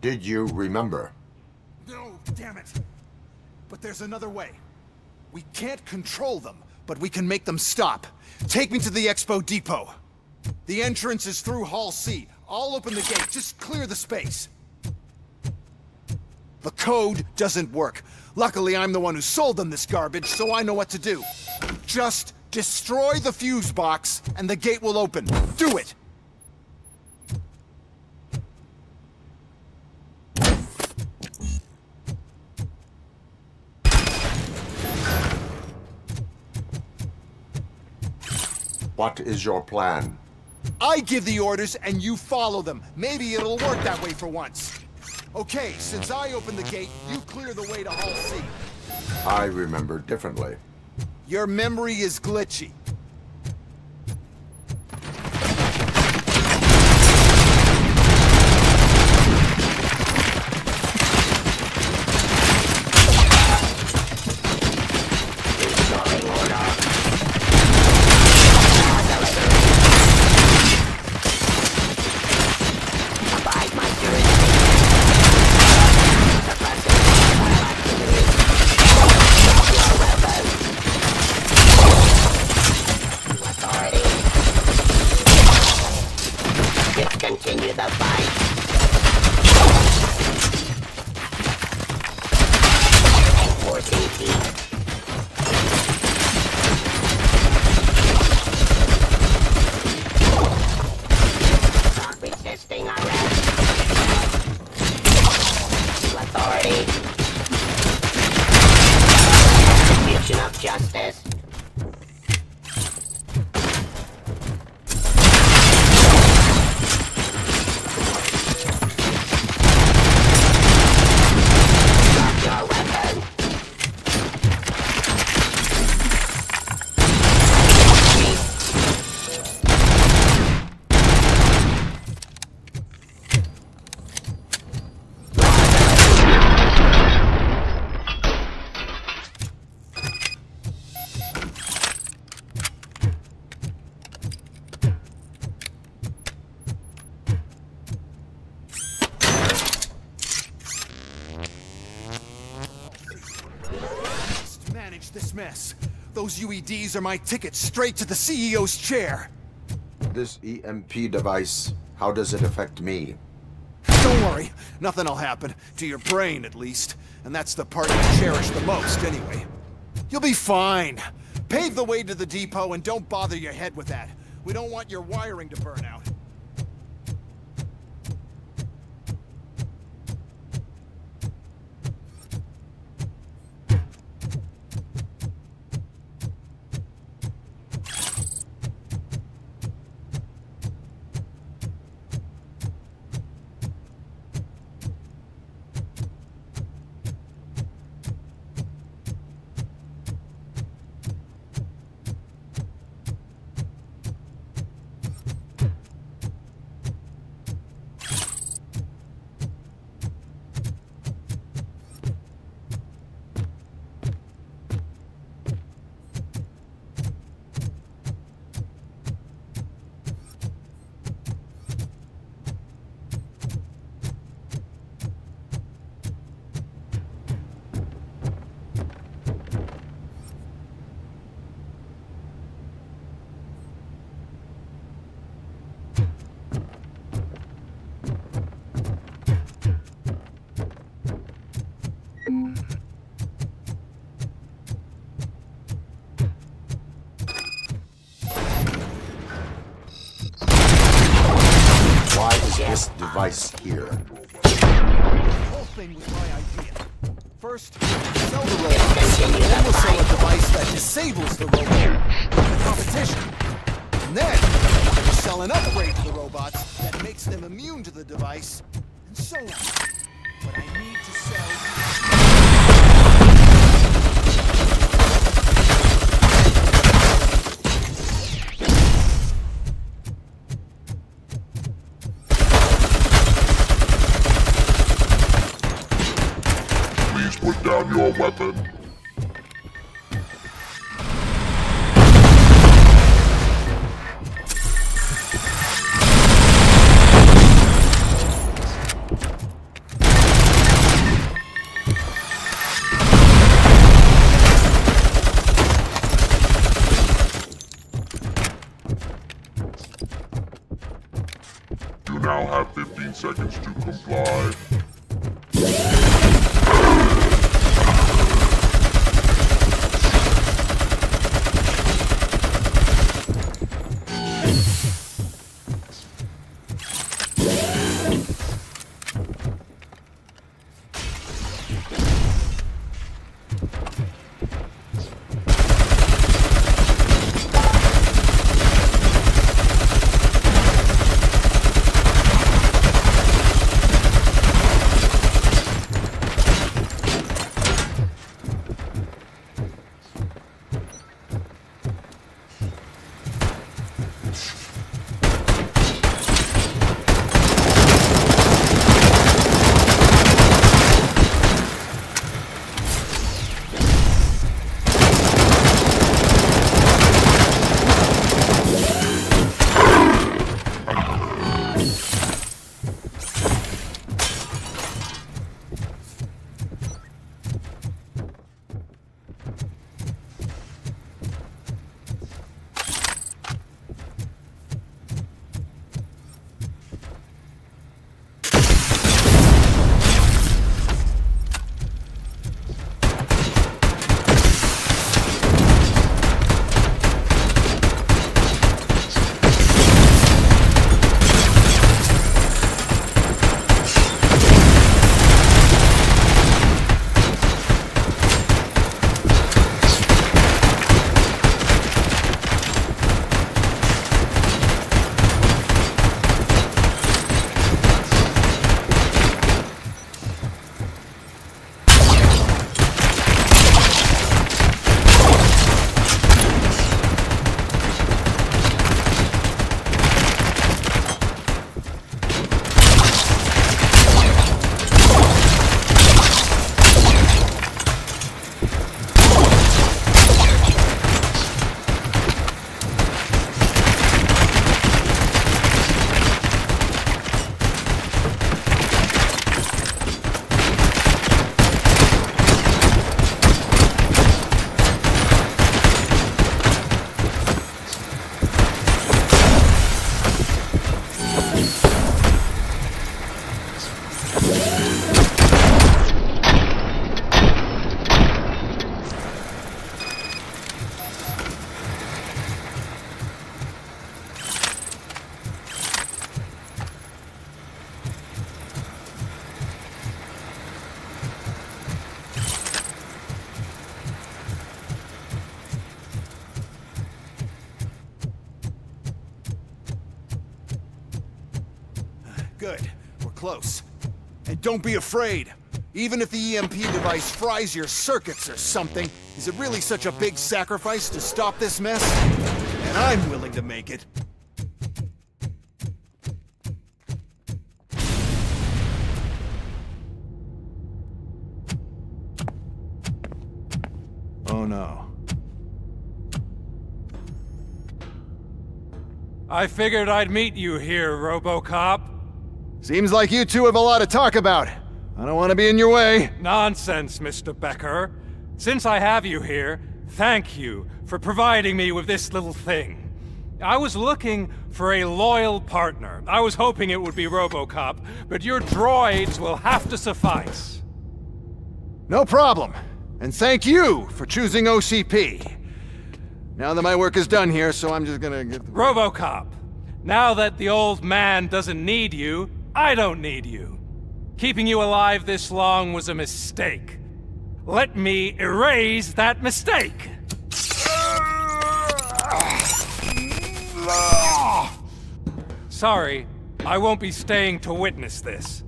Did you remember? No, damn it. But there's another way. We can't control them, but we can make them stop. Take me to the Expo Depot. The entrance is through Hall C. I'll open the gate. Just clear the space. The code doesn't work. Luckily, I'm the one who sold them this garbage, so I know what to do. Just destroy the fuse box, and the gate will open. Do it! What is your plan? I give the orders, and you follow them. Maybe it'll work that way for once. Okay, since I opened the gate, you clear the way to Hall C. I remember differently. Your memory is glitchy. Continue the fight. Enforcing heat. Stop resisting arrest. To authority. Execution of justice. This mess. Those UEDs are my ticket straight to the CEO's chair. This EMP device, how does it affect me? Don't worry, nothing'll happen. To your brain, at least. And that's the part you cherish the most, anyway. You'll be fine. Pave the way to the depot and don't bother your head with that. We don't want your wiring to burn out. This device here. The whole thing was my idea. First, sell the robot, then we'll sell a device that disables the robot. The competition. And then, we'll sell an upgrade to the robots that makes them immune to the device, and so on. But I need to sell... Put down your weapon. Do now have 15 seconds to comply. Good. We're close. And don't be afraid. Even if the EMP device fries your circuits or something, is it really such a big sacrifice to stop this mess? And I'm willing to make it. Oh no. I figured I'd meet you here, RoboCop. Seems like you two have a lot to talk about. I don't want to be in your way. Nonsense, Mr. Becker. Since I have you here, thank you for providing me with this little thing. I was looking for a loyal partner. I was hoping it would be RoboCop, but your droids will have to suffice. No problem. And thank you for choosing OCP. Now that my work is done here, so I'm just gonna get... RoboCop, now that the old man doesn't need you, I don't need you. Keeping you alive this long was a mistake. Let me erase that mistake! Sorry, I won't be staying to witness this.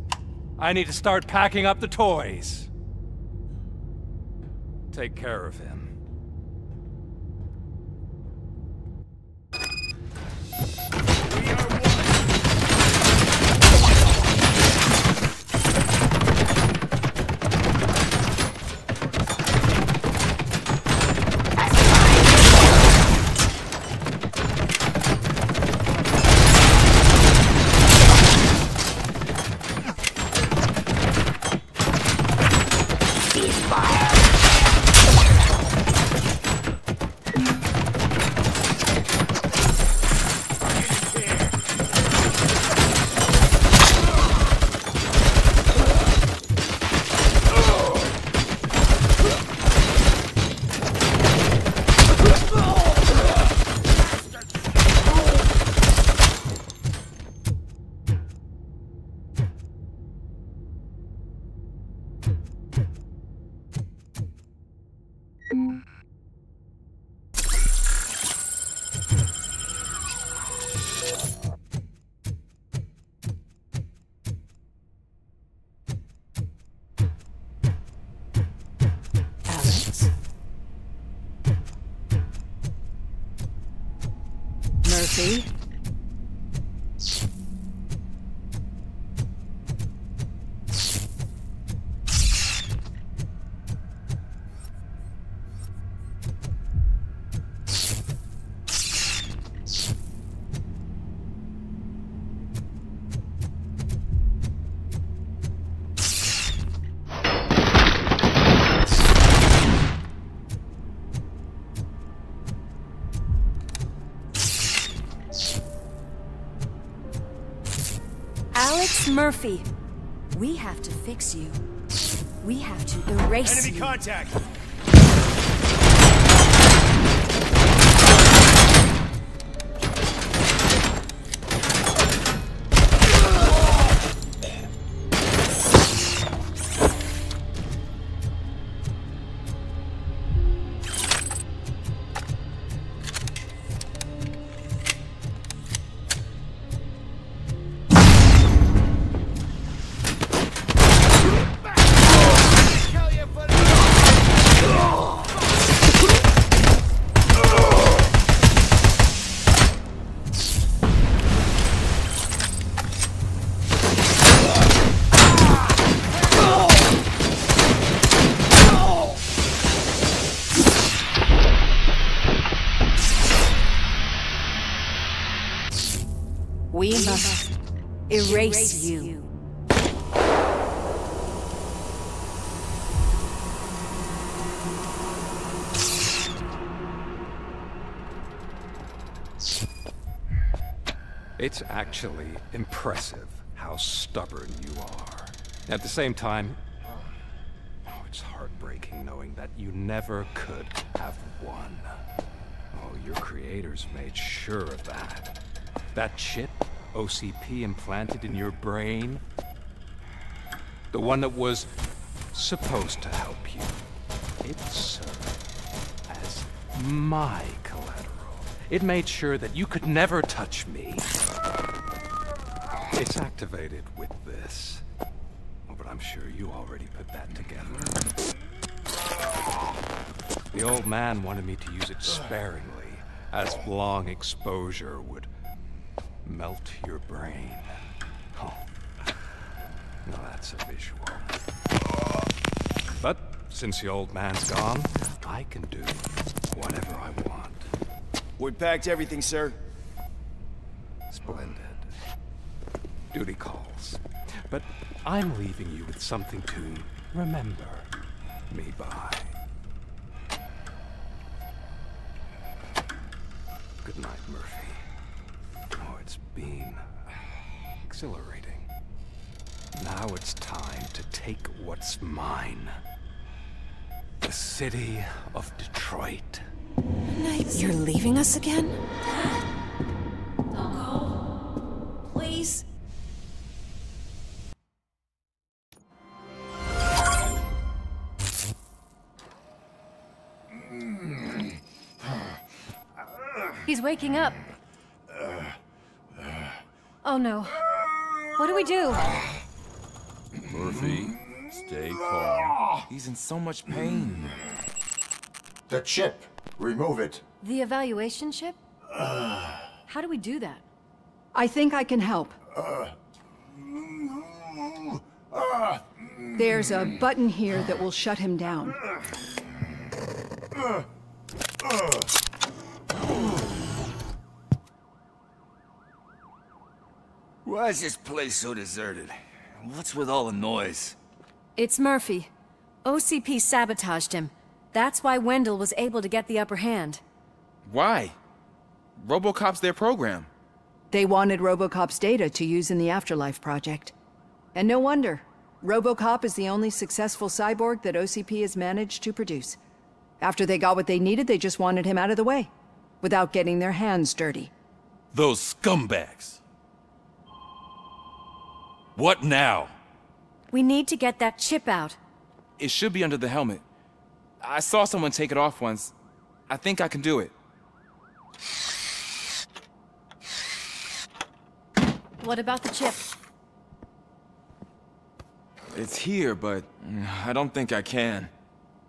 I need to start packing up the toys. Take care of him. See? Murphy, we have to fix you. We have to erase Enemy you. contact! We must erase you. It's actually impressive how stubborn you are. At the same time, it's heartbreaking knowing that you never could have won. Oh, your creators made sure of that. That chip OCP implanted in your brain, the one that was supposed to help you, it served as my collateral. It made sure that you could never touch me. It's activated with this. Oh, but I'm sure you already put that together. The old man wanted me to use it sparingly, as long exposure would melt your brain. Oh, now that's a visual. But since the old man's gone, I can do whatever I want. We packed everything, sir. Splendid. Duty calls. But I'm leaving you with something to remember me by. Good night, Murphy. Oh, it's been exhilarating. Now it's time to take what's mine. The city of Detroit. You're leaving us again? Don't go. Please. He's waking up. Oh no. What do we do? Murphy, stay calm. He's in so much pain. The chip. Remove it. The evaluation chip? How do we do that? I think I can help. There's a button here that will shut him down. Why is this place so deserted? What's with all the noise? It's Murphy. OCP sabotaged him. That's why Wendell was able to get the upper hand. Why? RoboCop's their program. They wanted RoboCop's data to use in the Afterlife project. And no wonder. RoboCop is the only successful cyborg that OCP has managed to produce. After they got what they needed, they just wanted him out of the way, without getting their hands dirty. Those scumbags. What now? We need to get that chip out. It should be under the helmet. I saw someone take it off once. I think I can do it. What about the chip? It's here, but I don't think I can.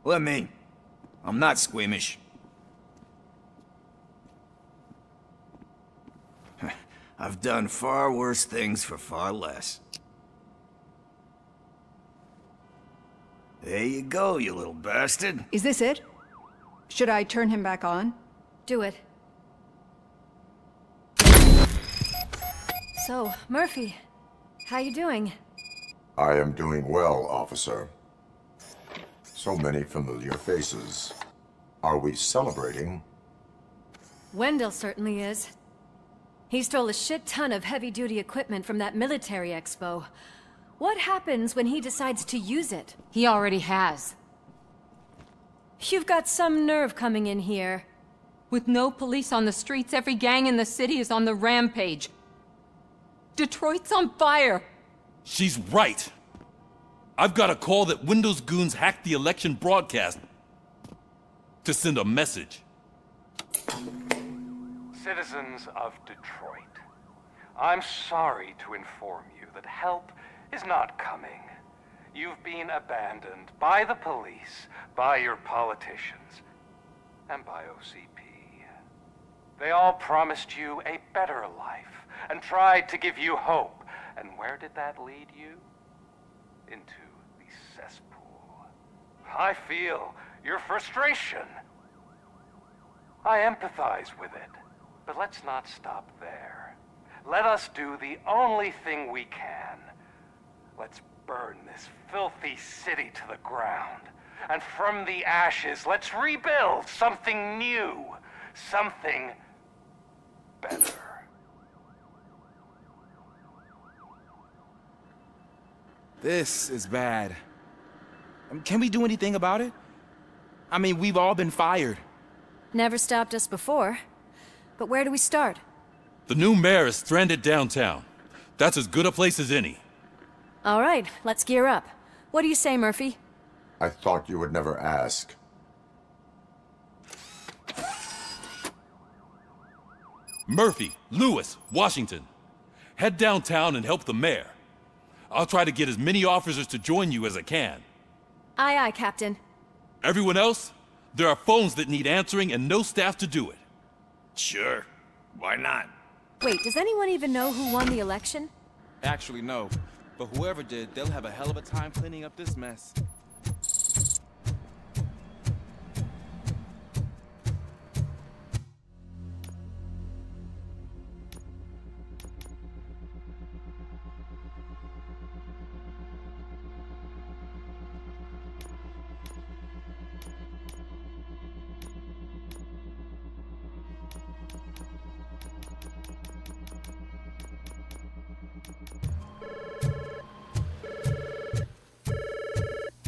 Let me. I'm not squeamish. I've done far worse things for far less. There you go, you little bastard. Is this it? Should I turn him back on? Do it. So, Murphy, how you doing? I am doing well, officer. So many familiar faces. Are we celebrating? Wendell certainly is. He stole a shit ton of heavy-duty equipment from that military expo. What happens when he decides to use it? He already has. You've got some nerve coming in here. With no police on the streets, every gang in the city is on the rampage. Detroit's on fire. She's right. I've got a call that Windows goons hacked the election broadcast to send a message. Citizens of Detroit, I'm sorry to inform you that help is not coming. You've been abandoned by the police, by your politicians, and by OCP. They all promised you a better life and tried to give you hope. And where did that lead you? Into the cesspool. I feel your frustration. I empathize with it. But let's not stop there. Let us do the only thing we can. Let's burn this filthy city to the ground. And from the ashes, let's rebuild something new. Something better. This is bad. Can we do anything about it? I mean, we've all been fired. Never stopped us before. But where do we start? The new mayor is stranded downtown. That's as good a place as any. All right, let's gear up. What do you say, Murphy? I thought you would never ask. Murphy, Lewis, Washington. Head downtown and help the mayor. I'll try to get as many officers to join you as I can. Aye, aye, Captain. Everyone else? There are phones that need answering and no staff to do it. Sure. Why not? Wait, does anyone even know who won the election? Actually, no. But whoever did, they'll have a hell of a time cleaning up this mess.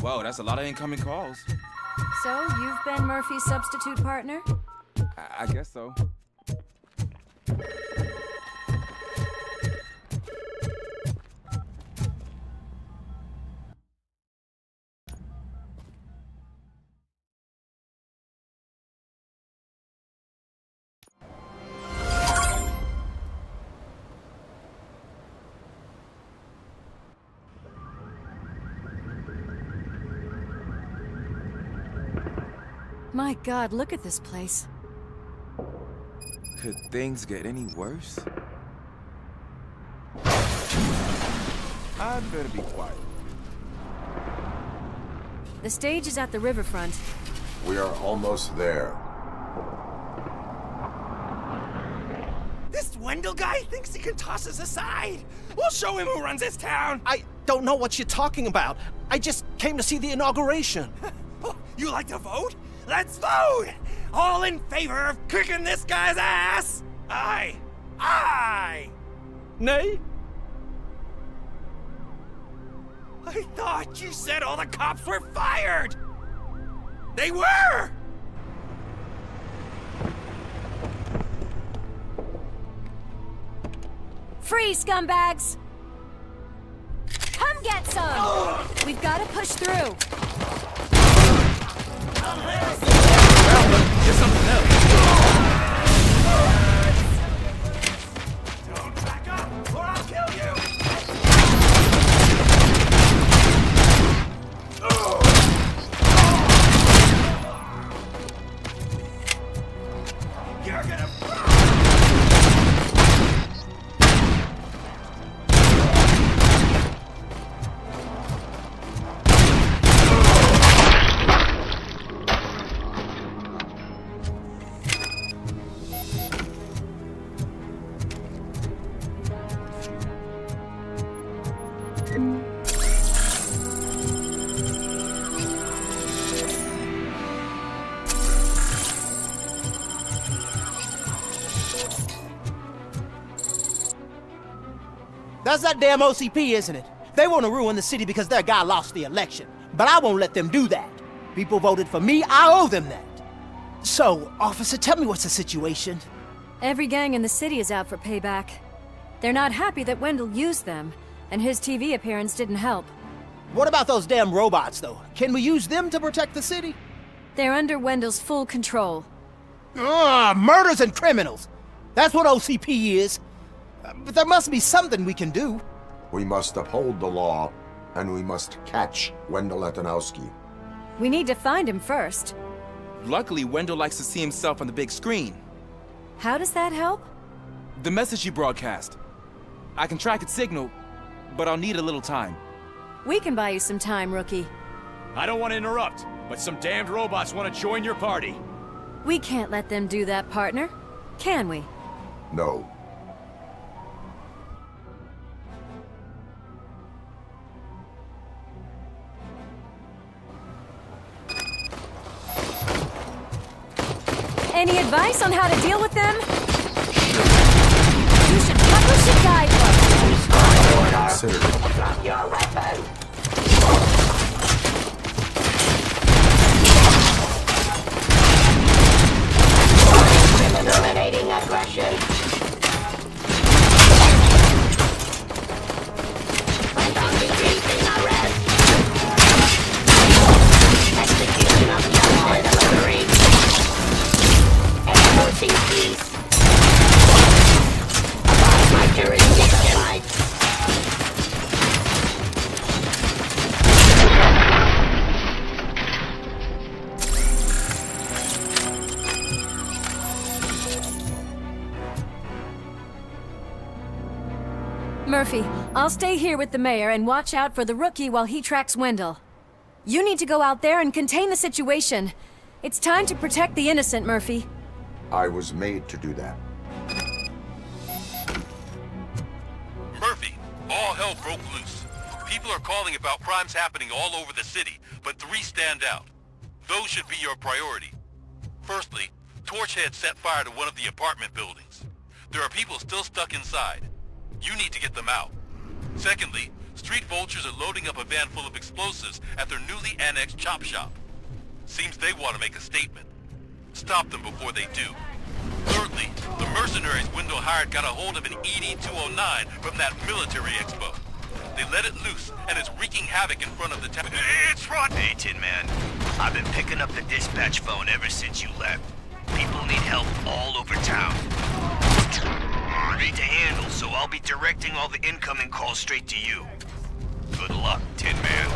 Whoa, that's a lot of incoming calls. So, you've been Murphy's substitute partner? I guess so. My God, look at this place. Could things get any worse? I'd better be quiet. The stage is at the riverfront. We are almost there. This Wendell guy thinks he can toss us aside. We'll show him who runs this town. I don't know what you're talking about. I just came to see the inauguration. You like to vote? Let's vote! All in favor of kicking this guy's ass? Aye. Aye! Nay? I thought you said all the cops were fired! They were! Free, scumbags! Come get some! We've got to push through. Get something else. Don't back up, or I'll kill you! You're gonna... That's that damn OCP, isn't it? They want to ruin the city because their guy lost the election. But I won't let them do that. People voted for me, I owe them that. So, officer, tell me what's the situation. Every gang in the city is out for payback. They're not happy that Wendell used them, and his TV appearance didn't help. What about those damn robots, though? Can we use them to protect the city? They're under Wendell's full control. Murders and criminals. That's what OCP is. But there must be something we can do. We must uphold the law, and we must catch Wendell Atanowski. We need to find him first. Luckily, Wendell likes to see himself on the big screen. How does that help? The message you broadcast. I can track its signal, but I'll need a little time. We can buy you some time, Rookie. I don't want to interrupt, but some damned robots want to join your party. We can't let them do that, partner. Can we? No. Any advice on how to deal with them? You should publish a guidebook. Drop your weapon. Eliminating aggression. Identification arrest. Execution of your delivery. Enforcing peace. Abide my jurisdiction. Murphy, I'll stay here with the mayor and watch out for the Rookie while he tracks Wendell. You need to go out there and contain the situation. It's time to protect the innocent, Murphy. I was made to do that. Murphy, all hell broke loose. People are calling about crimes happening all over the city, but 3 stand out. Those should be your priority. Firstly, Torchhead set fire to one of the apartment buildings. There are people still stuck inside. You need to get them out. Secondly, street vultures are loading up a van full of explosives at their newly annexed chop shop. Seems they want to make a statement. Stop them before they do. Thirdly, the mercenaries Wendell hired got a hold of an ED-209 from that military expo. They let it loose, and it's wreaking havoc in front of the town. It's Ron! Hey, Tin Man. I've been picking up the dispatch phone ever since you left. People need help all over town. Ready to handle, so I'll be directing all the incoming calls straight to you. Good luck, Tin Man.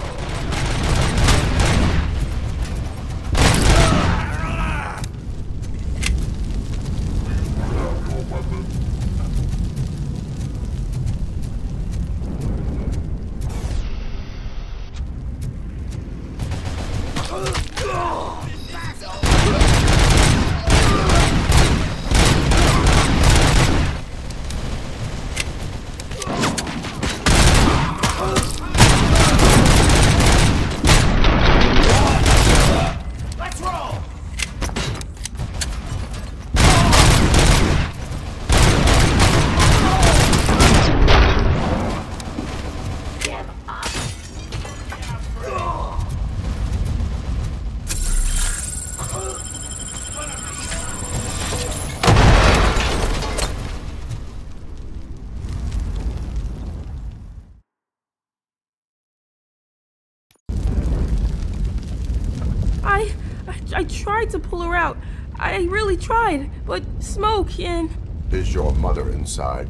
I tried to pull her out. I really tried, but smoke and... Is your mother inside?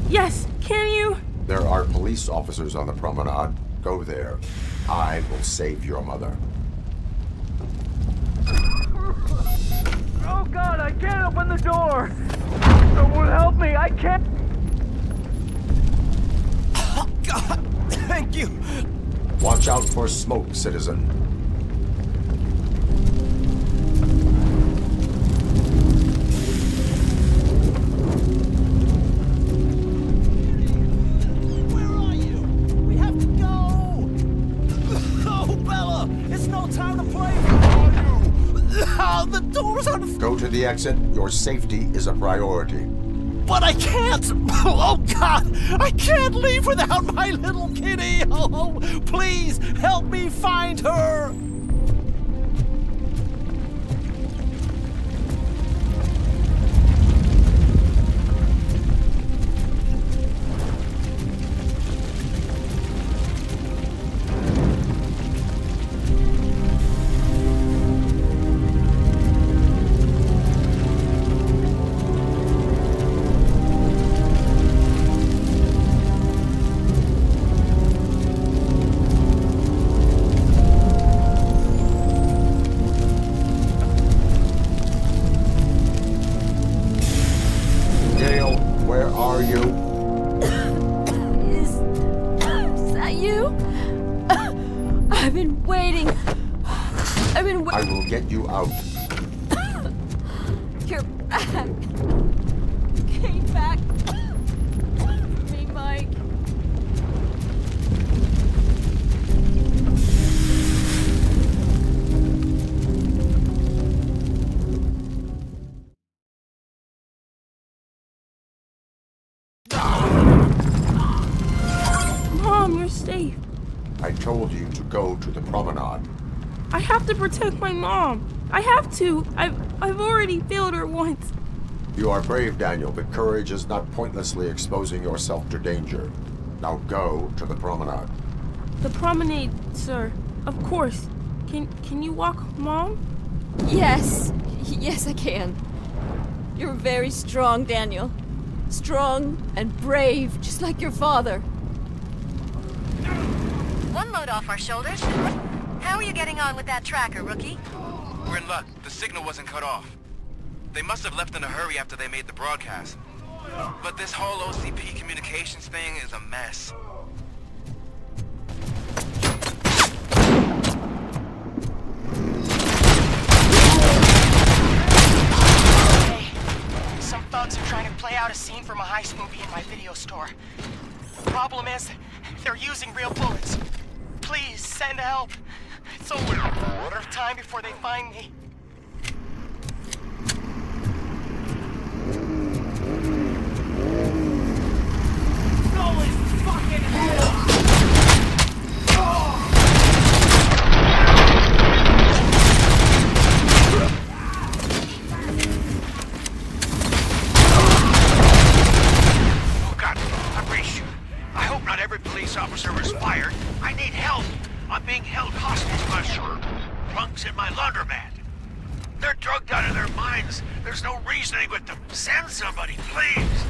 Yes, can you? There are police officers on the promenade. Go there. I will save your mother. Oh God, I can't open the door! Someone help me, I can't... Oh God, thank you! Watch out for smoke, citizen. The door's on... Go to the exit. Your safety is a priority. But I can't! Oh, God! I can't leave without my little kitty! Oh, please, help me find her! I will get you out. You're back. Came back for me, Mike. Mom, you're safe. I told you to go to the promenade. I have to protect my mom. I have to. I've already failed her once. You are brave, Daniel, but courage is not pointlessly exposing yourself to danger. Now go to the promenade. The promenade, sir. Of course. Can you walk, Mom? Yes. Yes, I can. You're very strong, Daniel. Strong and brave, just like your father. One load off our shoulders. How are you getting on with that tracker, rookie? We're in luck. The signal wasn't cut off. They must have left in a hurry after they made the broadcast. But this whole OCP communications thing is a mess. Hey, some thugs are trying to play out a scene from a heist movie in my video store. The problem is, they're using real bullets. Please, send help. It's only a matter of time before they find me. Holy fucking hell! Oh God, I'm pretty sure. I hope not every police officer was fired. I need help. I'm being held hostage by some punks in my laundromat. They're drugged out of their minds. There's no reasoning with them. Send somebody, please.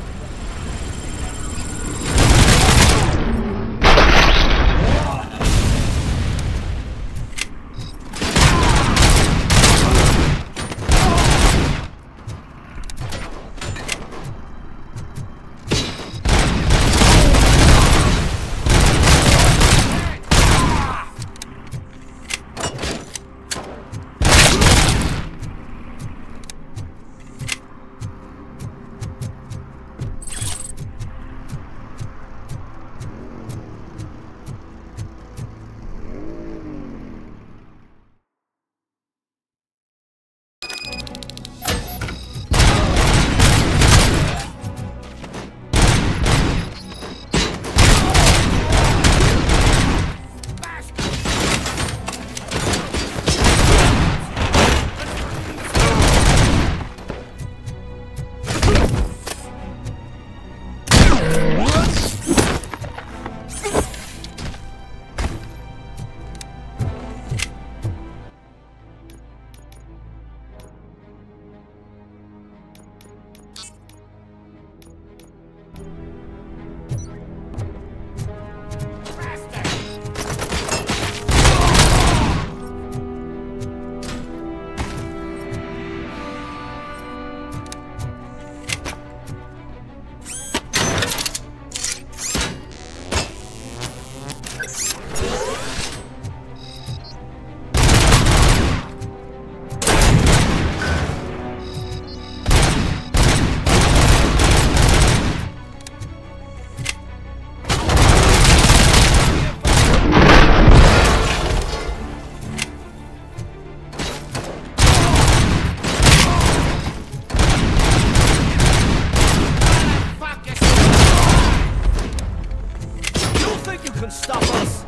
stop us!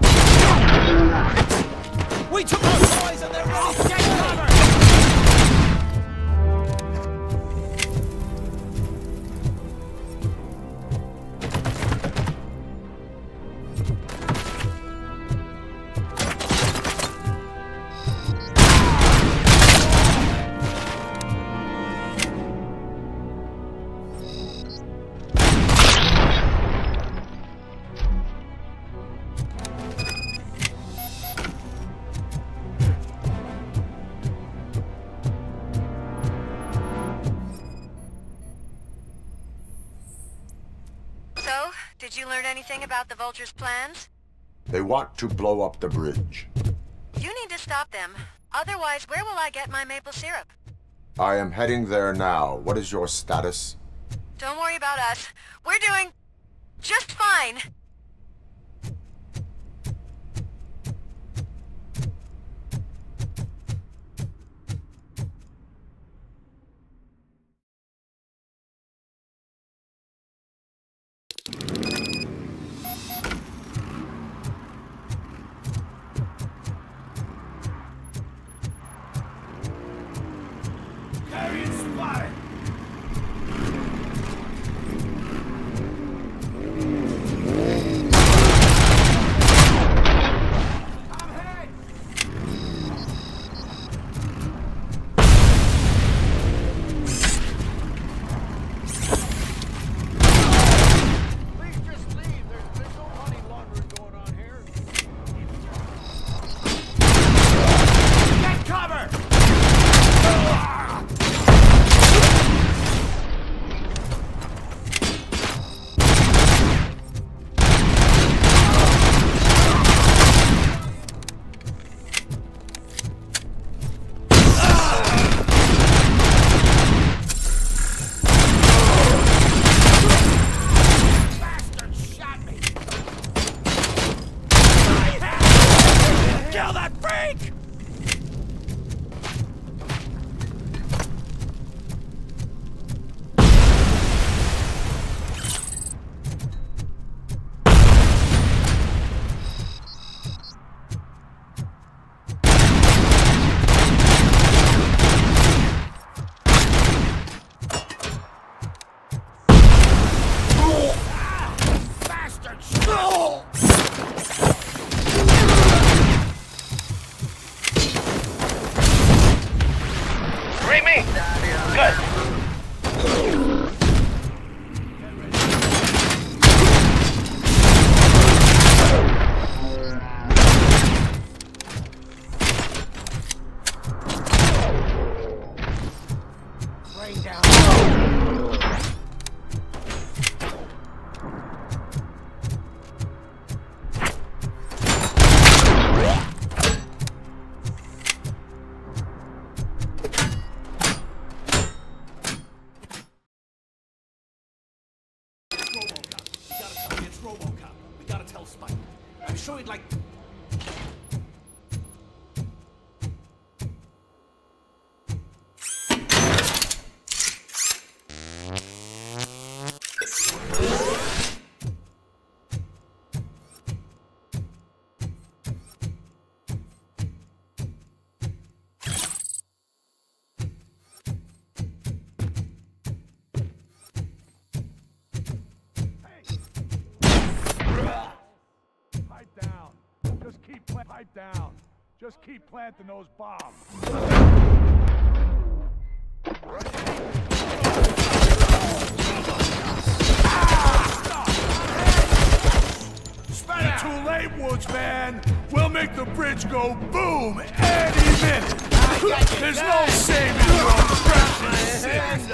We took our toys and they're ready to take cover! Did you learn anything about the Vulture's plans? They want to blow up the bridge. You need to stop them. Otherwise, where will I get my maple syrup? I am heading there now. What is your status? Don't worry about us. We're doing just fine. RoboCop. We gotta tell Spike. I'm sure he'd like... Pipe down. Just keep planting those bombs. You're too late, Woodsman. We'll make the bridge go boom any minute. There's no saving your precious city.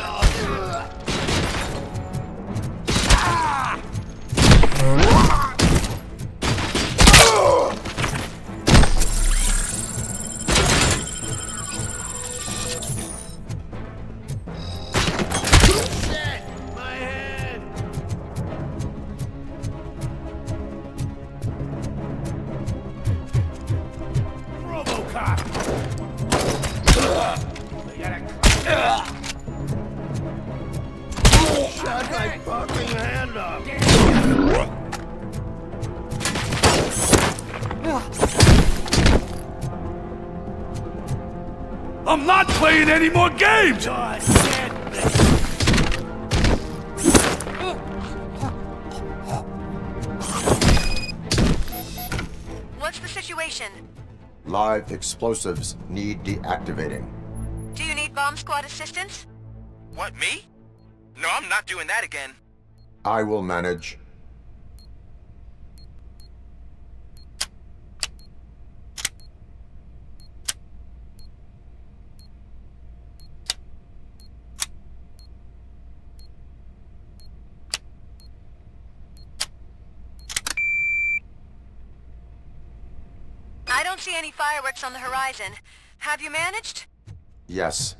I'm not playing any more games! What's the situation? Live explosives need deactivating. Do you need bomb squad assistance? What, me? No, I'm not doing that again. I will manage. I don't see any fireworks on the horizon. Have you managed? Yes.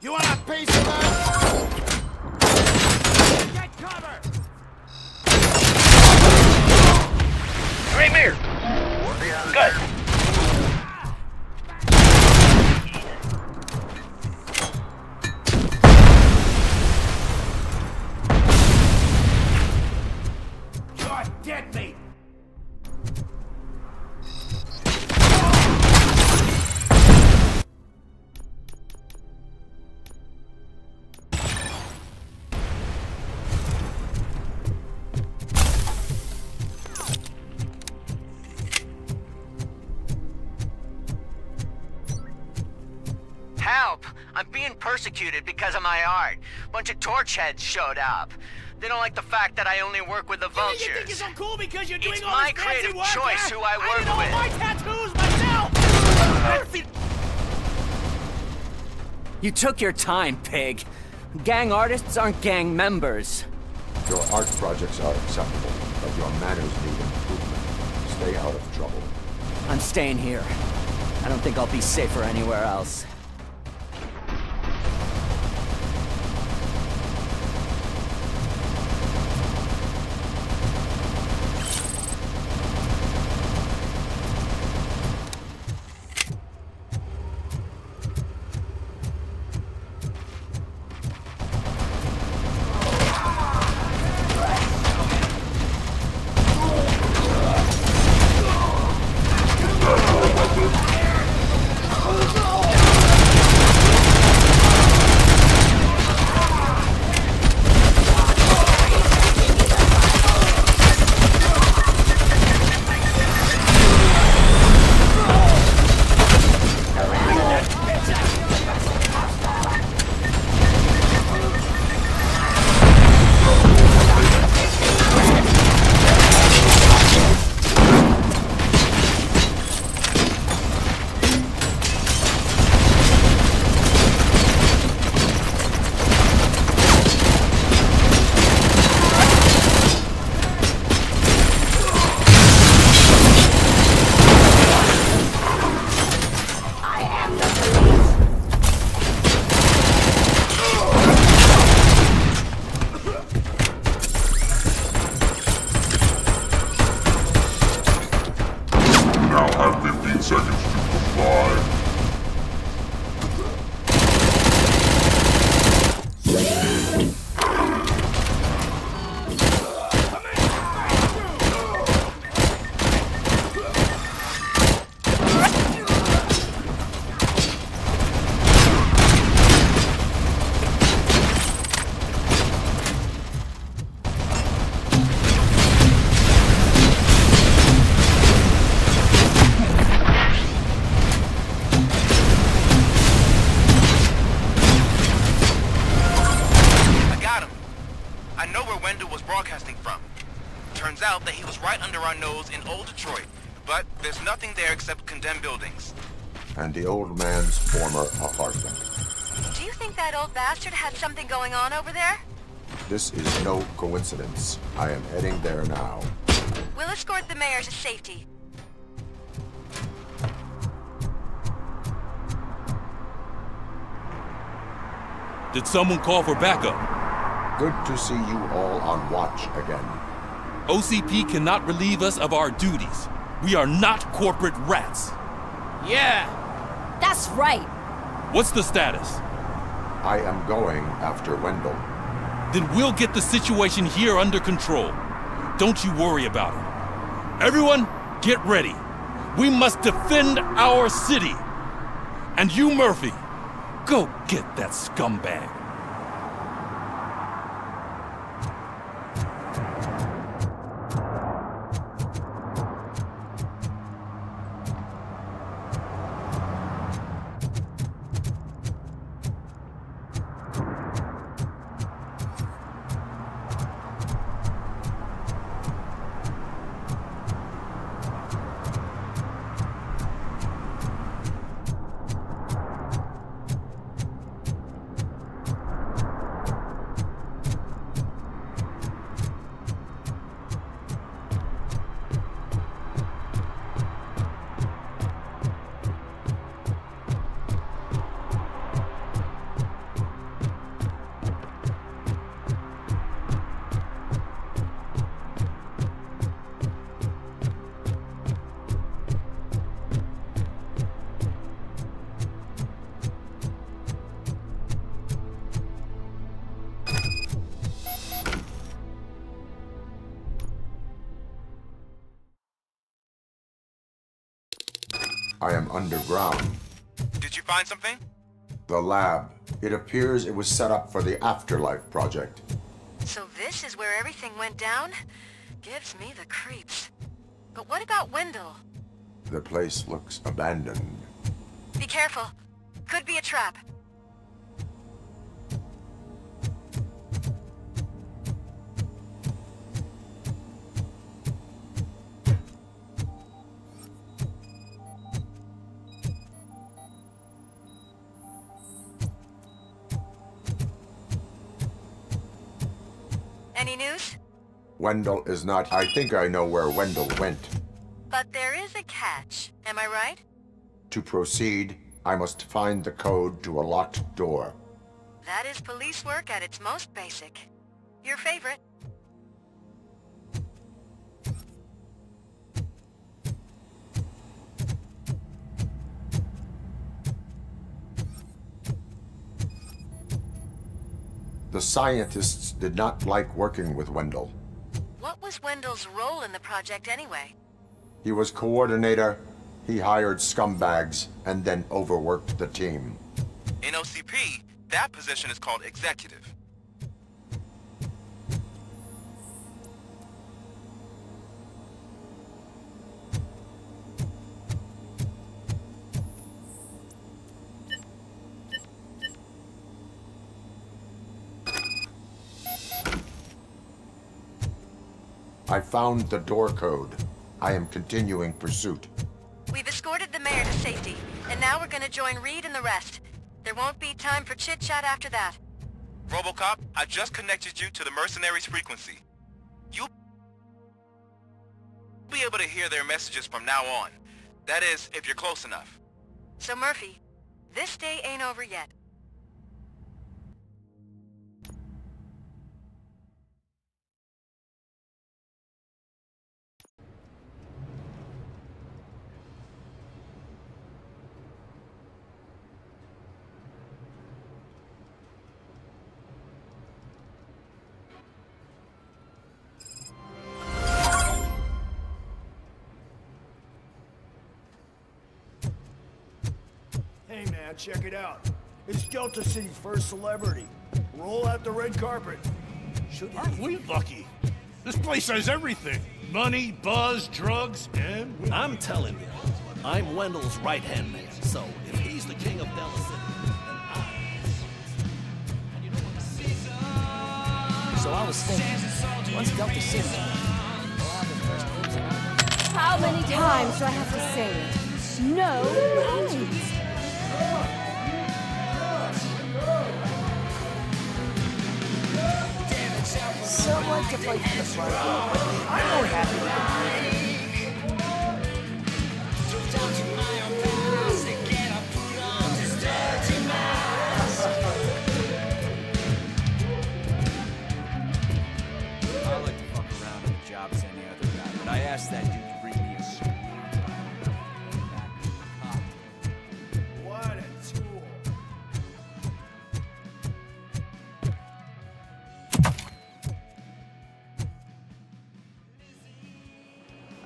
You want a piece of that? Get cover! Right here. Good. You're dead, mate. Help! I'm being persecuted because of my art. Bunch of torch heads showed up. They don't like the fact that I only work with the vultures. You think you're so cool because you're doing it's all my this fancy creative work, choice huh? who I work did all with. my tattoos myself! You took your time, pig. Gang artists aren't gang members. Your art projects are acceptable, but your manners need improvement. Stay out of trouble. I'm staying here. I don't think I'll be safer anywhere else. Turns out that he was right under our nose in old Detroit, but there's nothing there except condemned buildings. And the old man's former apartment. Do you think that old bastard had something going on over there? This is no coincidence. I am heading there now. We'll escort the mayor to safety. Did someone call for backup? Good to see you all on watch again. OCP cannot relieve us of our duties. We are not corporate rats. Yeah. That's right. What's the status? I am going after Wendell. Then we'll get the situation here under control. Don't you worry about it. Everyone, get ready. We must defend our city. And you, Murphy, go get that scumbag. I am underground. Did you find something? The lab. It appears it was set up for the Afterlife project. So this is where everything went down? Gives me the creeps. But what about Wendell? The place looks abandoned. Be careful. Could be a trap. Any news? Wendell is not... I think I know where Wendell went. But there is a catch. Am I right? To proceed, I must find the code to a locked door. That is police work at its most basic. Your favorite. The scientists did not like working with Wendell. What was Wendell's role in the project anyway? He was coordinator, he hired scumbags, and then overworked the team. In OCP, that position is called executive. I found the door code. I am continuing pursuit. We've escorted the mayor to safety, and now we're gonna join Reed and the rest. There won't be time for chit-chat after that. RoboCop, I just connected you to the mercenaries' frequency. You'll be able to hear their messages from now on. That is, if you're close enough. So Murphy, this day ain't over yet. Hey man, check it out. It's Delta City's first celebrity. Roll out the red carpet. Aren't we lucky? This place has everything. Money, buzz, drugs, and... I'm telling you, I'm Wendell's right-hand man, so if he's the king of Delta City, So I was thinking, once Delta City... How many times do I have to say it? No thanks. Someone to play for the front. I'm more happy with the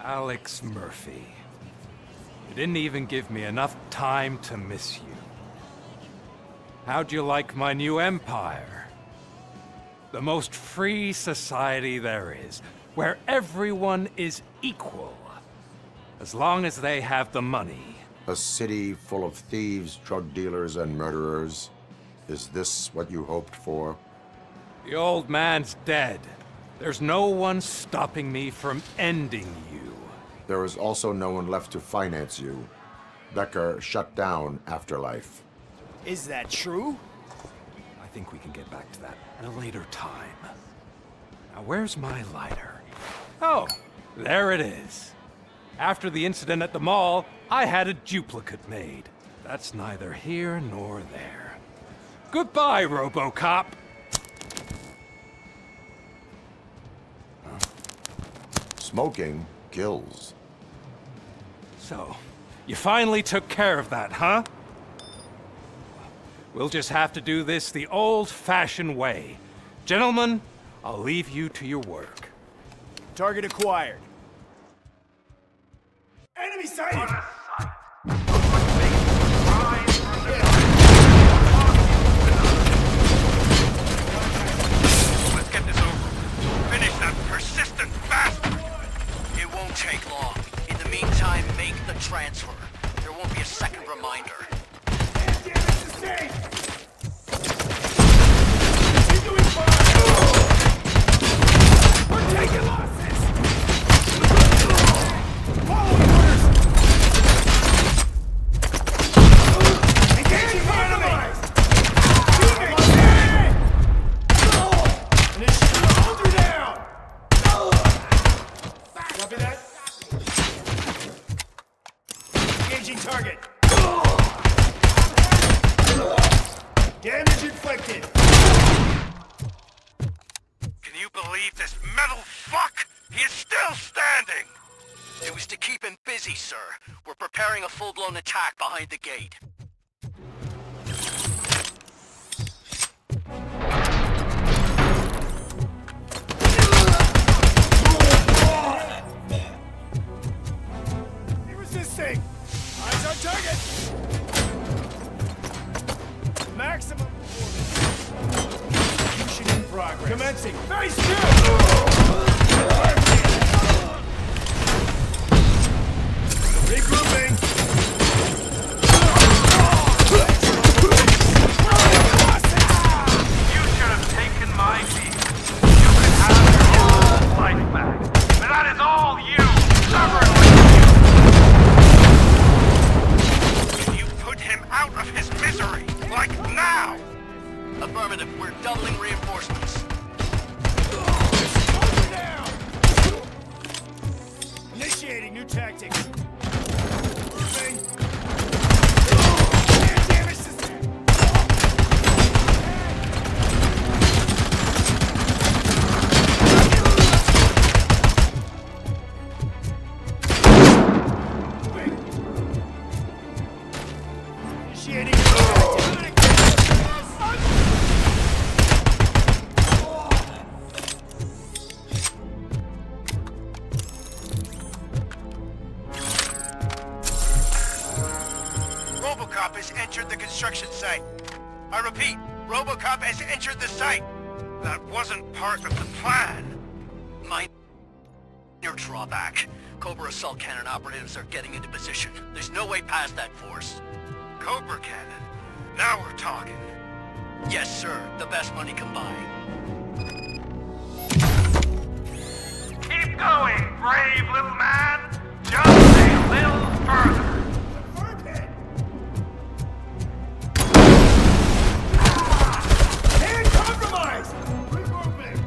Alex Murphy. You didn't even give me enough time to miss you. How'd you like my new empire? The most free society there is, where everyone is equal, as long as they have the money. A city full of thieves, drug dealers, and murderers. Is this what you hoped for? The old man's dead. There's no one stopping me from ending you. There is also no one left to finance you. Becker shut down Afterlife. Is that true? I think we can get back to that at a later time. Now, where's my lighter? Oh, there it is. After the incident at the mall, I had a duplicate made. That's neither here nor there. Goodbye, RoboCop! Smoking kills. So, you finally took care of that, huh? We'll just have to do this the old-fashioned way. Gentlemen, I'll leave you to your work. Target acquired. Enemy sighted! Let's get this over. Finish that persistent bastard! It won't take long. In the meantime, make the transfer. There won't be a second reminder. We're taking losses! Following orders! Engaging the enemy! Initiate, hold her down! Copy that? Engaging target. Damage inflicted. Can you believe this metal fuck? He is still standing! It was to keep him busy, sir. We're preparing a full-blown attack behind the gate. Resisting! Eyes on target! Maximum execution in progress. Commencing. Very still! Regrouping! You should have taken my lead. You could have your own life back. But that is all you, stubborn. Can you put him out of his misery? Like now! Affirmative. We're doubling reinforcements. Initiating new tactics. Moving. Damage system. Initiating new tactics. RoboCop has entered the construction site. I repeat, RoboCop has entered the site. That wasn't part of the plan. Minor drawback. Cobra assault cannon operatives are getting into position. There's no way past that force. Cobra cannon? Now we're talking. Yes, sir. The best money can buy. Keep going, brave little man. Just a little further. And compromise! Regrouping!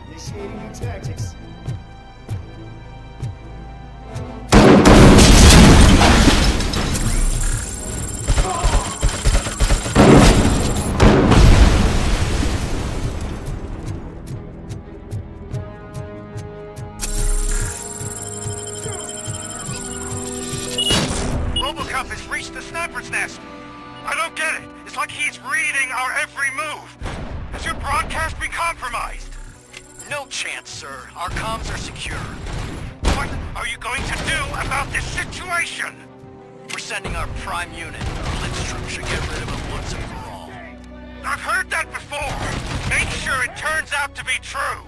Initiating new tactics. RoboCop has reached the sniper's nest. I don't get it. It's like he's reading our every move. Has your broadcast been compromised? No chance, sir. Our comms are secure. What are you going to do about this situation? We're sending our prime unit. Blitz troop should get rid of it once and for all. I've heard that before. Make sure it turns out to be true.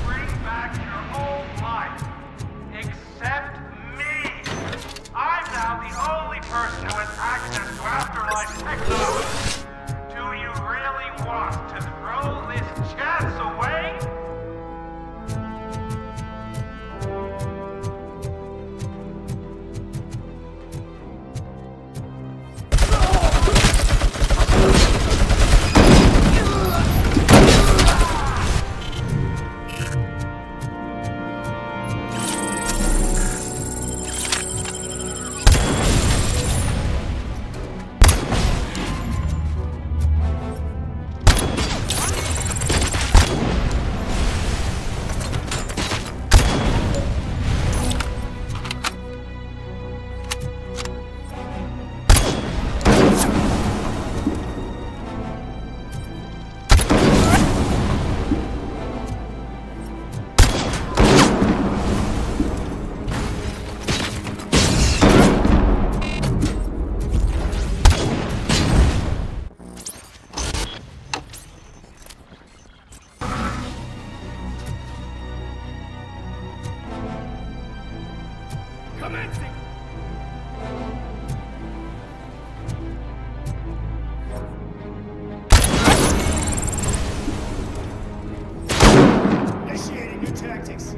Bring back your old life. Except me. I'm now the only person who has access to afterlife technology. Do you really want to throw this chance away? Initiating new tactics.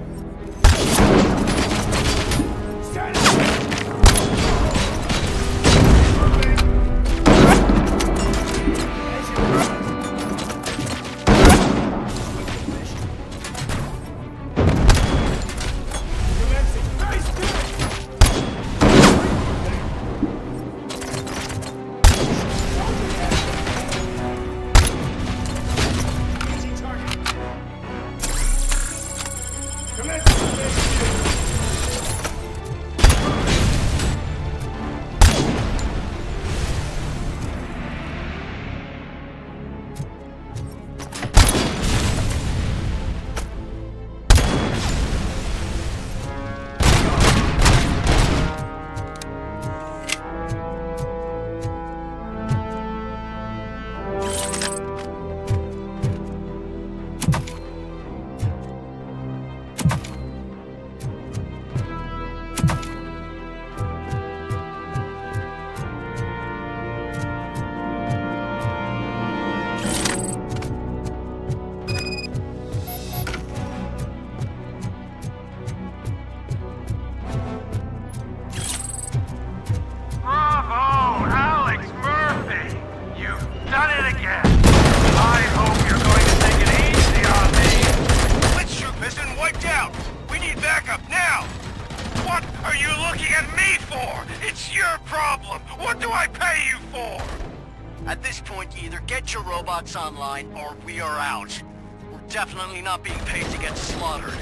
At this point, either get your robots online, or we are out. We're definitely not being paid to get slaughtered.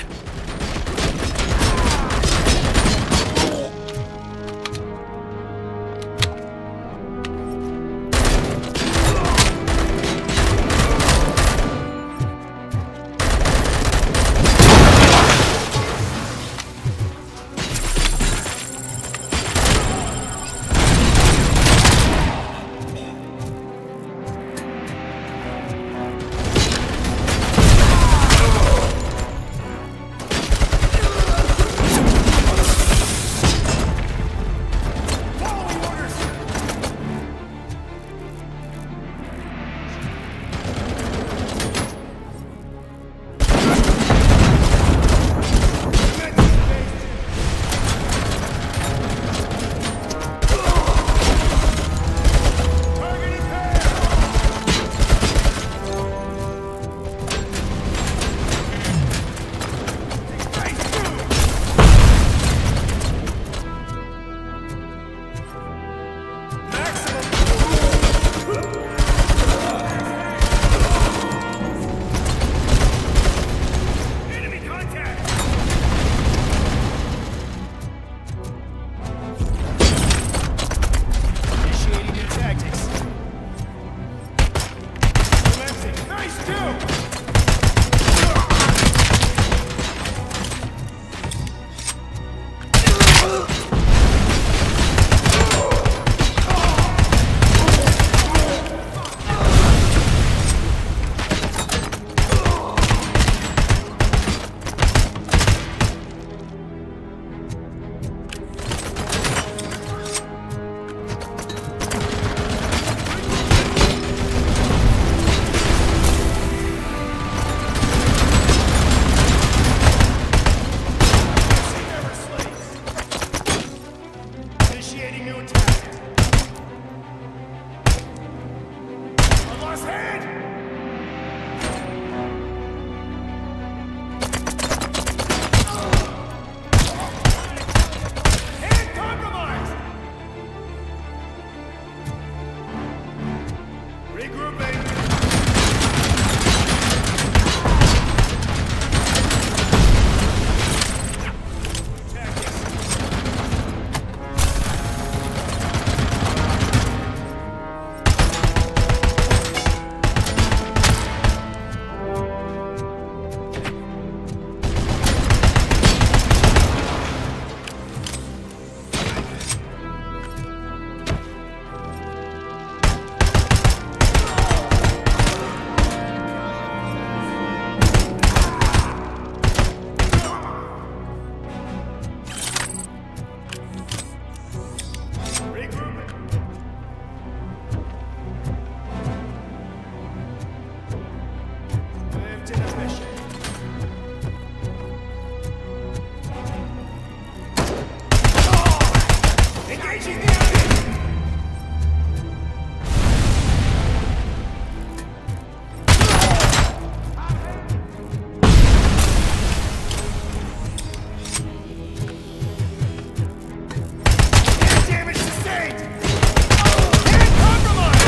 Engaging the enemy! Damage sustained! And compromised!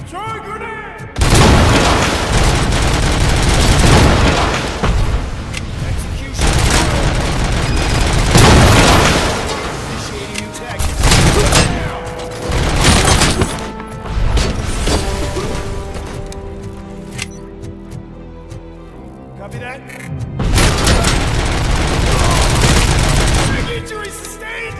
Throwing grenade! Execution. Initiating new tactics. Copy that. Injury sustained!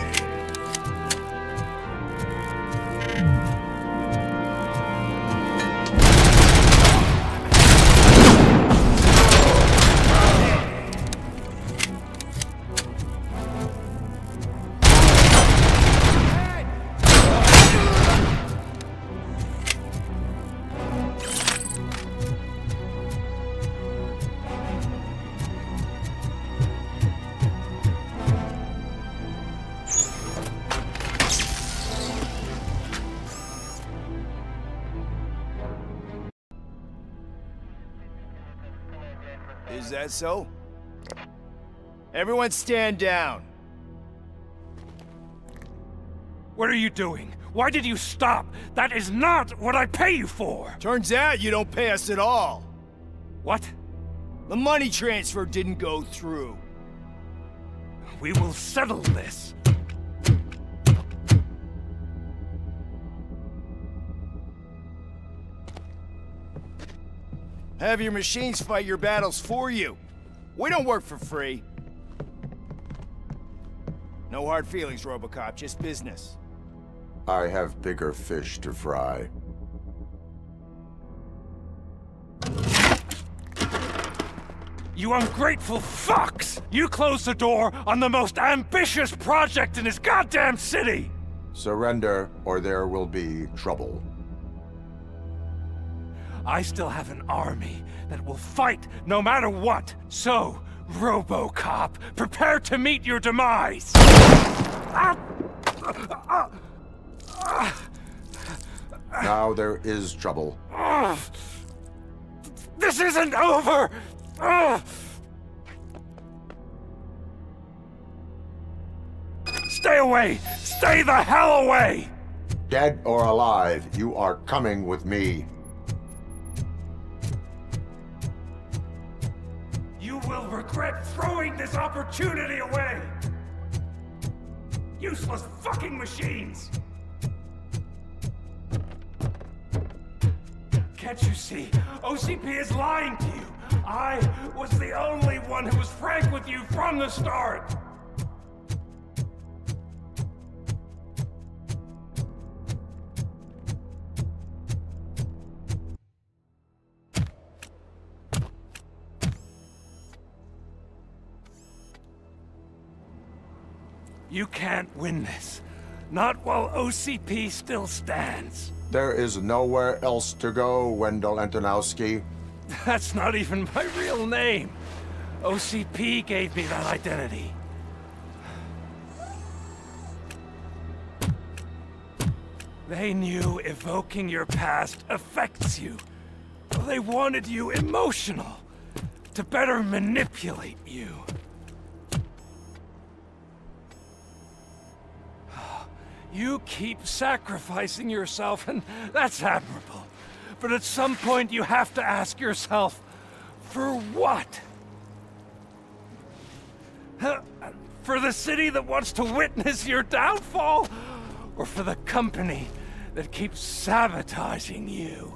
Is that so? Everyone stand down. What are you doing? Why did you stop? That is not what I pay you for! Turns out you don't pay us at all. What? The money transfer didn't go through. We will settle this. Have your machines fight your battles for you. We don't work for free. No hard feelings, RoboCop, just business. I have bigger fish to fry. You ungrateful fucks! You closed the door on the most ambitious project in this goddamn city! Surrender, or there will be trouble. I still have an army that will fight no matter what. So, RoboCop, prepare to meet your demise! Now there is trouble. This isn't over! Stay away! Stay the hell away! Dead or alive, you are coming with me. You will regret throwing this opportunity away! Useless fucking machines! Can't you see? OCP is lying to you! I was the only one who was frank with you from the start! You can't win this. Not while OCP still stands. There is nowhere else to go, Wendell Antonowski. That's not even my real name. OCP gave me that identity. They knew evoking your past affects you. They wanted you emotional, to better manipulate you. You keep sacrificing yourself, and that's admirable. But at some point, you have to ask yourself, for what? For the city that wants to witness your downfall? Or for the company that keeps sabotaging you?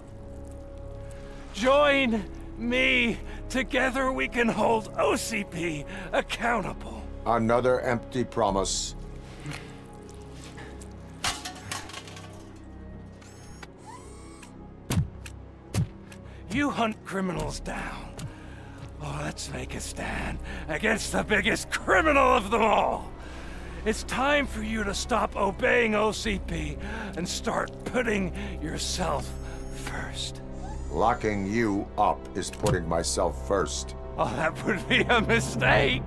Join me. Together we can hold OCP accountable. Another empty promise. You hunt criminals down. Oh, let's make a stand against the biggest criminal of them all. It's time for you to stop obeying OCP and start putting yourself first. Locking you up is putting myself first. Oh, that would be a mistake.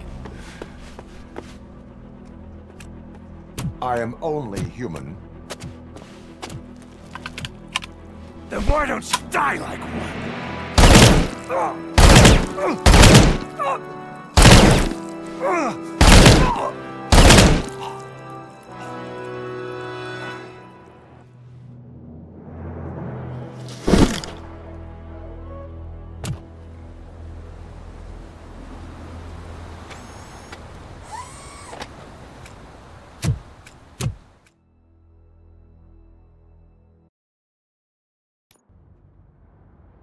I am only human. Then why don't you die like one?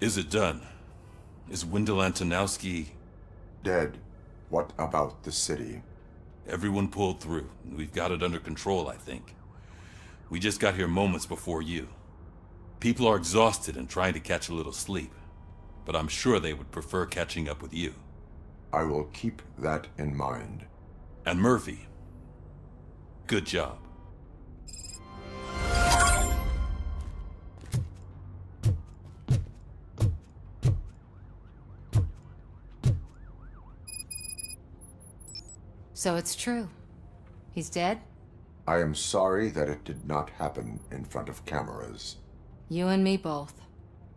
Is it done? Is Wendell Antonowski... dead? What about the city? Everyone pulled through. We've got it under control, I think. We just got here moments before you. People are exhausted and trying to catch a little sleep. But I'm sure they would prefer catching up with you. I will keep that in mind. And Murphy, good job. So it's true. He's dead? I am sorry that it did not happen in front of cameras. You and me both.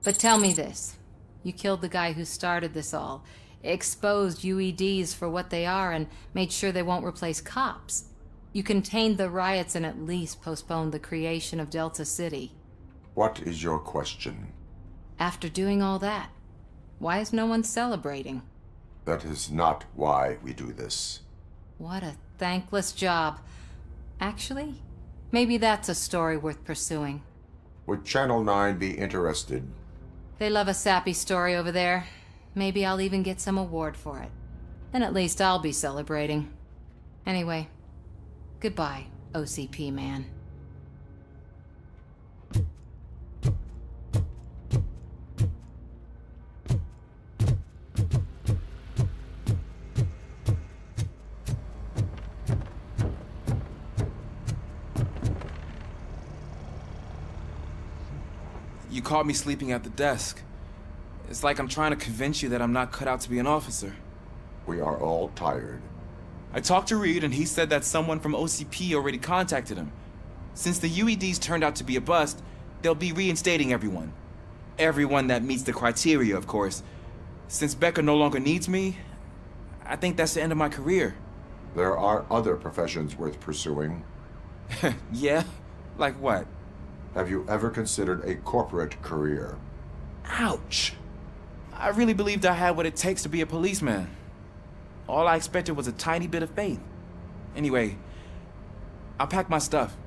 But tell me this. You killed the guy who started this all, exposed UEDs for what they are, and made sure they won't replace cops. You contained the riots and at least postponed the creation of Delta City. What is your question? After doing all that, why is no one celebrating? That is not why we do this. What a thankless job. Actually, maybe that's a story worth pursuing. Would Channel 9 be interested? They love a sappy story over there. Maybe I'll even get some award for it. Then at least I'll be celebrating. Anyway, goodbye, OCP man. You caught me sleeping at the desk. It's like I'm trying to convince you that I'm not cut out to be an officer. We are all tired. I talked to Reed and he said that someone from OCP already contacted him. Since the UEDs turned out to be a bust, they'll be reinstating everyone. Everyone that meets the criteria, of course. Since Becca no longer needs me, I think that's the end of my career. There are other professions worth pursuing. Yeah? Like what? Have you ever considered a corporate career? Ouch. I really believed I had what it takes to be a policeman. All I expected was a tiny bit of faith. Anyway, I'll pack my stuff.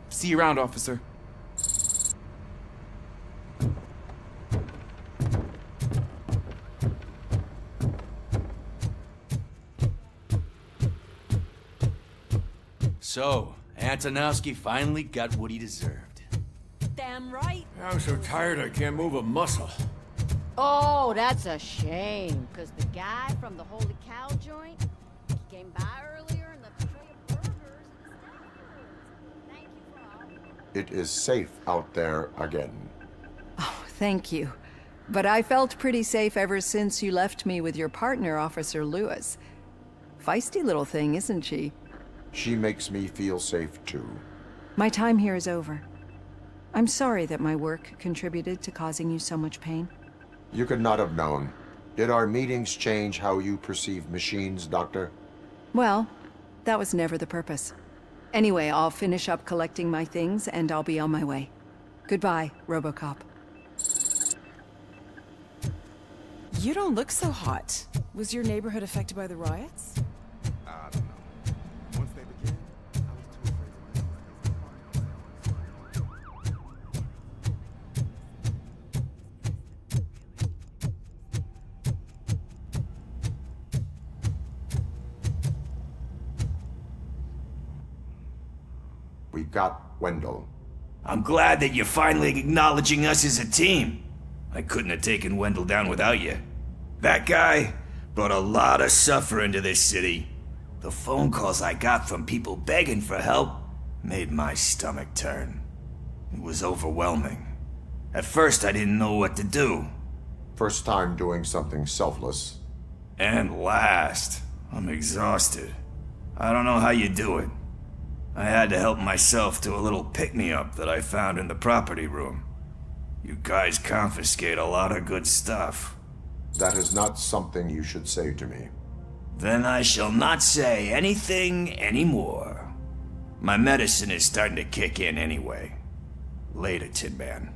See you around, officer. So, Antonowski finally got what he deserved. Damn right. I'm so tired I can't move a muscle. Oh, that's a shame. Because the guy from the Holy Cow joint, he came by earlier and the tray of burgers and snackers. Thank you for all. It is safe out there again. Oh, thank you. But I felt pretty safe ever since you left me with your partner, Officer Lewis. Feisty little thing, isn't she? She makes me feel safe too. My time here is over. I'm sorry that my work contributed to causing you so much pain. You could not have known. Did our meetings change how you perceive machines, Doctor? Well, that was never the purpose. Anyway, I'll finish up collecting my things and I'll be on my way. Goodbye, RoboCop. You don't look so hot. Was your neighborhood affected by the riots? I don't know. Once they began, I was too We got Wendell. I'm glad that you're finally acknowledging us as a team. I couldn't have taken Wendell down without you. That guy brought a lot of suffering to this city. The phone calls I got from people begging for help made my stomach turn. It was overwhelming. At first, I didn't know what to do. First time doing something selfless. And last, I'm exhausted. I don't know how you do it. I had to help myself to a little pick-me-up that I found in the property room. You guys confiscate a lot of good stuff. That is not something you should say to me. Then I shall not say anything anymore. My medicine is starting to kick in anyway. Later, Tin Man.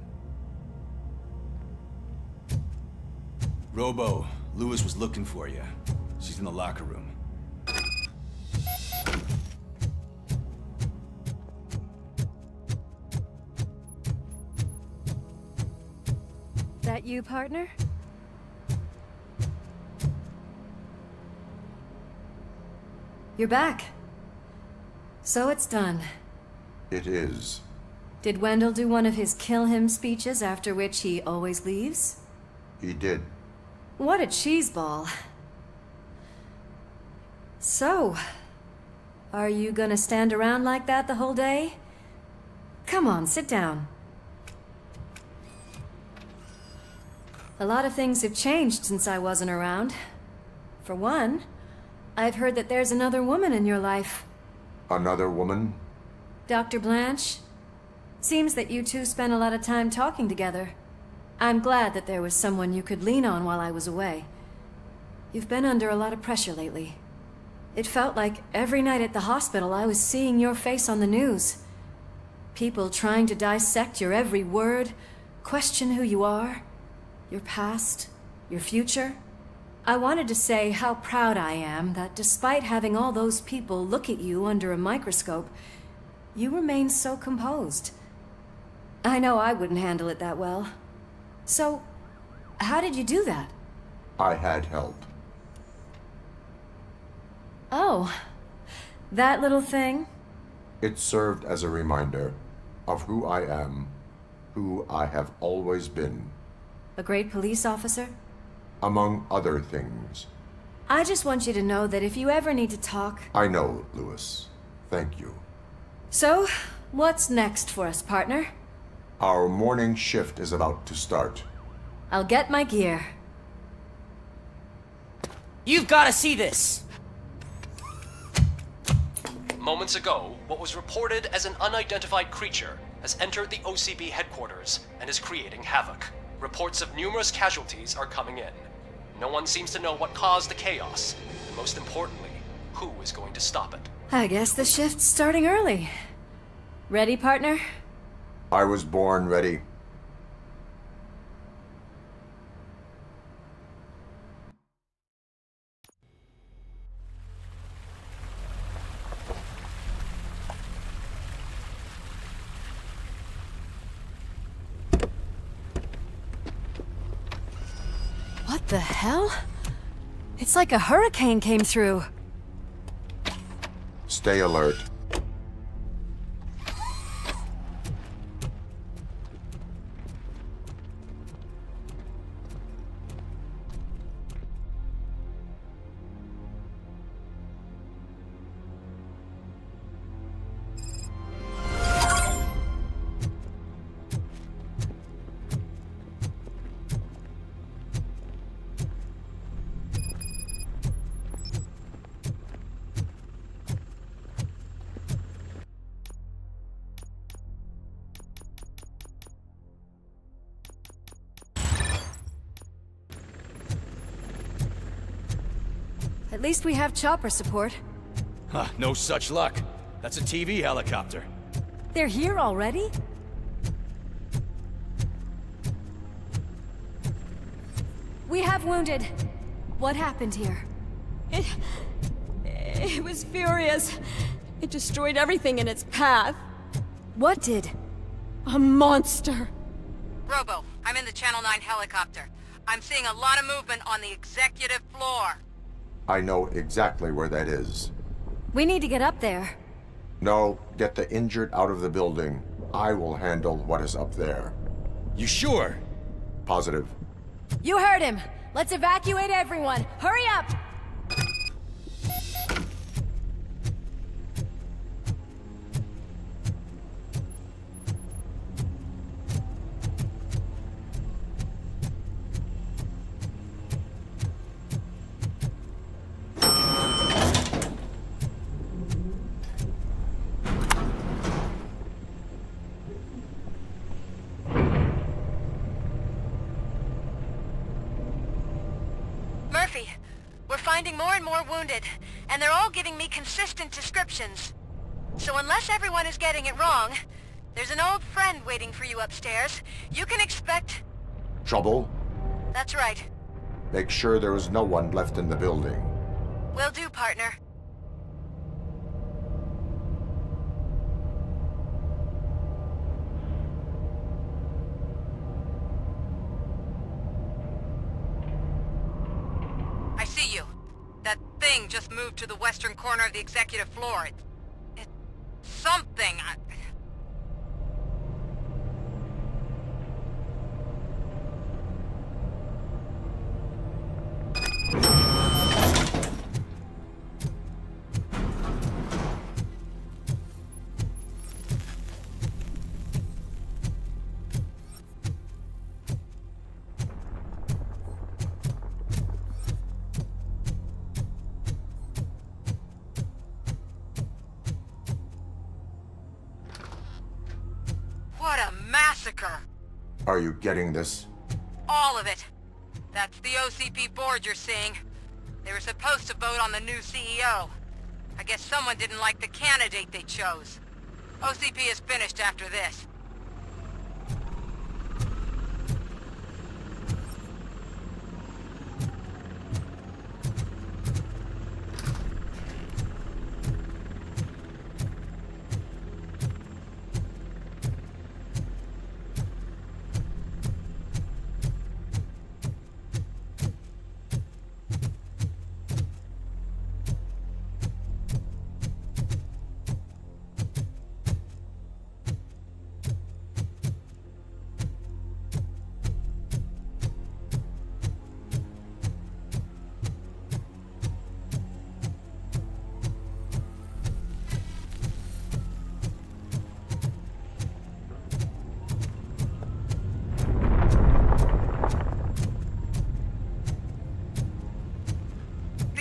Robo, Lewis was looking for you. She's in the locker room. that you, partner? You're back. So it's done. It is. Did Wendell do one of his kill him speeches after which he always leaves? He did. What a cheeseball. So, are you gonna stand around like that the whole day? Come on, sit down. A lot of things have changed since I wasn't around. For one, I've heard that there's another woman in your life. Another woman? Dr. Blanche? Seems that you two spent a lot of time talking together. I'm glad that there was someone you could lean on while I was away. You've been under a lot of pressure lately. It felt like every night at the hospital I was seeing your face on the news. People trying to dissect your every word, question who you are, your past, your future. I wanted to say how proud I am that despite having all those people look at you under a microscope, you remain so composed. I know I wouldn't handle it that well. So, how did you do that? I had help. Oh, that little thing? It served as a reminder of who I am, who I have always been. A great police officer? Among other things. I just want you to know that if you ever need to talk... I know, Lewis. Thank you. So, what's next for us, partner? Our morning shift is about to start. I'll get my gear. You've got to see this! Moments ago, what was reported as an unidentified creature has entered the OCB headquarters and is creating havoc. Reports of numerous casualties are coming in. No one seems to know what caused the chaos, and most importantly, who is going to stop it. I guess the shift's starting early. Ready, partner? I was born ready. What the hell? It's like a hurricane came through. Stay alert. At least we have chopper support. Huh, no such luck. That's a TV helicopter. They're here already? We have wounded. What happened here? It was furious. It destroyed everything in its path. What did? A monster. Robo, I'm in the Channel 9 helicopter. I'm seeing a lot of movement on the executive floor. I know exactly where that is. We need to get up there. No, get the injured out of the building. I will handle what is up there. You sure? Positive. You heard him. Let's evacuate everyone. Hurry up! We're finding more and more wounded, and they're all giving me consistent descriptions. So unless everyone is getting it wrong, there's an old friend waiting for you upstairs. You can expect... Trouble? That's right. Make sure there is no one left in the building. Will do, partner. thing just moved to the western corner of the executive floor. It's something. What a massacre! Are you getting this? All of it. That's the OCP board you're seeing. They were supposed to vote on the new CEO. I guess someone didn't like the candidate they chose. OCP is finished after this.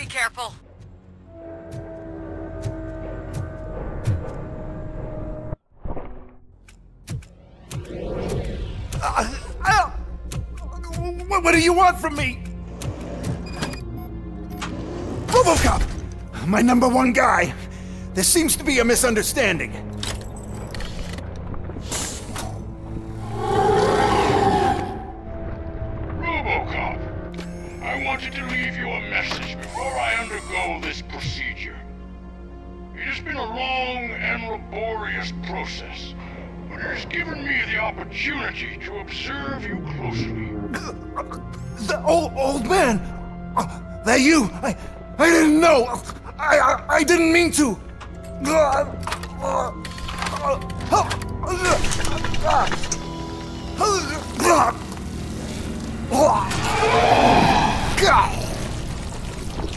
Careful. What do you want from me? RoboCop! My #1 guy. There seems to be a misunderstanding. RoboCop, I wanted to leave you a message before I undergo this procedure. It has been a long and laborious process, but it has given me the opportunity to observe you closely. The old man! That you! I didn't know! I didn't mean to!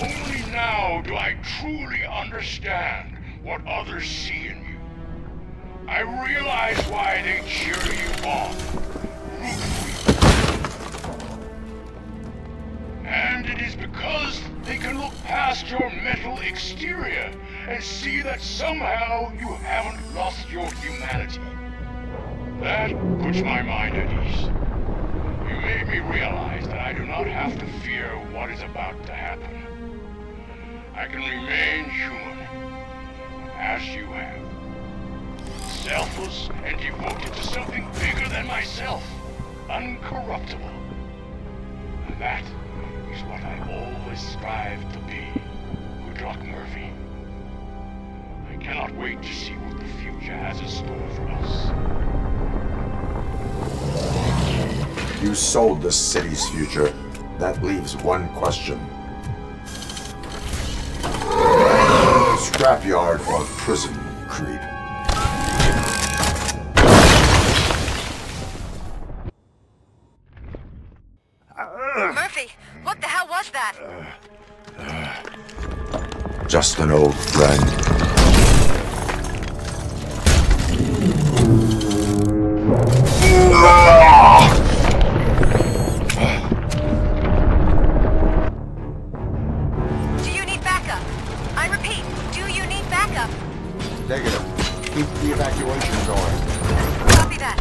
Only now do I truly understand what others see in you. I realize why they cheer you on, root for you. And it is because they can look past your mental exterior and see that somehow you haven't lost your humanity. That puts my mind at ease. You made me realize that I do not have to fear what is about to happen. I can remain human, as you have. Selfless and devoted to something bigger than myself, uncorruptible. And that is what I always strive to be. Good luck, Murphy. I cannot wait to see what the future has in store for us. You sold the city's future. That leaves one question. Scrapyard or prison, creep? Murphy, what the hell was that? Just an old friend. Do you need backup? I repeat, do you need backup? Negative. Keep the evacuation going. Copy that.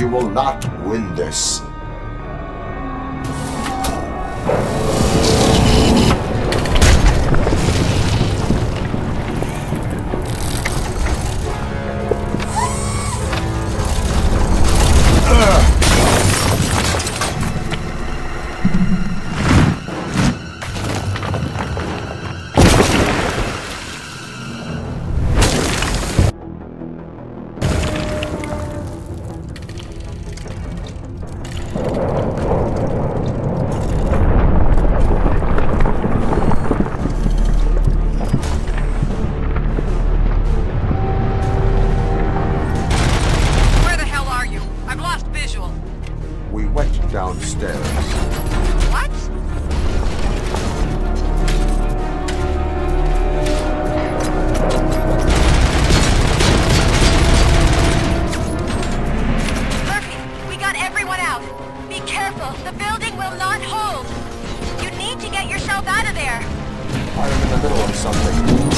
You will not win this. Downstairs. What? Murphy, we got everyone out. Be careful. The building will not hold. You need to get yourself out of there. I am in the middle of something.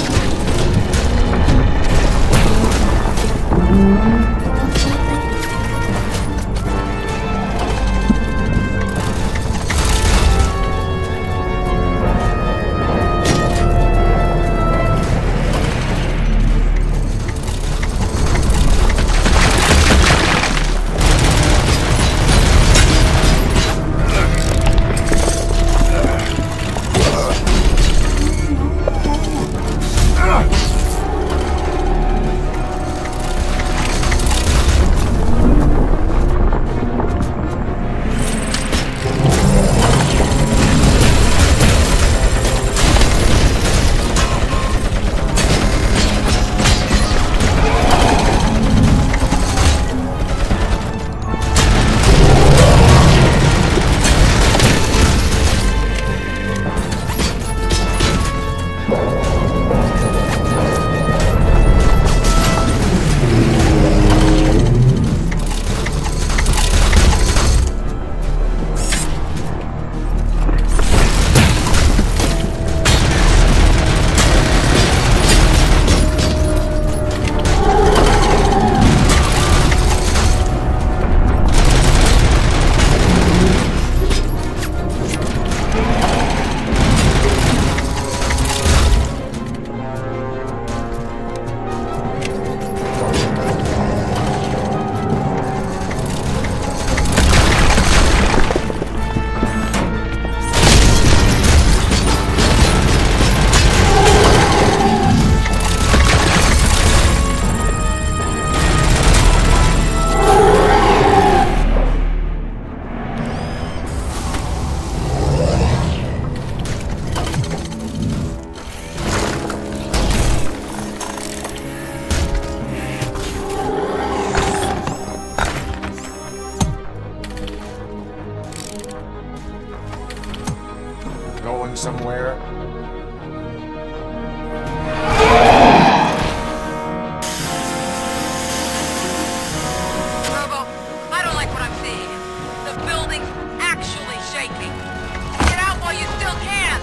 Going somewhere? Robo, I don't like what I'm seeing. The building's actually shaking. Get out while you still can!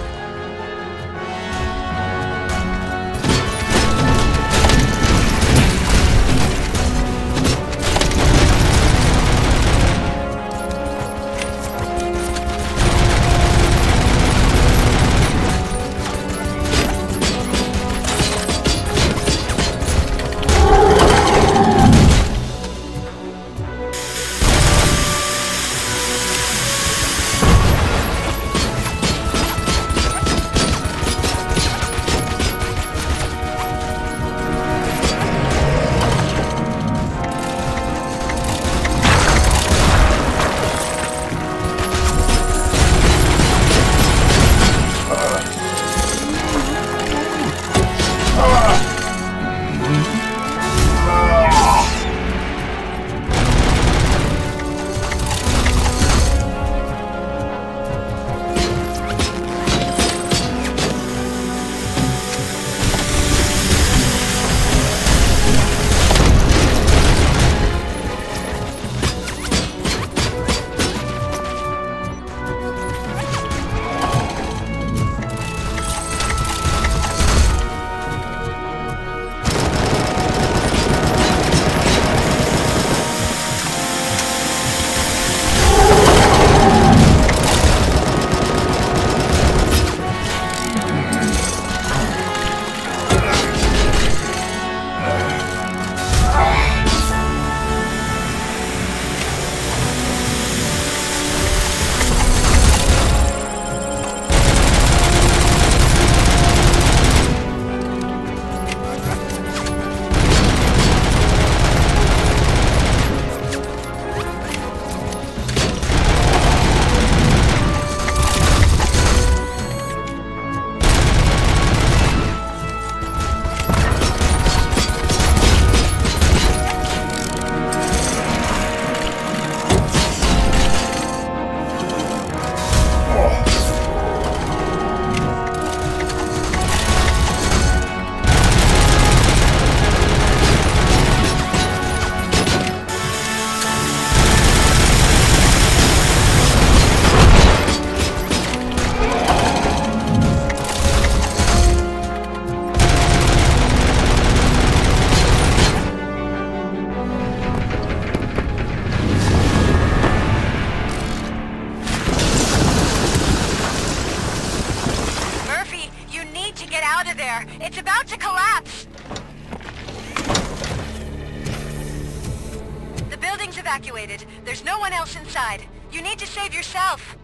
evacuated. There's no one else inside. You need to save yourself.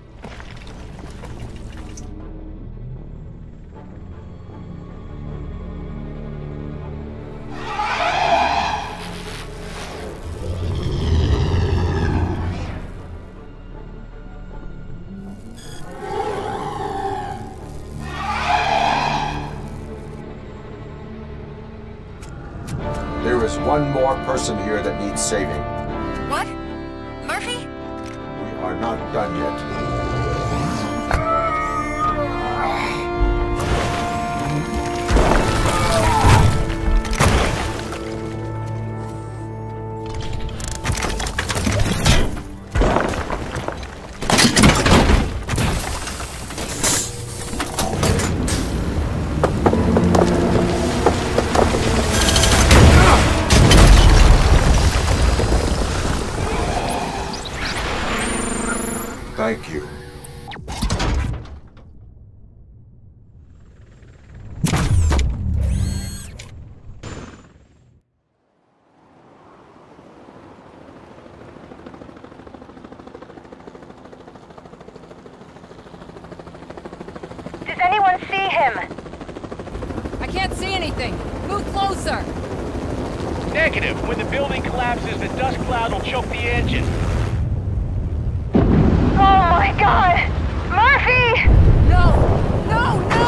There is one more person here that needs saving. What? Murphy? We are not done yet. Thank you. Does anyone see him? I can't see anything. Move closer. Negative. When the building collapses, the dust cloud will choke the engine. Oh my god! Murphy! No! No, no!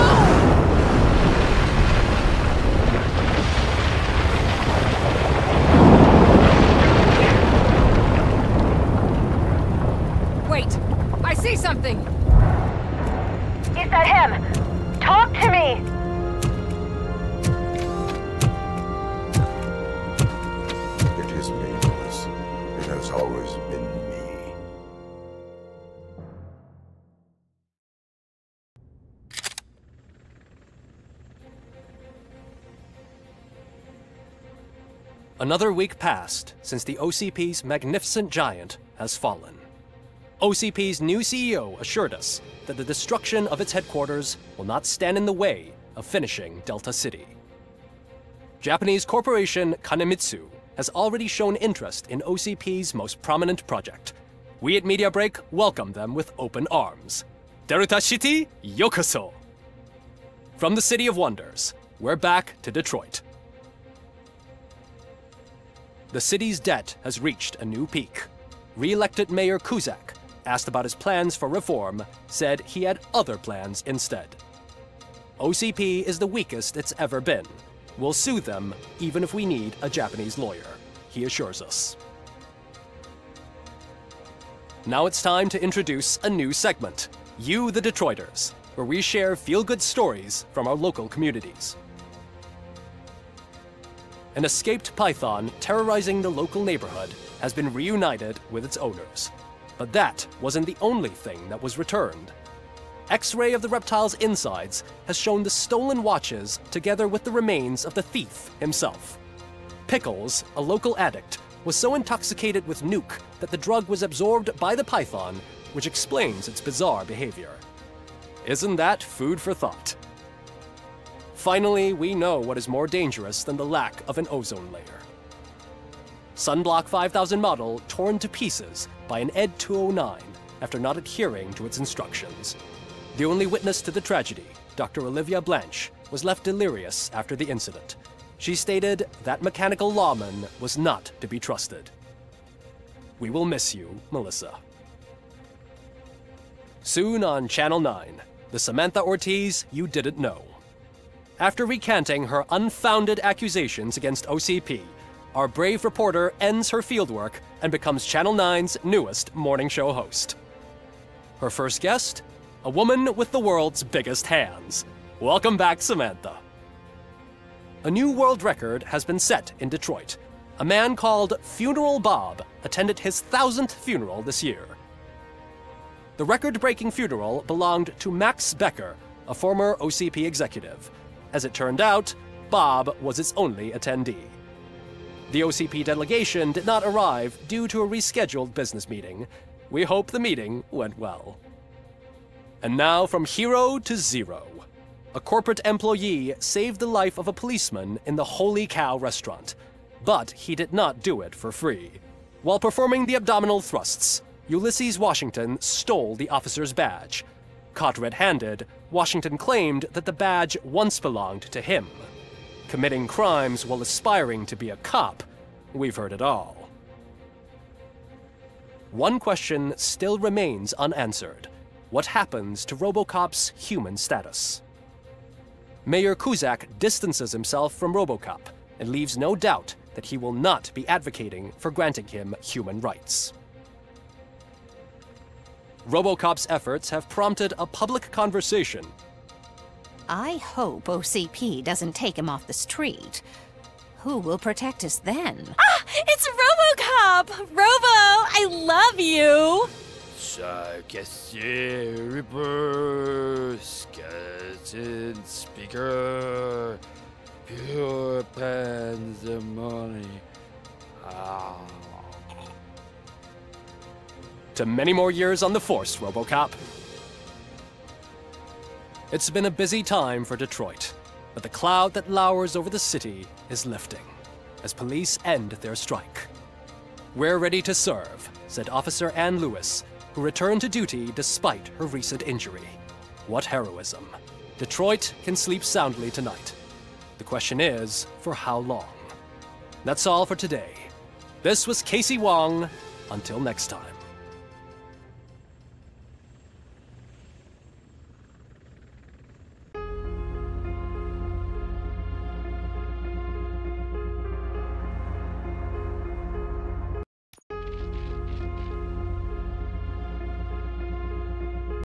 Wait! I see something! Is that him? Talk to me! It is me, Willis. It has always been me. Another week passed since the OCP's magnificent giant has fallen. OCP's new CEO assured us that the destruction of its headquarters will not stand in the way of finishing Delta City. Japanese corporation Kanemitsu has already shown interest in OCP's most prominent project. We at Media Break welcome them with open arms. Delta City, yokoso! From the City of Wonders, we're back to Detroit. The city's debt has reached a new peak. Re-elected Mayor Kuzak, asked about his plans for reform, said he had other plans instead. OCP is the weakest it's ever been. We'll sue them even if we need a Japanese lawyer, he assures us. Now it's time to introduce a new segment, You the Detroiters, where we share feel-good stories from our local communities. An escaped python terrorizing the local neighborhood has been reunited with its owners. But that wasn't the only thing that was returned. X-ray of the reptile's insides has shown the stolen watches together with the remains of the thief himself. Pickles, a local addict, was so intoxicated with nuke that the drug was absorbed by the python, which explains its bizarre behavior. Isn't that food for thought? Finally, we know what is more dangerous than the lack of an ozone layer. Sunblock 5000 model torn to pieces by an ED 209 after not adhering to its instructions. The only witness to the tragedy, Dr. Olivia Blanche, was left delirious after the incident. She stated that mechanical lawman was not to be trusted. We will miss you, Melissa. Soon on Channel 9, the Samantha Ortiz you didn't know. After recanting her unfounded accusations against OCP, our brave reporter ends her fieldwork and becomes Channel 9's newest morning show host. Her first guest? A woman with the world's biggest hands. Welcome back, Samantha. A new world record has been set in Detroit. A man called Funeral Bob attended his 1000th funeral this year. The record-breaking funeral belonged to Max Becker, a former OCP executive. As it turned out, Bob was its only attendee. The OCP delegation did not arrive due to a rescheduled business meeting. We hope the meeting went well. And now from hero to zero. A corporate employee saved the life of a policeman in the Holy Cow restaurant. But he did not do it for free. While performing the abdominal thrusts, Ulysses Washington stole the officer's badge. Caught red-handed, Washington claimed that the badge once belonged to him. Committing crimes while aspiring to be a cop, we've heard it all. One question still remains unanswered. What happens to RoboCop's human status? Mayor Cusack distances himself from RoboCop and leaves no doubt that he will not be advocating for granting him human rights. RoboCop's efforts have prompted a public conversation. I hope OCP doesn't take him off the street. Who will protect us then? Ah! It's RoboCop! Robo, I love you! Reverse, skeleton speaker, pure pandemonium. To many more years on the force, RoboCop. It's been a busy time for Detroit, but the cloud that lowers over the city is lifting as police end their strike. "We're ready to serve," said Officer Ann Lewis, who returned to duty despite her recent injury. What heroism. Detroit can sleep soundly tonight. The question is, for how long? That's all for today. This was Casey Wong. Until next time.